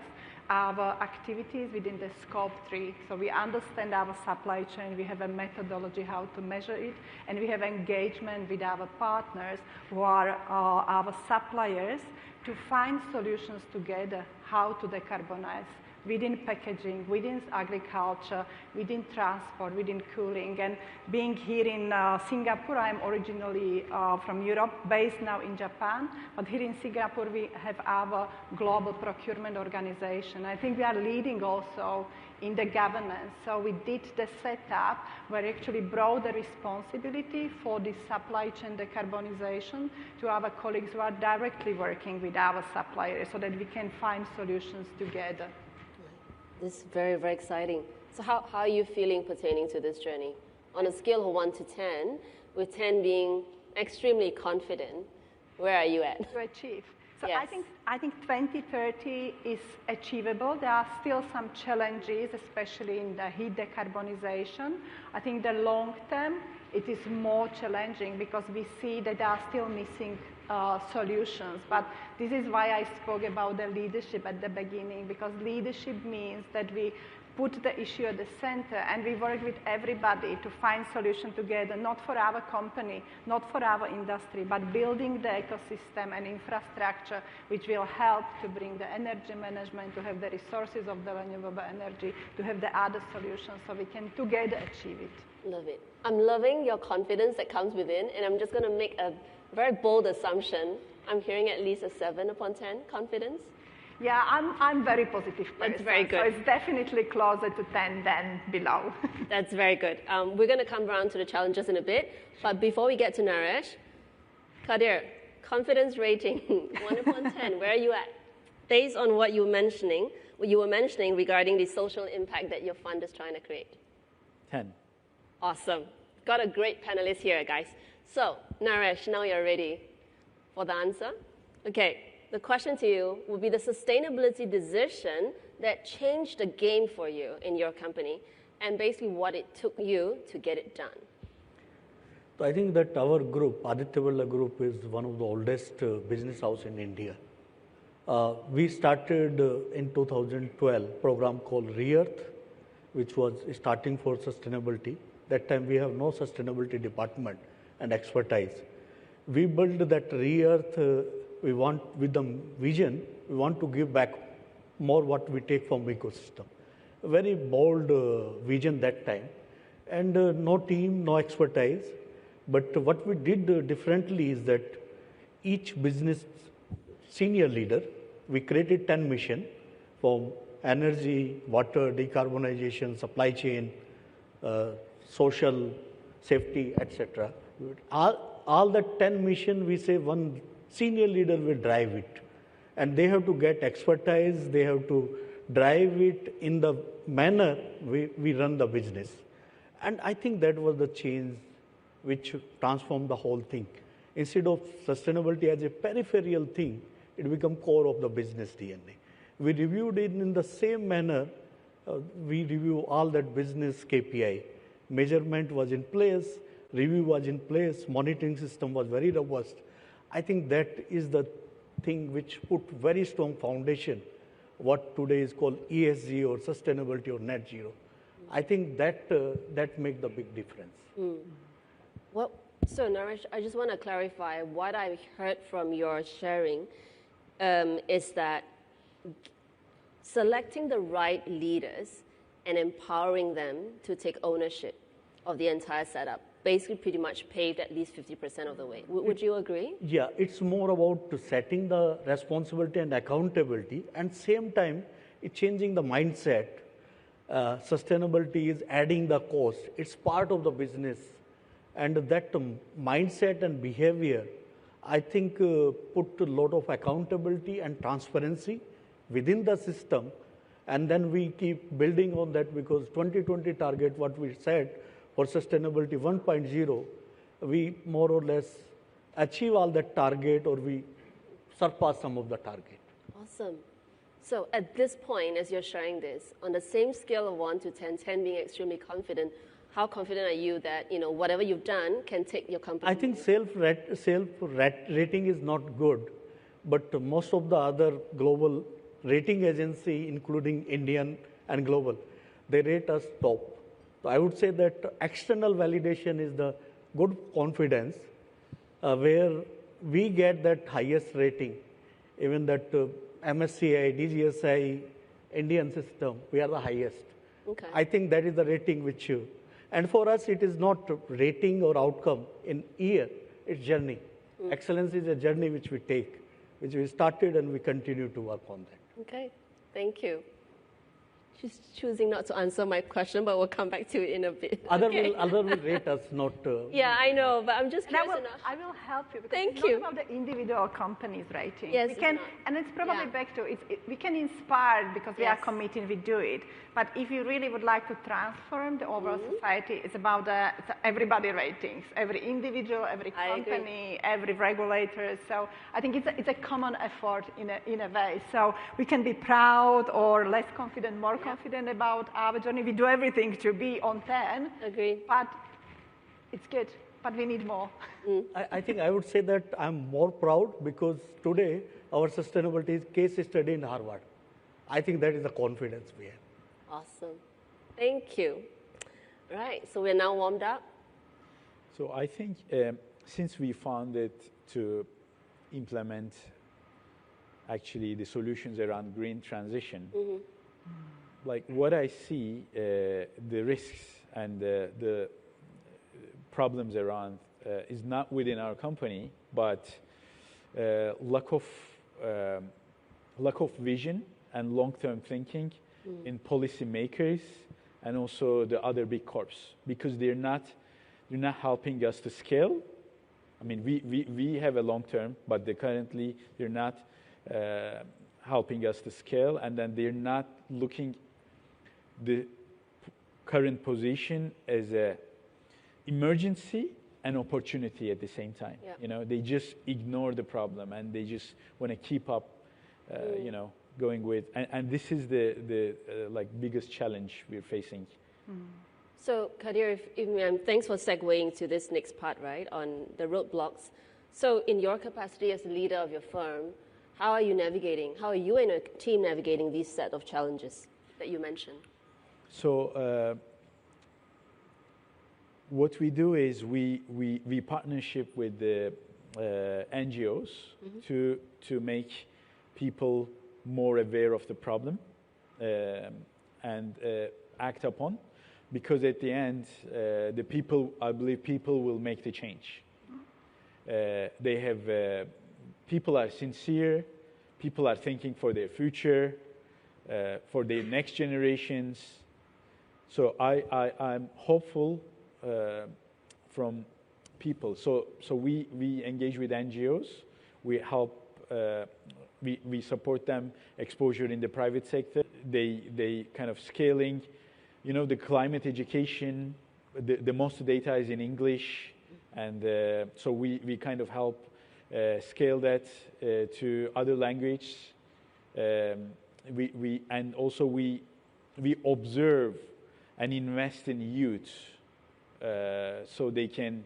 our activities within the Scope 3. So we understand our supply chain, we have a methodology how to measure it, and we have engagement with our partners who are our suppliers to find solutions together how to decarbonize within packaging, within agriculture, within transport, within cooling. And being here in Singapore, I'm originally from Europe, based now in Japan, but here in Singapore we have our global procurement organization. I think we are leading also in the governance. So we did the setup where we actually brought the responsibility for the supply chain decarbonization to our colleagues who are directly working with our suppliers so that we can find solutions together. This is very, very exciting. So how are you feeling pertaining to this journey? On a scale of 1 to 10, with 10 being extremely confident, where are you at? To achieve. So yes. I think 2030 is achievable. There are still some challenges, especially in the heat decarbonization. I think the long term, it is more challenging because we see that there are still missing solutions. But this is why I spoke about the leadership at the beginning, because leadership means that we put the issue at the center and we work with everybody to find solutions together, not for our company, not for our industry, but building the ecosystem and infrastructure which will help to bring the energy management, to have the resources of the renewable energy, to have the other solutions so we can together achieve it. Love it. I'm loving your confidence that comes within, and I'm just going to make a very bold assumption. I'm hearing at least a 7 upon 10 confidence. Yeah, I'm very positive person. That's very good. So it's definitely closer to 10 than below. That's very good. We're going to come around to the challenges in a bit. But before we get to Naresh, Kadir, confidence rating, 1 upon 10, where are you at? Based on what you were mentioning regarding the social impact that your fund is trying to create. 10. Awesome. Got a great panelist here, guys. So, Naresh, now you're ready for the answer. Okay, the question to you will be the sustainability decision that changed the game for you in your company, and basically what it took you to get it done. So I think that our group, Aditya Birla Group, is one of the oldest business house in India. We started in 2012 program called Re-Earth, which was starting for sustainability. That time we have no sustainability department and expertise. We built that Re-Earth, we want with the vision, we want to give back more what we take from ecosystem. A very bold vision that time. And no team, no expertise. But what we did differently is that each business senior leader, we created 10 missions from energy, water, decarbonization, supply chain, social safety, etc. All the 10 missions, we say one senior leader will drive it. And they have to get expertise, they have to drive it in the manner we run the business. And I think that was the change which transformed the whole thing. Instead of sustainability as a peripheral thing, it become core of the business DNA. We reviewed it in the same manner. We review all that business KPI. Measurement was in place, review was in place, monitoring system was very robust. I think that is the thing which put very strong foundation, what today is called ESG or sustainability or net zero. I think that that make the big difference. Well, so Naresh, I just want to clarify what I heard from your sharing is that selecting the right leaders and empowering them to take ownership of the entire setup basically pretty much paved at least 50% of the way. Would you agree? Yeah, it's more about setting the responsibility and accountability, and same time, it's changing the mindset. Sustainability is adding the cost. It's part of the business. And that mindset and behavior, I think, put a lot of accountability and transparency within the system. And then we keep building on that, because 2020 target, what we said for sustainability 1.0, we more or less achieve all that target, or we surpass some of the target. Awesome. So at this point, as you're sharing this, on the same scale of 1 to 10, 10 being extremely confident, how confident are you that whatever you've done can take your company? I think self-rating is not good, but most of the other global rating agency, including Indian and global, they rate us top. So I would say that external validation is the good confidence, where we get that highest rating, even that MSCI, DGSI, Indian system, we are the highest. Okay. I think that is the rating which you, and for us it is not rating or outcome in year, it's journey. Excellence is a journey which we take, which we started and we continue to work on that. Okay, thank you. She's choosing not to answer my question, but we'll come back to it in a bit. Other will rate us, not... Yeah, I know, but I'm just curious enough. I will help you, because Thank it's you. not about the individual companies rating. Yes, we can, it's not. and it's probably back to, we can inspire because we are committed, we do it. But if you really would like to transform the overall society, it's about everybody ratings, every individual, every company, every regulator. So I think it's a common effort in a way. So we can be proud or less confident, more confident about our journey. We do everything to be on 10. Agree. But it's good, but we need more. I think I would say that I'm more proud because today our sustainability case study in Harvard. I think that is the confidence we have. Awesome. Thank you. Right, so we're now warmed up. So I think since we found it to implement actually the solutions around green transition, like what I see, the risks and the problems around is not within our company, but lack of vision and long-term thinking in policymakers and also the other big corps, because they're not helping us to scale. I mean, we have a long-term, but currently they're not helping us to scale, and then they're not looking the current position as a emergency and opportunity at the same time. Yeah. They just ignore the problem and they just want to keep up, going with, and this is the like biggest challenge we're facing. So Kadir, thanks for segueing to this next part, right, on the roadblocks. So in your capacity as the leader of your firm, how are you and your team navigating these set of challenges that you mentioned? So what we do is we partnership with the NGOs to make people more aware of the problem and act upon, because at the end, I believe people will make the change. People are sincere, people are thinking for their future, for their next generations. So I'm hopeful from people. So we engage with NGOs, we help, we support them exposure in the private sector. They kind of scaling, the climate education, the most data is in English, And so we kind of help scale that to other languages. And also we observe and invest in youth so they can,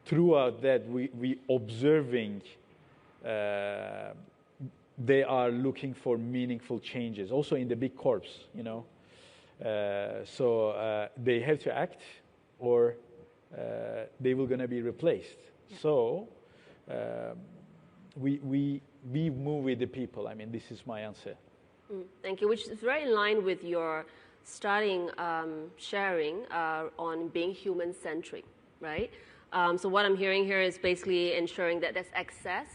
throughout that, we observing they are looking for meaningful changes, also in the big corps, you know. So they have to act or they will going to be replaced. Yeah. So we move with the people. I mean, this is my answer. Thank you, which is very in line with your starting sharing on being human-centric, right? So what I'm hearing here is basically ensuring that there's access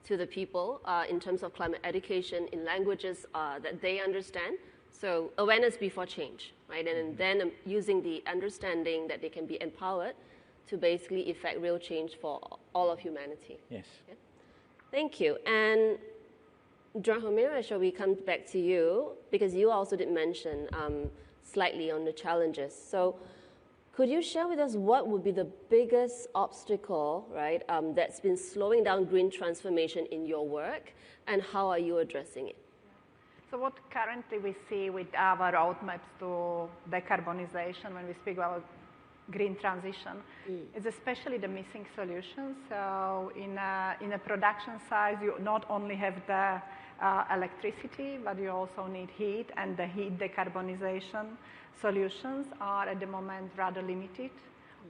to the people in terms of climate education in languages that they understand. So awareness before change, right? And then using the understanding that they can be empowered to basically effect real change for all of humanity. Yes. Okay? Thank you. And Drahomira, shall we come back to you? Because you also did mention slightly on the challenges. So could you share with us what would be the biggest obstacle, right, that's been slowing down green transformation in your work, and how are you addressing it? So what currently we see with our roadmaps to decarbonization when we speak about green transition is especially the missing solutions. So in a production side, you not only have the electricity, but you also need heat, and the heat decarbonization solutions are at the moment rather limited,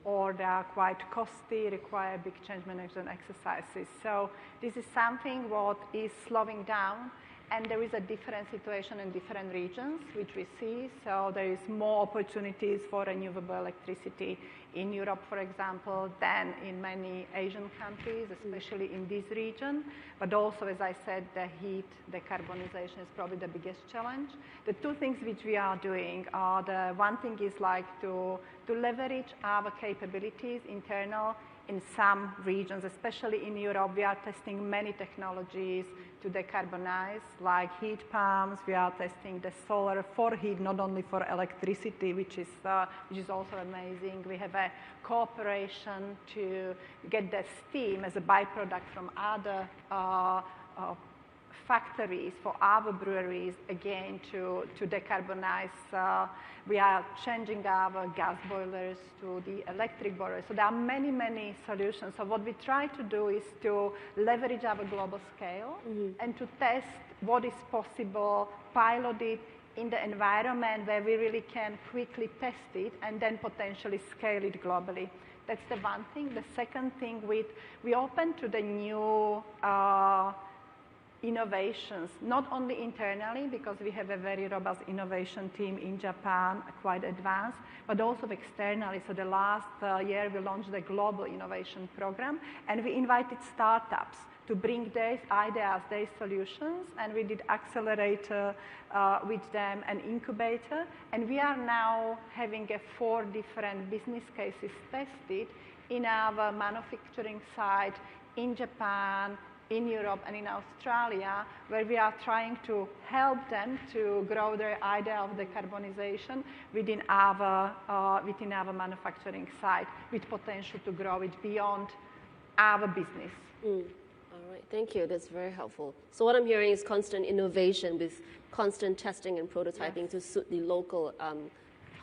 or they are quite costly, require big change management exercises. So this is something what is slowing down, and there is a different situation in different regions, which we see. So there is more opportunities for renewable electricity in Europe, for example, than in many Asian countries, especially in this region. But also, as I said, the heat decarbonization is probably the biggest challenge. The two things which we are doing are, the one thing is like to leverage our capabilities internal in some regions, especially in Europe. We are testing many technologies to decarbonize, like heat pumps. We are testing the solar for heat, not only for electricity, which is also amazing. We have a cooperation to get the steam as a byproduct from other factories for our breweries, again, to decarbonize. We are changing our gas boilers to the electric boilers. So there are many, many solutions. So what we try to do is to leverage our global scale and to test what is possible, pilot it in the environment where we really can quickly test it and then potentially scale it globally. That's the one thing. The second thing, we open to the new innovations, not only internally, because we have a very robust innovation team in Japan, quite advanced, but also externally. So the last year we launched the global innovation program, and we invited startups to bring their ideas, their solutions, and we did accelerator with them, an incubator, and we are now having 4 different business cases tested in our manufacturing site in Japan, in Europe, and in Australia, where we are trying to help them to grow their idea of decarbonization within our manufacturing site, with potential to grow it beyond our business. All right, thank you. That's very helpful. So what I'm hearing is constant innovation with constant testing and prototyping to suit the local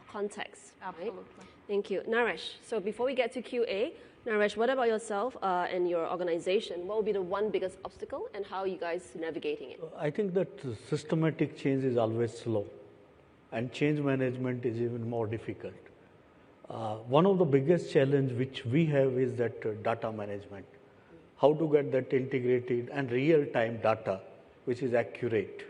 context. Absolutely. Right? Thank you. Naresh, so before we get to QA, Naresh, what about yourself and your organization? What would be the one biggest obstacle, and how are you guys navigating it? I think that systematic change is always slow, and change management is even more difficult. One of the biggest challenge which we have is that data management. How to get that integrated and real-time data which is accurate.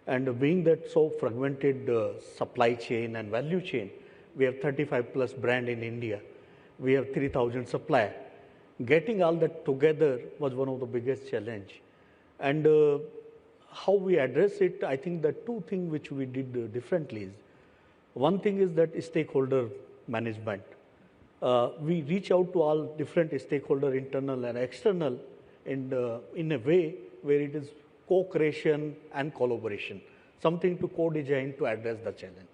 And being that so fragmented supply chain and value chain, we have 35 plus brand in India. We have 3,000 suppliers. Getting all that together was one of the biggest challenge. And how we address it, I think the two things which we did differently is, one thing is that stakeholder management. We reach out to all different stakeholders, internal and external, and in a way where it is co-creation and collaboration, something to co-design to address the challenge.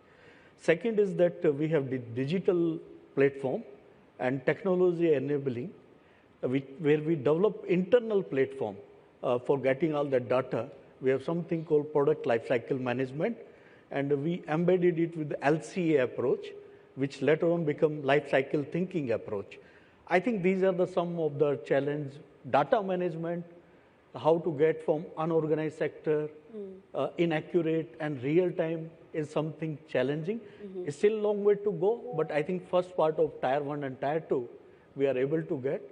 Second is that we have the digital platform and technology enabling, where we develop internal platform for getting all the data. We have something called product lifecycle management, and we embedded it with the LCA approach, which later on become lifecycle thinking approach. I think these are some of the challenge. Data management, how to get from unorganized sector, inaccurate and real time is something challenging. It's still a long way to go, but I think first part of Tier 1 and Tier 2, we are able to get.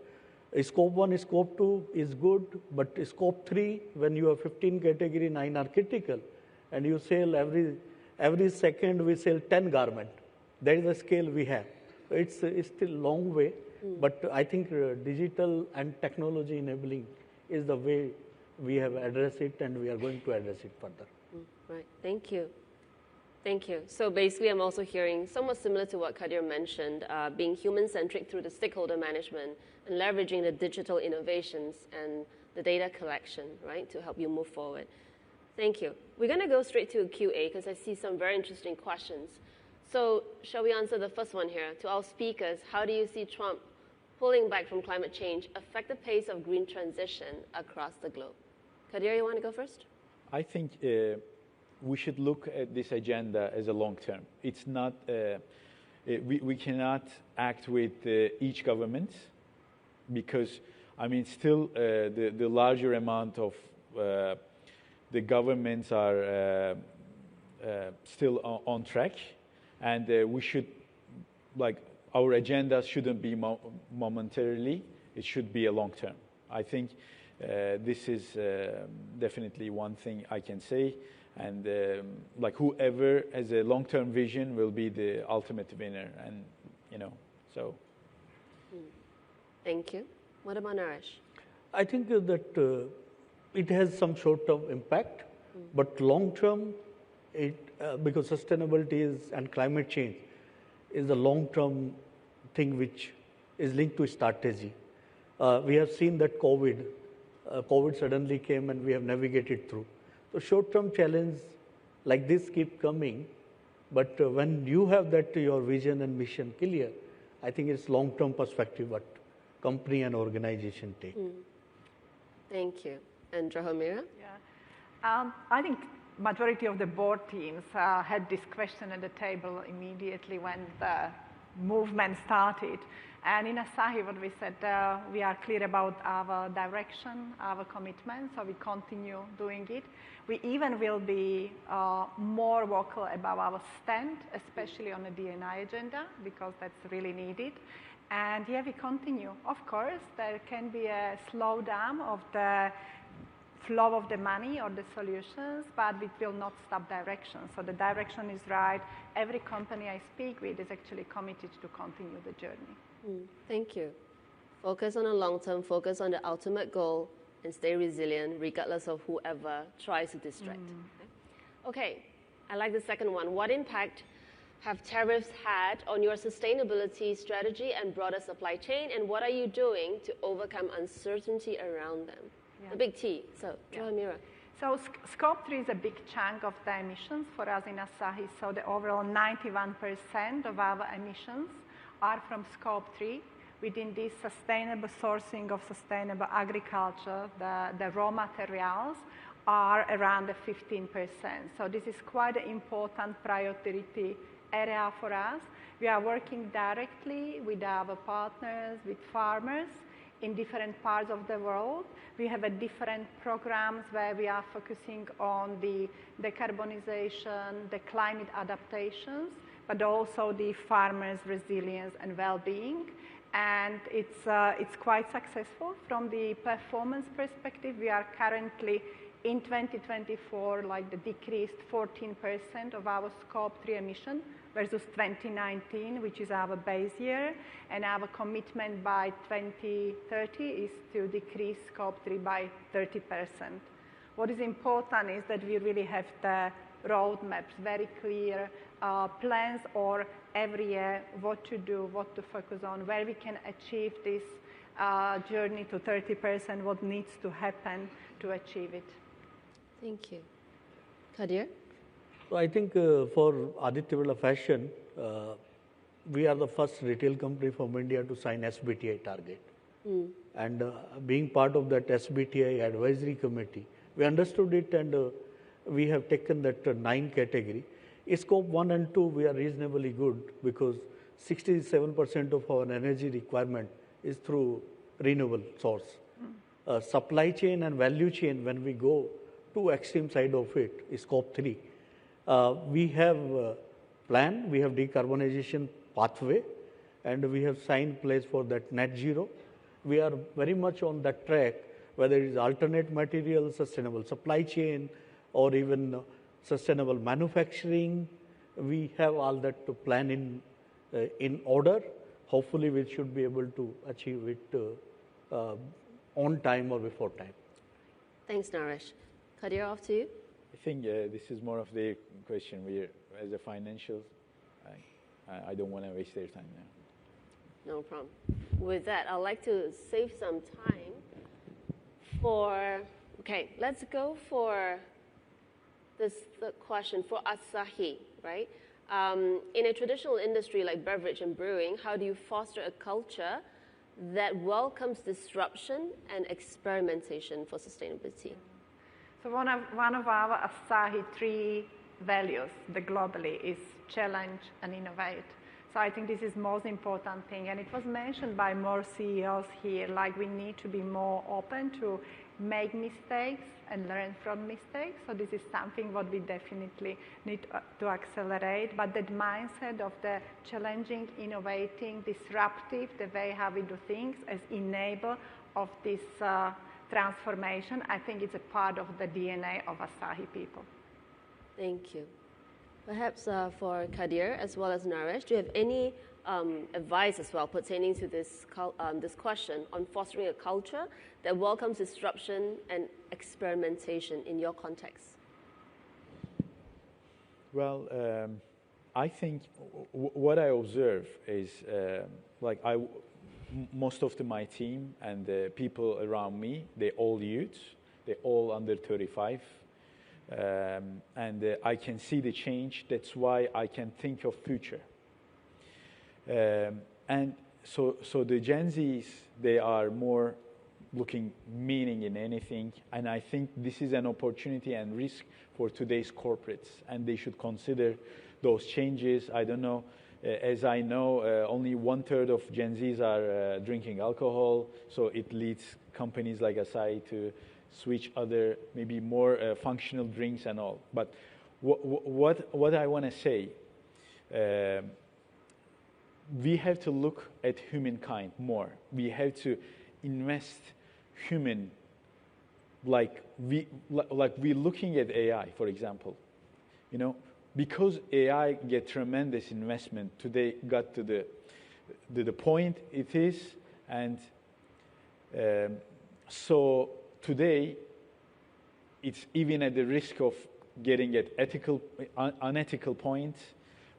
Scope 1, Scope 2 is good, but Scope 3, when you have 15 category, 9 are critical, and you sell every second we sell 10 garment. That is the scale we have. It's still a long way, but I think digital and technology enabling is the way we have addressed it, and we are going to address it further. Right, thank you. Thank you. So basically, I'm also hearing somewhat similar to what Kadir mentioned, being human-centric through the stakeholder management and leveraging the digital innovations and the data collection, right, to help you move forward. Thank you. We're going to go straight to a Q&A because I see some very interesting questions. So shall we answer the first one here? To our speakers, how do you see Trump pulling back from climate change affect the pace of green transition across the globe? Kadir, you want to go first? I think we should look at this agenda as a long term. It's not, we cannot act with each government because, I mean, still the larger amount of the governments are still on track, and we should, like, our agenda shouldn't be momentarily, it should be a long term. I think this is definitely one thing I can say, and like whoever has a long-term vision will be the ultimate winner, and you know, so. Thank you. What about Naresh? I think that it has some short-term impact, but long-term, because sustainability and climate change is a long-term thing which is linked to strategy. We have seen that COVID suddenly came and we have navigated through. So short-term challenge like this keep coming, but when you have that your vision and mission clear, I think it's long-term perspective what company and organization take. Thank you. And Drahomira? Yeah. I think majority of the board teams had this question at the table immediately when the movement started. And in Asahi, what we said, we are clear about our direction, our commitment, so we continue doing it. We even will be more vocal about our stand, especially on the D&I agenda, because that's really needed. And yeah, we continue. Of course, there can be a slowdown of the flow of the money or the solutions, but it will not stop direction. So the direction is right. Every company I speak with is actually committed to continue the journey. Thank you. Focus on the long term, focus on the ultimate goal, and stay resilient regardless of whoever tries to distract. Okay, I like the second one. What impact have tariffs had on your sustainability strategy and broader supply chain, and what are you doing to overcome uncertainty around them? The big T. So, Drahomira. So Scope 3 is a big chunk of the emissions for us in Asahi. So the overall 91% of our emissions are from Scope 3. Within this sustainable sourcing of sustainable agriculture, the raw materials are around the 15%. So this is quite an important priority area for us. We are working directly with our partners, with farmers in different parts of the world. We have different programs where we are focusing on the decarbonization, the climate adaptations, but also the farmers' resilience and well-being. And it's quite successful from the performance perspective. We are currently in 2024, like the decreased 14% of our Scope 3 emission versus 2019, which is our base year. And our commitment by 2030 is to decrease Scope 3 by 30%. What is important is that we really have the roadmaps, very clear plans, or every year what to do, what to focus on, where we can achieve this journey to 30%, what needs to happen to achieve it. Thank you. Kadir? So I think for Aditya Birla Fashion, we are the first retail company from India to sign SBTi target. And being part of that SBTi advisory committee, we understood it, and we have taken that 9 category. Scope 1 and 2, we are reasonably good because 67% of our energy requirement is through renewable source. Supply chain and value chain, when we go to extreme side of it, is Scope 3. We have plan, we have decarbonization pathway, and we have signed place for that net zero. We are very much on that track, whether it is alternate materials, sustainable supply chain, or even sustainable manufacturing. We have all that to plan in order. Hopefully, we should be able to achieve it on time or before time. Thanks, Naresh. Kadir, off to you. I think this is more of their question. We, as a financials, I don't want to waste their time now. No problem. With that, I'd like to save some time for, okay, let's go for the question for Asahi, right? In a traditional industry like beverage and brewing, how do you foster a culture that welcomes disruption and experimentation for sustainability? So one of our Asahi 3 values, the globally, is challenge and innovate. So I think this is the most important thing, and it was mentioned by more CEOs here, like we need to be more open to make mistakes and learn from mistakes. So this is something what we definitely need to accelerate, but that mindset of the challenging, innovating, disruptive, the way how we do things as enable of this transformation, I think it's a part of the DNA of Asahi people. Thank you. Perhaps for Kadir as well as Naresh, do you have any advice as well pertaining to this question on fostering a culture that welcomes disruption and experimentation in your context? Well, I think what I observe is like most of my team and the people around me, they're all youths, they're all under 35. And I can see the change. That's why I can think of future. And so the Gen Zs, they are more looking meaning in anything. And I think this is an opportunity and risk for today's corporates. And they should consider those changes. I don't know. As I know, only 1/3 of Gen Zs are drinking alcohol. So it leads companies like Asahi to switch other, maybe more functional drinks and all. But what I want to say, we have to look at humankind more. We have to invest human, like we're looking at AI, for example. You know, because AI get tremendous investment, today got to the point it is, and so today, it's even at the risk of getting at unethical points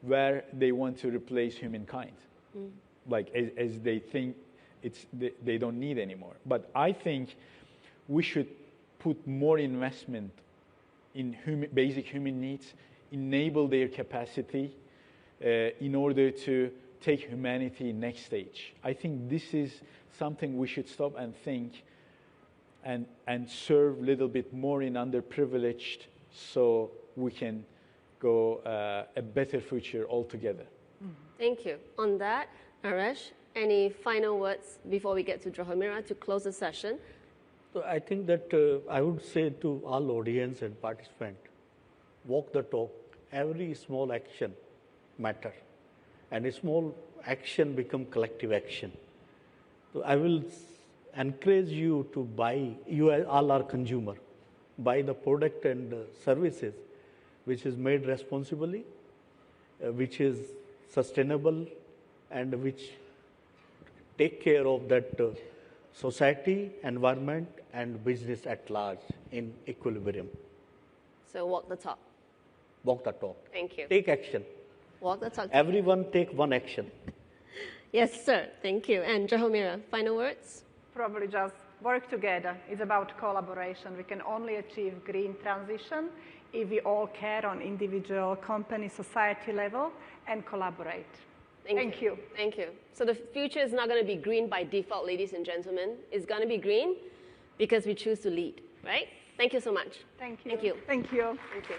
where they want to replace humankind, like as they think they don't need anymore. But I think we should put more investment in basic human needs, enable their capacity in order to take humanity next stage. I think this is something we should stop and think and serve a little bit more in underprivileged so we can go a better future altogether. Thank you. On that, Naresh, any final words before we get to Drahomira to close the session? So I think that I would say to all audience and participant, walk the talk. Every small action matter, and a small action become collective action. So I will encourage you to buy, you all are consumer, buy the product and services which is made responsibly, which is sustainable, and which take care of that society, environment, and business at large in equilibrium. So walk the talk. Walk the talk. Thank you. Take action. Walk the talk. Everyone take one action. Yes, sir. Thank you. And Drahomira, final words? Probably just work together. It's about collaboration. We can only achieve green transition if we all care on individual, company, society level and collaborate. Thank you. Thank you. So the future is not going to be green by default, ladies and gentlemen. It's going to be green because we choose to lead, right? Thank you so much. Thank you. Thank you. Thank you. Thank you.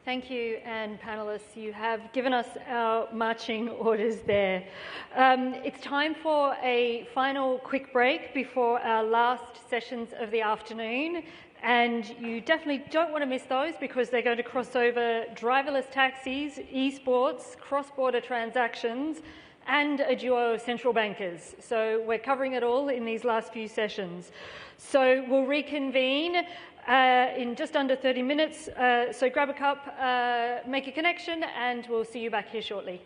Thank you, and panelists, you have given us our marching orders there. It's time for a final quick break before our last sessions of the afternoon, and you definitely don't want to miss those because they're going to cross over driverless taxis, esports, cross-border transactions, and a duo of central bankers. So we're covering it all in these last few sessions. So we'll reconvene in just under 30 minutes. So grab a cup, make a connection, and we'll see you back here shortly.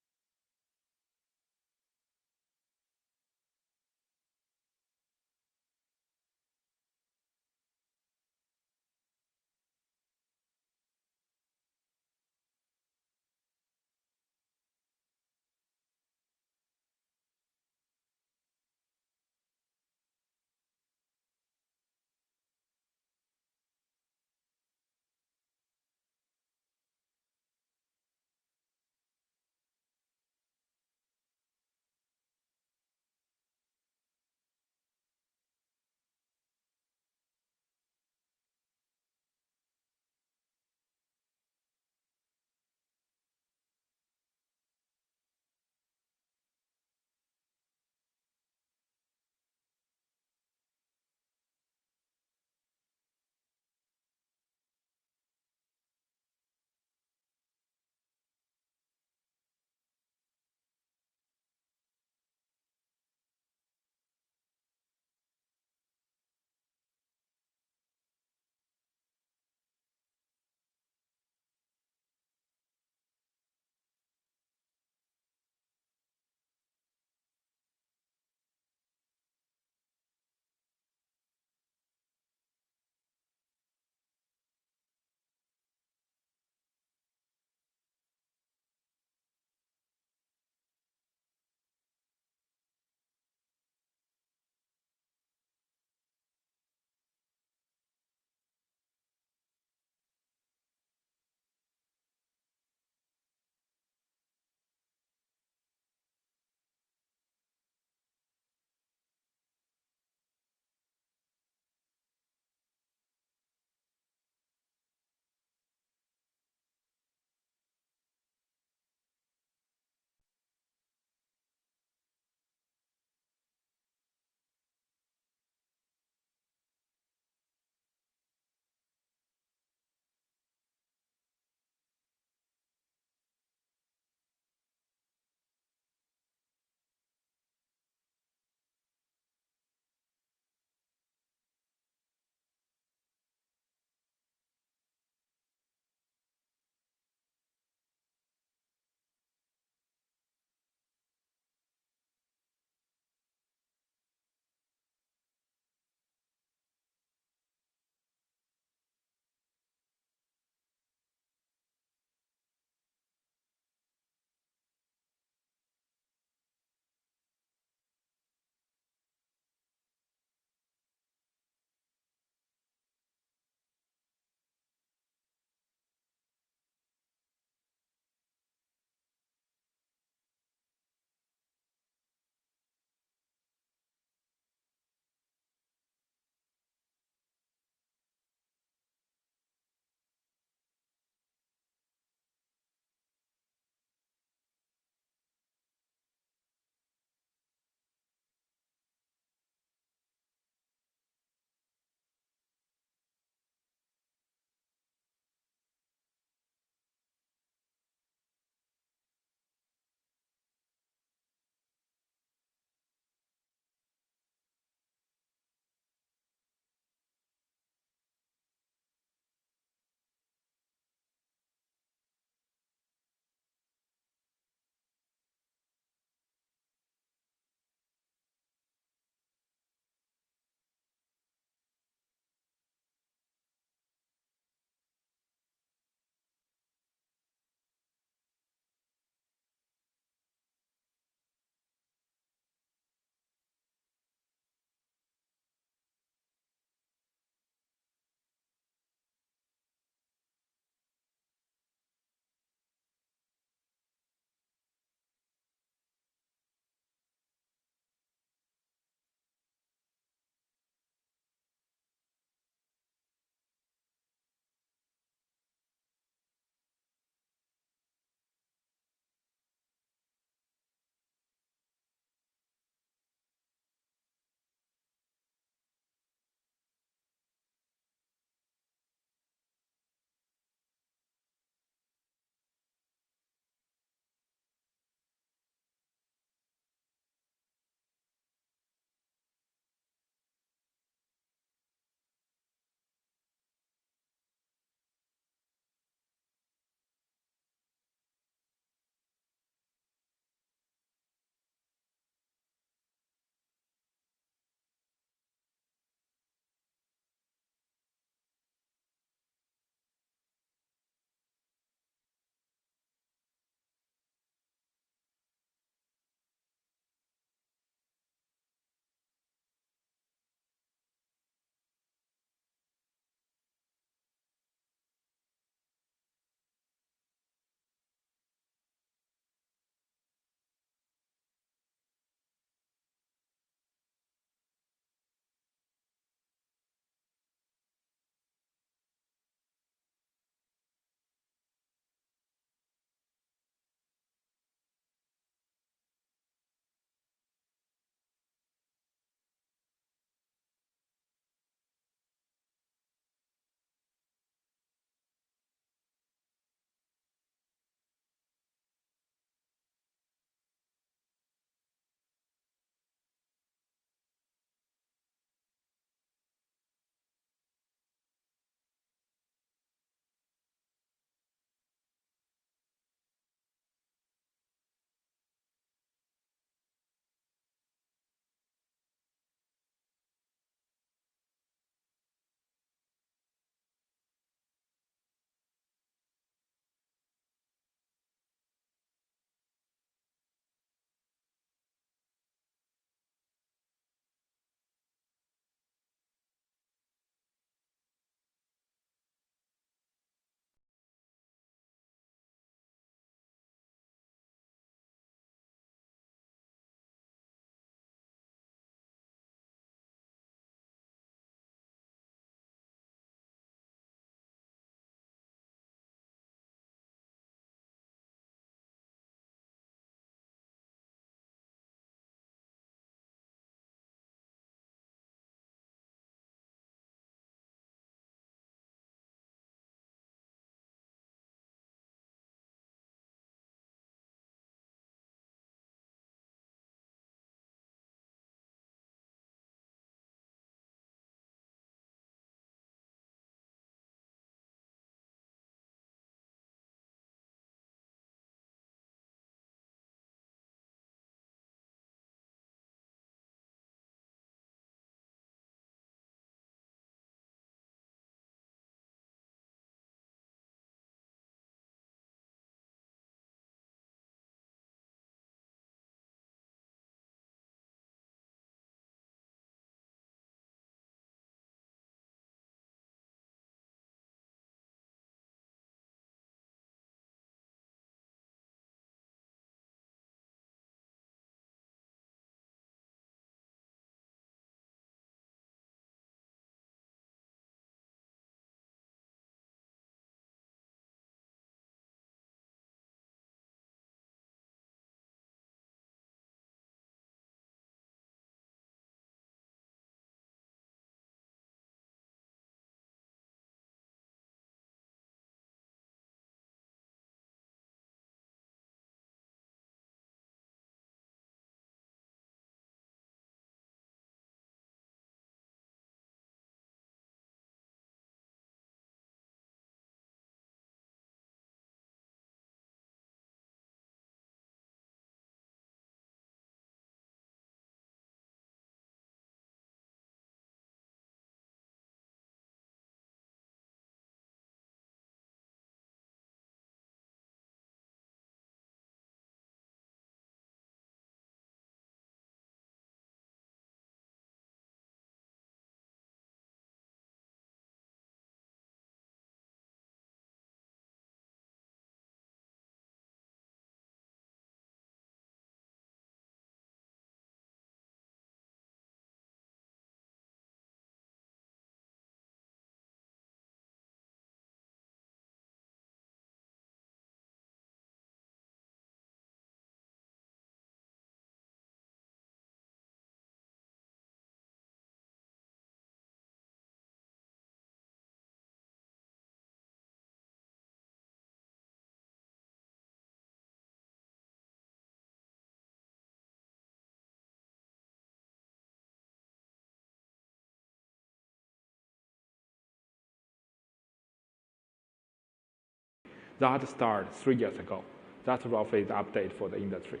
That started 3 years ago. That's roughly the update for the industry.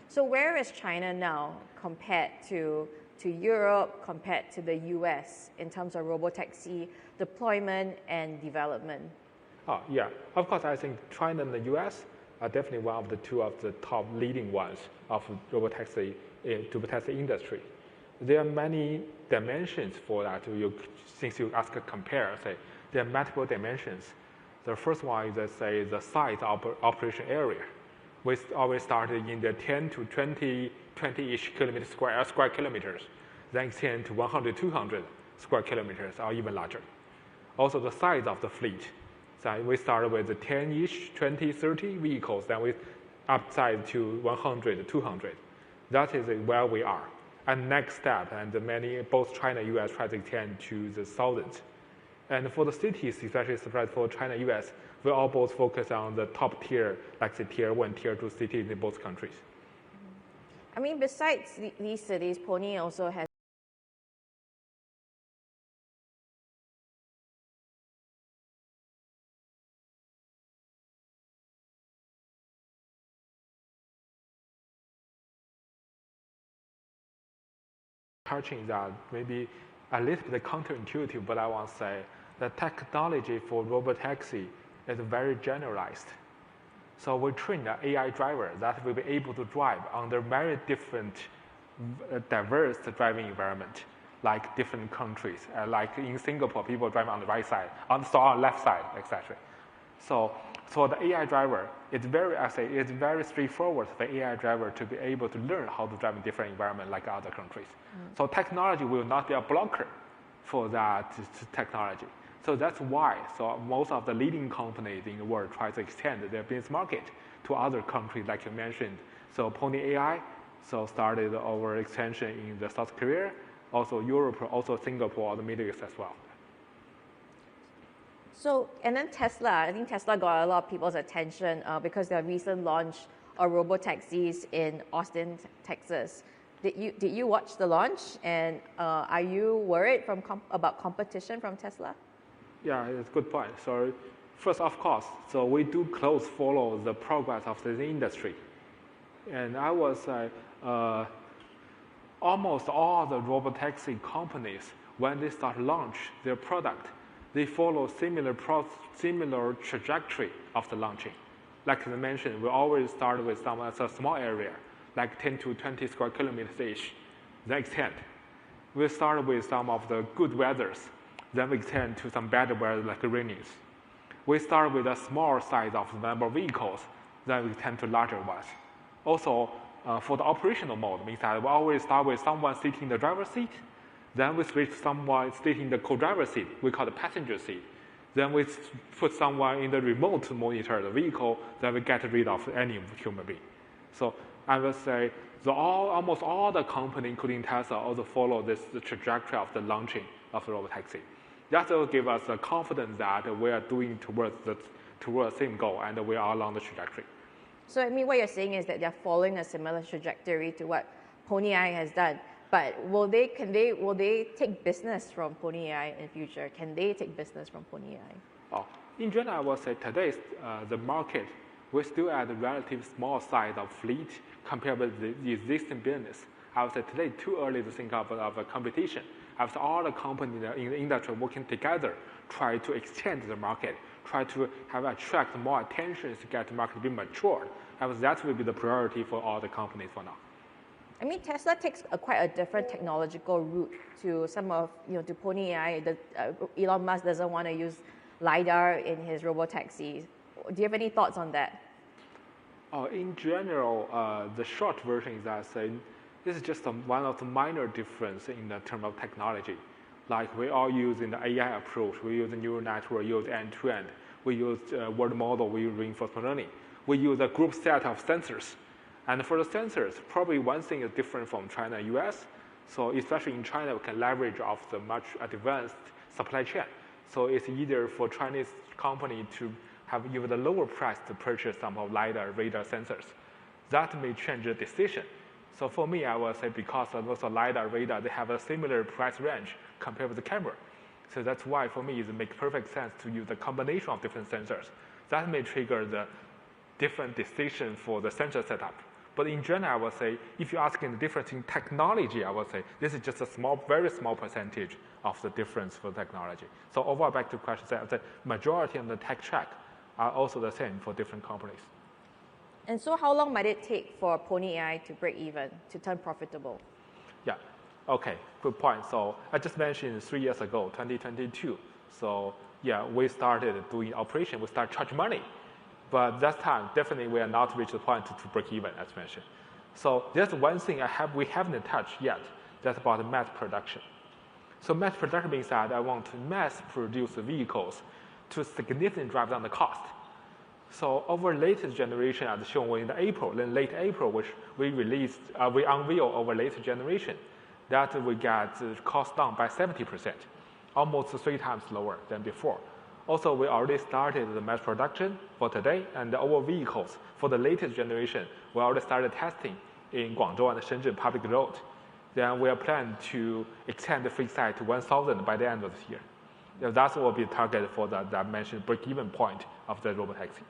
So where is China now compared to Europe, compared to the US in terms of robotaxi deployment and development? Oh, yeah. Of course, I think China and the US are definitely one of the two of the top leading ones of robotaxi industry. There are many dimensions for that. Since you ask a compare, say, there are multiple dimensions. The first one is, let's say, the size of operation area. We always started in the 10 to 20-ish square kilometers, then extend to 100, 200 square kilometers or even larger. Also the size of the fleet. So we started with the 10-ish, 20, 30 vehicles, then we upsize to 100, 200. That is where we are. And next step, and both China and US try to extend to the thousands. And for the cities, especially for China and US, we all both focus on the top tier, like the tier 1, tier 2 cities in both countries. I mean, besides these cities, Pony also has touching that, maybe a little bit counterintuitive, but I want to say the technology for robotaxi is very generalized. So we train an AI driver that will be able to drive under very different, diverse driving environment, like different countries. Like in Singapore, people drive on the right side, on the left side, etc. So the AI driver, it's very straightforward for the AI driver to be able to learn how to drive in different environments like other countries. So technology will not be a blocker for that technology. So that's why most of the leading companies in the world try to extend their business market to other countries like you mentioned. So Pony AI started our extension in the South Korea, also Europe, also Singapore, the Middle East as well. So, and then Tesla, I think Tesla got a lot of people's attention because their recent launch of robotaxis in Austin, Texas. Did you watch the launch, and are you worried about competition from Tesla? Yeah, it's a good point. So first, of course, we do close follow the progress of the industry. And I would say almost all the robotaxi companies, when they start launch their product, they follow similar trajectory of the launching. Like I mentioned, we always start with a small area, like 10 to 20 square kilometers-ish, then extend. We start with some of the good weathers, then we extend to some bad weather like rainings. We start with a small size of the number of vehicles, then we extend to larger ones. Also, for the operational mode, means that we always start with someone sitting in the driver's seat, then we switch to someone sitting in the co-driver's seat, we call the passenger seat. Then we put someone in the remote to monitor the vehicle, then we get rid of any human being. So I would say almost all the companies, including Tesla, also follow the trajectory of the launching of the robotaxi. That will give us the confidence that we are doing towards the same goal, and we are along the trajectory. So I mean, what you're saying is that they're following a similar trajectory to what Pony AI has done. But will they take business from Pony AI in the future? Can they take business from Pony AI? Oh, in general, I would say today the market, we're still at a relatively small size of fleet compared with the existing business. I would say today too early to think of a competition. I would say all the companies in the industry working together try to extend the market, try to attract more attention to get the market be matured. I would say that will be the priority for all the companies for now. I mean, Tesla takes quite a different technological route to to Pony AI. Elon Musk doesn't want to use LiDAR in his robotaxis. Do you have any thoughts on that? In general, the short version is that this is just one of the minor difference in the term of technology. Like we all use in the AI approach, we use the neural network, we use end-to-end, we use word model, we use reinforcement learning. We use a group set of sensors. And for the sensors, probably one thing is different from China and US. So especially in China, we can leverage off the much advanced supply chain. So it's easier for Chinese company to have even a lower price to purchase some of LiDAR, radar sensors. That may change the decision. So for me, I would say because of those LiDAR, radar, they have a similar price range compared with the camera. So that's why for me it makes perfect sense to use a combination of different sensors That may trigger the different decision for the sensor setup. But in general, I would say, if you're asking the difference in technology, I would say this is just a small, very small percentage of the difference for technology. So overall, back to the question, the majority of the tech track are also the same for different companies. And so how long might it take for Pony AI to break even, to turn profitable? Yeah, okay, good point. So I just mentioned 3 years ago, 2022. So yeah, we started doing operation, we started charging money. But that time, definitely we are not reached the point to break even, as mentioned. So there's one thing we haven't touched yet. That's about mass production. So mass production means that I want to mass produce vehicles to significantly drive down the cost. So over latest generation, as shown in late April, which we released, we unveiled over latest generation, that we got cost down by 70%, almost 3 times lower than before. Also, we already started the mass production for today, and our vehicles for the latest generation, we already started testing in Guangzhou and Shenzhen public road. Then we are planning to extend the fleet size to 1,000 by the end of this year. That will be the target for that mentioned break-even point of the robotaxi.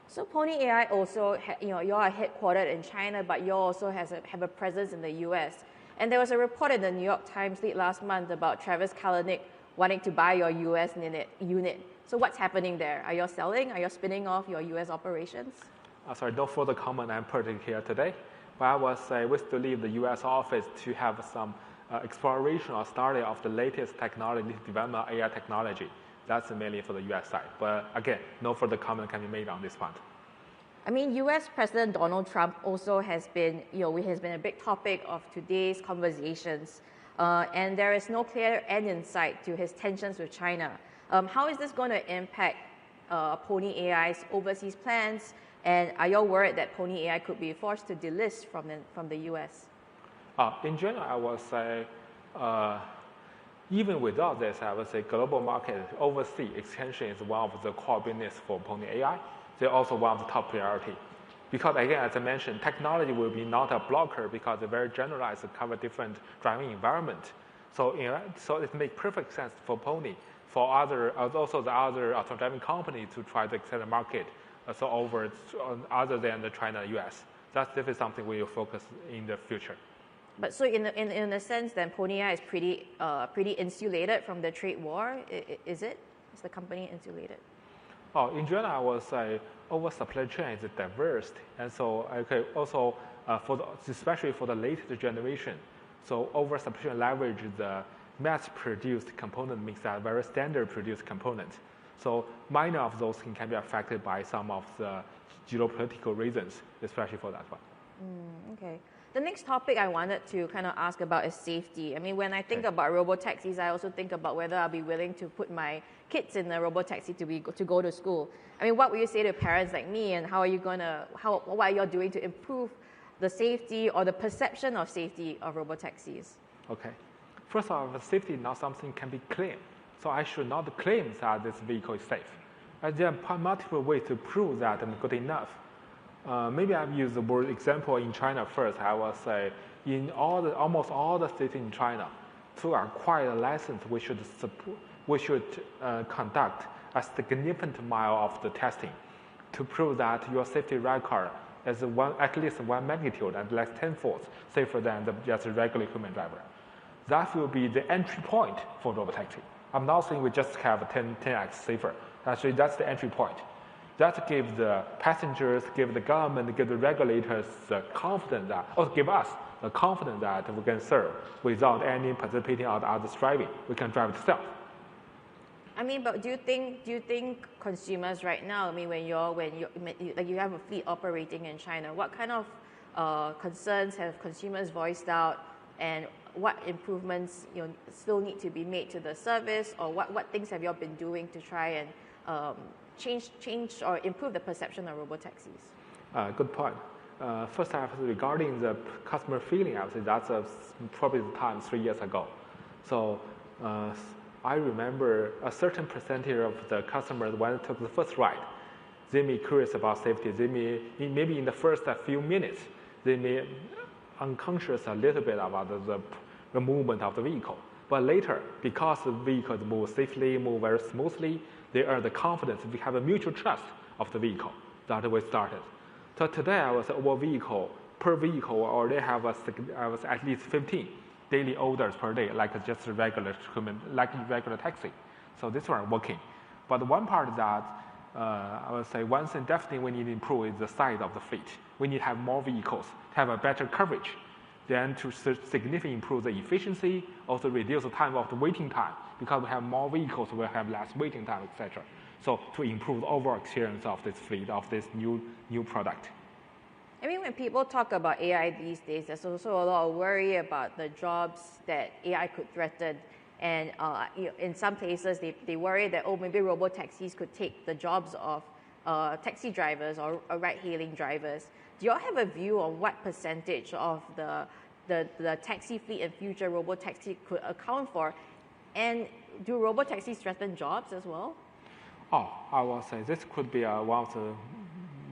So Pony AI also, you are headquartered in China, but you also have a presence in the US. And there was a report in the New York Times late last month about Travis Kalanick wanting to buy your US unit. So what's happening there? Are you selling? Are you spinning off your US operations? Sorry, no further comment I'm putting here today. But I was we still leave the US office to have some exploration or study of the latest technology, development of AI technology. That's mainly for the US side. But again, no further comment can be made on this point. I mean, US President Donald Trump also has been, has been a big topic of today's conversations. And there is no clear end in sight to his tensions with China. How is this going to impact Pony AI's overseas plans? And are you worried that Pony AI could be forced to delist from the US? In general, I would say, even without this, I would say global market overseas expansion is one of the core business for Pony AI. They're also one of the top priority. Because again, as I mentioned, technology will be not a blocker because they're very generalized to cover different driving environment. So it makes perfect sense for Pony, for also the other autonomous driving company to try to extend the market other than the China and US. That's definitely something we will focus in the future. But so in a sense, then Pony AI is pretty insulated from the trade war. Is it? Is the company insulated? In general, I would say our supply chain is diverse, and so also especially for the latest generation. So our supply chain leverage the mass-produced component mix that very standard-produced components. So minor of those can be affected by some of the geopolitical reasons, especially for that one. Okay. The next topic I wanted to kind of ask about is safety. I mean, when I think about robotaxis, I also think about whether I'll be willing to put my kids in a robotaxi to go to school. I mean, what would you say to parents like me, and what are you doing to improve the safety or the perception of safety of robotaxis? Okay. First of all, safety is not something can be claimed. So I should not claim that this vehicle is safe. There are multiple ways to prove that I'm good enough. Maybe I've used the word example in China first. I will say in almost all the cities in China, to acquire a license, we should conduct a significant mile of the testing to prove that your safety record is at least one magnitude and less tenfold safer than just a regular human driver. That will be the entry point for robotaxi. I'm not saying we just have 10x safer. Actually, that's the entry point. That gives the passengers, give the government, give the regulators the confidence give us the confidence that we can serve without any participating or others driving. We can drive itself. I mean, but do you think consumers right now? I mean, when you have a fleet operating in China, what kind of concerns have consumers voiced out, and what improvements still need to be made to the service, or what things have you all been doing to try and change or improve the perception of robotaxis? Good point. First, regarding the customer feeling, I would say that's probably the time 3 years ago. So I remember a certain percentage of the customers when they took the first ride, they may be curious about safety. They may, maybe in the first few minutes, they may unconscious a little bit about the movement of the vehicle. But later, because the vehicles move safely, move very smoothly, they earn the confidence. We have a mutual trust of the vehicle that we started. So today, I would say per vehicle, we already have at least 15 daily orders per day, like just a regular taxi. So this one working. But one part that I would say one thing definitely we need to improve is the size of the fleet. We need to have more vehicles, to have a better coverage, then to significantly improve the efficiency, also reduce the time of the waiting time. Because we have more vehicles, we'll have less waiting time, etc. So to improve the overall experience of this fleet, of this new product. I mean, when people talk about AI these days, there's also a lot of worry about the jobs that AI could threaten. And in some places, they worry that, maybe robo-taxis could take the jobs of taxi drivers or ride-hailing drivers. Do you all have a view on what percentage of the taxi fleet and future robo-taxi could account for? And do robo-taxis threaten jobs as well? I will say this could be one of the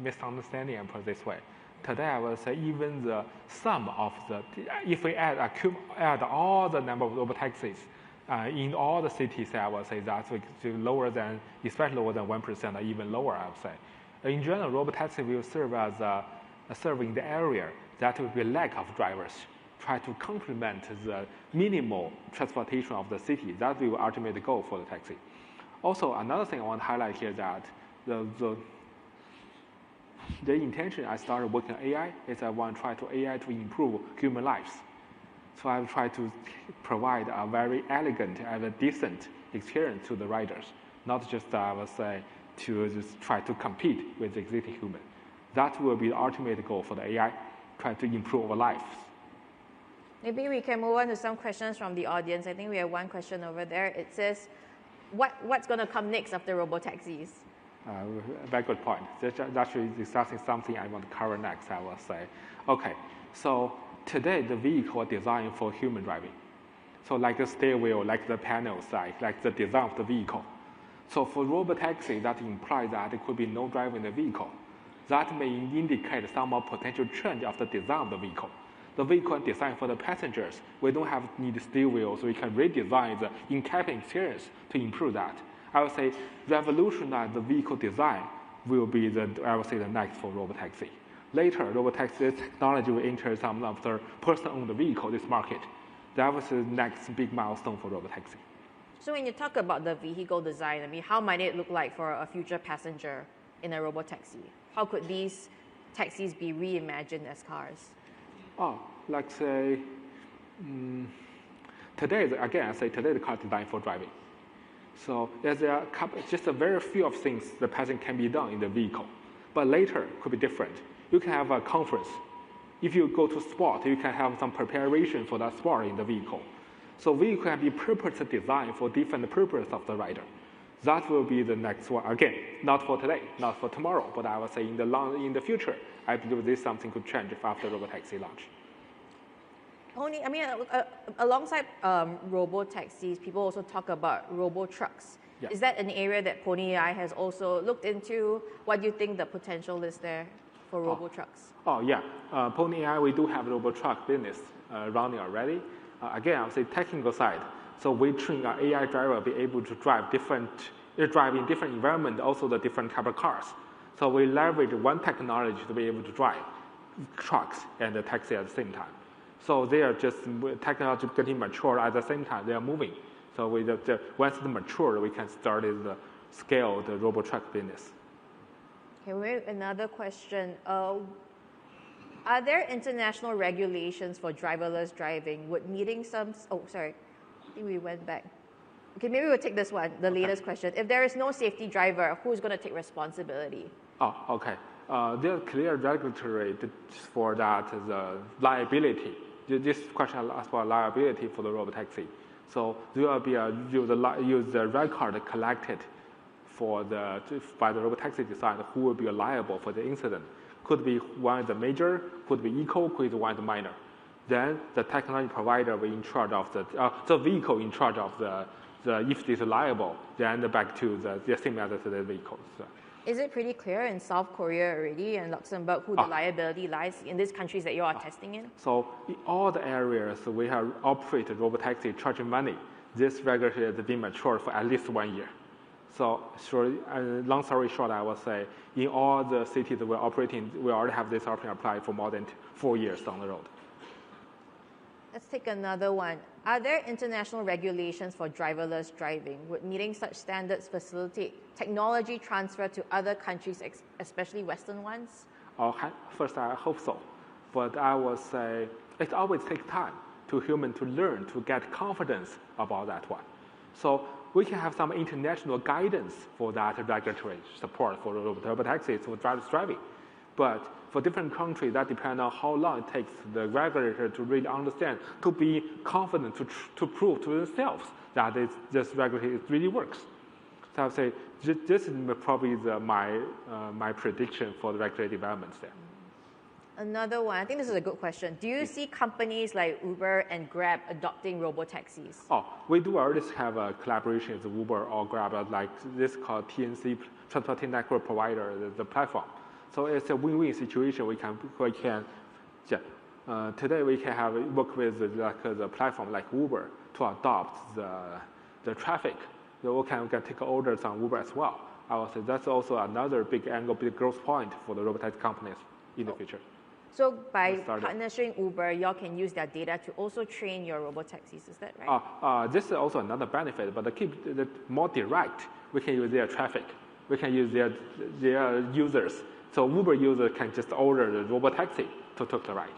misunderstandings, and put it this way. Today, I will say even the sum of if we add all the number of robo-taxis in all the cities, I will say that's lower than, especially lower than 1%, or even lower, I would say. In general, robo-taxi will serve as serving the area that will be lack of drivers, try to complement the minimal transportation of the city. That will be the ultimate goal for the taxi. Also, another thing I want to highlight here that the intention I started working on AI is I want to try to AI to improve human lives. So I will try to provide a very elegant and a decent experience to the riders, not just, I would say, to just try to compete with the existing human. That will be the ultimate goal for the AI, try to improve our lives. Maybe we can move on to some questions from the audience. I think we have one question over there. It says, what's going to come next after robo-taxis? Very good point. That's actually discussing something I want to cover next, I will say. Okay, so today the vehicle is designed for human driving. So like the steering wheel, like the panel side, like the design of the vehicle. So for robo-taxi, that implies that there could be no driver in the vehicle. That may indicate some potential change of the design of the vehicle. The vehicle is designed for the passengers. We don't need steering wheels, so we can redesign the in-cabin experience to improve that. I would say revolutionize the vehicle design will be the next for robotaxi. Later, robotaxi technology will enter some of the person-owned vehicle, this market. That was the next big milestone for robotaxi. So when you talk about the vehicle design, I mean, how might it look like for a future passenger in a robotaxi? How could these taxis be reimagined as cars? Like say, today the car is designed for driving. So there's just a very few of things the passenger can be done in the vehicle. But later could be different. You can have a conference. If you go to sport, you can have some preparation for that sport in the vehicle. So vehicle can be purposely designed for different purpose of the rider. That will be the next one. Again, not for today, not for tomorrow, but I would say in the future, I believe this something could change after robotaxi launch. Alongside robo-taxis, people also talk about robo-trucks. Yeah. Is that an area that Pony AI has also looked into? What do you think the potential is there for robo-trucks? Pony AI, we do have robo-truck business running already. Again, I would say technical side. So we train our AI driver to be able to drive in different environment, also the different type of cars. So we leverage one technology to be able to drive trucks and the taxi at the same time. So they are just technology getting mature at the same time. They are moving. So once it's mature, we can start to scale the robo-truck business. Okay, another question. Are there international regulations for driverless driving? Would meeting some... Oh, sorry. I think we went back. Okay, maybe we'll take this one, the latest question. If there is no safety driver, who's going to take responsibility? There's clear regulatory for that, the liability. This question asks about liability for the robotaxi. So there will be use the record collected by the robotaxi design who will be liable for the incident. Could be one of the major, could be equal, could be one of the minor. Then the technology provider will in charge of the vehicle in charge of if it is liable, then back to the same as the vehicles. Is it pretty clear in South Korea already and Luxembourg who the liability lies in these countries that you are testing in? So in all the areas we have operated robotaxi charging money, this regulation has been matured for at least 1 year. So long story short, I would say in all the cities that we're operating, we already have this option applied for more than 4 years down the road. Let's take another one. Are there international regulations for driverless driving? Would meeting such standards facilitate technology transfer to other countries, especially Western ones? First, I hope so. But I would say it always takes time to human to learn, to get confidence about that one. So we can have some international guidance for that regulatory support for robotaxis, for driverless driving. But for different countries, that depends on how long it takes the regulator to really understand, to be confident, to prove to themselves that this regulator really works. So I would say this is probably my prediction for the regulatory developments there. Another one, I think this is a good question. Do you see companies like Uber and Grab adopting robotaxis? We do already have a collaboration with Uber or Grab, like this called TNC, Transportation Network Provider, the platform. So it's a win-win situation. Today we can work with the platform like Uber to adopt the traffic. So we can take orders on Uber as well. I would say that's also another big angle, big growth point for the robotaxi companies in the future. So by partnering Uber, y'all can use their data to also train your robotaxis, is that right? This is also another benefit, but to keep it more direct, we can use their traffic. We can use their users. So Uber user can just order the robotaxi to take the ride.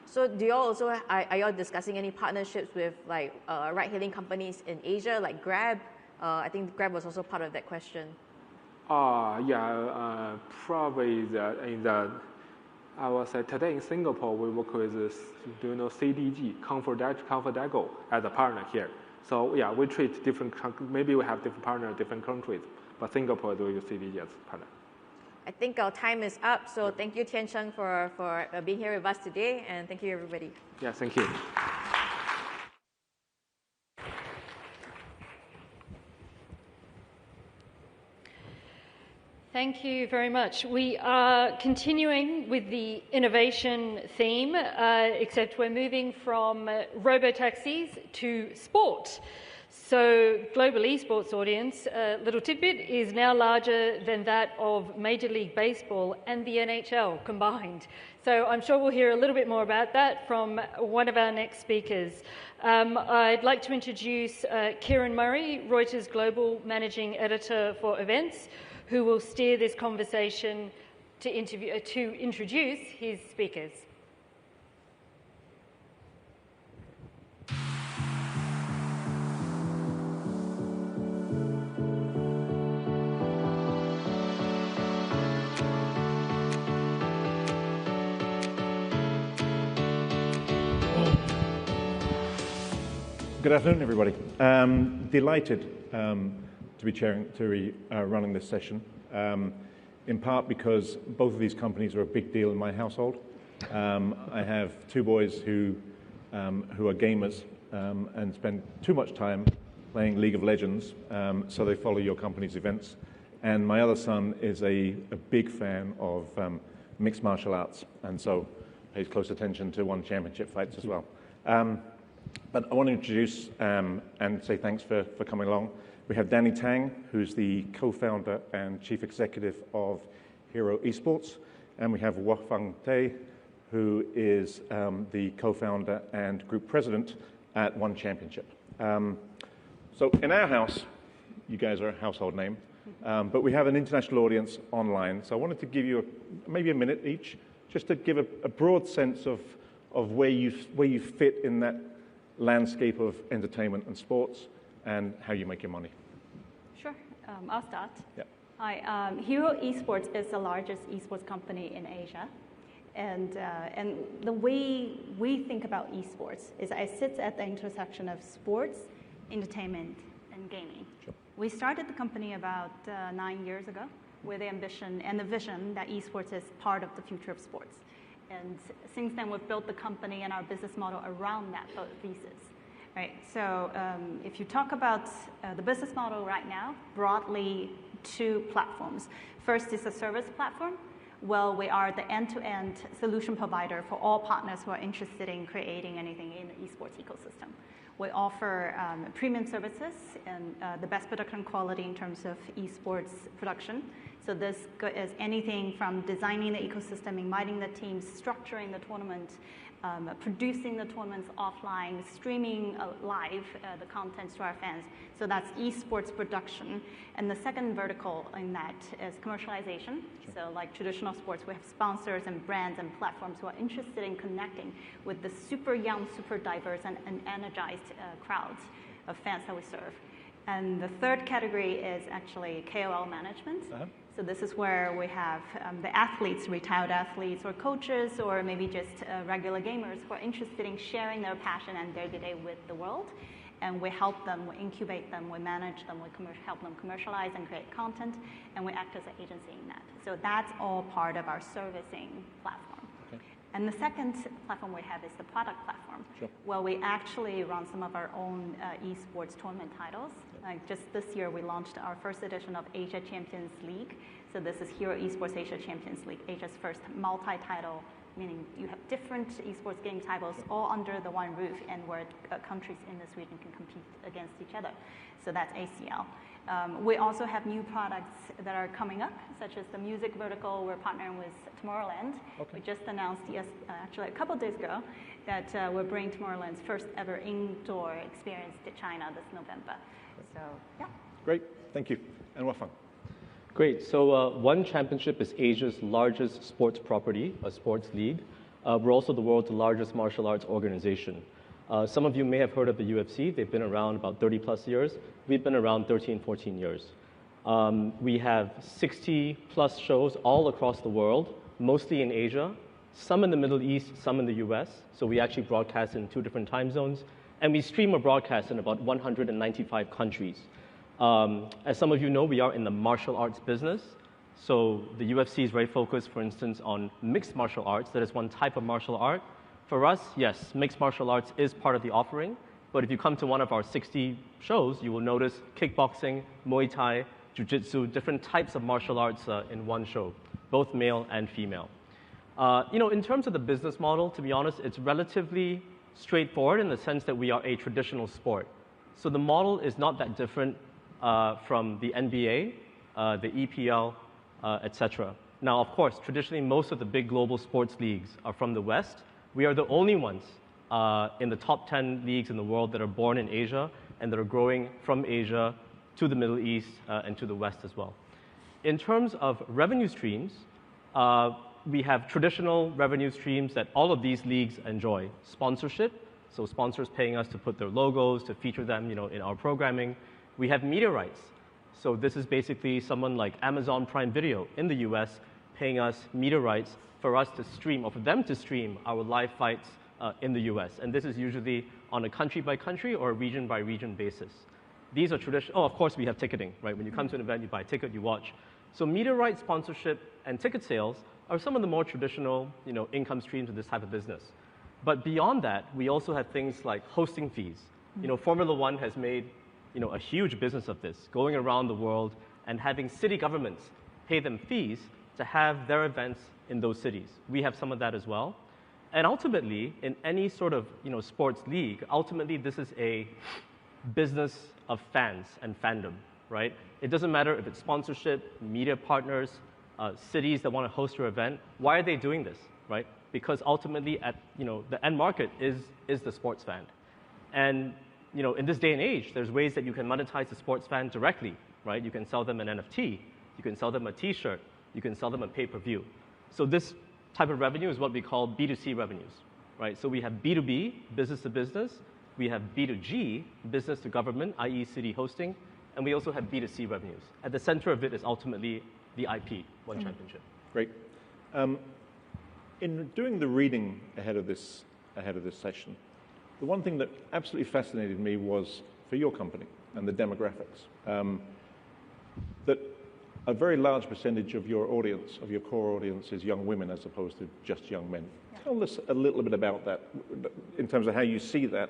So do you also, are y'all discussing any partnerships with like ride-hailing companies in Asia, like Grab? I think Grab was also part of that question. Probably I would say today in Singapore, we work with CDG, ComfortDelGro, as a partner here. So yeah, we treat different, maybe we have different partners in different countries, but Singapore do use CDG as a partner. I think our time is up, so thank you, Tiancheng, for being here with us today, and thank you, everybody. Yeah, thank you. Thank you very much. We are continuing with the innovation theme, except we're moving from robotaxis to sport. So global esports audience, little tidbit, is now larger than that of Major League Baseball and the NHL combined. So I'm sure we'll hear a little bit more about that from one of our next speakers. I'd like to introduce Kieran Murray, Reuters Global Managing Editor for Events, who will steer this conversation to introduce his speakers. Good afternoon, everybody. Delighted to be running this session, in part because both of these companies are a big deal in my household. I have two boys who are gamers and spend too much time playing League of Legends, so they follow your company's events. And my other son is a big fan of mixed martial arts, and so pays close attention to one championship fights as well. But I want to introduce and say thanks for coming along. We have Danny Tang, who's the co-founder and chief executive of Hero Esports, and we have Wafang Tay, who is the co-founder and group president at One Championship. So in our house, you guys are a household name, but we have an international audience online. So I wanted to give you maybe a minute each, just to give a broad sense of where you fit in that landscape of entertainment and sports, and how you make your money. Sure, I'll start. Yep. Hi, Hero Esports is the largest esports company in Asia, and the way we think about esports is it sits at the intersection of sports, entertainment, and gaming. Sure. We started the company about 9 years ago with the ambition and the vision that esports is part of the future of sports. And since then, we've built the company and our business model around that thesis, right? So if you talk about the business model right now, broadly, two platforms. First is a service platform, Well, we are the end-to-end solution provider for all partners who are interested in creating anything in the esports ecosystem. We offer premium services and the best production quality in terms of esports production. So this is anything from designing the ecosystem, inviting the teams, structuring the tournament, producing the tournaments offline, streaming live the contents to our fans. So that's esports production. And the second vertical in that is commercialization. Sure. So like traditional sports, we have sponsors and brands and platforms who are interested in connecting with the super young, super diverse and energized crowds of fans that we serve. And the third category is actually KOL management. So this is where we have the athletes, retired athletes or coaches, or maybe just regular gamers who are interested in sharing their passion and day-to-day with the world. And we help them, we incubate them, we manage them, we help them commercialize and create content, and we act as an agency in that. So that's all part of our servicing platform. Okay. And the second platform we have is the product platform. Sure. Well, we actually run some of our own esports tournament titles. Like just this year, we launched our first edition of Asia Champions League. So this is Hero Esports Asia Champions League, Asia's first multi-title, meaning you have different esports game titles all under the one roof, and where countries in this region can compete against each other. So that's ACL. We also have new products that are coming up, such as the music vertical. We're partnering with Tomorrowland. Okay. We just announced, actually a couple of days ago, that we're bringing Tomorrowland's first ever indoor experience to China this November. So, yeah. Great, thank you. And Wafang. Great, so One Championship is Asia's largest sports property, a sports league. We're also the world's largest martial arts organization. Some of you may have heard of the UFC. They've been around about 30 plus years. We've been around 13, 14 years. We have 60 plus shows all across the world, mostly in Asia, some in the Middle East, some in the US. So we actually broadcast in 2 different time zones. And we stream or broadcast in about 195 countries. As some of you know, we are in the martial arts business. So the UFC is very focused, for instance, on mixed martial arts. That is one type of martial art. For us, yes, mixed martial arts is part of the offering. But if you come to one of our 60 shows, you will notice kickboxing, Muay Thai, Jiu-Jitsu, different types of martial arts in one show, both male and female. In terms of the business model, to be honest, it's relatively straightforward in the sense that we are a traditional sport. So the model is not that different from the NBA, the EPL, etc. Now, of course, traditionally, most of the big global sports leagues are from the West. We are the only ones in the top 10 leagues in the world that are born in Asia and that are growing from Asia to the Middle East and to the West as well. In terms of revenue streams, we have traditional revenue streams that all of these leagues enjoy. Sponsorship, so sponsors paying us to put their logos, to feature them in our programming. We have media rights. So this is basically someone like Amazon Prime Video in the US paying us media rights for us to stream, or for them to stream our live fights in the US. And this is usually on a country-by-country or a region-by-region basis. These are traditional. Oh, of course, we have ticketing, right? When you come to an event, you buy a ticket, you watch. So media rights, sponsorship, and ticket sales are some of the more traditional income streams of this type of business. But beyond that, we also have things like hosting fees. Formula One has made a huge business of this, going around the world and having city governments pay them fees to have their events in those cities. We have some of that as well. And ultimately, in any sort of sports league, ultimately this is a business of fans and fandom, right? It doesn't matter if it's sponsorship, media partners, cities that want to host your event. Why are they doing this, right? Because ultimately, the end market is the sports fan. And in this day and age, there's ways that you can monetize the sports fan directly, right? You can sell them an NFT, you can sell them a T-shirt, you can sell them a pay-per-view. So this type of revenue is what we call B2C revenues, right? So we have B2B, business to business. We have B2G, business to government, i.e. city hosting. And we also have B2C revenues. At the center of it is ultimately the IP, One Championship. Great. In doing the reading ahead of this session, the one thing that absolutely fascinated me was for your company and the demographics. That a very large percentage of your audience, of your core audience, is young women as opposed to just young men. Yeah. Tell us a little bit about that in terms of how you see that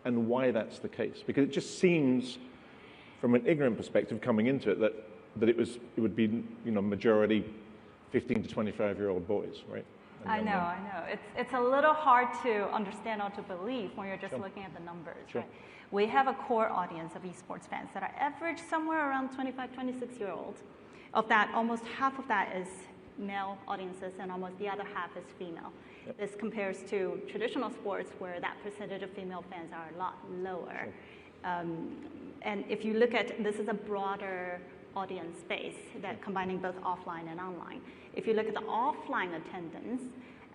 and why that's the case. Because it just seems, from an ignorant perspective coming into it, that it would be majority 15 to 25-year-old boys, right? I know. It's a little hard to understand or to believe when you're just Sure. looking at the numbers, Sure. right? We have a core audience of esports fans that are average somewhere around 25, 26-year-olds. Of that, almost half of that is male audiences and almost the other half is female. Yep. This compares to traditional sports where that percentage of female fans are a lot lower. Sure. And if you look at, this is a broader audience space that combining both offline and online. If you look at the offline attendance,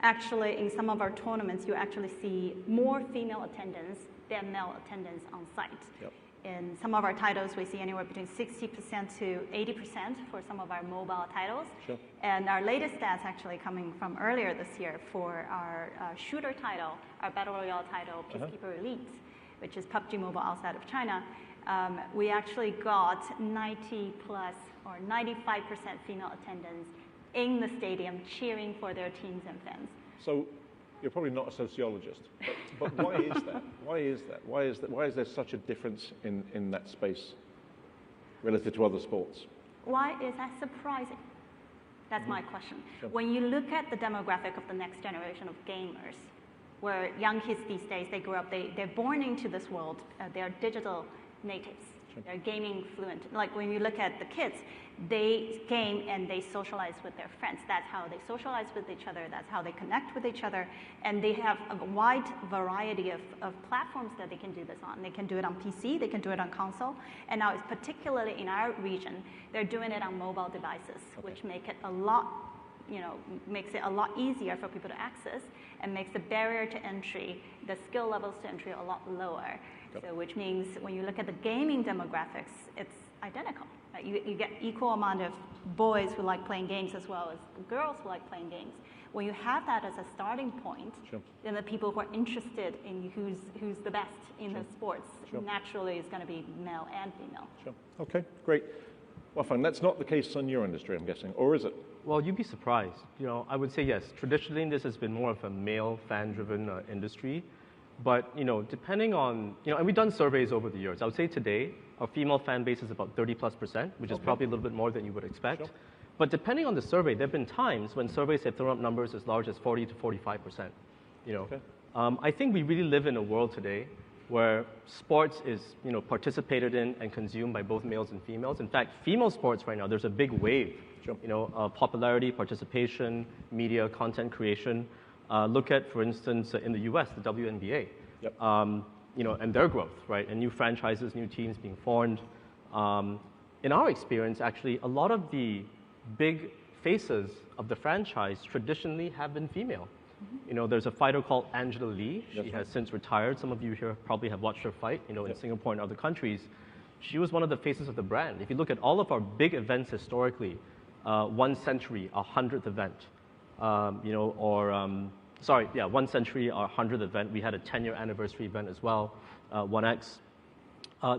actually in some of our tournaments, you actually see more female attendance than male attendance on site. Yep. In some of our titles, we see anywhere between 60% to 80% for some of our mobile titles. Sure. And our latest stats actually coming from earlier this year for our shooter title, our Battle Royale title, Peacekeeper Elite, which is PUBG Mobile outside of China. We actually got 90 plus or 95% female attendance in the stadium cheering for their teams and fans. So you're probably not a sociologist, but why is that? Why is that? Why is there such a difference in that space relative to other sports? Why is that surprising? That's my question. Sure. When you look at the demographic of the next generation of gamers, where young kids these days, they grow up, they're born into this world, they're digital natives. Sure. They're gaming fluent. Like when you look at the kids, they game and they socialize with their friends. That's how they socialize with each other. That's how they connect with each other. And they have a wide variety of platforms that they can do this on. They can do it on PC, they can do it on console. And now it's particularly in our region, they're doing it on mobile devices, which make it a lot, makes it a lot easier for people to access and makes the barrier to entry, the skill levels to entry a lot lower. So which means when you look at the gaming demographics, it's identical. Right? You get equal amount of boys who like playing games as well as girls who like playing games. When you have that as a starting point, then the people who are interested in who's the best in the sports naturally is going to be male and female. Sure. Okay, great. Well, fine. That's not the case in your industry, I'm guessing, or is it? Well, you'd be surprised. I would say yes. Traditionally, this has been more of a male fan-driven industry. But, depending on, and we've done surveys over the years. I would say today, our female fan base is about 30+%, which is probably a little bit more than you would expect. Sure. But depending on the survey, there have been times when surveys have thrown up numbers as large as 40 to 45%. Okay. I think we really live in a world today where sports is, participated in and consumed by both males and females. In fact, female sports right now, there's a big wave, popularity, participation, media, content creation. Look at, for instance, in the US, the WNBA, yep. And their growth, right? And new franchises, new teams being formed. In our experience, actually, a lot of the big faces of the franchise traditionally have been female. Mm-hmm. There's a fighter called Angela Lee. She has since retired. Some of you here probably have watched her fight, in Singapore and other countries. She was one of the faces of the brand. If you look at all of our big events historically, 1 century, our 100th event, 1 century, our 100th event. We had a 10-year anniversary event as well, 1X.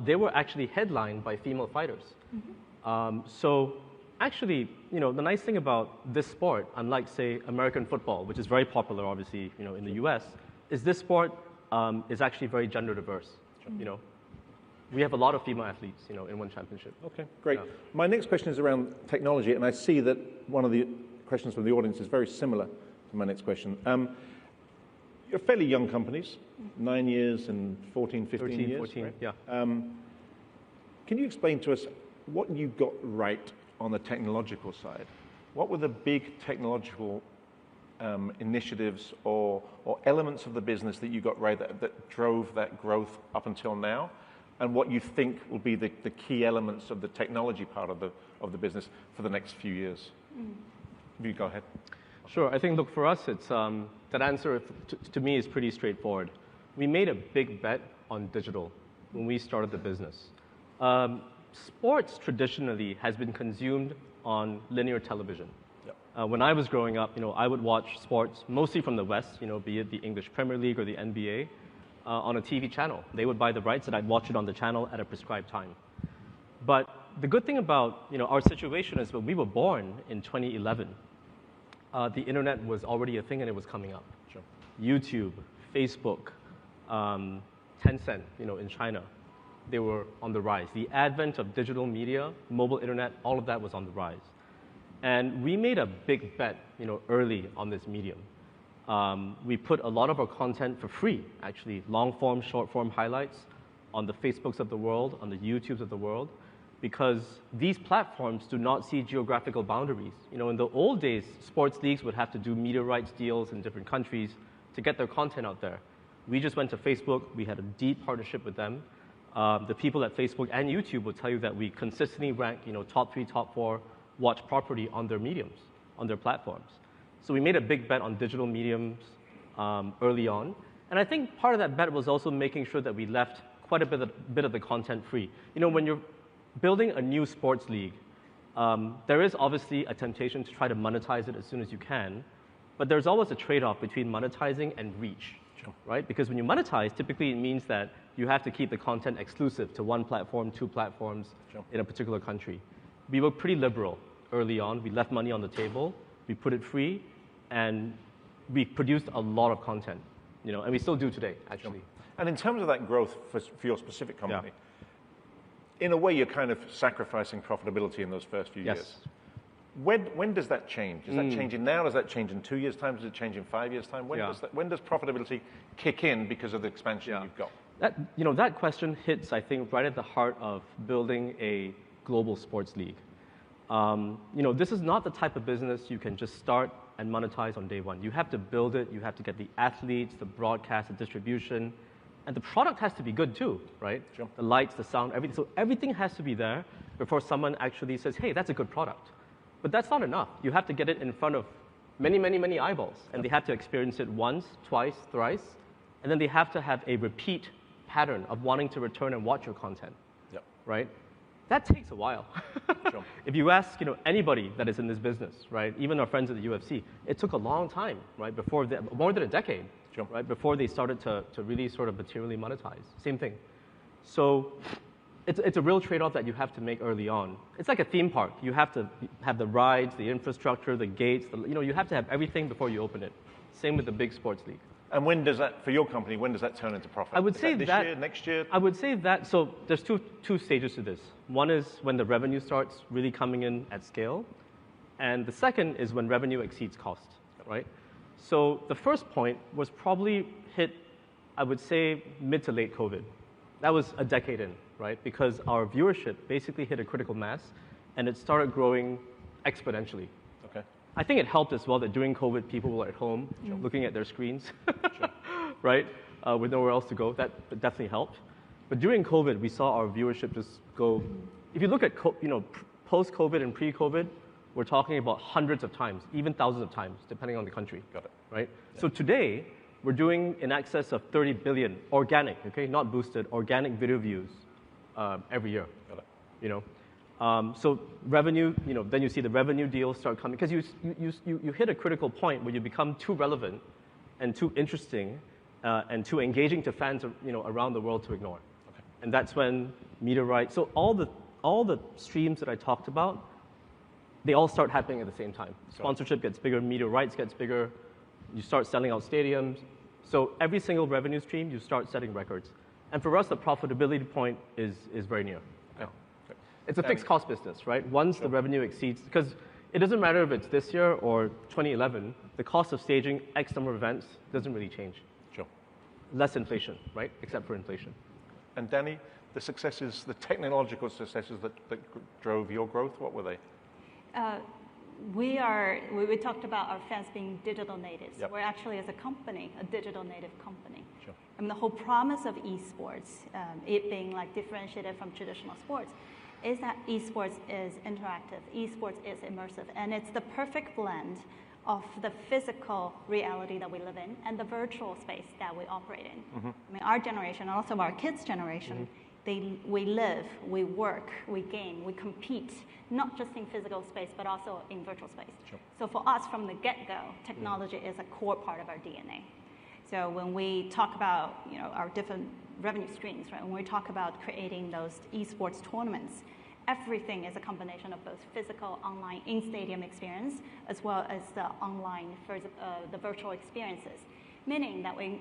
They were actually headlined by female fighters. Mm-hmm. So actually, the nice thing about this sport, unlike, say, American football, which is very popular, obviously, in the US, is this sport is actually very gender diverse. Sure. We have a lot of female athletes, in one championship. Okay, great. Yeah. My next question is around technology, and I see that one of the questions from the audience is very similar to my next question. You're fairly young companies, 9 years and 14, 15 13, years. 14, right? Yeah. Can you explain to us what you got right on the technological side? What were the big technological initiatives or elements of the business that you got right that drove that growth up until now? And what you think will be the key elements of the technology part of the business for the next few years? You go ahead. Sure. I think, look, for us, it's that answer to me is pretty straightforward. We made a big bet on digital when we started the business. Sports traditionally has been consumed on linear television. Yep. When I was growing up, I would watch sports mostly from the West, be it the English Premier League or the NBA, on a TV channel. They would buy the rights and I'd watch it on the channel at a prescribed time. But the good thing about our situation is when we were born in 2011, the internet was already a thing and it was coming up. Sure. YouTube, Facebook, Tencent, in China, they were on the rise. The advent of digital media, mobile internet, all of that was on the rise. And we made a big bet, early on this medium. We put a lot of our content for free, actually, long-form, short-form highlights on the Facebooks of the world, on the YouTubes of the world, because these platforms do not see geographical boundaries. In the old days, sports leagues would have to do media rights deals in different countries to get their content out there. We just went to Facebook. We had a deep partnership with them. The people at Facebook and YouTube will tell you that we consistently rank, top 3, top 4 watch property on their mediums, on their platforms. So we made a big bet on digital mediums early on. And I think part of that bet was also making sure that we left quite a bit of the content free. When you're building a new sports league, there is obviously a temptation to try to monetize it as soon as you can. But there's always a trade-off between monetizing and reach, right? Because when you monetize, typically it means that you have to keep the content exclusive to one platform, 2 platforms in a particular country. We were pretty liberal early on. We left money on the table. We put it free. And we produced a lot of content, and we still do today, actually. And in terms of that growth for your specific company, in a way, you're kind of sacrificing profitability in those first few years. When does that change? Is that changing now? Does that change in 2 years' time? Does it change in 5 years' time? When does profitability kick in because of the expansion you've got? That question hits, I think, right at the heart of building a global sports league. This is not the type of business you can just start and monetize on day one. You have to build it. You have to get the athletes, the broadcast, the distribution, and the product has to be good too, right? The lights, the sound, everything. So everything has to be there before someone actually says, hey, that's a good product. But that's not enough. You have to get it in front of many, many, many eyeballs, and they have to experience it once, twice, thrice, and then they have to have a repeat pattern of wanting to return and watch your content, right? That takes a while. If you ask, anybody that is in this business, right, even our friends at the UFC, it took a long time, right, more than a decade, right, before they started to really sort of materially monetize. Same thing. So it's a real trade-off that you have to make early on. It's like a theme park. You have to have the rides, the infrastructure, the gates. You have to have everything before you open it. Same with the big sports league. And when does that, for your company, when does that turn into profit? I would say this year, next year? I would say that, so there's two stages to this. One is when the revenue starts really coming in at scale. And the second is when revenue exceeds cost, right? So the first point was probably hit, I would say, mid to late COVID. That was a decade in, right? Because our viewership basically hit a critical mass, and it started growing exponentially. Okay. I think it helped as well that during COVID, people were at home looking at their screens, right? With nowhere else to go. That definitely helped. But during COVID, we saw our viewership just go. If you look at post-COVID and pre-COVID, we're talking about hundreds of times, even thousands of times, depending on the country. Got it. Right? Yeah. So today, we're doing in excess of 30 billion organic, okay, not boosted, organic video views every year. Got it. You know, so revenue, then you see the revenue deals start coming because you hit a critical point where you become too relevant and too interesting and too engaging to fans, around the world to ignore. Okay. And that's when media rights. So all the streams that I talked about, they all start happening at the same time. Sponsorship gets bigger, media rights gets bigger. You start selling out stadiums. So every single revenue stream, you start setting records. And for us, the profitability point is very near. Okay. It's a fixed cost business, right? Once the revenue exceeds, because it doesn't matter if it's this year or 2011, the cost of staging X number of events doesn't really change. Sure. Less inflation, right? Except for inflation. And Danny, the successes, the technological successes that drove your growth, what were they? We talked about our fans being digital natives. Yep. We're actually, as a company, a digital native company. Sure. And the whole promise of esports, it being like differentiated from traditional sports, is that esports is interactive, esports is immersive, and it's the perfect blend of the physical reality that we live in and the virtual space that we operate in. Mm-hmm. I mean, our generation, and also our kids' generation, we live, we work, we game, we compete, not just in physical space, but also in virtual space. Sure. So for us, from the get-go, technology is a core part of our DNA. So when we talk about our different revenue streams, right? When we talk about creating those esports tournaments, everything is a combination of both physical, online, in-stadium experience, as well as the online, the virtual experiences. Meaning that we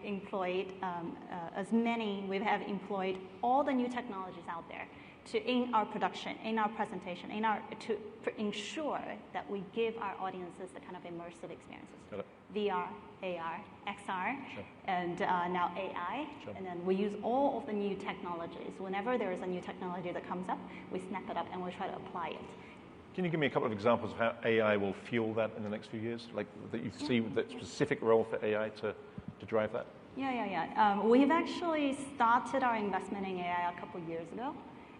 have employed all the new technologies out there in our production, in our presentation, to ensure that we give our audiences the kind of immersive experiences. VR, AR, XR, and now AI. And then we use all of the new technologies. Whenever there is a new technology that comes up, we snap it up and we try to apply it. Can you give me a couple of examples of how AI will fuel that in the next few years? Like that you see the specific role for AI to drive that? We've actually started our investment in AI a couple of years ago.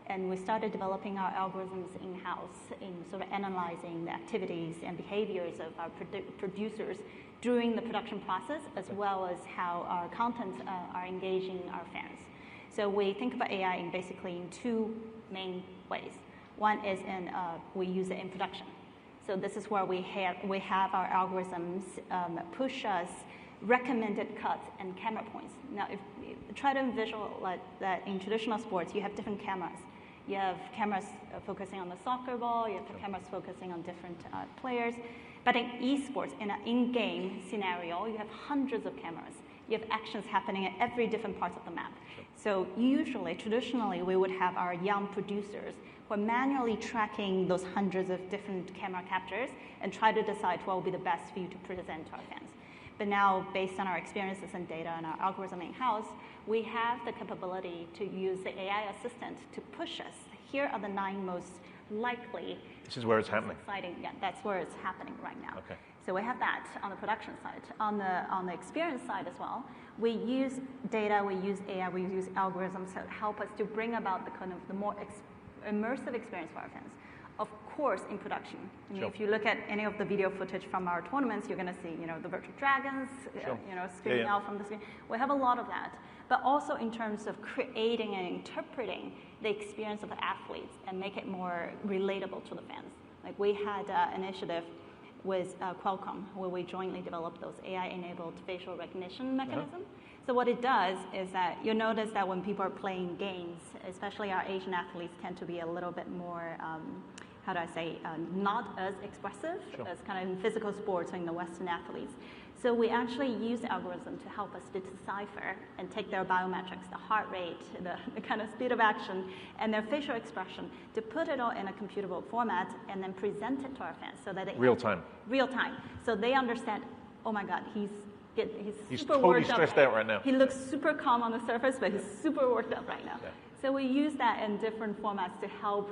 And we started developing our algorithms in-house in sort of analyzing the activities and behaviors of our producers during the production process, as well as how our content are engaging our fans. So we think about AI in basically in two main ways. One is we use it in production. So this is where we have our algorithms push us recommended cuts and camera points. Now, if you try to visualize that in traditional sports, you have different cameras. You have cameras focusing on the soccer ball, you have cameras focusing on different players. But in esports, in an in-game scenario, you have hundreds of cameras. You have actions happening at every different parts of the map. So usually, traditionally, we would have our young producers who are manually tracking those hundreds of different camera captures and try to decide what will be the best view to present to our fans. But now, based on our experiences and data and our algorithm in-house, we have the capability to use the AI assistant to push us. Here are the 9 most likely. This is where it's happening. Exciting. Yeah, that's where it's happening right now. Okay. So we have that on the production side. On the experience side as well, we use data, we use AI, we use algorithms to help us to bring about the kind of the more immersive experience for our fans. Of course, in production. I mean, if you look at any of the video footage from our tournaments, you're going to see, the virtual dragons, screaming out from the screen. We have a lot of that, but also in terms of creating and interpreting the experience of the athletes and make it more relatable to the fans. Like we had an initiative with Qualcomm where we jointly developed those AI-enabled facial recognition mechanism. So what it does is that you'll notice that when people are playing games, especially our Asian athletes tend to be a little bit more, not as expressive as kind of in physical sports or in the Western athletes. So we actually use the algorithm to help us to decipher and take their biometrics, the heart rate, the kind of speed of action, and their facial expression to put it all in a computable format and then present it to our fans so that they real time. So they understand, oh my God, he's super totally worked up. Stressed out right now. He looks super calm on the surface, but he's super worked up right now. Yeah. So we use that in different formats to help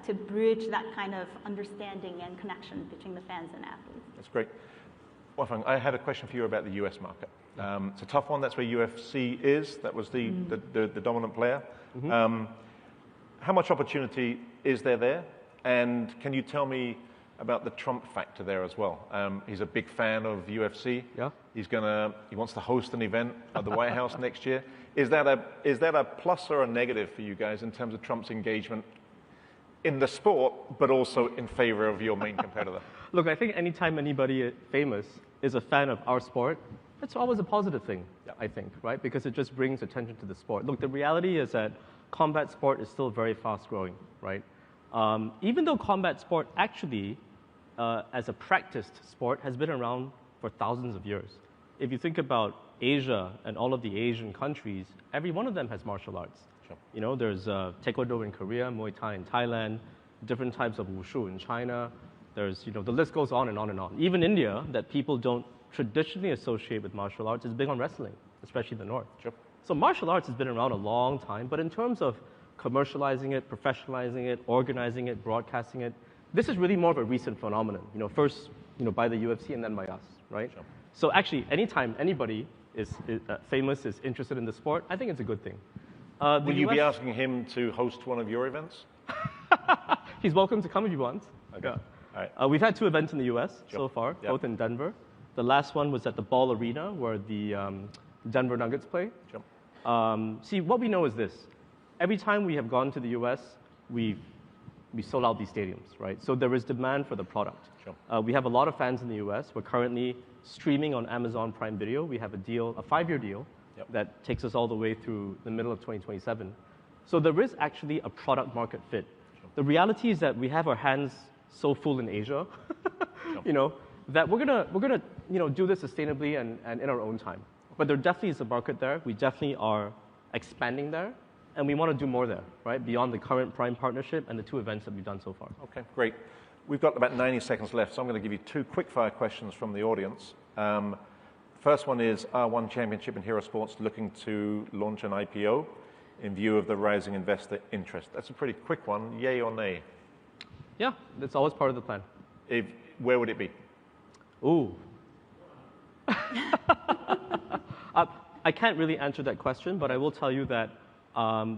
to bridge that kind of understanding and connection between the fans and athletes. That's great. Wolfgang, I had a question for you about the US market. It's a tough one. That's where UFC is. That was the dominant player. Mm-hmm. How much opportunity is there? And can you tell me about the Trump factor there as well? He's a big fan of UFC. Yeah. He wants to host an event at the White House next year. Is that a plus or a negative for you guys in terms of Trump's engagement in the sport, but also in favor of your main competitor? Look, I think anytime anybody famous is a fan of our sport, it's always a positive thing, I think, right? Because it just brings attention to the sport. Look, the reality is that combat sport is still very fast growing, right? Even though combat sport actually, as a practiced sport, has been around for thousands of years. If you think about Asia and all of the Asian countries, every one of them has martial arts. Sure. There's Taekwondo in Korea, Muay Thai in Thailand, different types of Wushu in China. There's, the list goes on and on and on. Even India, that people don't traditionally associate with martial arts, is big on wrestling, especially the North. Sure. So martial arts has been around a long time, but in terms of commercializing it, professionalizing it, organizing it, broadcasting it, this is really more of a recent phenomenon. First, by the UFC and then by us, right? Sure. So actually, anytime anybody is famous, is interested in the sport, I think it's a good thing. Will you be asking him to host one of your events? He's welcome to come if he wants. Okay. Yeah. All right. We've had 2 events in the U.S. so far, both in Denver. The last one was at the Ball Arena, where the Denver Nuggets play. Sure. See, what we know is this. Every time we have gone to the U.S., we sold out these stadiums, right? So there is demand for the product. Sure. We have a lot of fans in the U.S. We're currently streaming on Amazon Prime Video. We have a 5-year deal, that takes us all the way through the middle of 2027. So there is actually a product market fit. Sure. The reality is that we have our hands so full in Asia, sure. That we're gonna do this sustainably and in our own time. But there definitely is a market there. We definitely are expanding there. And we want to do more there, right? Beyond the current Prime partnership and the 2 events that we've done so far. Okay, great. We've got about 90 seconds left, so I'm going to give you 2 quick-fire questions from the audience. First one is, are One Championship and Hero Sports looking to launch an IPO in view of the rising investor interest? That's a pretty quick one. Yay or nay? Yeah, that's always part of the plan. Where would it be? Ooh. I can't really answer that question, but I will tell you that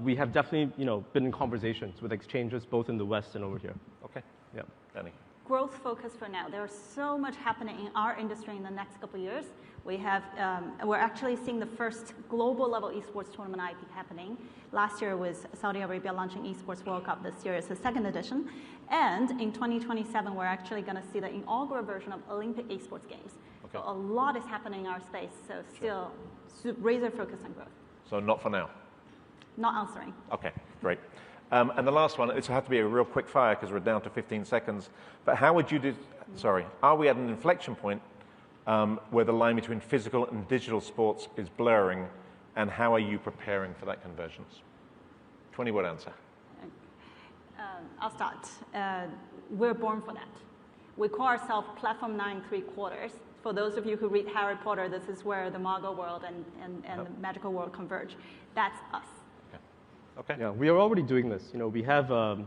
we have definitely, been in conversations with exchanges both in the West and over here. Okay. Yeah. Danny. Growth focus for now. There's so much happening in our industry in the next couple of years. We're actually seeing the first global level esports tournament IP happening. Last year was Saudi Arabia launching Esports World Cup. This year is the 2nd edition. And in 2027, we're actually going to see the inaugural version of Olympic esports games. Okay. So a lot is happening in our space. So still razor focus on growth. So not for now? Not answering. Okay, great. And the last one, this will have to be a real quick fire because we're down to 15 seconds. But how would you are we at an inflection point where the line between physical and digital sports is blurring, and how are you preparing for that convergence? 20-word answer. I'll start. We're born for that. We call ourselves Platform 9 3/4. For those of you who read Harry Potter, this is where the Muggle world and the magical world converge. That's us. Okay. Yeah, we are already doing this. We have, I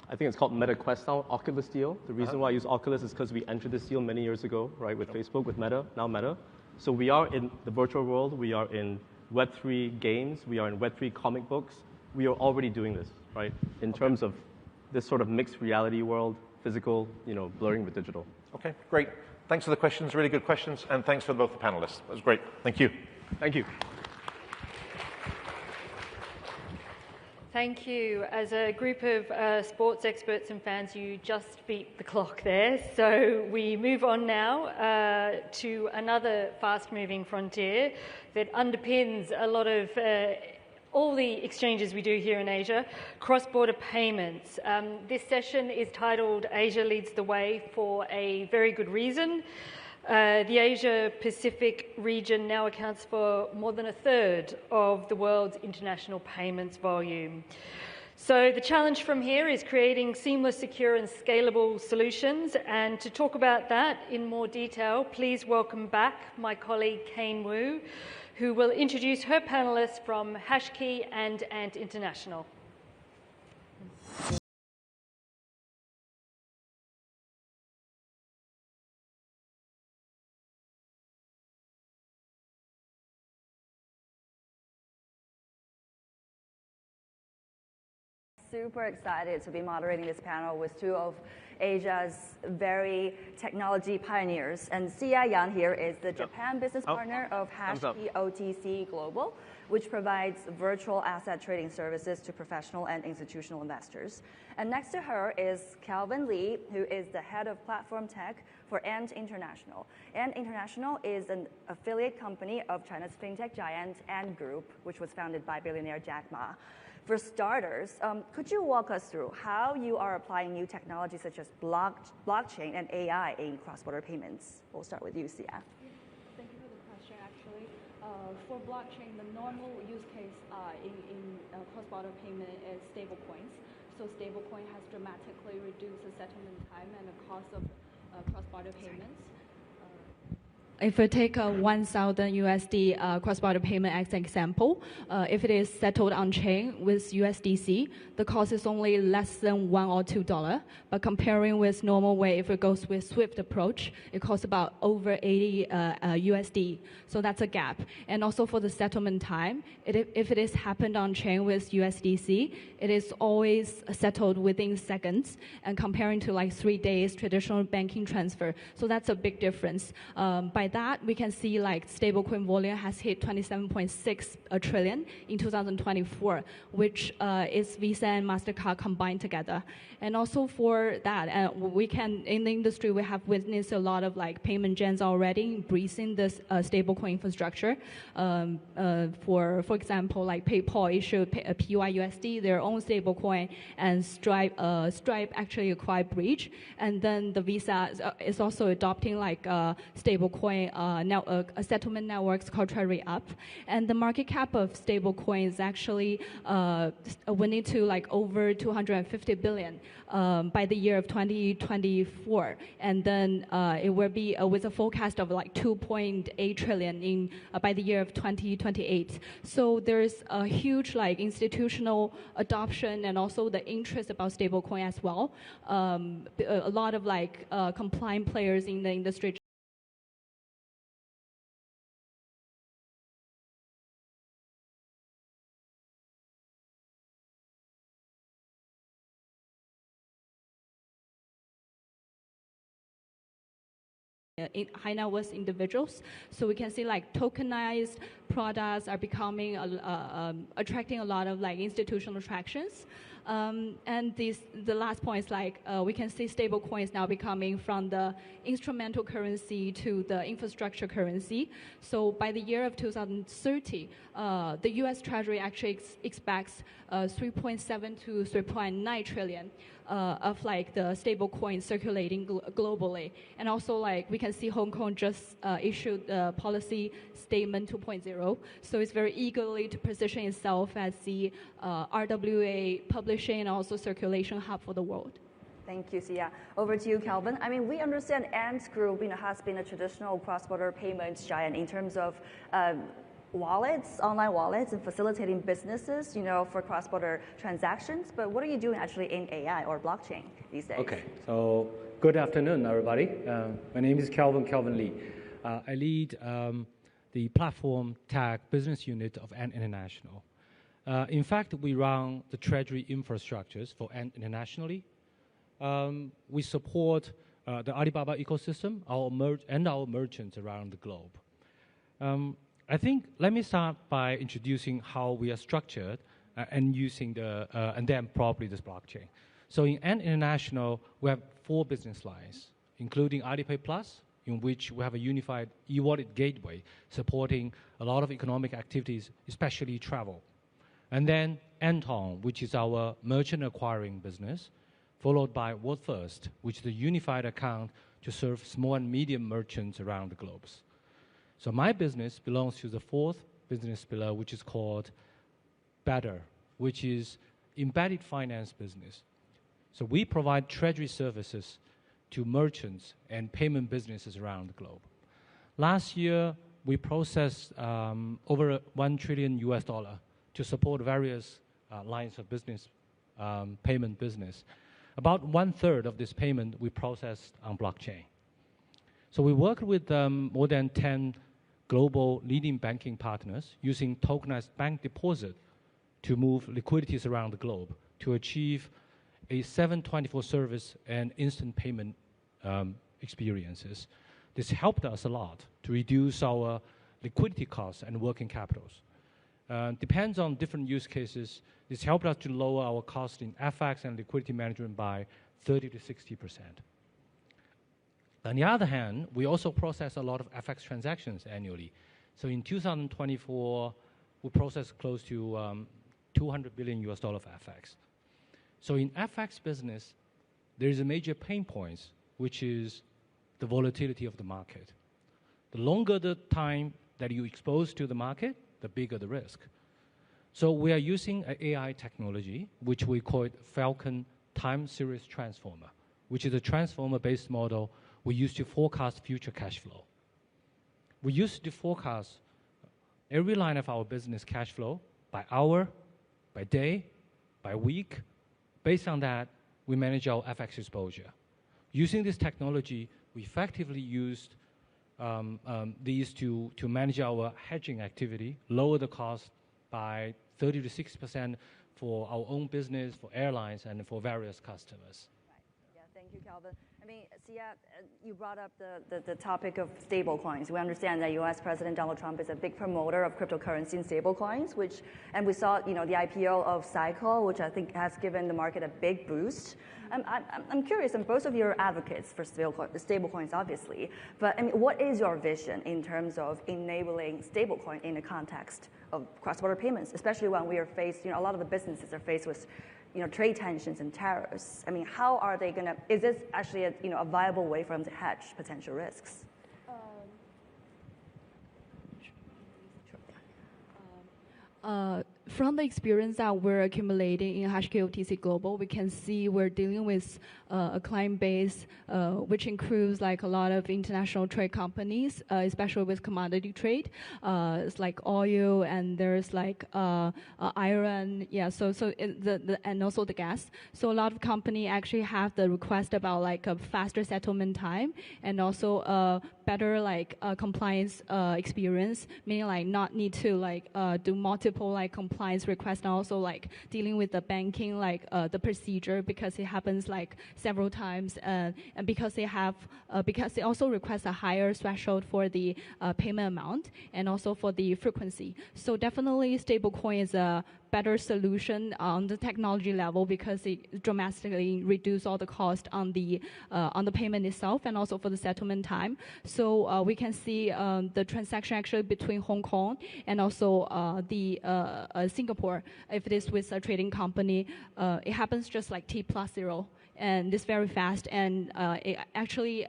think it's called Meta Quest now, Oculus deal. The reason why I use Oculus is because we entered this deal many years ago, right, with Facebook, with Meta, now Meta. So we are in the virtual world. We are in Web3 games. We are in Web3 comic books. We are already doing this, right, in terms of this sort of mixed reality world, physical, blurring with digital. Okay, great. Thanks for the questions, really good questions, and thanks for both the panelists. That was great. Thank you. Thank you. Thank you. As a group of sports experts and fans, you just beat the clock there. So we move on now to another fast-moving frontier that underpins a lot of all the exchanges we do here in Asia, cross-border payments. This session is titled Asia Leads the Way for a very good reason. The Asia-Pacific region now accounts for more than 1/3 of the world's international payments volume. So the challenge from here is creating seamless, secure and scalable solutions. And to talk about that in more detail, please welcome back my colleague Kane Wu, who will introduce her panelists from HashKey and Ant International. Super excited to be moderating this panel with 2 of Asia's very technology pioneers. And Sia Yan here is the Japan business partner of HashKey OTC Global, which provides virtual asset trading services to professional and institutional investors. And next to her is Calvin Lee, who is the head of platform tech for Ant International. Ant International is an affiliate company of China's fintech giant Ant Group, which was founded by billionaire Jack Ma. For starters, could you walk us through how you are applying new technologies such as blockchain and AI in cross-border payments? We'll start with you, Sia. Thank you for the question, actually. For blockchain, the normal use case in cross-border payment is stablecoins. So stablecoin has dramatically reduced the settlement time and the cost of cross-border payments. If we take a 1,000 USD cross-border payment as an example, if it is settled on chain with USDC, the cost is only less than $1 or $2. But comparing with normal way, if it goes with Swift approach, it costs about over 80 USD. So that's a gap. And also for the settlement time, if it is happened on chain with USDC, it is always settled within seconds, and comparing to like 3 days traditional banking transfer. So that's a big difference. By that, we can see like stablecoin volume has hit 27.6 trillion in 2024, which is Visa and MasterCard combined together. And also for that, we can, in the industry, we have witnessed a lot of like payment gens already embracing this stablecoin infrastructure. For example, like PayPal issued PYUSD, their own stablecoin, and Stripe actually acquired Bridge. And then the Visa is also adopting like stablecoin stablecoin settlement networks called Treasury Up, and the market cap of stablecoin is actually went into like over 250 billion by the year of 2024, and then it will be with a forecast of like 2.8 trillion in by the year of 2028. So there's a huge like institutional adoption and also the interest about stablecoin as well. A lot of like compliant players in the industry high net worth individuals. So we can see like tokenized products are becoming attracting a lot of like institutional attractions. And the last point is like we can see stable coins now becoming from the instrumental currency to the infrastructure currency. So by the year of 2030, the U.S. Treasury actually expects 3.7 to 3.9 trillion of like the stable coins circulating globally. And also like we can see Hong Kong just issued the policy statement 2.0. So it's very eagerly to position itself as the RWA publishing and also circulation hub for the world. Thank you, Sia. Over to you, Calvin. I mean, we understand Ant Group has been a traditional cross-border payments giant in terms of wallets, online wallets, and facilitating businesses, for cross-border transactions. But what are you doing actually in AI or blockchain these days? Okay, so good afternoon, everybody. My name is Calvin Lee. I lead the platform tech business unit of Ant International. In fact, we run the treasury infrastructures for Ant internationally. We support the Alibaba ecosystem, our merchants around the globe. I think let me start by introducing how we are structured and using and then probably this blockchain. So in Ant International, we have 4 business lines, including Alipay Plus, in which we have a unified e-wallet gateway supporting a lot of economic activities, especially travel. And then Anton, which is our merchant acquiring business, followed by World First, which is the unified account to serve small and medium merchants around the globe. So my business belongs to the 4th business pillar, which is called Better, which is embedded finance business. So we provide treasury services to merchants and payment businesses around the globe. Last year, we processed over $1 trillion to support various lines of business, payment business. About 1/3 of this payment we processed on blockchain. So we worked with more than 10 global leading banking partners using tokenized bank deposit to move liquidities around the globe to achieve a 7/24 service and instant payment experiences. This helped us a lot to reduce our liquidity costs and working capitals. Depends on different use cases. This helped us to lower our cost in FX and liquidity management by 30 to 60%. On the other hand, we also process a lot of FX transactions annually. So in 2024, we processed close to $200 billion of FX. So in FX business, there is a major pain point, which is the volatility of the market. The longer the time that you expose to the market, the bigger the risk. So we are using an AI technology, which we call it Falcon Time Series Transformer, which is a transformer-based model we use to forecast future cash flow. We used to forecast every line of our business cash flow by hour, by day, by week. Based on that, we manage our FX exposure. Using this technology, we effectively used these to manage our hedging activity, lower the cost by 30 to 60% for our own business, for airlines, and for various customers. Right. Yeah, thank you, Calvin. I mean, Sia, you brought up the topic of stable coins. We understand that U.S. President Donald Trump is a big promoter of cryptocurrency and stable coins, and we saw, the IPO of Cycle, which I think has given the market a big boost. I'm curious, and both of you are advocates for stable coins, obviously, but I mean, what is your vision in terms of enabling stable coin in the context of cross-border payments, especially when we are faced, a lot of the businesses are faced with trade tensions and tariffs. I mean, how are they going to, is this actually a viable way for them to hedge potential risks? From the experience that we're accumulating in HashKOTC Global, we can see we're dealing with a client base which includes like a lot of international trade companies, especially with commodity trade. It's like oil and there's like iron, yeah. So and also the gas. So a lot of company actually have the request about like a faster settlement time and also better like compliance experience, meaning like not need to like do multiple like compliance requests, and also like dealing with the banking like the procedure, because it happens like several times, and because they also request a higher threshold for the payment amount and also for the frequency. So definitely stablecoin is a better solution on the technology level because it dramatically reduces all the cost on the payment itself and also for the settlement time. So we can see the transaction actually between Hong Kong and also the Singapore. If it is with a trading company, it happens just like T+0. And it's very fast, and it actually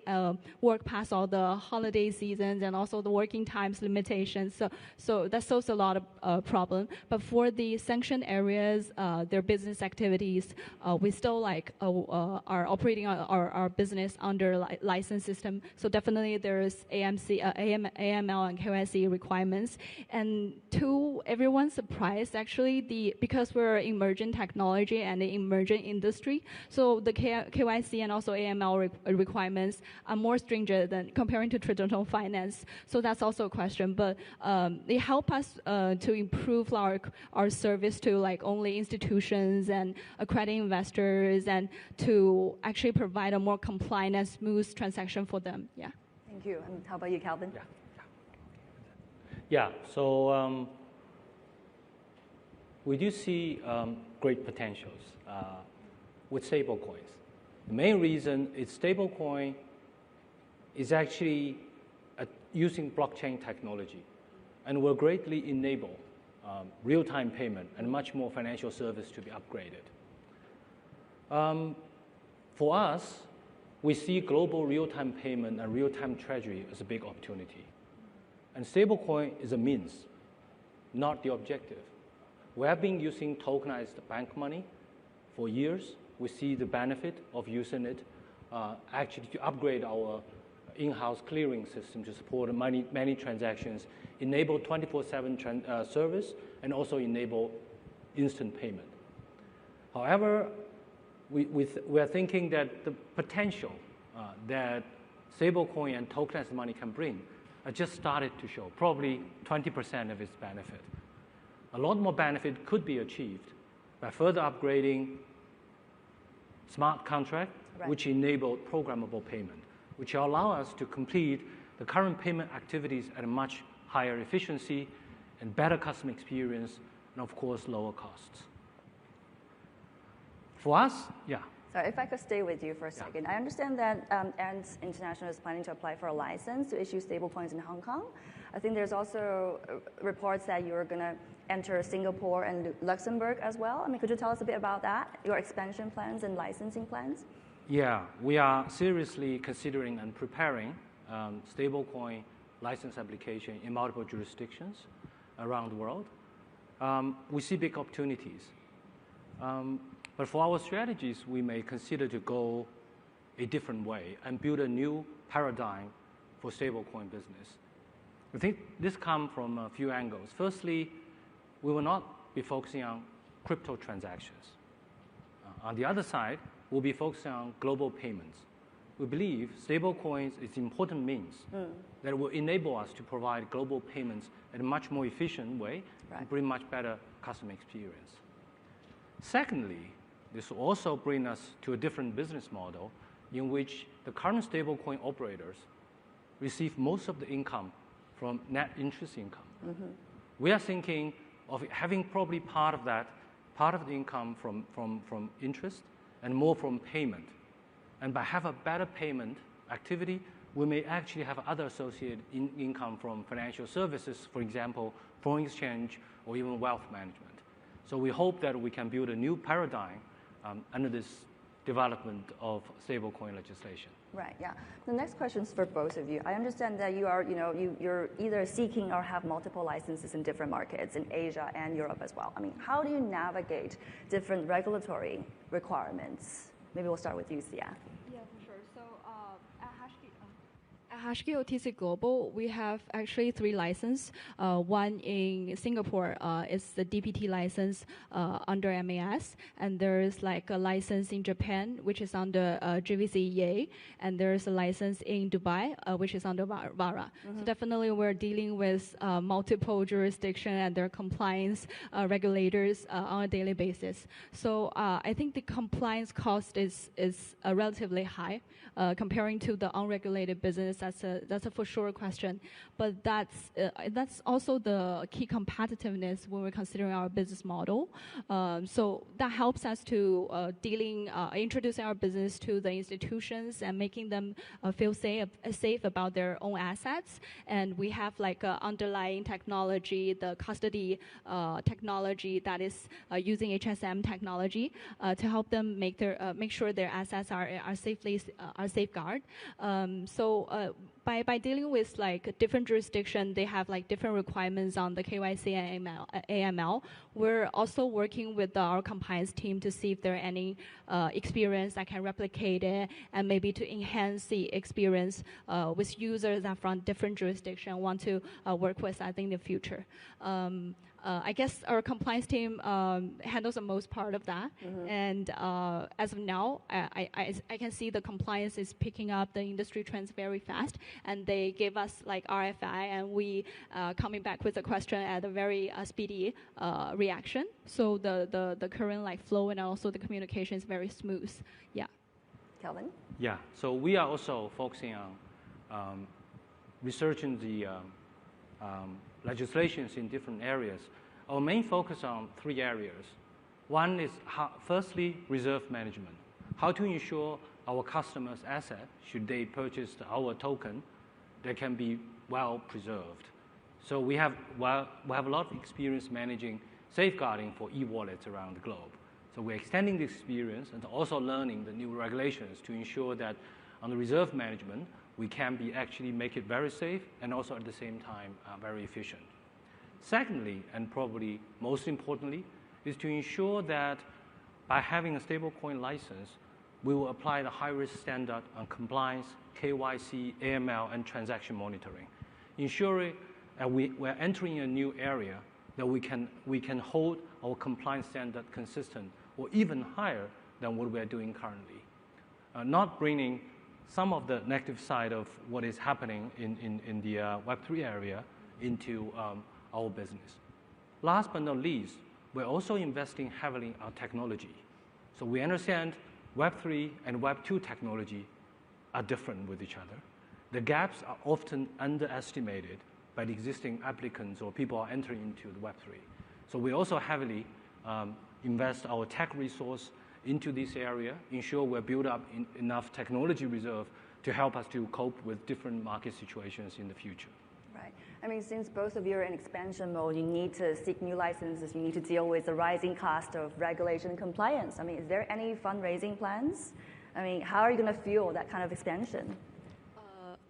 work past all the holiday seasons and also the working times limitations. So that solves a lot of problem. But for the sanctioned areas, their business activities, we still like are operating our business under license system. So definitely there is AML and KYC requirements. And to everyone's surprise, actually, because we're emerging technology and the emerging industry, so the KYC and also AML requirements are more stringent than comparing to traditional finance. So that's also a question. But they help us to improve our service to like only institutions and accredited investors, and to actually provide a more compliant and smooth transaction for them. Yeah. Thank you. And how about you, Calvin? Yeah. So we do see great potentials with stablecoins. The main reason is stablecoin is actually using blockchain technology and will greatly enable real-time payment and much more financial service to be upgraded. For us, we see global real-time payment and real-time treasury as a big opportunity. And stablecoin is a means, not the objective. We have been using tokenized bank money for years. We see the benefit of using it actually to upgrade our in-house clearing system to support many transactions, enable 24/7 service, and also enable instant payment. However, we are thinking that the potential that stablecoin and tokenized money can bring just started to show, probably 20% of its benefit. A lot more benefit could be achieved by further upgrading smart contract, which enable programmable payment, which allow us to complete the current payment activities at a much higher efficiency and better customer experience, and of course, lower costs. For us, yeah. So if I could stay with you for a second. I understand that Ant International is planning to apply for a license to issue stablecoins in Hong Kong. I think there's also reports that you're going to enter Singapore and Luxembourg as well. I mean, could you tell us a bit about that, your expansion plans and licensing plans? Yeah, we are seriously considering and preparing stablecoin license application in multiple jurisdictions around the world. We see big opportunities. But for our strategies, we may consider to go a different way and build a new paradigm for stablecoin business. I think this comes from a few angles. Firstly, we will not be focusing on crypto transactions. On the other side, we'll be focusing on global payments. We believe stablecoins is an important means that will enable us to provide global payments in a much more efficient way and bring much better customer experience. Secondly, this will also bring us to a different business model in which the current stablecoin operators receive most of the income from net interest income. We are thinking of having probably part of the income from interest and more from payment. And by having a better payment activity, we may actually have other associated income from financial services, for example, foreign exchange or even wealth management. So we hope that we can build a new paradigm under this development of stablecoin legislation. Right. Yeah. The next question is for both of you. I understand that you are, you're either seeking or have multiple licenses in different markets in Asia and Europe as well. I mean, how do you navigate different regulatory requirements? Maybe we'll start with you, Sia. Yeah, for sure. So at Hashkey OTC Global, we have actually 3 licenses. One in Singapore is the DPT license under MAS, and there is like a license in Japan, which is under GVCEA, and there's a license in Dubai, which is under VARA. So definitely we're dealing with multiple jurisdiction and their compliance regulators on a daily basis. So I think the compliance cost is relatively high comparing to the unregulated business. That's a for sure question, but that's also the key competitiveness when we're considering our business model. So that helps us to introducing our business to the institutions and making them feel safe about their own assets. And we have like underlying technology, the custody technology that is using HSM technology to help them make sure their assets are safeguarded. By dealing with like different jurisdictions, they have like different requirements on the KYC and AML. We're also working with our compliance team to see if there are any experience that can replicate it, and maybe to enhance the experience with users that from different jurisdictions want to work with us in the future. I guess our compliance team handles the most part of that. And as of now, I can see the compliance is picking up the industry trends very fast, and they gave us like RFI, and we coming back with a question at a very speedy reaction. So the current like flow and also the communication is very smooth. Yeah. Kelvin? Yeah. So we are also focusing on researching the legislations in different areas. Our main focus on 3 areas. One is firstly, reserve management. How to ensure our customers' asset, should they purchase our token, they can be well preserved. So we have a lot of experience managing safeguarding for e-wallets around the globe. So we're extending the experience and also learning the new regulations to ensure that on the reserve management, we can actually make it very safe and also at the same time very efficient. Secondly, and probably most importantly, is to ensure that by having a stablecoin license, we will apply the high-risk standard on compliance, KYC, AML, and transaction monitoring, ensuring that we're entering a new area that we can hold our compliance standard consistent or even higher than what we're doing currently. Not bringing some of the negative side of what is happening in the Web3 area into our business. Last but not least, we're also investing heavily on technology. So we understand Web3 and Web2 technology are different with each other. The gaps are often underestimated by the existing applicants or people are entering into the Web3. So we also heavily invest our tech resource into this area, ensure we're built up enough technology reserve to help us to cope with different market situations in the future. Right. I mean, since both of you are in expansion mode, you need to seek new licenses, you need to deal with the rising cost of regulation and compliance. I mean, is there any fundraising plans? I mean, how are you going to fuel that kind of expansion?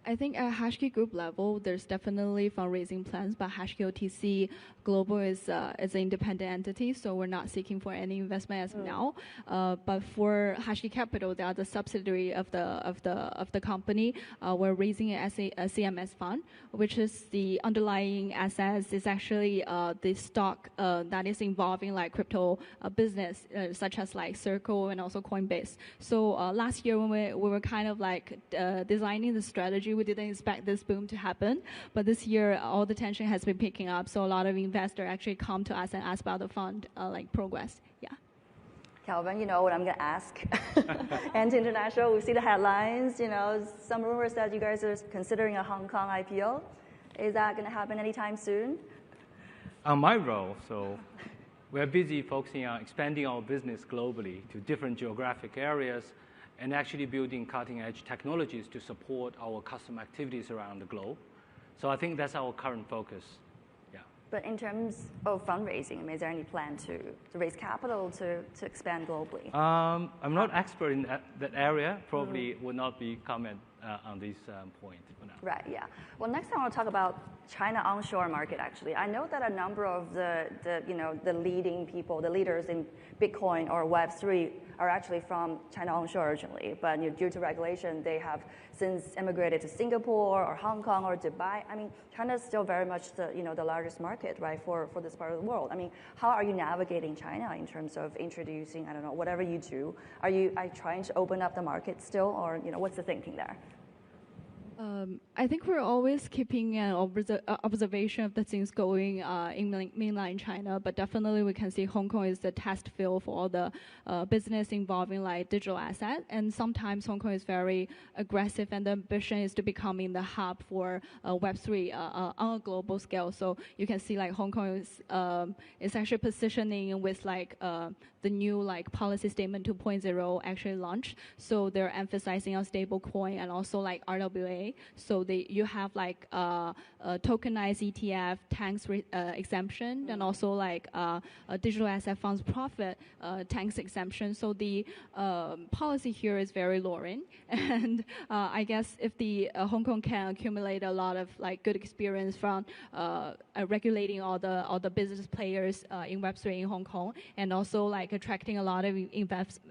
I think at Hashkey Group level, there's definitely fundraising plans, but Hashkey OTC Global is an independent entity, so we're not seeking for any investment as of now. But for Hashkey Capital, they are the subsidiary of the company. We're raising a CMS fund, which is the underlying assets is actually the stock that is involving like crypto business, such as like Circle and also Coinbase. So last year when we were kind of like designing the strategy, we didn't expect this boom to happen, but this year all the tension has been picking up, so a lot of investors actually come to us and ask about the fund like progress. Yeah. Kelvin, you know what I'm going to ask. And international, we see the headlines, you know, some rumors that you guys are considering a Hong Kong IPO. Is that going to happen anytime soon? On my role, so we're busy focusing on expanding our business globally to different geographic areas and actually building cutting-edge technologies to support our customer activities around the globe. So I think that's our current focus. Yeah. But in terms of fundraising, I mean, is there any plan to raise capital to expand globally? I'm not expert in that area. Probably would not be comment on this point for now. Right. Yeah. Well, next I want to talk about China onshore market. Actually, I know that a number of the leading people, the leaders in Bitcoin or Web3, are actually from China onshore originally, but due to regulation, they have since immigrated to Singapore or Hong Kong or Dubai. I mean, China is still very much the largest market, right, for this part of the world. I mean, how are you navigating China in terms of introducing, I don't know, whatever you do? Are you trying to open up the market still, or what's the thinking there? I think we're always keeping an observation of the things going in mainland China, but definitely we can see Hong Kong is the test field for all the business involving like digital asset, and sometimes Hong Kong is very aggressive, and the ambition is to becoming the hub for Web3 on a global scale. So you can see like Hong Kong is actually positioning with like the new like policy statement 2.0 actually launched. So they're emphasizing on stable coin and also like RWA. So you have like tokenized ETF, tax exemption, and also like digital asset funds profit tax exemption. So the policy here is very luring, and I guess if the Hong Kong can accumulate a lot of like good experience from regulating all the business players in Web3 in Hong Kong, and also like attracting a lot of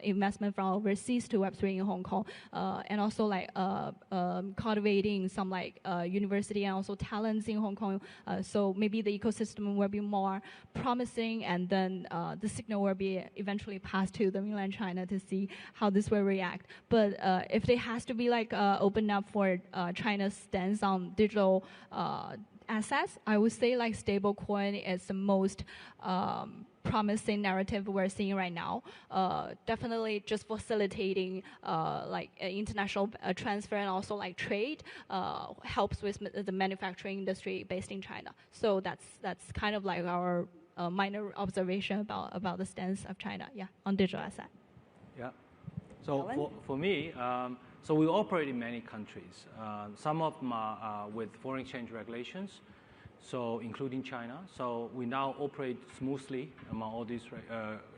investment from overseas to Web3 in Hong Kong, and also like cultivating some like university and also talents in Hong Kong. So maybe the ecosystem will be more promising, and then the signal will be eventually passed to the mainland China to see how this will react. But if it has to be like open up for China's stance on digital assets, I would say like stablecoin is the most promising narrative we're seeing right now. Definitely just facilitating like international transfer and also like trade helps with the manufacturing industry based in China. So that's kind of like our minor observation about the stance of China, on digital asset. Yeah. So for me, so we operate in many countries. Some of them are with foreign exchange regulations, so including China. So we now operate smoothly among all these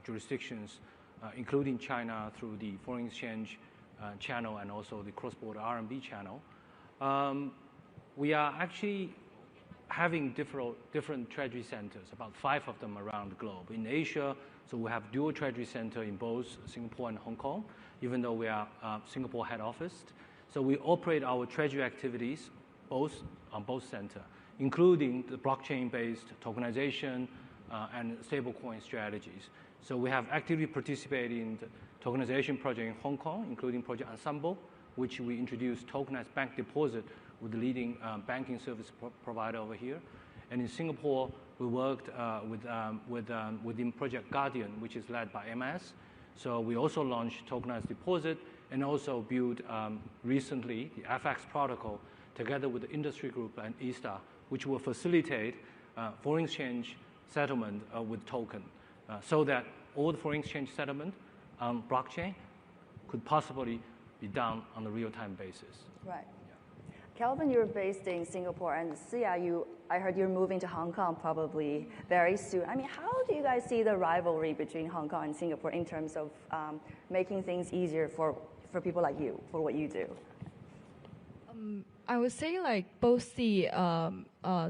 jurisdictions, including China, through the foreign exchange channel and also the cross-border RMB channel. We are actually having different treasury centers, about 5 of them around the globe. In Asia, so we have dual treasury center in both Singapore and Hong Kong, even though we are Singapore head office. So we operate our treasury activities on both centers, including the blockchain-based tokenization and stablecoin strategies. So we have actively participated in the tokenization project in Hong Kong, including Project Ensemble, which we introduced tokenized bank deposit with the leading banking service provider over here. And in Singapore, we worked within Project Guardian, which is led by MS. So we also launched tokenized deposit and also built recently the FX protocol together with the industry group and ESTA, which will facilitate foreign exchange settlement with token, so that all the foreign exchange settlement on blockchain could possibly be done on a real-time basis. Right. Kelvin, you're based in Singapore, and Sia, I heard you're moving to Hong Kong probably very soon. I mean, how do you guys see the rivalry between Hong Kong and Singapore in terms of making things easier for people like you, for what you do? I would say like both the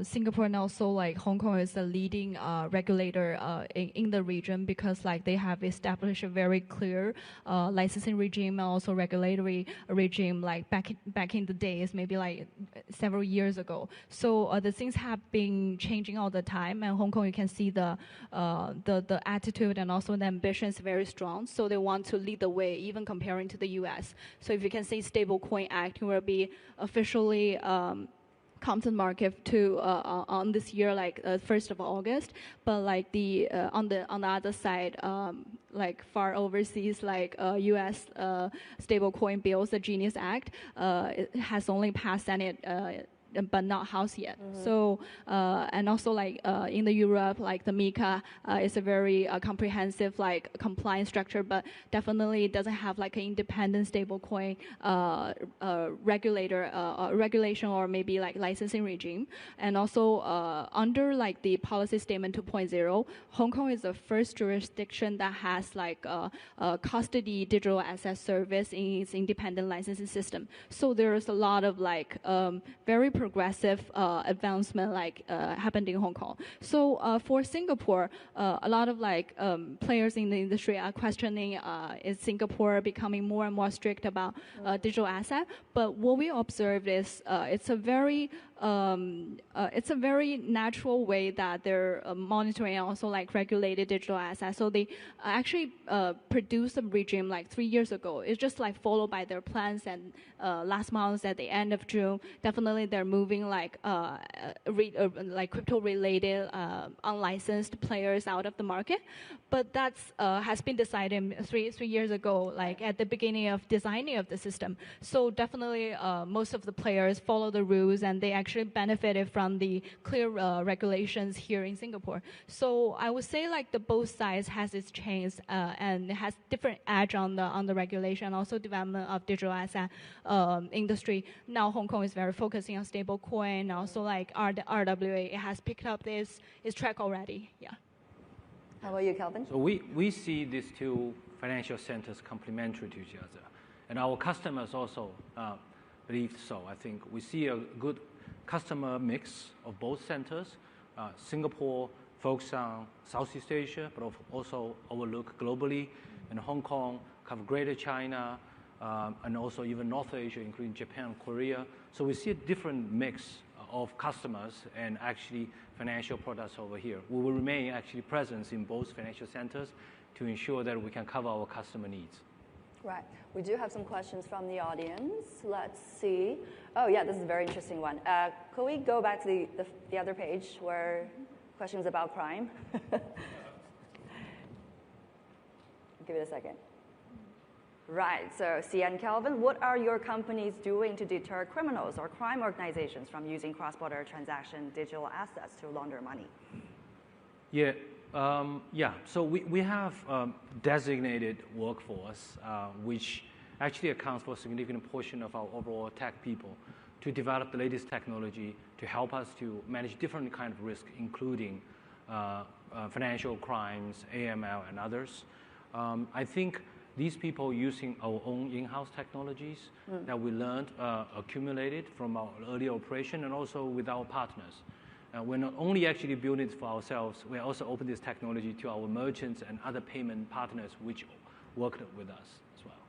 Singapore and also like Hong Kong is the leading regulator in the region, because like they have established a very clear licensing regime and also regulatory regime like back in the days, maybe like several years ago. So the things have been changing all the time, and Hong Kong, you can see the attitude and also the ambition is very strong. So they want to lead the way, even comparing to the U.S. So if you can see Stablecoin Act will be officially come to the market on this year, like 1st of August. But like on the other side, like far overseas, like U.S. stablecoin bills, the Genius Act, it has only passed Senate but not housed yet. So and also like in the Europe, like the MiCA is a very comprehensive like compliance structure, but definitely doesn't have like an independent stablecoin regulation or maybe like licensing regime. And also under like the policy statement 2.0, Hong Kong is the first jurisdiction that has like custody digital asset service in its independent licensing system. So there's a lot of like very progressive advancement like happened in Hong Kong. So for Singapore, a lot of like players in the industry are questioning is Singapore becoming more and more strict about digital asset? But what we observed is it's a very natural way that they're monitoring and also like regulated digital assets. So they actually produced a regime like 3 years ago. It's just like followed by their plans, and last month at the end of June, definitely they're moving like like crypto-related unlicensed players out of the market. But that's has been decided three years ago, like at the beginning of designing of the system. So definitely most of the players follow the rules, and they actually benefited from the clear regulations here in Singapore. So I would say like the both sides has its chains and it has different edge on the regulation and also development of digital asset industry. Now Hong Kong is very focusing on stable coin, also like RWA. It has picked up this track already. Yeah. How about you, Calvin? So we see these two financial centers complementary to each other, and our customers also believe so. I think we see a good customer mix of both centers. Singapore focuses on Southeast Asia, but also overlook globally, and Hong Kong cover Greater China, and also even North Asia, including Japan and Korea. So we see a different mix of customers and actually financial products over here. We will remain actually present in both financial centers to ensure that we can cover our customer needs. Right. We do have some questions from the audience. Let's see. Oh, yeah, this is a very interesting one. Could we go back to the other page where questions about crime? Give it a second. Right, so Sia and Calvin, what are your companies doing to deter criminals or crime organizations from using cross-border transaction digital assets to launder money? Yeah, so we have designated workforce, which actually accounts for a significant portion of our overall tech people, to develop the latest technology to help us to manage different kind of risk, including financial crimes, AML, and others. I think these people using our own in-house technologies that we learned, accumulated from our earlier operation, and also with our partners. We're not only actually building it for ourselves, we also open this technology to our merchants and other payment partners which worked with us as well.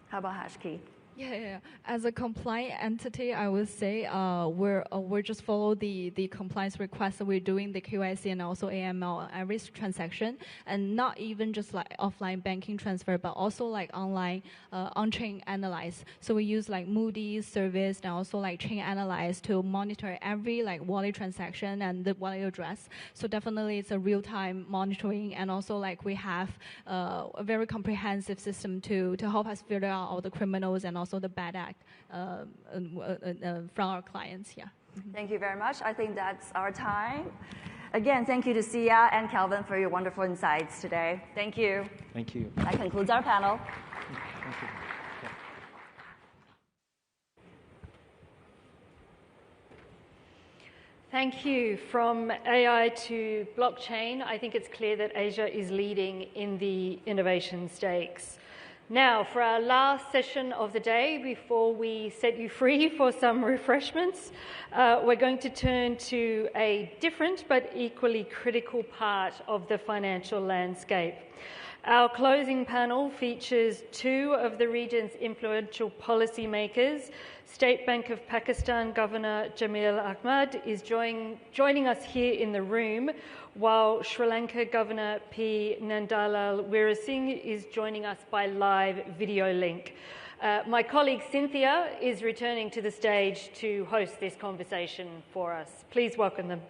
How about Hashki? Yeah. As a compliant entity, I would say we're just follow the compliance requests that we're doing, the KYC and also AML every transaction, and not even just like offline banking transfer, but also like online on-chain analyze. So we use like Moody's service and also like chain analyze to monitor every like wallet transaction and the wallet address. So definitely it's a real-time monitoring, and also like we have a very comprehensive system to help us filter out all the criminals and also the bad act from our clients. Yeah. Thank you very much. I think that's our time. Again, thank you to Sia and Calvin for your wonderful insights today. Thank you. Thank you. That concludes our panel. Thank you. Thank you. From AI to blockchain, I think it's clear that Asia is leading in the innovation stakes. Now, for our last session of the day, before we set you free for some refreshments, we're going to turn to a different but equally critical part of the financial landscape. Our closing panel features two of the region's influential policymakers. State Bank of Pakistan Governor Jamil Ahmad is joining us here in the room, while Sri Lanka Governor P. Nandalal Weerasinghe is joining us by live video link. My colleague Cynthia is returning to the stage to host this conversation for us. Please welcome them.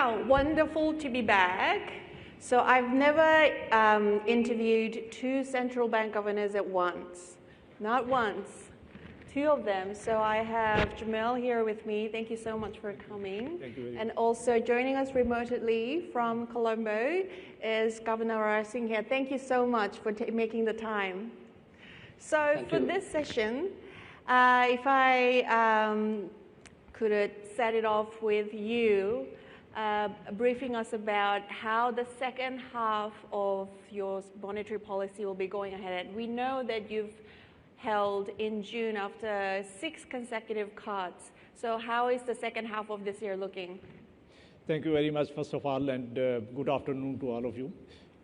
Wow, wonderful to be back. So I've never interviewed two central bank governors at once. Not once, two of them. So I have Jamil here with me. Thank you so much for coming. Thank you very much. And also joining us remotely from Colombo is Governor Weerasinghe. Thank you so much for making the time. So for this session, if I could set it off with you, briefing us about how the second half of your monetary policy will be going ahead. We know that you've held in June after 6 consecutive cuts. So how is the second half of this year looking? Thank you very much, first of all, and good afternoon to all of you.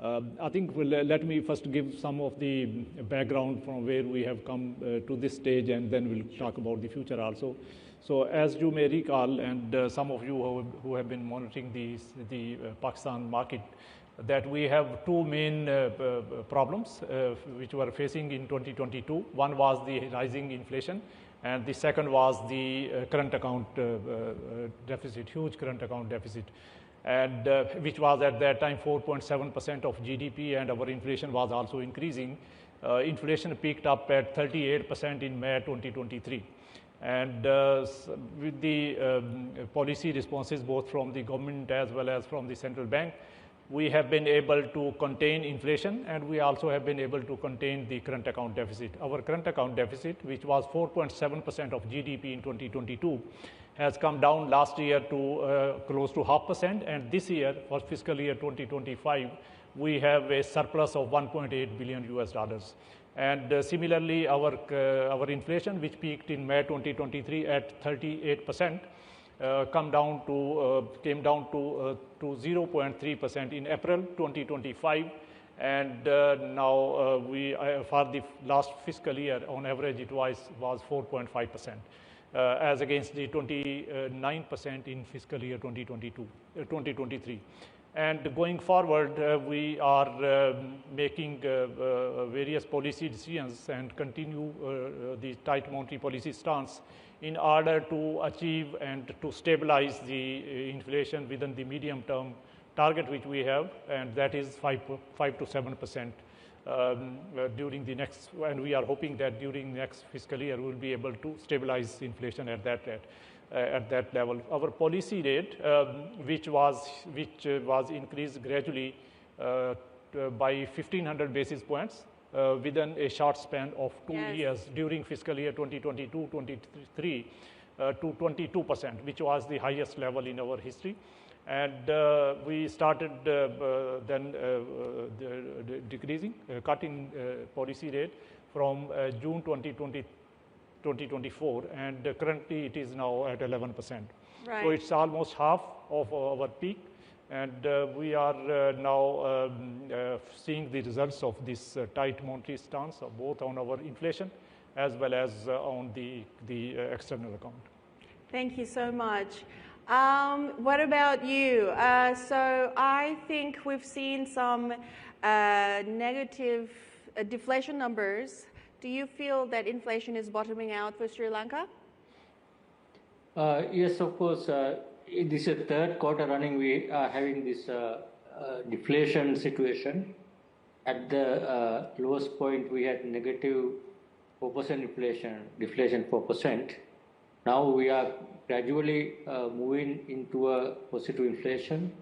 I think let me first give some of the background from where we have come to this stage, and then we'll talk about the future also. So as you may recall, and some of you who have been monitoring the Pakistan market, that we have two main problems which we are facing in 2022. One was the rising inflation, and the second was the current account deficit, huge current account deficit, and which was at that time 4.7% of GDP, and our inflation was also increasing. Inflation peaked up at 38% in May 2023. And with the policy responses both from the government as well as from the central bank, we have been able to contain inflation, and we also have been able to contain the current account deficit. Our current account deficit, which was 4.7% of GDP in 2022, has come down last year to close to 0.5%, and this year, for fiscal year 2025, we have a surplus of $1.8 billion. And similarly, our inflation, which peaked in May 2023 at 38%, came down to 0.3% in April 2025, and now for the last fiscal year, on average, it was 4.5%, as against the 29% in fiscal year 2023. And going forward, we are making various policy decisions and continue the tight monetary policy stance in order to achieve and to stabilize the inflation within the medium-term target which we have, and that is 5 to 7% during the next. And we are hoping that during next fiscal year we will be able to stabilize inflation at that rate. At that level, our policy rate, which was increased gradually by 1,500 basis points within a short span of 2 years during fiscal year 2022-23 to 22%, which was the highest level in our history. And we started then cutting policy rate from June 2024, and currently it is now at 11%. Right. So it's almost half of our peak, and we are now seeing the results of this tight monetary stance, both on our inflation as well as on the external account. Thank you so much. What about you? So I think we've seen some negative deflation numbers. Do you feel that inflation is bottoming out for Sri Lanka? Yes, of course. This is the third quarter running we are having this deflation situation. At the lowest point, we had negative 4% inflation, deflation 4%. Now we are gradually moving into a positive inflation.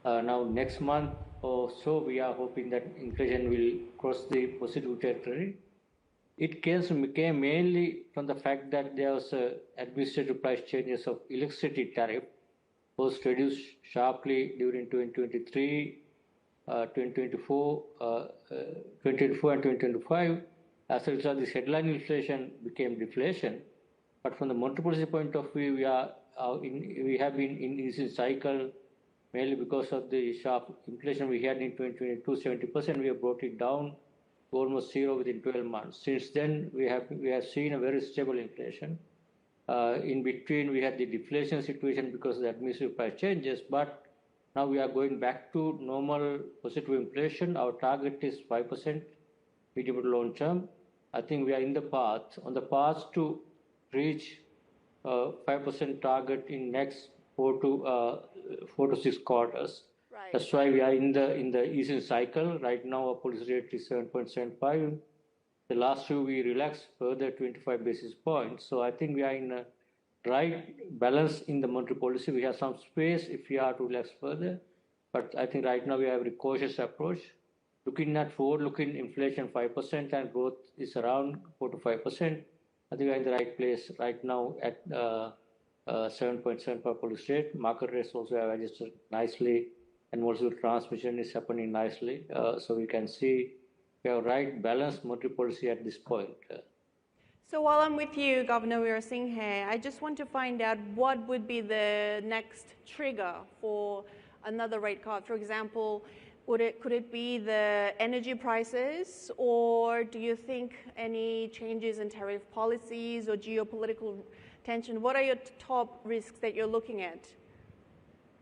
Now next month or so, we are hoping that inflation will cross the positive territory. It came mainly from the fact that there was administrative price changes of electricity tariff was reduced sharply during 2023, 2024 and 2025. As a result, this headline inflation became deflation. But from the monetary policy point of view, we have been in this cycle mainly because of the sharp inflation we had in 2022, 70%. We have brought it down to almost zero within 12 months. Since then, we have seen a very stable inflation. In between, we had the deflation situation because of the administrative price changes, but now we are going back to normal positive inflation. Our target is 5% medium to long term. I think we are on the path to reach 5% target in next 4 to 6 quarters. Right. That's why we are in the easing cycle. Right now, our policy rate is 7.75. The last two, we relaxed further 25 basis points. So I think we are in a right balance in the monetary policy. We have some space if we are to relax further. But I think right now we have a very cautious approach. Looking at forward-looking inflation 5% and growth is around 4 to 5%. I think we are in the right place right now at 7.75 policy rate. Market rates also have adjusted nicely, and also transmission is happening nicely. So we can see we have right balanced monetary policy at this point. So while I'm with you, Governor Weerasinghe, I just want to find out what would be the next trigger for another rate cut. For example, could it be the energy prices, or do you think any changes in tariff policies or geopolitical tension? What are your top risks that you're looking at?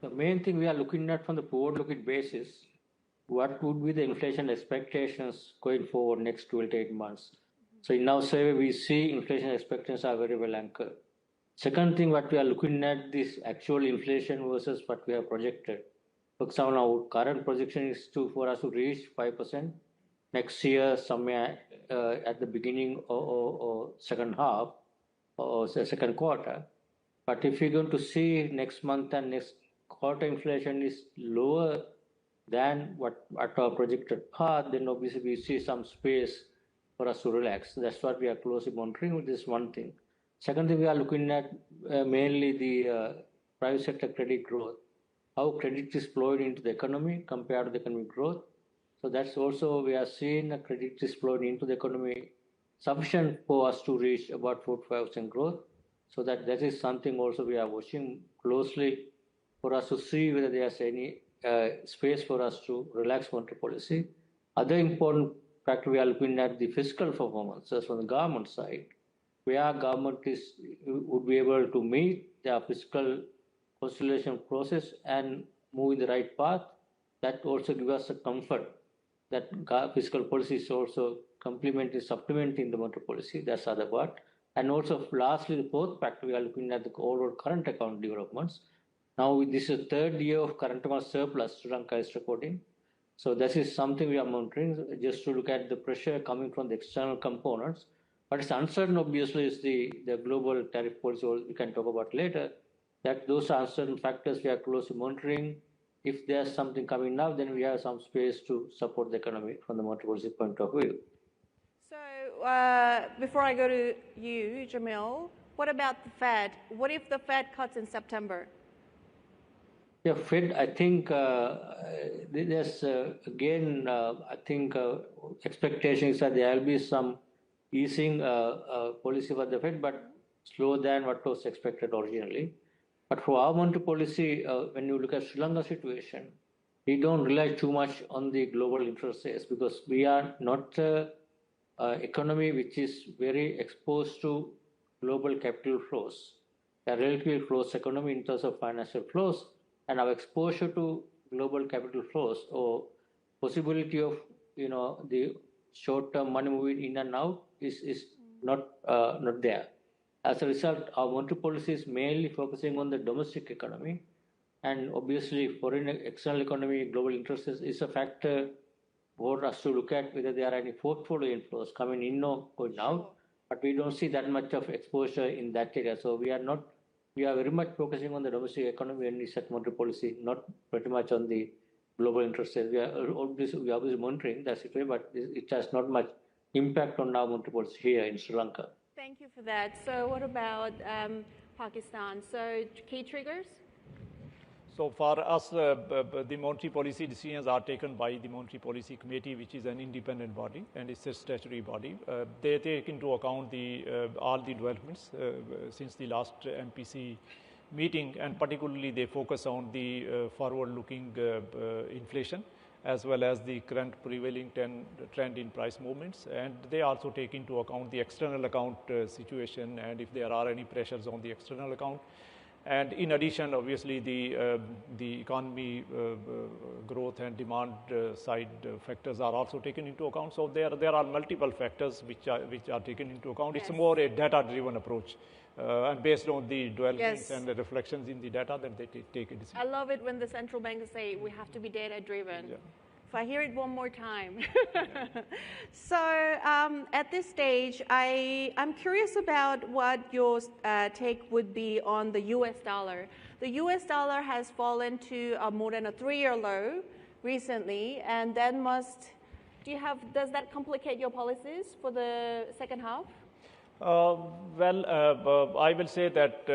The main thing we are looking at from the forward-looking basis, what would be the inflation expectations going forward next 12 to 8 months? So in our survey, we see inflation expectations are very well anchored. Second thing, what we are looking at this actual inflation versus what we have projected. For example, our current projection is for us to reach 5% next year, somewhere at the beginning or second half or second quarter. But if you're going to see next month and next quarter inflation is lower than what our projected path, then obviously we see some space for us to relax. That's what we are closely monitoring. This is one thing. Second thing, we are looking at mainly the private sector credit growth. How credit is flowing into the economy compared to the economic growth. So that's also, we are seeing a credit is flowing into the economy sufficient for us to reach about 4 to 5% growth. So that is something also we are watching closely for us to see whether there's any space for us to relax monetary policy. Other important factor, we are looking at the fiscal performances from the government side, where government would be able to meet their fiscal consolidation process and move in the right path. That also gives us a comfort that fiscal policy is also supplementing the monetary policy. That's the other part. And also, lastly, the fourth factor, we are looking at the overall current account developments. Now, this is the third year of current account surplus Sri Lanka is recording. So this is something we are monitoring, just to look at the pressure coming from the external components. But it's uncertain, obviously, is the global tariff policy, we can talk about later. That those are uncertain factors we are closely monitoring. If there's something coming now, then we have some space to support the economy from the monetary policy point of view. So before I go to you, Jamil, what about the Fed? What if the Fed cuts in September? Yeah, Fed, I think there's again, I think expectations that there will be some easing policy for the Fed, but slower than what was expected originally. But for our monetary policy, when you look at Sri Lanka situation, we don't rely too much on the global interest rates because we are not an economy which is very exposed to global capital flows. We are a relatively closed economy in terms of financial flows, and our exposure to global capital flows or possibility of the short-term money moving in and out is not there. As a result, our monetary policy is mainly focusing on the domestic economy, and obviously foreign external economy, global interests is a factor for us to look at whether there are any portfolio inflows coming in or going out, but we don't see that much of exposure in that area. So we are very much focusing on the domestic economy when we set monetary policy, not pretty much on the global interests. We are obviously monitoring that situation, but it has not much impact on our monetary policy here in Sri Lanka. Thank you for that. So what about Pakistan? So key triggers? So for us, the monetary policy decisions are taken by the Monetary Policy Committee, which is an independent body and it's a statutory body. They take into account all the developments since the last MPC meeting, and particularly they focus on the forward-looking inflation as well as the current prevailing trend in price movements. And they also take into account the external account situation and if there are any pressures on the external account. And in addition, obviously, the economy growth and demand side factors are also taken into account. So there are multiple factors which are taken into account. Yes. It's more a data-driven approach. And based on the developments and the reflections in the data, then they take a decision. I love it when the central banks say we have to be data-driven. Yeah. If I hear it one more time. So at this stage, I'm curious about what your take would be on the US dollar. The US dollar has fallen to more than a 3-year low recently, and then does that complicate your policies for the second half? I will say that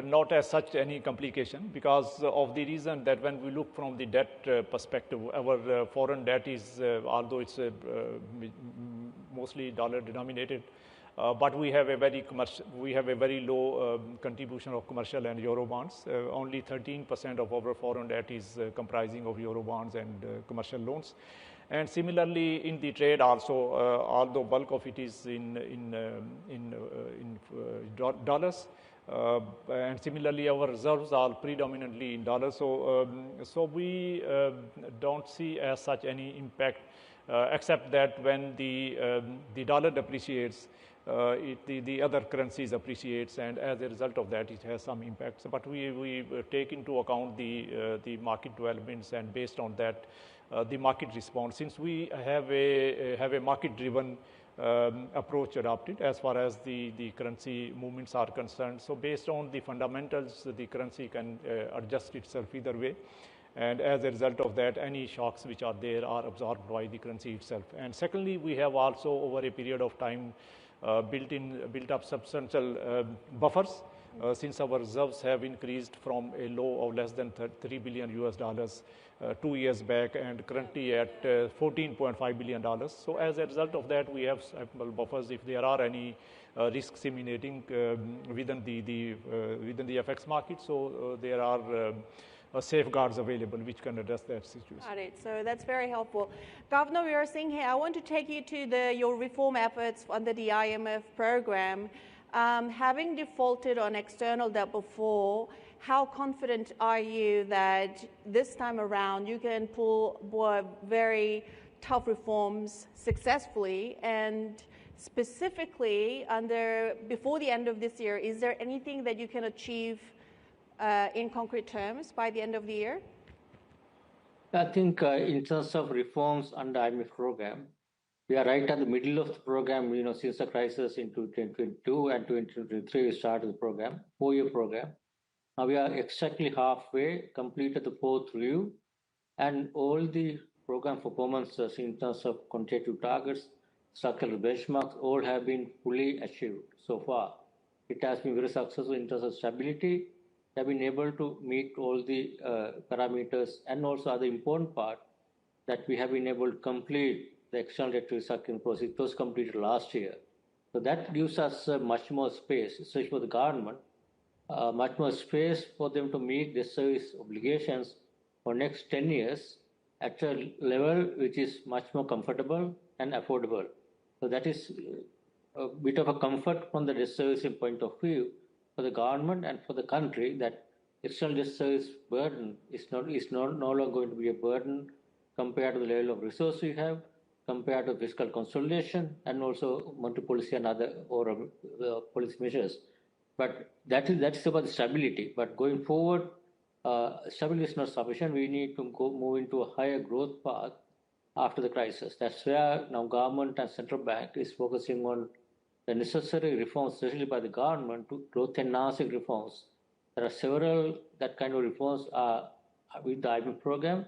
not as such any complication, because of the reason that when we look from the debt perspective, our foreign debt is, although it's mostly dollar denominated, but we have a very low contribution of commercial and euro bonds. Only 13% of our foreign debt is comprising of euro bonds and commercial loans. And similarly, in the trade also, although bulk of it is in dollars, and similarly our reserves are predominantly in dollars. So we don't see as such any impact, except that when the dollar depreciates, the other currencies appreciates, and as a result of that, it has some impacts. But we take into account the market developments, and based on that, the market response. Since we have a market-driven approach adopted as far as the currency movements are concerned. So based on the fundamentals, the currency can adjust itself either way. And as a result of that, any shocks which are there are absorbed by the currency itself. And secondly, we have also over a period of time built up substantial buffers. Since our reserves have increased from a low of less than $3 billion 2 years back, and currently at $14.5 billion. So as a result of that, we have ample buffers if there are any risks emanating within the FX market. So there are safeguards available which can address that situation. Got it. So that's very helpful. Governor Weerasinghe, I want to take you to your reform efforts under the IMF program. Having defaulted on external debt before, how confident are you that this time around you can pull very tough reforms successfully? And specifically, before the end of this year, is there anything that you can achieve in concrete terms by the end of the year? I think in terms of reforms under IMF program, we are right at the middle of the program. Since the crisis in 2022 and 2023, we started the program, 4-year program. Now we are exactly halfway, completed the 4th review, and all the program performances in terms of quantitative targets, structural benchmarks, all have been fully achieved so far. It has been very successful in terms of stability. We have been able to meet all the parameters, and also other important part that we have been able to complete the external debt restructuring process. It was completed last year. So that gives us much more space, especially for the government, much more space for them to meet their service obligations for next 10 years at a level which is much more comfortable and affordable. So that is a bit of a comfort from the debt servicing point of view for the government and for the country, that external debt service burden is no longer going to be a burden compared to the level of resources we have, compared to fiscal consolidation, and also monetary policy and other policy measures. But that is about the stability. But going forward, stability is not sufficient. We need to move into a higher growth path after the crisis. That's where now government and central bank is focusing on the necessary reforms, especially by the government, to growth enhancing reforms. There are several that kind of reforms with the IMF program,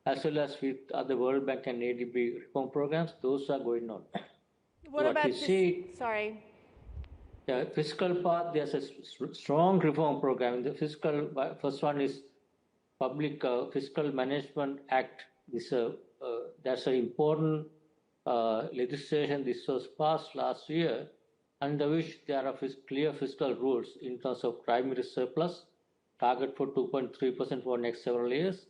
as well as with other World Bank and ADB reform programs. Those are going on. What about this? Sorry. The fiscal part, there's a strong reform program. The fiscal, first one is Public Fiscal Management Act. That's an important legislation. This was passed last year, under which there are clear fiscal rules in terms of primary surplus, target for 2.3% for next several years,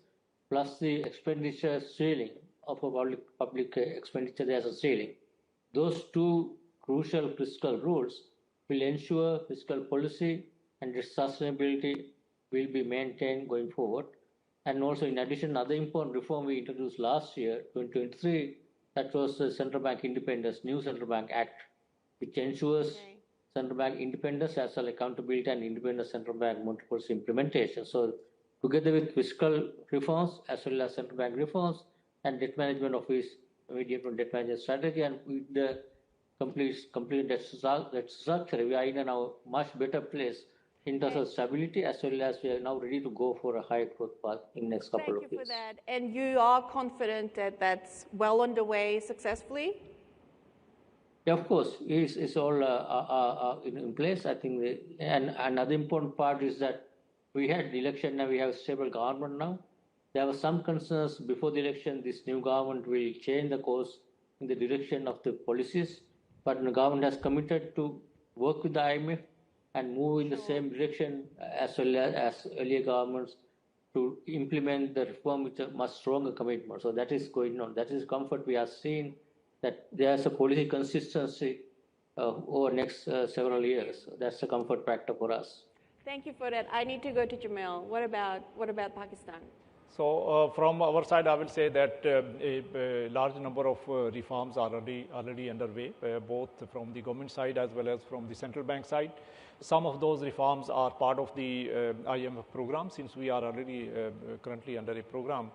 plus the expenditure ceiling of a public expenditure. There's a ceiling. Those two crucial fiscal rules will ensure fiscal policy and its sustainability will be maintained going forward. And also, in addition, another important reform we introduced last year, 2023, that was the Central Bank Independence, new Central Bank Act, which ensures central bank independence as well as accountability and independent central bank monetary policy implementation. So, together with fiscal reforms as well as central bank reforms and debt management office, medium-term debt management strategy, and with the complete debt structure, we are in a now much better place in terms of stability, as well as we are now ready to go for a high growth path in the next couple of years. Thank you for that. And you are confident that that's well underway successfully? Yeah, of course, it's all in place. I think, and another important part is that we had the election, now we have a stable government now. There were some concerns before the election, this new government will change the course in the direction of the policies, but the government has committed to work with the IMF and move in the same direction as well as earlier governments to implement the reform with a much stronger commitment. So that is going on. That is comfort we are seeing, that there's a policy consistency over next several years. So that's a comfort factor for us. Thank you for that. I need to go to Jamil. What about Pakistan? So from our side, I will say that a large number of reforms are already underway, both from the government side as well as from the central bank side. Some of those reforms are part of the IMF program, since we are already currently under a program.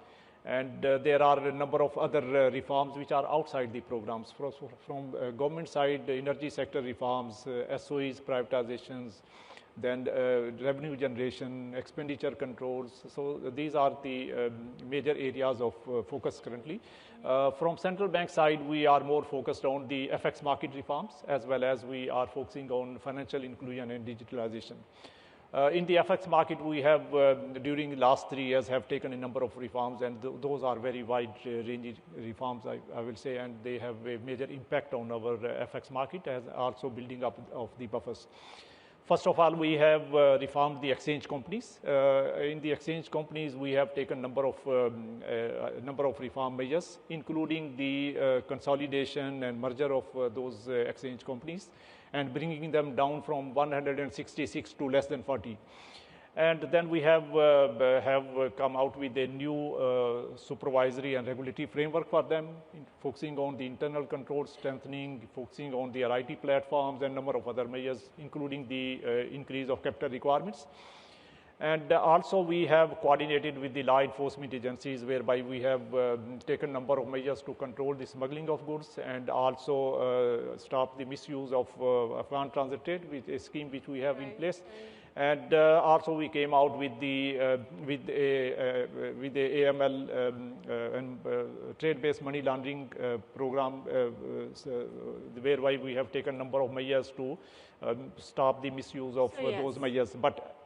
And there are a number of other reforms which are outside the programs. From government side, energy sector reforms, SOEs, privatizations, then revenue generation, expenditure controls. So these are the major areas of focus currently. From central bank side, we are more focused on the FX market reforms, as well as we are focusing on financial inclusion and digitalization. In the FX market, we have, during the last 3 years, have taken a number of reforms, and those are very wide-ranging reforms, I will say, and they have a major impact on our FX market, as also building up of the buffers. First of all, we have reformed the exchange companies. In the exchange companies, we have taken a number of reform measures, including the consolidation and merger of those exchange companies, and bringing them down from 166 to less than 40. And then we have come out with a new supervisory and regulatory framework for them, focusing on the internal controls, strengthening, focusing on their IT platforms, and a number of other measures, including the increase of capital requirements. And also we have coordinated with the law enforcement agencies, whereby we have taken a number of measures to control the smuggling of goods, and also stop the misuse of Afghan transit trade, with a scheme which we have in place. And also we came out with the AML and trade-based money laundering program, whereby we have taken a number of measures to stop the misuse of those measures. But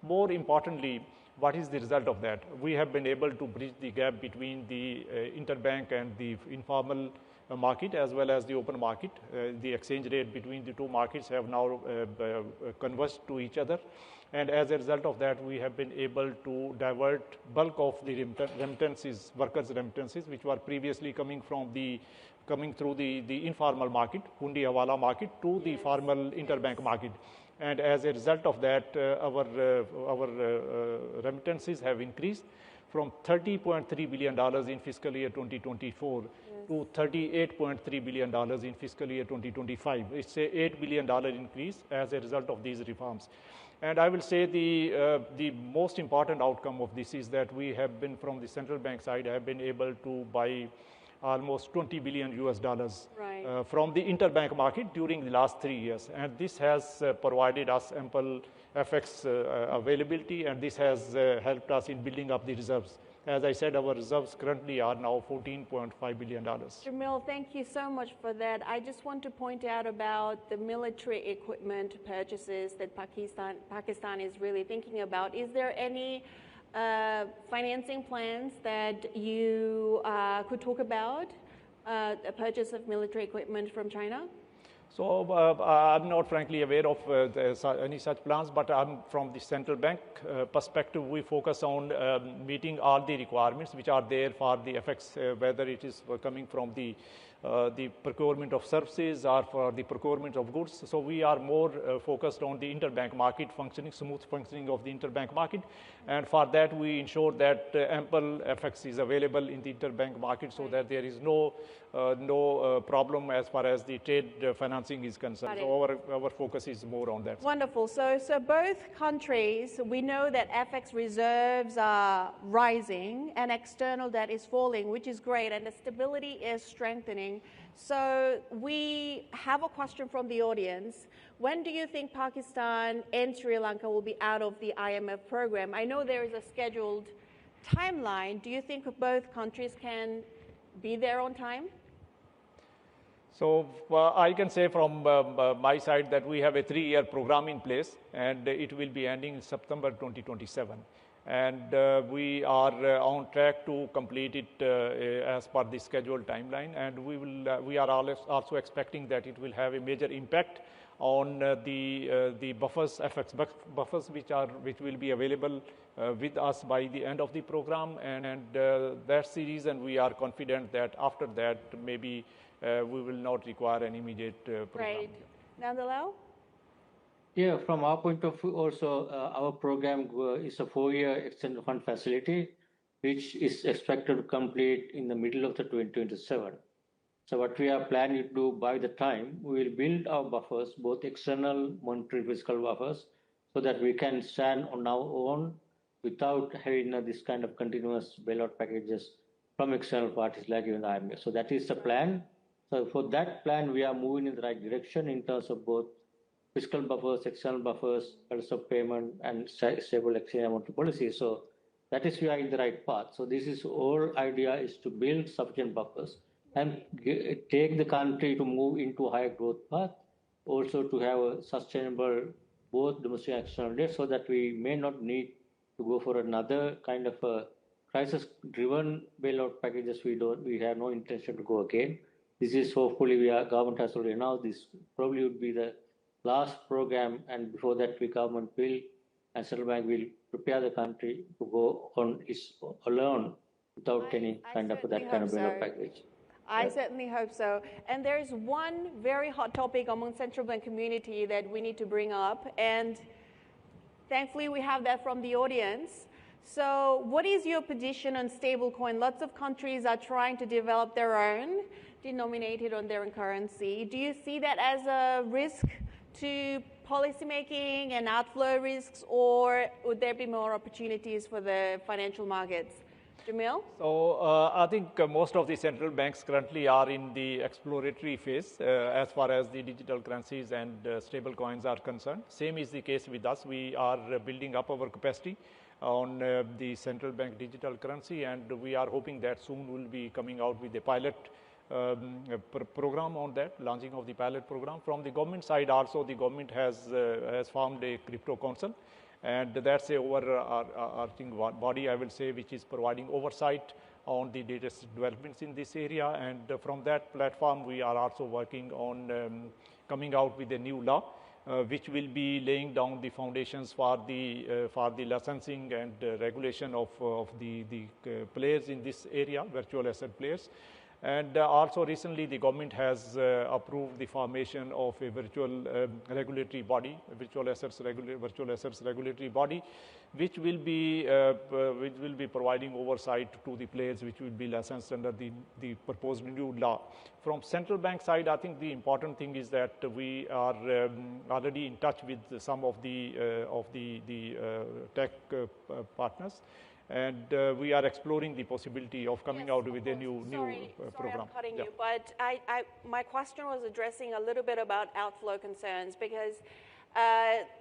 more importantly, what is the result of that? We have been able to bridge the gap between the interbank and the informal market, as well as the open market. The exchange rate between the two markets have now converged to each other, and as a result of that, we have been able to divert bulk of the remittances, workers' remittances, which were previously coming through the informal market, hundi hawala market, to the formal interbank market. And as a result of that, our remittances have increased from $30.3 billion in fiscal year 2024 to $38.3 billion in fiscal year 2025. It's a $8 billion increase as a result of these reforms. And I will say the most important outcome of this is that we have been, from the central bank side, have been able to buy almost $20 billion from the interbank market during the last 3 years. And this has provided us ample FX availability, and this has helped us in building up the reserves. As I said, our reserves currently are now $14.5 billion. Jamil, thank you so much for that. I just want to point out about the military equipment purchases that Pakistan is really thinking about. Is there any financing plans that you could talk about, a purchase of military equipment from China? So I'm not frankly aware of any such plans, but from the central bank perspective, we focus on meeting all the requirements which are there for the FX, whether it is coming from the the procurement of services or for the procurement of goods. So we are more focused on the interbank market functioning, smooth functioning of the interbank market. And for that, we ensure that ample FX is available in the interbank market so that there is no problem as far as the trade financing is concerned. So our focus is more on that. Wonderful. So both countries, we know that FX reserves are rising and external debt is falling, which is great, and the stability is strengthening. So we have a question from the audience. When do you think Pakistan and Sri Lanka will be out of the IMF program? I know there is a scheduled timeline. Do you think both countries can be there on time? So I can say from my side that we have a 3-year program in place, and it will be ending in September 2027. And we are on track to complete it as per the scheduled timeline. And we are also expecting that it will have a major impact on the buffers, FX buffers, which will be available with us by the end of the program. And that's the reason we are confident that after that, maybe we will not require an immediate program. Right. Nandalal? Yeah, from our point of view also, our program is a 4-year extended fund facility, which is expected to complete in the middle of the 2027. So what we are planning to do by the time, we will build our buffers, both external monetary fiscal buffers, so that we can stand on our own without having this kind of continuous bailout packages from external parties like even the IMF. So that is the plan. So for that plan, we are moving in the right direction in terms of both fiscal buffers, external buffers, also payment and stable exchange monetary policy. So that is we are in the right path. So this is whole idea is to build sufficient buffers and take the country to move into a higher growth path, also to have a sustainable both domestic and external debt, so that we may not need to go for another kind of a crisis-driven bailout packages. We have no intention to go again. This is hopefully government has already announced this probably would be the last program, and before that, government will and central bank will prepare the country to go on its alone without any kind of that kind of bailout package. I certainly hope so. And there is one very hot topic among central bank community that we need to bring up, and thankfully we have that from the audience. So what is your position on stablecoin? Lots of countries are trying to develop their own, denominated on their own currency. Do you see that as a risk to policymaking and outflow risks, or would there be more opportunities for the financial markets? Jamil? So I think most of the central banks currently are in the exploratory phase as far as the digital currencies and stable coins are concerned. Same is the case with us. We are building up our capacity on the central bank digital currency, and we are hoping that soon we'll be coming out with a pilot program on that, launching of the pilot program. From the government side also, the government has formed a crypto council, and that's a overarching body, I will say, which is providing oversight on the latest developments in this area. And from that platform, we are also working on coming out with a new law, which will be laying down the foundations for the licensing and regulation of the players in this area, virtual asset players. And also recently the government has approved the formation of a virtual regulatory body, virtual assets regulatory body, which will be providing oversight to the players, which will be licensed under the proposed new law. From central bank side, I think the important thing is that we are already in touch with some of the tech partners. And we are exploring the possibility of coming out with a new program. Sorry, I'm cutting you, but my question was addressing a little bit about outflow concerns, because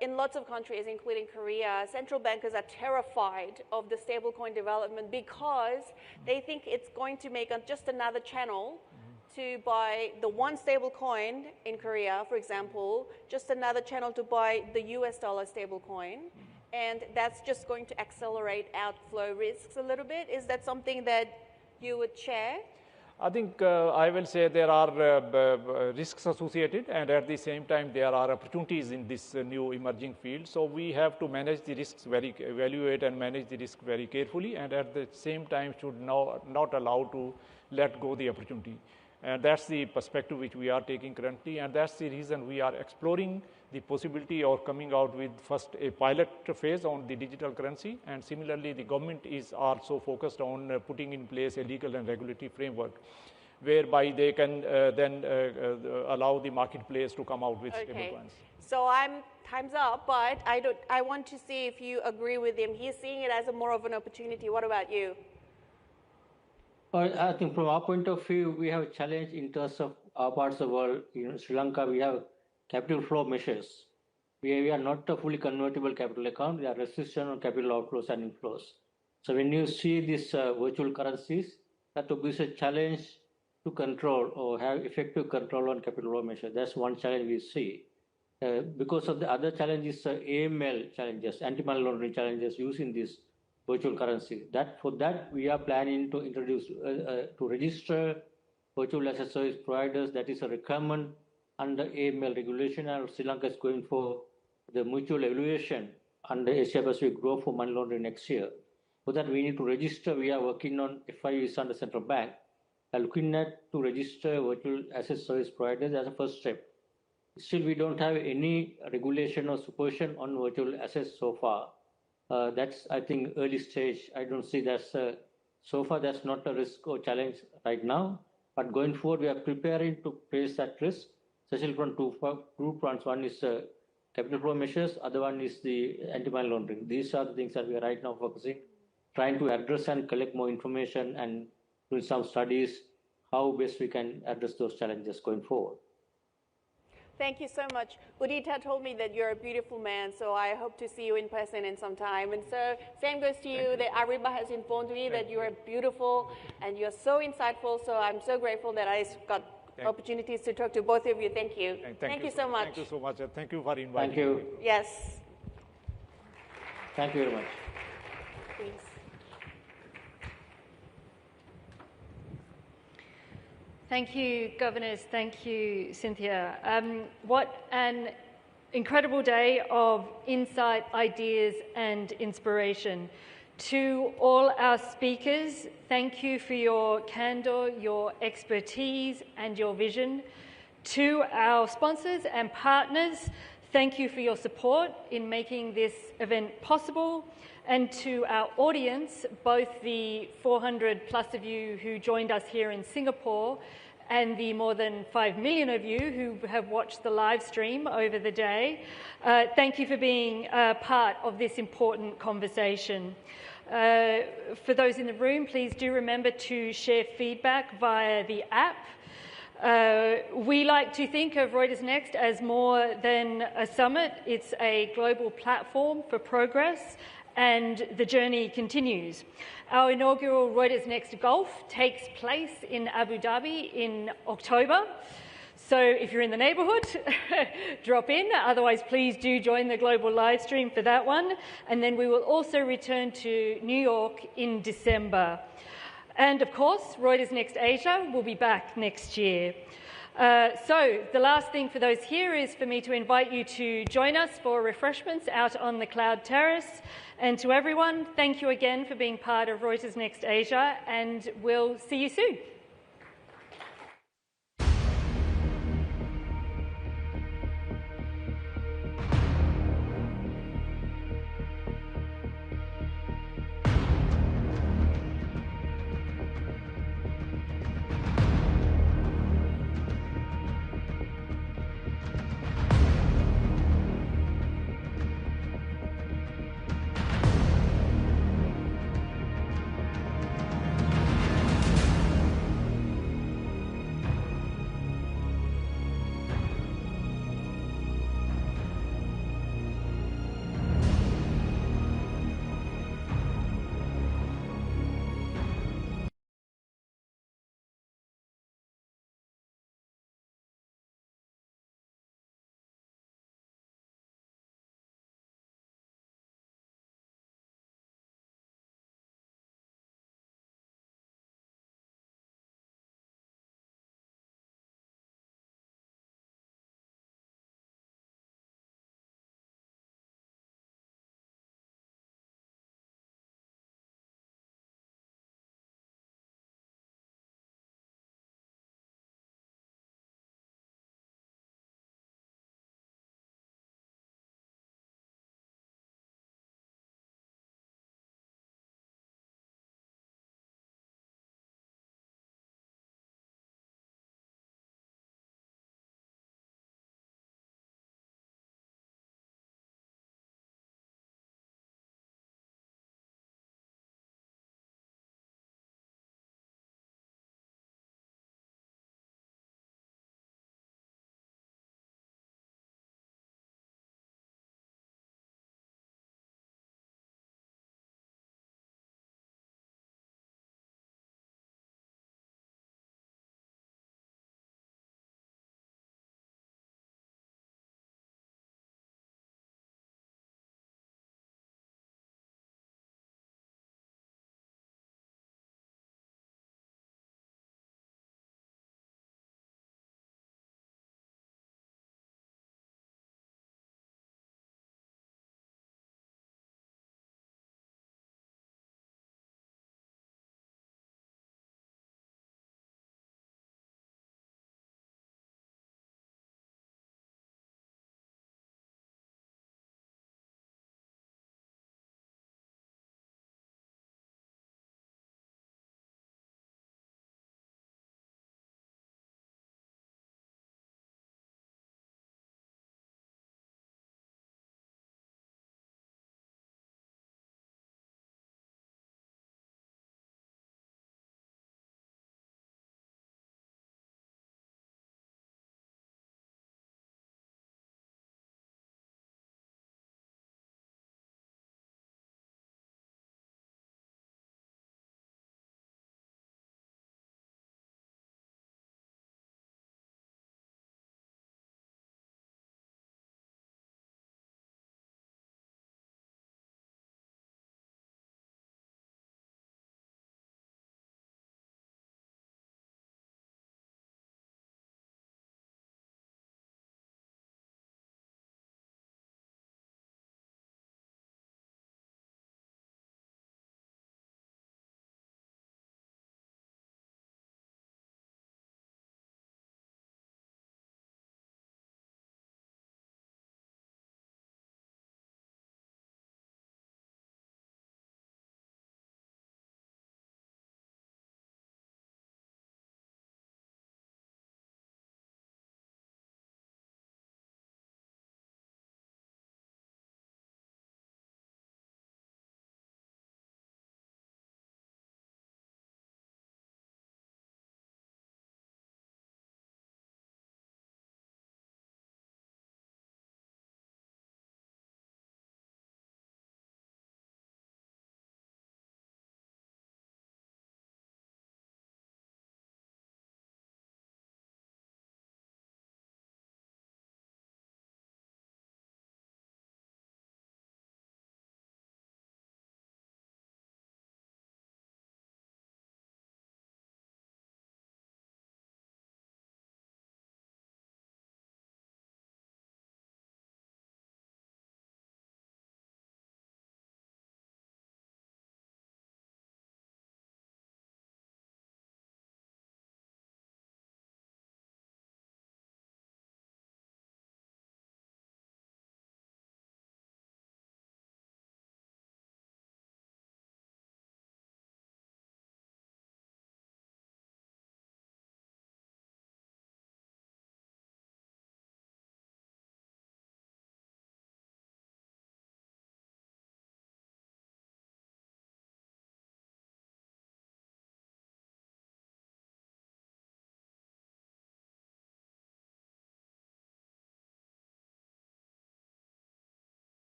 in lots of countries, including Korea, central bankers are terrified of the stablecoin development because they think it's going to make just another channel to buy the one stable coin in Korea, for example, just another channel to buy the US dollar stable coin. And that's just going to accelerate outflow risks a little bit. Is that something that you would share? I think I will say there are risks associated, and at the same time there are opportunities in this new emerging field. So we have to manage the risks evaluate and manage the risk very carefully, and at the same time should not allow to let go the opportunity. And that's the perspective which we are taking currently, and that's the reason we are exploring the possibility of coming out with first a pilot phase on the digital currency, and similarly the government is also focused on putting in place a legal and regulatory framework whereby they can then allow the marketplace to come out with stable coins. So time's up, but I want to see if you agree with him. He's seeing it as more of an opportunity. What about you? I think from our point of view, we have a challenge in terms of our parts of the world. In Sri Lanka, we have capital flow measures. We are not a fully convertible capital account. There are restrictions on capital outflows and inflows. So when you see these virtual currencies, that will be a challenge to control or have effective control on capital flow measures. That's one challenge we see. Because of the other challenges, AML challenges, anti-money laundering challenges using this virtual currency. For that, we are planning to introduce, to register virtual asset service providers. That is a requirement under AML regulation, and Sri Lanka is going for the mutual evaluation under Asia Pacific Growth for Money Laundering next year. For that, we need to register. We are working on FIUs under Central Bank, looking at to register virtual asset service providers as a first step. Still, we don't have any regulation or supervision on virtual assets so far. That's, I think, early stage. I don't see that's, so far that's not a risk or challenge right now. But going forward, we are preparing to face that risk, especially from two fronts. One is capital flow measures, other one is the anti-money laundering. These are the things that we are right now focusing, trying to address and collect more information and doing some studies, how best we can address those challenges going forward. Thank you so much. Udita told me that you're a beautiful man, so I hope to see you in person in some time. And so same goes to you, that Ariba has informed me that you are beautiful and you're so insightful, so I'm so grateful that I got opportunities to talk to both of you. Thank you. Thank you so much. Thank you so much. Thank you for inviting me. Thank you. Yes. Thank you very much. Please. Thank you, Governors. Thank you, Cynthia. What an incredible day of insight, ideas, and inspiration. To all our speakers, thank you for your candor, your expertise, and your vision. To our sponsors and partners, thank you for your support in making this event possible. And to our audience, both the 400 plus of you who joined us here in Singapore and the more than 5 million of you who have watched the live stream over the day, thank you for being part of this important conversation. For those in the room, please do remember to share feedback via the app. We like to think of Reuters Next as more than a summit. It's a global platform for progress, and the journey continues. Our inaugural Reuters Next Golf takes place in Abu Dhabi in October. So if you're in the neighbourhood, drop in. Otherwise, please do join the global live stream for that one. And then we will also return to New York in December. And of course, Reuters Next Asia will be back next year. So the last thing for those here is for me to invite you to join us for refreshments out on the Cloud Terrace. And to everyone, thank you again for being part of Reuters Next Asia, and we'll see you soon.